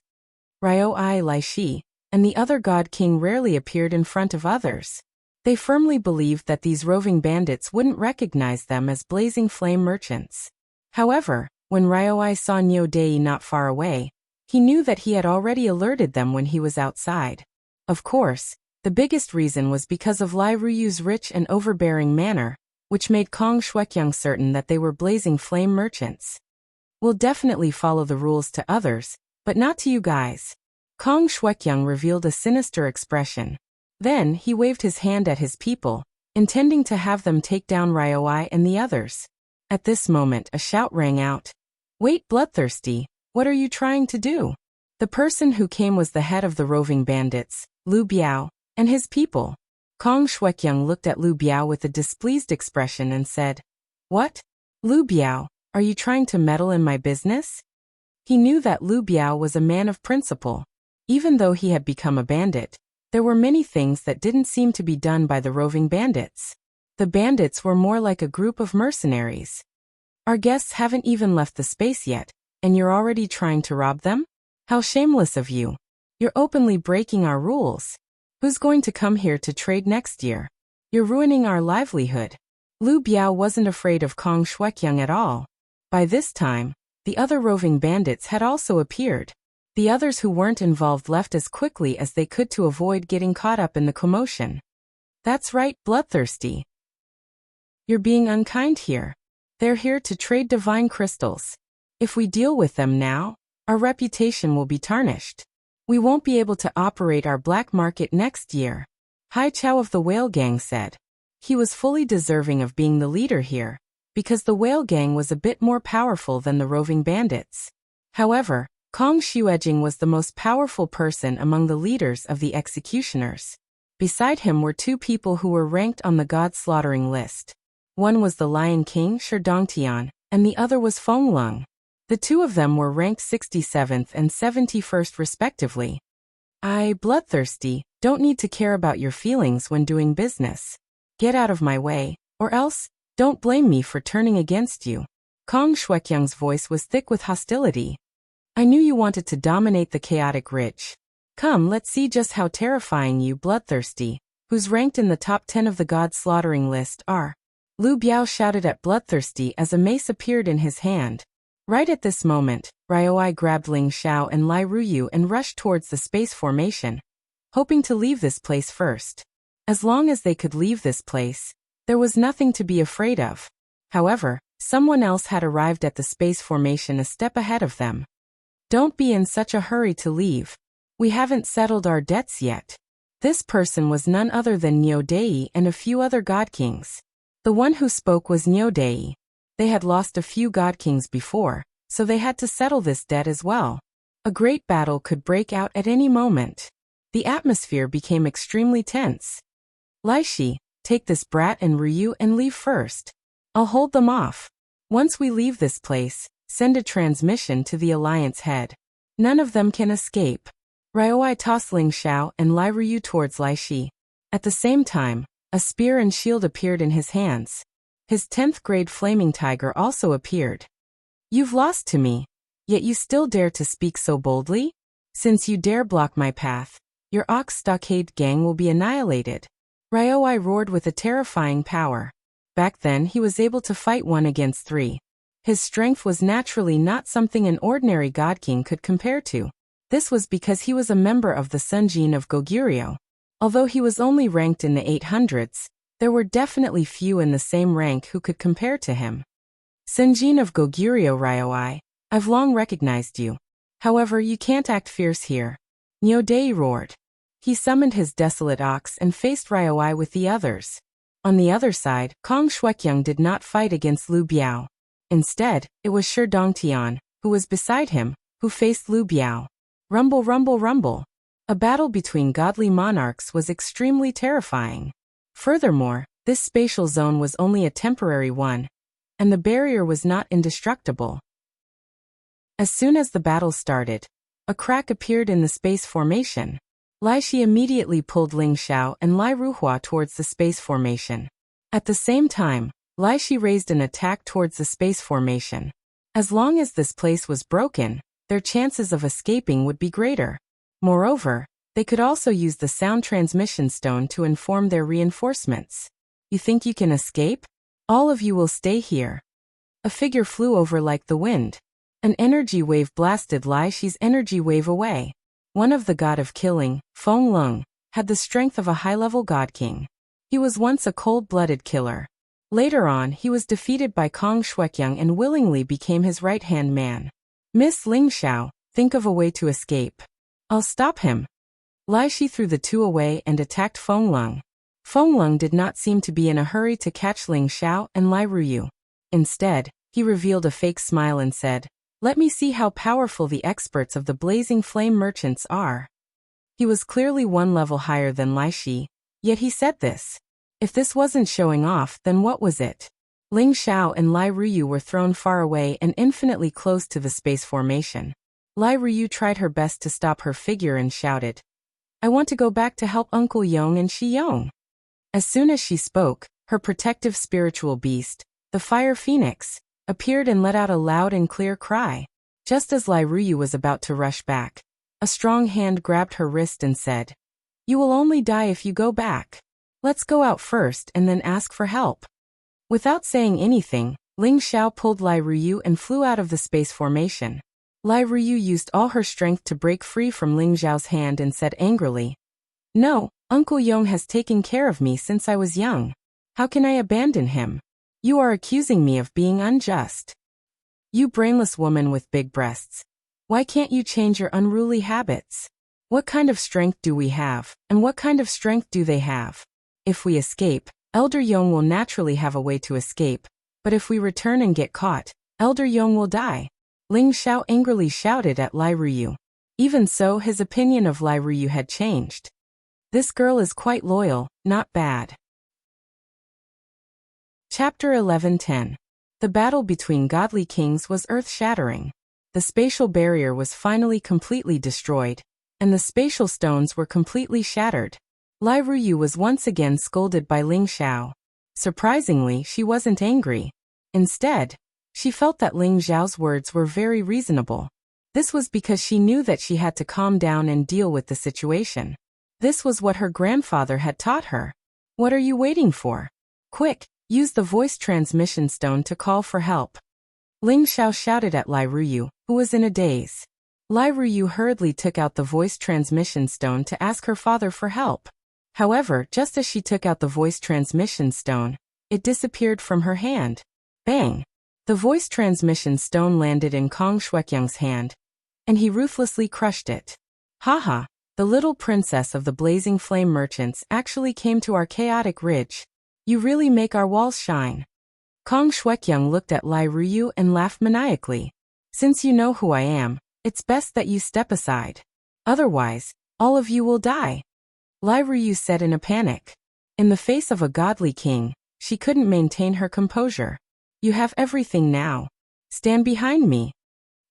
Ryoi, Lai Shi, and the other god king rarely appeared in front of others. They firmly believed that these roving bandits wouldn't recognize them as blazing flame merchants. However, when Ryoi saw Nyo Dei not far away, he knew that he had already alerted them when he was outside. Of course, the biggest reason was because of Lai Ruyu's rich and overbearing manner, which made Kong Shuekyang certain that they were blazing flame merchants. "We'll definitely follow the rules to others, but not to you guys." Kong Shuekyang revealed a sinister expression. Then he waved his hand at his people, intending to have them take down Ryoi and the others. At this moment a shout rang out. "Wait, bloodthirsty, what are you trying to do?" The person who came was the head of the roving bandits, Lu Biao, and his people. Kong Shuekyang looked at Lu Biao with a displeased expression and said, "What? Lu Biao, are you trying to meddle in my business?" He knew that Lu Biao was a man of principle. Even though he had become a bandit, there were many things that didn't seem to be done by the roving bandits. The bandits were more like a group of mercenaries. "Our guests haven't even left the space yet, and you're already trying to rob them? How shameless of you. You're openly breaking our rules. Who's going to come here to trade next year? You're ruining our livelihood." Lu Biao wasn't afraid of Kong Shuekyang at all. By this time, the other roving bandits had also appeared. The others who weren't involved left as quickly as they could to avoid getting caught up in the commotion. "That's right, bloodthirsty. You're being unkind here. They're here to trade divine crystals. If we deal with them now, our reputation will be tarnished. We won't be able to operate our black market next year," Hai Chao of the Whale Gang said. He was fully deserving of being the leader here, because the Whale Gang was a bit more powerful than the roving bandits. However, Kong Xuejing was the most powerful person among the leaders of the executioners. Beside him were 2 people who were ranked on the god-slaughtering list. One was the Lion King Shi Dongtian, and the other was Feng Lung. The 2 of them were ranked 67th and 71st respectively. "I, bloodthirsty, don't need to care about your feelings when doing business. Get out of my way, or else, don't blame me for turning against you." Kong Shuekyang's voice was thick with hostility. "I knew you wanted to dominate the chaotic rich. Come, let's see just how terrifying you, bloodthirsty, who's ranked in the top 10 of the god-slaughtering list, are." Lu Biao shouted at bloodthirsty as a mace appeared in his hand. Right at this moment, Ryoi grabbed Ling Xiao and Lai Ruyu and rushed towards the space formation, hoping to leave this place first. As long as they could leave this place, there was nothing to be afraid of. However, someone else had arrived at the space formation a step ahead of them. "Don't be in such a hurry to leave. We haven't settled our debts yet." This person was none other than Nyo Dei and a few other god kings. The one who spoke was Nyo Dei. They had lost a few god kings before, so they had to settle this debt as well. A great battle could break out at any moment. The atmosphere became extremely tense. Lai Shi, take this brat and Ryu and leave first. I'll hold them off. Once we leave this place, send a transmission to the Alliance head. None of them can escape. Ryoi tossed Ling Xiao and Lai Ryu towards Lai Shi. At the same time, a spear and shield appeared in his hands. His 10th grade flaming tiger also appeared. You've lost to me, yet you still dare to speak so boldly? Since you dare block my path, your Ox Stockade gang will be annihilated. Ryoi roared with a terrifying power. Back then he was able to fight 1 against 3. His strength was naturally not something an ordinary god king could compare to. This was because he was a member of the Sunjin of Goguryeo. Although he was only ranked in the 800s, there were definitely few in the same rank who could compare to him. Sunjin of Goguryeo Ryoi, I've long recognized you. However, you can't act fierce here. Nyodei roared. He summoned his desolate ox and faced Ryoi with the others. On the other side, Kong Shuekyung did not fight against Lu Biao. Instead, it was Shi Dongtian, who was beside him, who faced Lu Biao. Rumble, rumble, rumble. A battle between godly monarchs was extremely terrifying. Furthermore, this spatial zone was only a temporary one, and the barrier was not indestructible. As soon as the battle started, a crack appeared in the space formation. Lai Shi immediately pulled Ling Xiao and Lai Ruhua towards the space formation. At the same time, Lai Shi raised an attack towards the space formation. As long as this place was broken, their chances of escaping would be greater. Moreover, they could also use the sound transmission stone to inform their reinforcements. You think you can escape? All of you will stay here. A figure flew over like the wind. An energy wave blasted Lai Shi's energy wave away. One of the god of killing, Feng Lung, had the strength of a high-level god king. He was once a cold-blooded killer. Later on, he was defeated by Kong Shuekyung and willingly became his right-hand man. Miss Ling Xiao, think of a way to escape. I'll stop him. Lai Shi threw the two away and attacked Feng Lung. Feng Lung did not seem to be in a hurry to catch Ling Xiao and Lai Ruyu. Instead, he revealed a fake smile and said, "Let me see how powerful the experts of the Blazing Flame merchants are." He was clearly 1 level higher than Lai Shi, yet he said this. If this wasn't showing off, then what was it? Ling Xiao and Lai Ruyu were thrown far away and infinitely close to the space formation. Lai Ruyu tried her best to stop her figure and shouted, "I want to go back to help Uncle Yong and Shi Yong." As soon as she spoke, her protective spiritual beast, the Fire Phoenix, appeared and let out a loud and clear cry. Just as Lai Ruyu was about to rush back, a strong hand grabbed her wrist and said, "You will only die if you go back. Let's go out first and then ask for help." Without saying anything, Ling Xiao pulled Lai Ruyu and flew out of the space formation. Lai Ruyu used all her strength to break free from Ling Xiao's hand and said angrily, "No, Uncle Yong has taken care of me since I was young. How can I abandon him? You are accusing me of being unjust. You brainless woman with big breasts. Why can't you change your unruly habits? What kind of strength do we have, and what kind of strength do they have? If we escape, Elder Yong will naturally have a way to escape, but if we return and get caught, Elder Yong will die." Ling Xiao angrily shouted at Lai Ruyu. Even so, his opinion of Lai Ruyu had changed. This girl is quite loyal, not bad. Chapter 11:10. The battle between godly kings was earth-shattering. The spatial barrier was finally completely destroyed, and the spatial stones were completely shattered. Lai Ruyu was once again scolded by Ling Xiao. Surprisingly, she wasn't angry. Instead, she felt that Ling Xiao's words were very reasonable. This was because she knew that she had to calm down and deal with the situation. This was what her grandfather had taught her. What are you waiting for? Quick, use the voice transmission stone to call for help. Ling Xiao shouted at Lai Ruyu, who was in a daze. Lai Ruyu hurriedly took out the voice transmission stone to ask her father for help. However, just as she took out the voice transmission stone, it disappeared from her hand. Bang! The voice transmission stone landed in Kong Shuekyung's hand, and he ruthlessly crushed it. Haha, the little princess of the Blazing Flame merchants actually came to our chaotic ridge. You really make our walls shine. Kong Shuekyung looked at Lai Ruyu and laughed maniacally. Since you know who I am, it's best that you step aside. Otherwise, all of you will die. Lai Ruyu said in a panic. In the face of a godly king, she couldn't maintain her composure. You have everything now. Stand behind me.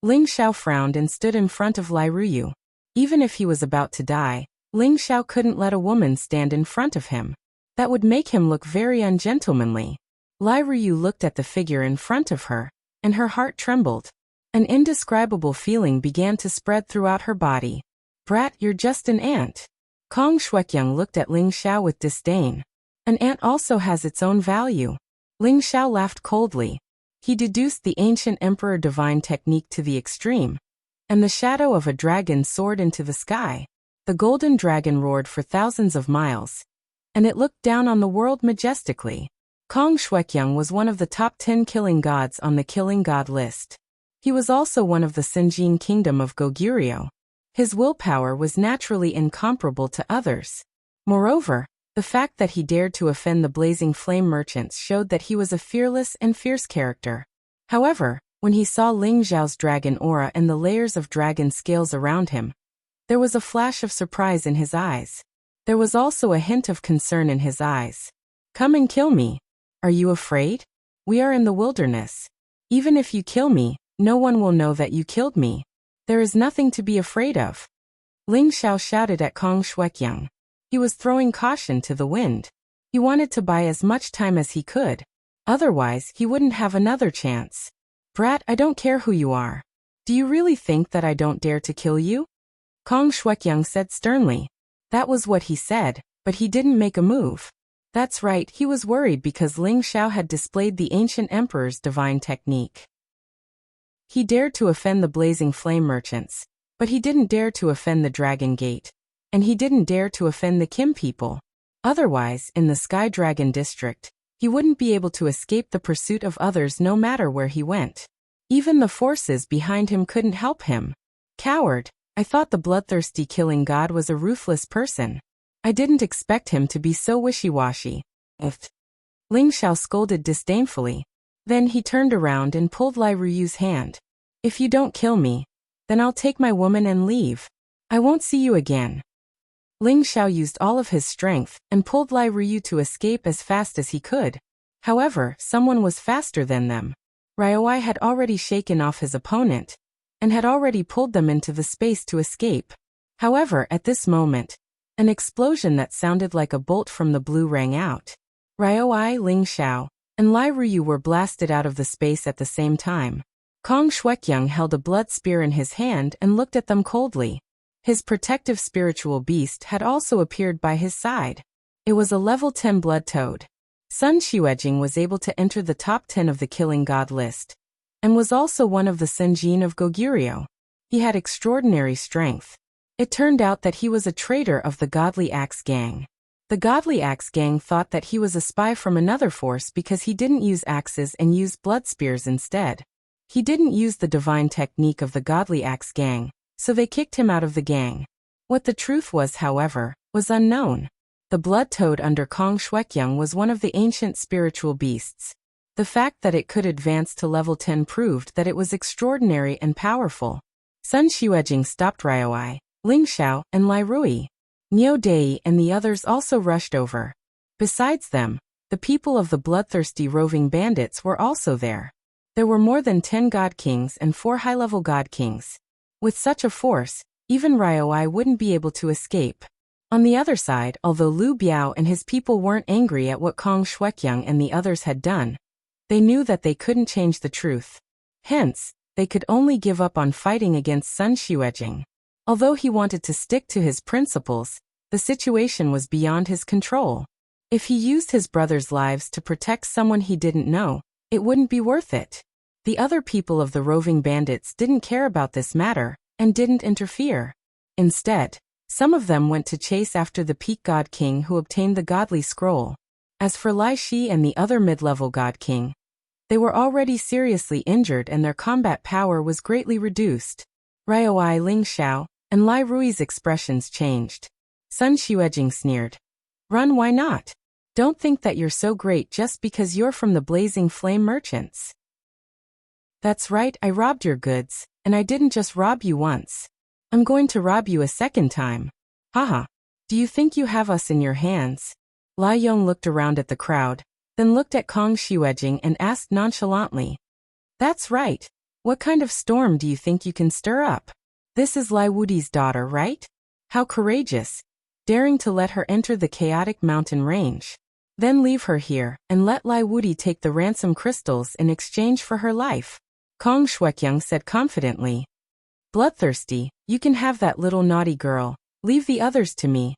Ling Xiao frowned and stood in front of Lai Ruyu. Even if he was about to die, Ling Xiao couldn't let a woman stand in front of him. That would make him look very ungentlemanly. Lai Ruyu looked at the figure in front of her, and her heart trembled. An indescribable feeling began to spread throughout her body. Brat, you're just an ant. Kong Shuekyang looked at Ling Xiao with disdain. An ant also has its own value. Ling Xiao laughed coldly. He deduced the ancient emperor divine technique to the extreme, and the shadow of a dragon soared into the sky. The golden dragon roared for thousands of miles, and it looked down on the world majestically. Kong Shuekyang was one of the top 10 killing gods on the killing god list. He was also one of the Sinjin kingdom of Goguryeo. His willpower was naturally incomparable to others. Moreover, the fact that he dared to offend the blazing flame merchants showed that he was a fearless and fierce character. However, when he saw Ling Xiao's dragon aura and the layers of dragon scales around him, there was a flash of surprise in his eyes. There was also a hint of concern in his eyes. Come and kill me. Are you afraid? We are in the wilderness. Even if you kill me, no one will know that you killed me. There is nothing to be afraid of. Ling Xiao shouted at Kong Shuekyang. He was throwing caution to the wind. He wanted to buy as much time as he could. Otherwise, he wouldn't have another chance. Brat, I don't care who you are. Do you really think that I don't dare to kill you? Kong Shuekyang said sternly. That was what he said, but he didn't make a move. That's right, he was worried because Ling Xiao had displayed the ancient emperor's divine technique. He dared to offend the blazing flame merchants, but he didn't dare to offend the Dragon Gate. And he didn't dare to offend the Kim people. Otherwise, in the Sky Dragon district, he wouldn't be able to escape the pursuit of others no matter where he went. Even the forces behind him couldn't help him. Coward, I thought the bloodthirsty killing god was a ruthless person. I didn't expect him to be so wishy-washy. Ling Xiao scolded disdainfully. Then he turned around and pulled Lai Ruyu's hand. If you don't kill me, then I'll take my woman and leave. I won't see you again. Ling Xiao used all of his strength and pulled Lai Ruyu to escape as fast as he could. However, someone was faster than them. Ryoi had already shaken off his opponent and had already pulled them into the space to escape. However, at this moment, an explosion that sounded like a bolt from the blue rang out. Ryoi, Ling Xiao, and Lai Ruyu were blasted out of the space at the same time. Kong Shuekyang held a blood spear in his hand and looked at them coldly. His protective spiritual beast had also appeared by his side. It was a level 10 blood toad. Sun Xuejing was able to enter the top 10 of the killing god list, and was also one of the Senjin of Goguryeo. He had extraordinary strength. It turned out that he was a traitor of the Godly Axe Gang. The Godly Axe Gang thought that he was a spy from another force because he didn't use axes and used blood spears instead. He didn't use the divine technique of the Godly Axe Gang, so they kicked him out of the gang. What the truth was, however, was unknown. The blood toad under Kong Shuekyang was one of the ancient spiritual beasts. The fact that it could advance to level 10 proved that it was extraordinary and powerful. Sun Xuejing stopped Ryoi, Ling Xiao, and Lai Rui. Niu Deity and the others also rushed over. Besides them, the people of the bloodthirsty roving bandits were also there. There were more than 10 god kings and 4 high-level god kings. With such a force, even Ryoi wouldn't be able to escape. On the other side, although Lu Biao and his people weren't angry at what Kong Shuekyang and the others had done, they knew that they couldn't change the truth. Hence, they could only give up on fighting against Sun Xuejing. Although he wanted to stick to his principles, the situation was beyond his control. If he used his brother's lives to protect someone he didn't know, it wouldn't be worth it. The other people of the roving bandits didn't care about this matter, and didn't interfere. Instead, some of them went to chase after the peak god king who obtained the godly scroll. As for Lai Shi and the other mid-level god king, they were already seriously injured and their combat power was greatly reduced. Ryoi, Ling Xiao, and Lai Rui's expressions changed. Sun Xuejing sneered. Run, why not? Don't think that you're so great just because you're from the blazing flame merchants. That's right, I robbed your goods, and I didn't just rob you once. I'm going to rob you a second time. Haha. Do you think you have us in your hands? Lai Yong looked around at the crowd, then looked at Kong Xuejing and asked nonchalantly. That's right. What kind of storm do you think you can stir up? This is Lai Wudi's daughter, right? How courageous, daring to let her enter the chaotic mountain range. Then leave her here, and let Lai Wudi take the ransom crystals in exchange for her life, Kong Xuekyang said confidently. Bloodthirsty, you can have that little naughty girl, leave the others to me.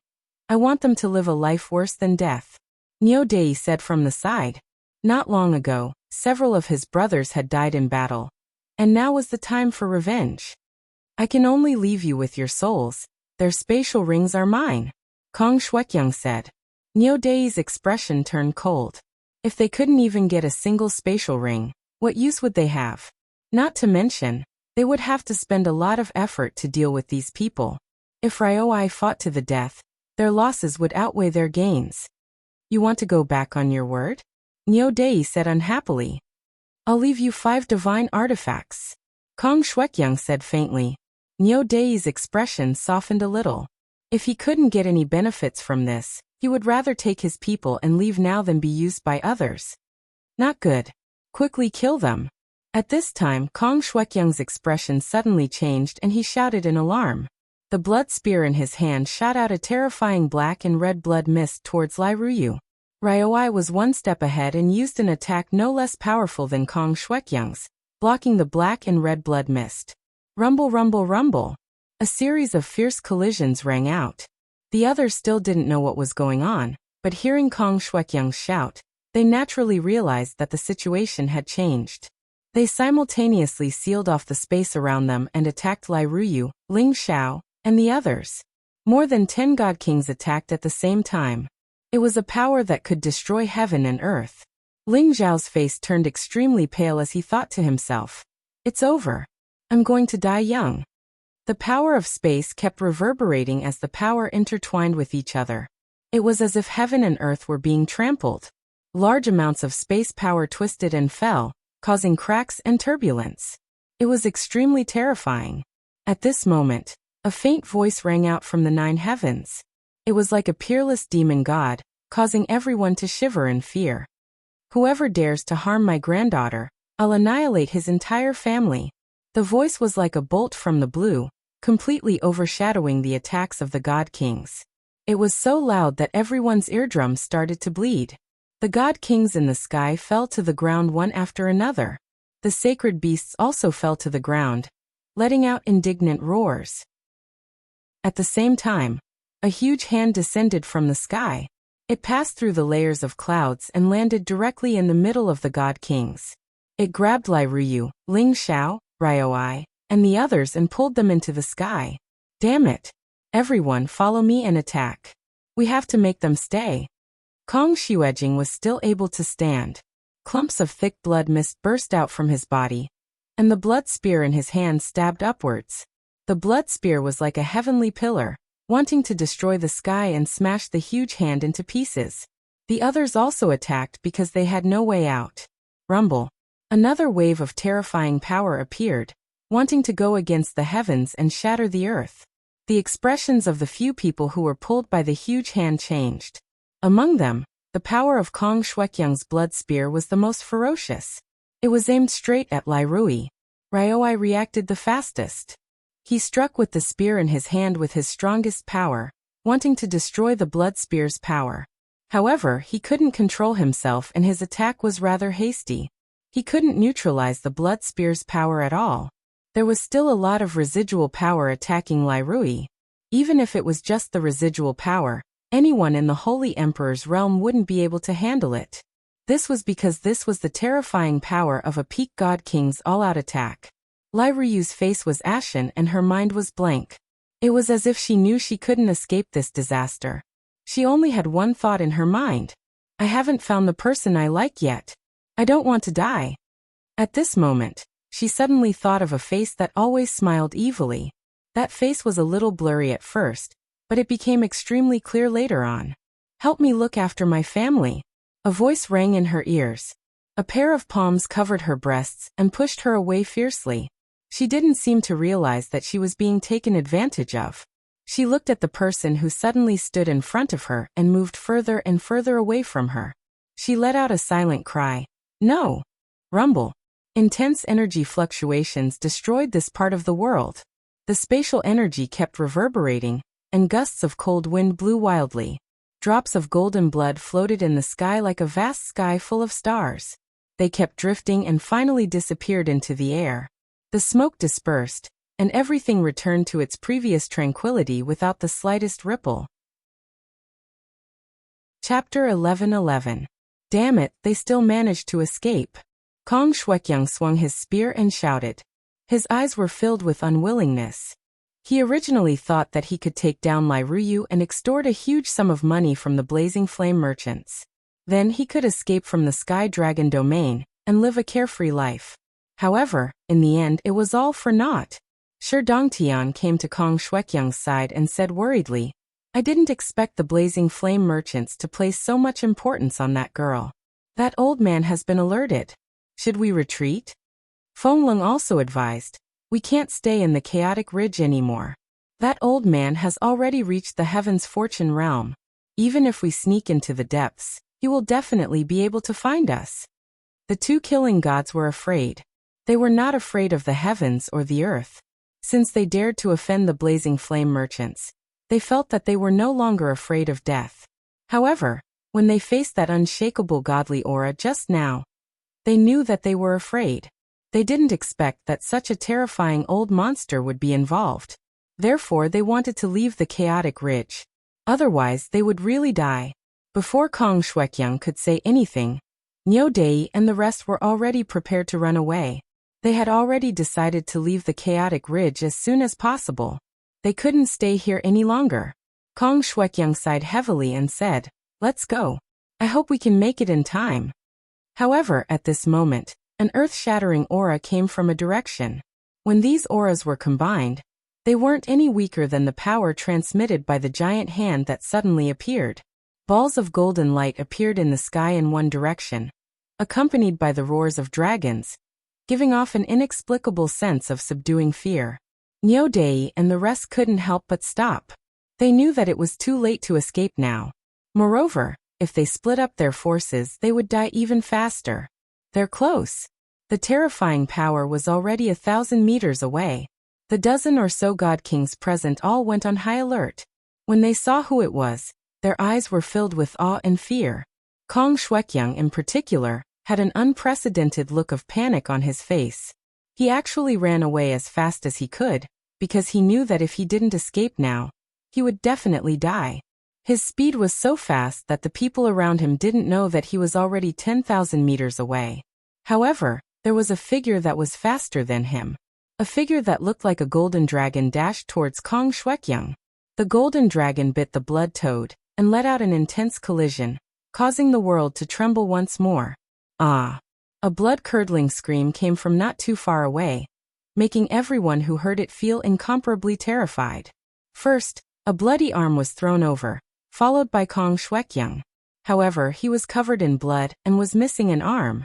I want them to live a life worse than death. Niu Dei said from the side. Not long ago, several of his brothers had died in battle, and now was the time for revenge. I can only leave you with your souls, their spatial rings are mine, Kong Xuekyang said. Niu Dei's expression turned cold. If they couldn't even get a single spatial ring, what use would they have? Not to mention, they would have to spend a lot of effort to deal with these people. If Ryoi fought to the death, their losses would outweigh their gains. You want to go back on your word? Niu Dei said unhappily. I'll leave you 5 divine artifacts, Kong Xuekyang said faintly. Niu Dei's expression softened a little. If he couldn't get any benefits from this, he would rather take his people and leave now than be used by others. Not good. Quickly kill them. At this time, Kong Xuekyang's expression suddenly changed and he shouted in alarm. The blood spear in his hand shot out a terrifying black and red blood mist towards Lai Ruyu. Ryoi was one step ahead and used an attack no less powerful than Kong Xuekyang's, blocking the black and red blood mist. Rumble, rumble, rumble. A series of fierce collisions rang out. The others still didn't know what was going on, but hearing Kong Xuekyang's shout, they naturally realized that the situation had changed. They simultaneously sealed off the space around them and attacked Lai Ruyu, Ling Xiao, and the others. More than 10 god kings attacked at the same time. It was a power that could destroy heaven and earth. Ling Xiao's face turned extremely pale as he thought to himself, it's over. I'm going to die young. The power of space kept reverberating as the power intertwined with each other. It was as if heaven and earth were being trampled. Large amounts of space power twisted and fell, causing cracks and turbulence. It was extremely terrifying. At this moment, a faint voice rang out from the 9 heavens. It was like a peerless demon god, causing everyone to shiver in fear. Whoever dares to harm my granddaughter, I'll annihilate his entire family. The voice was like a bolt from the blue, completely overshadowing the attacks of the god kings. It was so loud that everyone's eardrums started to bleed. The god kings in the sky fell to the ground one after another. The sacred beasts also fell to the ground, letting out indignant roars. At the same time, a huge hand descended from the sky. It passed through the layers of clouds and landed directly in the middle of the god kings. It grabbed Lai Ruyu, Ling Xiao, Ryoi, and the others and pulled them into the sky. Damn it! Everyone follow me and attack. We have to make them stay. Kong Xuejing was still able to stand. Clumps of thick blood mist burst out from his body, and the blood spear in his hand stabbed upwards. The blood spear was like a heavenly pillar, wanting to destroy the sky and smash the huge hand into pieces. The others also attacked because they had no way out. Rumble. Another wave of terrifying power appeared, wanting to go against the heavens and shatter the earth. The expressions of the few people who were pulled by the huge hand changed. Among them, the power of Kong Xuekyang's blood spear was the most ferocious. It was aimed straight at Lai Rui. Ryoi reacted the fastest. He struck with the spear in his hand with his strongest power, wanting to destroy the blood spear's power. However, he couldn't control himself and his attack was rather hasty. He couldn't neutralize the blood spear's power at all. There was still a lot of residual power attacking Lai Rui. Even if it was just the residual power, anyone in the Holy Emperor's realm wouldn't be able to handle it. This was because this was the terrifying power of a peak god king's all-out attack. Lai Rui's face was ashen and her mind was blank. It was as if she knew she couldn't escape this disaster. She only had one thought in her mind. I haven't found the person I like yet. I don't want to die. At this moment, she suddenly thought of a face that always smiled evilly. That face was a little blurry at first, but it became extremely clear later on. Help me look after my family. A voice rang in her ears. A pair of palms covered her breasts and pushed her away fiercely. She didn't seem to realize that she was being taken advantage of. She looked at the person who suddenly stood in front of her and moved further and further away from her. She let out a silent cry. No! Rumble. Intense energy fluctuations destroyed this part of the world. The spatial energy kept reverberating, and gusts of cold wind blew wildly. Drops of golden blood floated in the sky like a vast sky full of stars. They kept drifting and finally disappeared into the air. The smoke dispersed, and everything returned to its previous tranquility without the slightest ripple. Chapter 11:11. Damn it, they still managed to escape. Kong Shuekyang swung his spear and shouted. His eyes were filled with unwillingness. He originally thought that he could take down Lai Ruyu and extort a huge sum of money from the Blazing Flame merchants. Then he could escape from the Sky Dragon domain and live a carefree life. However, in the end it was all for naught. Shi Dongtian came to Kong Shuekyang's side and said worriedly, I didn't expect the Blazing Flame merchants to place so much importance on that girl. That old man has been alerted. Should we retreat? Feng Lung also advised, we can't stay in the chaotic ridge anymore. That old man has already reached the heaven's fortune realm. Even if we sneak into the depths, he will definitely be able to find us. The two killing gods were afraid. They were not afraid of the heavens or the earth. Since they dared to offend the Blazing Flame merchants, they felt that they were no longer afraid of death. However, when they faced that unshakable godly aura just now, they knew that they were afraid. They didn't expect that such a terrifying old monster would be involved. Therefore they wanted to leave the chaotic ridge. Otherwise they would really die. Before Kong Shuekyang could say anything, Niu Deity and the rest were already prepared to run away. They had already decided to leave the chaotic ridge as soon as possible. They couldn't stay here any longer. Kong Shuekyang sighed heavily and said, Let's go. I hope we can make it in time. However, at this moment, an earth-shattering aura came from a direction. When these auras were combined, they weren't any weaker than the power transmitted by the giant hand that suddenly appeared. Balls of golden light appeared in the sky in one direction, accompanied by the roars of dragons, giving off an inexplicable sense of subduing fear. Niu Deity and the rest couldn't help but stop. They knew that it was too late to escape now. Moreover, if they split up their forces, they would die even faster. They're close. The terrifying power was already 1,000 meters away. The dozen or so god kings present all went on high alert. When they saw who it was, their eyes were filled with awe and fear. Kong Shuekyang in particular had an unprecedented look of panic on his face. He actually ran away as fast as he could, because he knew that if he didn't escape now, he would definitely die. His speed was so fast that the people around him didn't know that he was already 10,000 meters away. However, there was a figure that was faster than him. A figure that looked like a golden dragon dashed towards Kong Shuekyang. The golden dragon bit the blood toad and let out an intense collision, causing the world to tremble once more. Ah! A blood-curdling scream came from not too far away, making everyone who heard it feel incomparably terrified. First, a bloody arm was thrown over, followed by Kong Shuekyang. However, he was covered in blood and was missing an arm.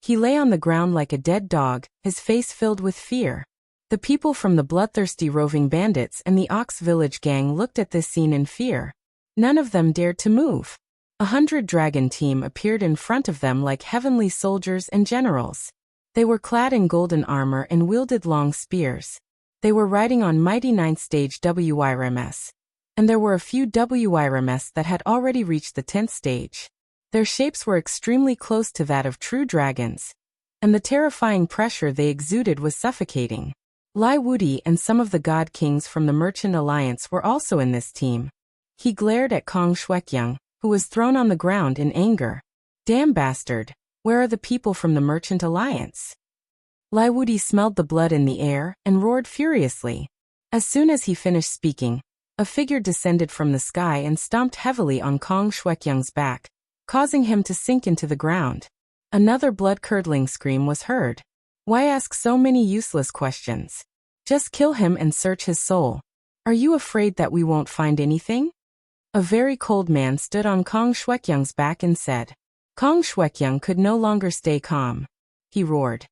He lay on the ground like a dead dog, his face filled with fear. The people from the bloodthirsty roving bandits and the Ox Village gang looked at this scene in fear. None of them dared to move. 100 dragon team appeared in front of them like heavenly soldiers and generals. They were clad in golden armor and wielded long spears. They were riding on mighty 9th stage WIRMS. And there were a few WIRMS that had already reached the 10th stage. Their shapes were extremely close to that of true dragons, and the terrifying pressure they exuded was suffocating. Lai Wuti and some of the god kings from the Merchant Alliance were also in this team. He glared at Kong Shuekyang, who was thrown on the ground in anger. Damn bastard, where are the people from the Merchant Alliance? Lai Wuti smelled the blood in the air and roared furiously. As soon as he finished speaking, a figure descended from the sky and stomped heavily on Kong Shuekyang's back, causing him to sink into the ground. Another blood-curdling scream was heard. Why ask so many useless questions? Just kill him and search his soul. Are you afraid that we won't find anything? A very cold man stood on Kong Shuekyang's back and said. Kong Shuekyang could no longer stay calm. He roared.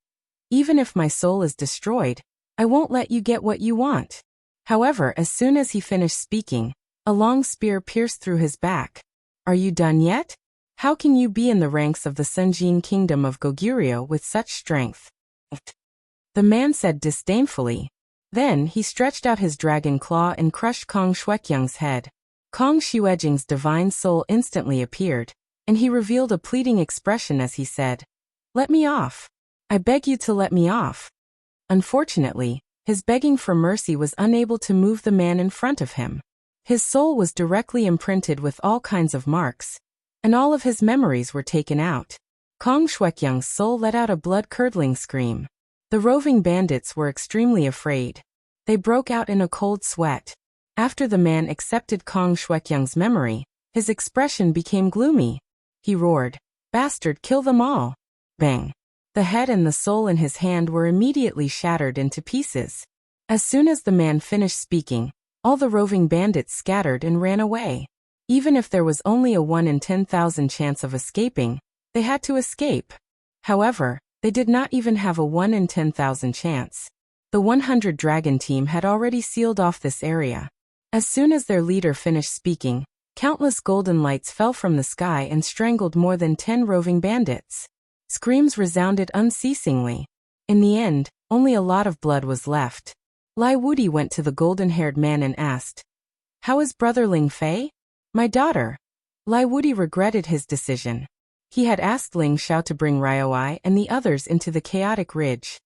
Even if my soul is destroyed, I won't let you get what you want. However, as soon as he finished speaking, a long spear pierced through his back. Are you done yet? How can you be in the ranks of the Sunjin kingdom of Goguryeo with such strength? The man said disdainfully. Then he stretched out his dragon claw and crushed Kong Shuekyung's head. Kong Shuekyung's divine soul instantly appeared, and he revealed a pleading expression as he said, "Let me off. I beg you to let me off." Unfortunately, his begging for mercy was unable to move the man in front of him. His soul was directly imprinted with all kinds of marks, and all of his memories were taken out. Kong Shuekyung's soul let out a blood-curdling scream. The roving bandits were extremely afraid. They broke out in a cold sweat. After the man accepted Kong Shuekyung's memory, his expression became gloomy. He roared, "Bastard, kill them all!" Bang! The head and the soul in his hand were immediately shattered into pieces. As soon as the man finished speaking, all the roving bandits scattered and ran away. Even if there was only a 1 in 10,000 chance of escaping, they had to escape. However, they did not even have a 1 in 10,000 chance. The 100 Dragon team had already sealed off this area. As soon as their leader finished speaking, countless golden lights fell from the sky and strangled more than 10 roving bandits. Screams resounded unceasingly. In the end, only a lot of blood was left. Lai Wudi went to the golden-haired man and asked, "How is brother Ling Fei?" "My daughter." Lai Wudi regretted his decision. He had asked Ling Xiao to bring Ryoi and the others into the chaotic ridge.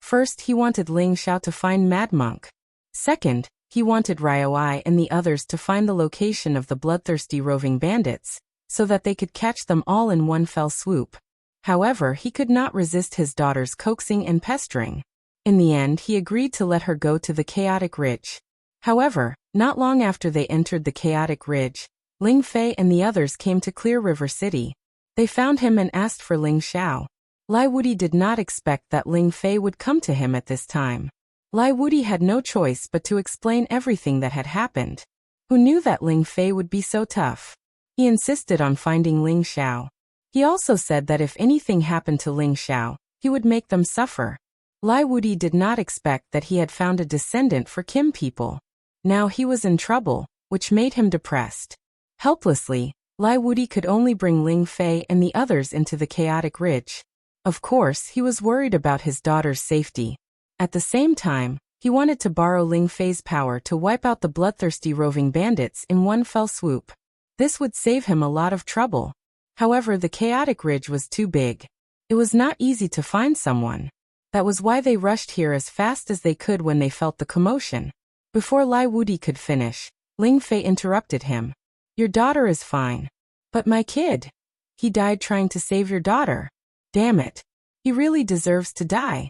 First, he wanted Ling Xiao to find Mad Monk. Second, he wanted Ryoi and the others to find the location of the bloodthirsty roving bandits, so that they could catch them all in one fell swoop. However, he could not resist his daughter's coaxing and pestering. In the end, he agreed to let her go to the chaotic ridge. However, not long after they entered the chaotic ridge, Ling Fei and the others came to Clear River City. They found him and asked for Ling Xiao. Lai Wudi did not expect that Ling Fei would come to him at this time. Lai Wudi had no choice but to explain everything that had happened. Who knew that Ling Fei would be so tough? He insisted on finding Ling Xiao. He also said that if anything happened to Ling Xiao, he would make them suffer. Lai Wudi did not expect that he had found a descendant for Kim people. Now he was in trouble, which made him depressed. Helplessly, Lai Wudi could only bring Ling Fei and the others into the chaotic ridge. Of course, he was worried about his daughter's safety. At the same time, he wanted to borrow Ling Fei's power to wipe out the bloodthirsty roving bandits in one fell swoop. This would save him a lot of trouble. However, the chaotic ridge was too big. It was not easy to find someone. That was why they rushed here as fast as they could when they felt the commotion. Before Lai Wudi could finish, Ling Fei interrupted him. "Your daughter is fine. But my kid? He died trying to save your daughter. Damn it. He really deserves to die."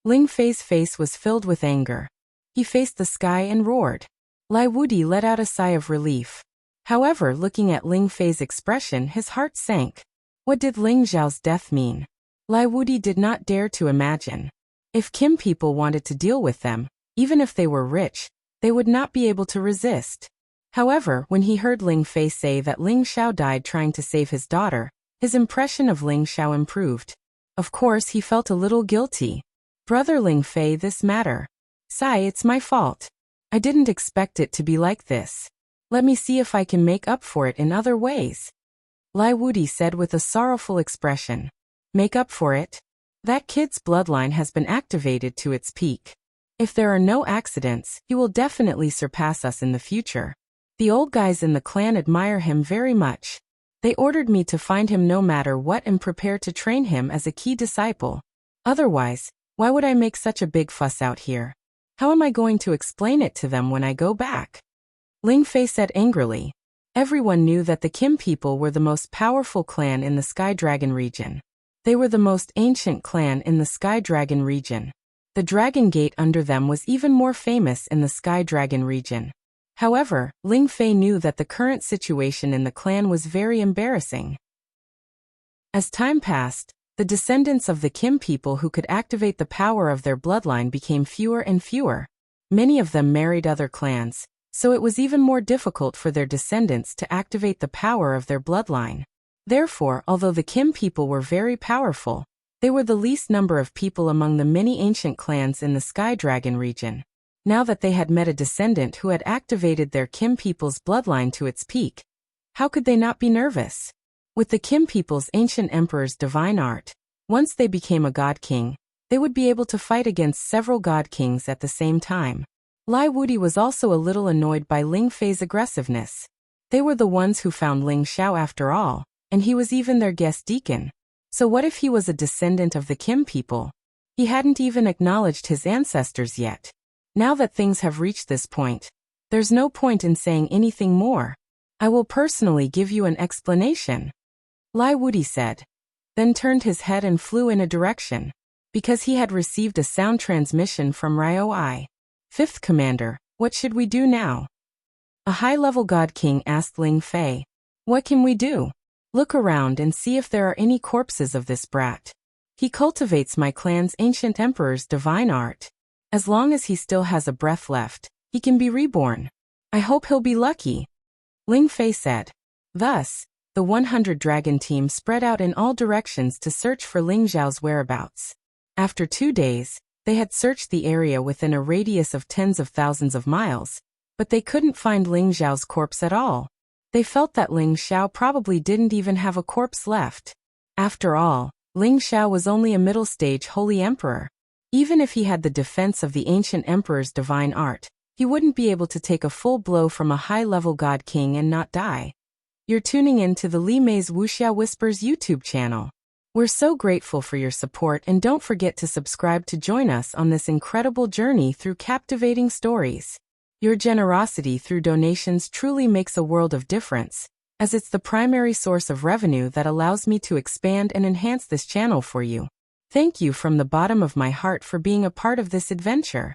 Ling Fei's face was filled with anger. He faced the sky and roared. Lai Wudi let out a sigh of relief. However, looking at Ling Fei's expression, his heart sank. What did Ling Xiao's death mean? Lai Wudi did not dare to imagine. If Kim people wanted to deal with them, even if they were rich, they would not be able to resist. However, when he heard Ling Fei say that Ling Xiao died trying to save his daughter, his impression of Ling Xiao improved. Of course, he felt a little guilty. "Brother Ling Fei, this matter. Sigh, it's my fault. I didn't expect it to be like this. Let me see if I can make up for it in other ways," Lai Wudi said with a sorrowful expression. "Make up for it? That kid's bloodline has been activated to its peak. If there are no accidents, he will definitely surpass us in the future. The old guys in the clan admire him very much. They ordered me to find him no matter what and prepare to train him as a key disciple. Otherwise, why would I make such a big fuss out here? How am I going to explain it to them when I go back?" Ling Fei said angrily. Everyone knew that the Kim people were the most powerful clan in the Sky Dragon region. They were the most ancient clan in the Sky Dragon region. The Dragon Gate under them was even more famous in the Sky Dragon region. However, Ling Fei knew that the current situation in the clan was very embarrassing. As time passed, the descendants of the Kim people who could activate the power of their bloodline became fewer and fewer. Many of them married other clans, so it was even more difficult for their descendants to activate the power of their bloodline. Therefore, although the Kim people were very powerful, they were the least number of people among the many ancient clans in the Sky Dragon region. Now that they had met a descendant who had activated their Kim people's bloodline to its peak, how could they not be nervous? With the Kim people's ancient emperor's divine art, once they became a god king, they would be able to fight against several god kings at the same time. Lai Wudi was also a little annoyed by Ling Fei's aggressiveness. They were the ones who found Ling Xiao after all, and he was even their guest deacon. So what if he was a descendant of the Kim people? He hadn't even acknowledged his ancestors yet. Now that things have reached this point, there's no point in saying anything more. I will personally give you an explanation, Lai Wudi said, then turned his head and flew in a direction, because he had received a sound transmission from Ryo I. Fifth Commander, what should we do now? A high-level god king asked Ling Fei. What can we do? Look around and see if there are any corpses of this brat. He cultivates my clan's ancient emperor's divine art. As long as he still has a breath left, he can be reborn. I hope he'll be lucky, Ling Fei said. Thus, the 100 Dragon team spread out in all directions to search for Ling Xiao's whereabouts. After 2 days, they had searched the area within a radius of tens of thousands of miles, but they couldn't find Ling Xiao's corpse at all. They felt that Ling Xiao probably didn't even have a corpse left. After all, Ling Xiao was only a middle-stage holy emperor. Even if he had the defense of the ancient emperor's divine art, he wouldn't be able to take a full blow from a high-level god king and not die. You're tuning in to the Li Mei's Wuxia Whispers YouTube channel. We're so grateful for your support, and don't forget to subscribe to join us on this incredible journey through captivating stories. Your generosity through donations truly makes a world of difference, as it's the primary source of revenue that allows me to expand and enhance this channel for you. Thank you from the bottom of my heart for being a part of this adventure.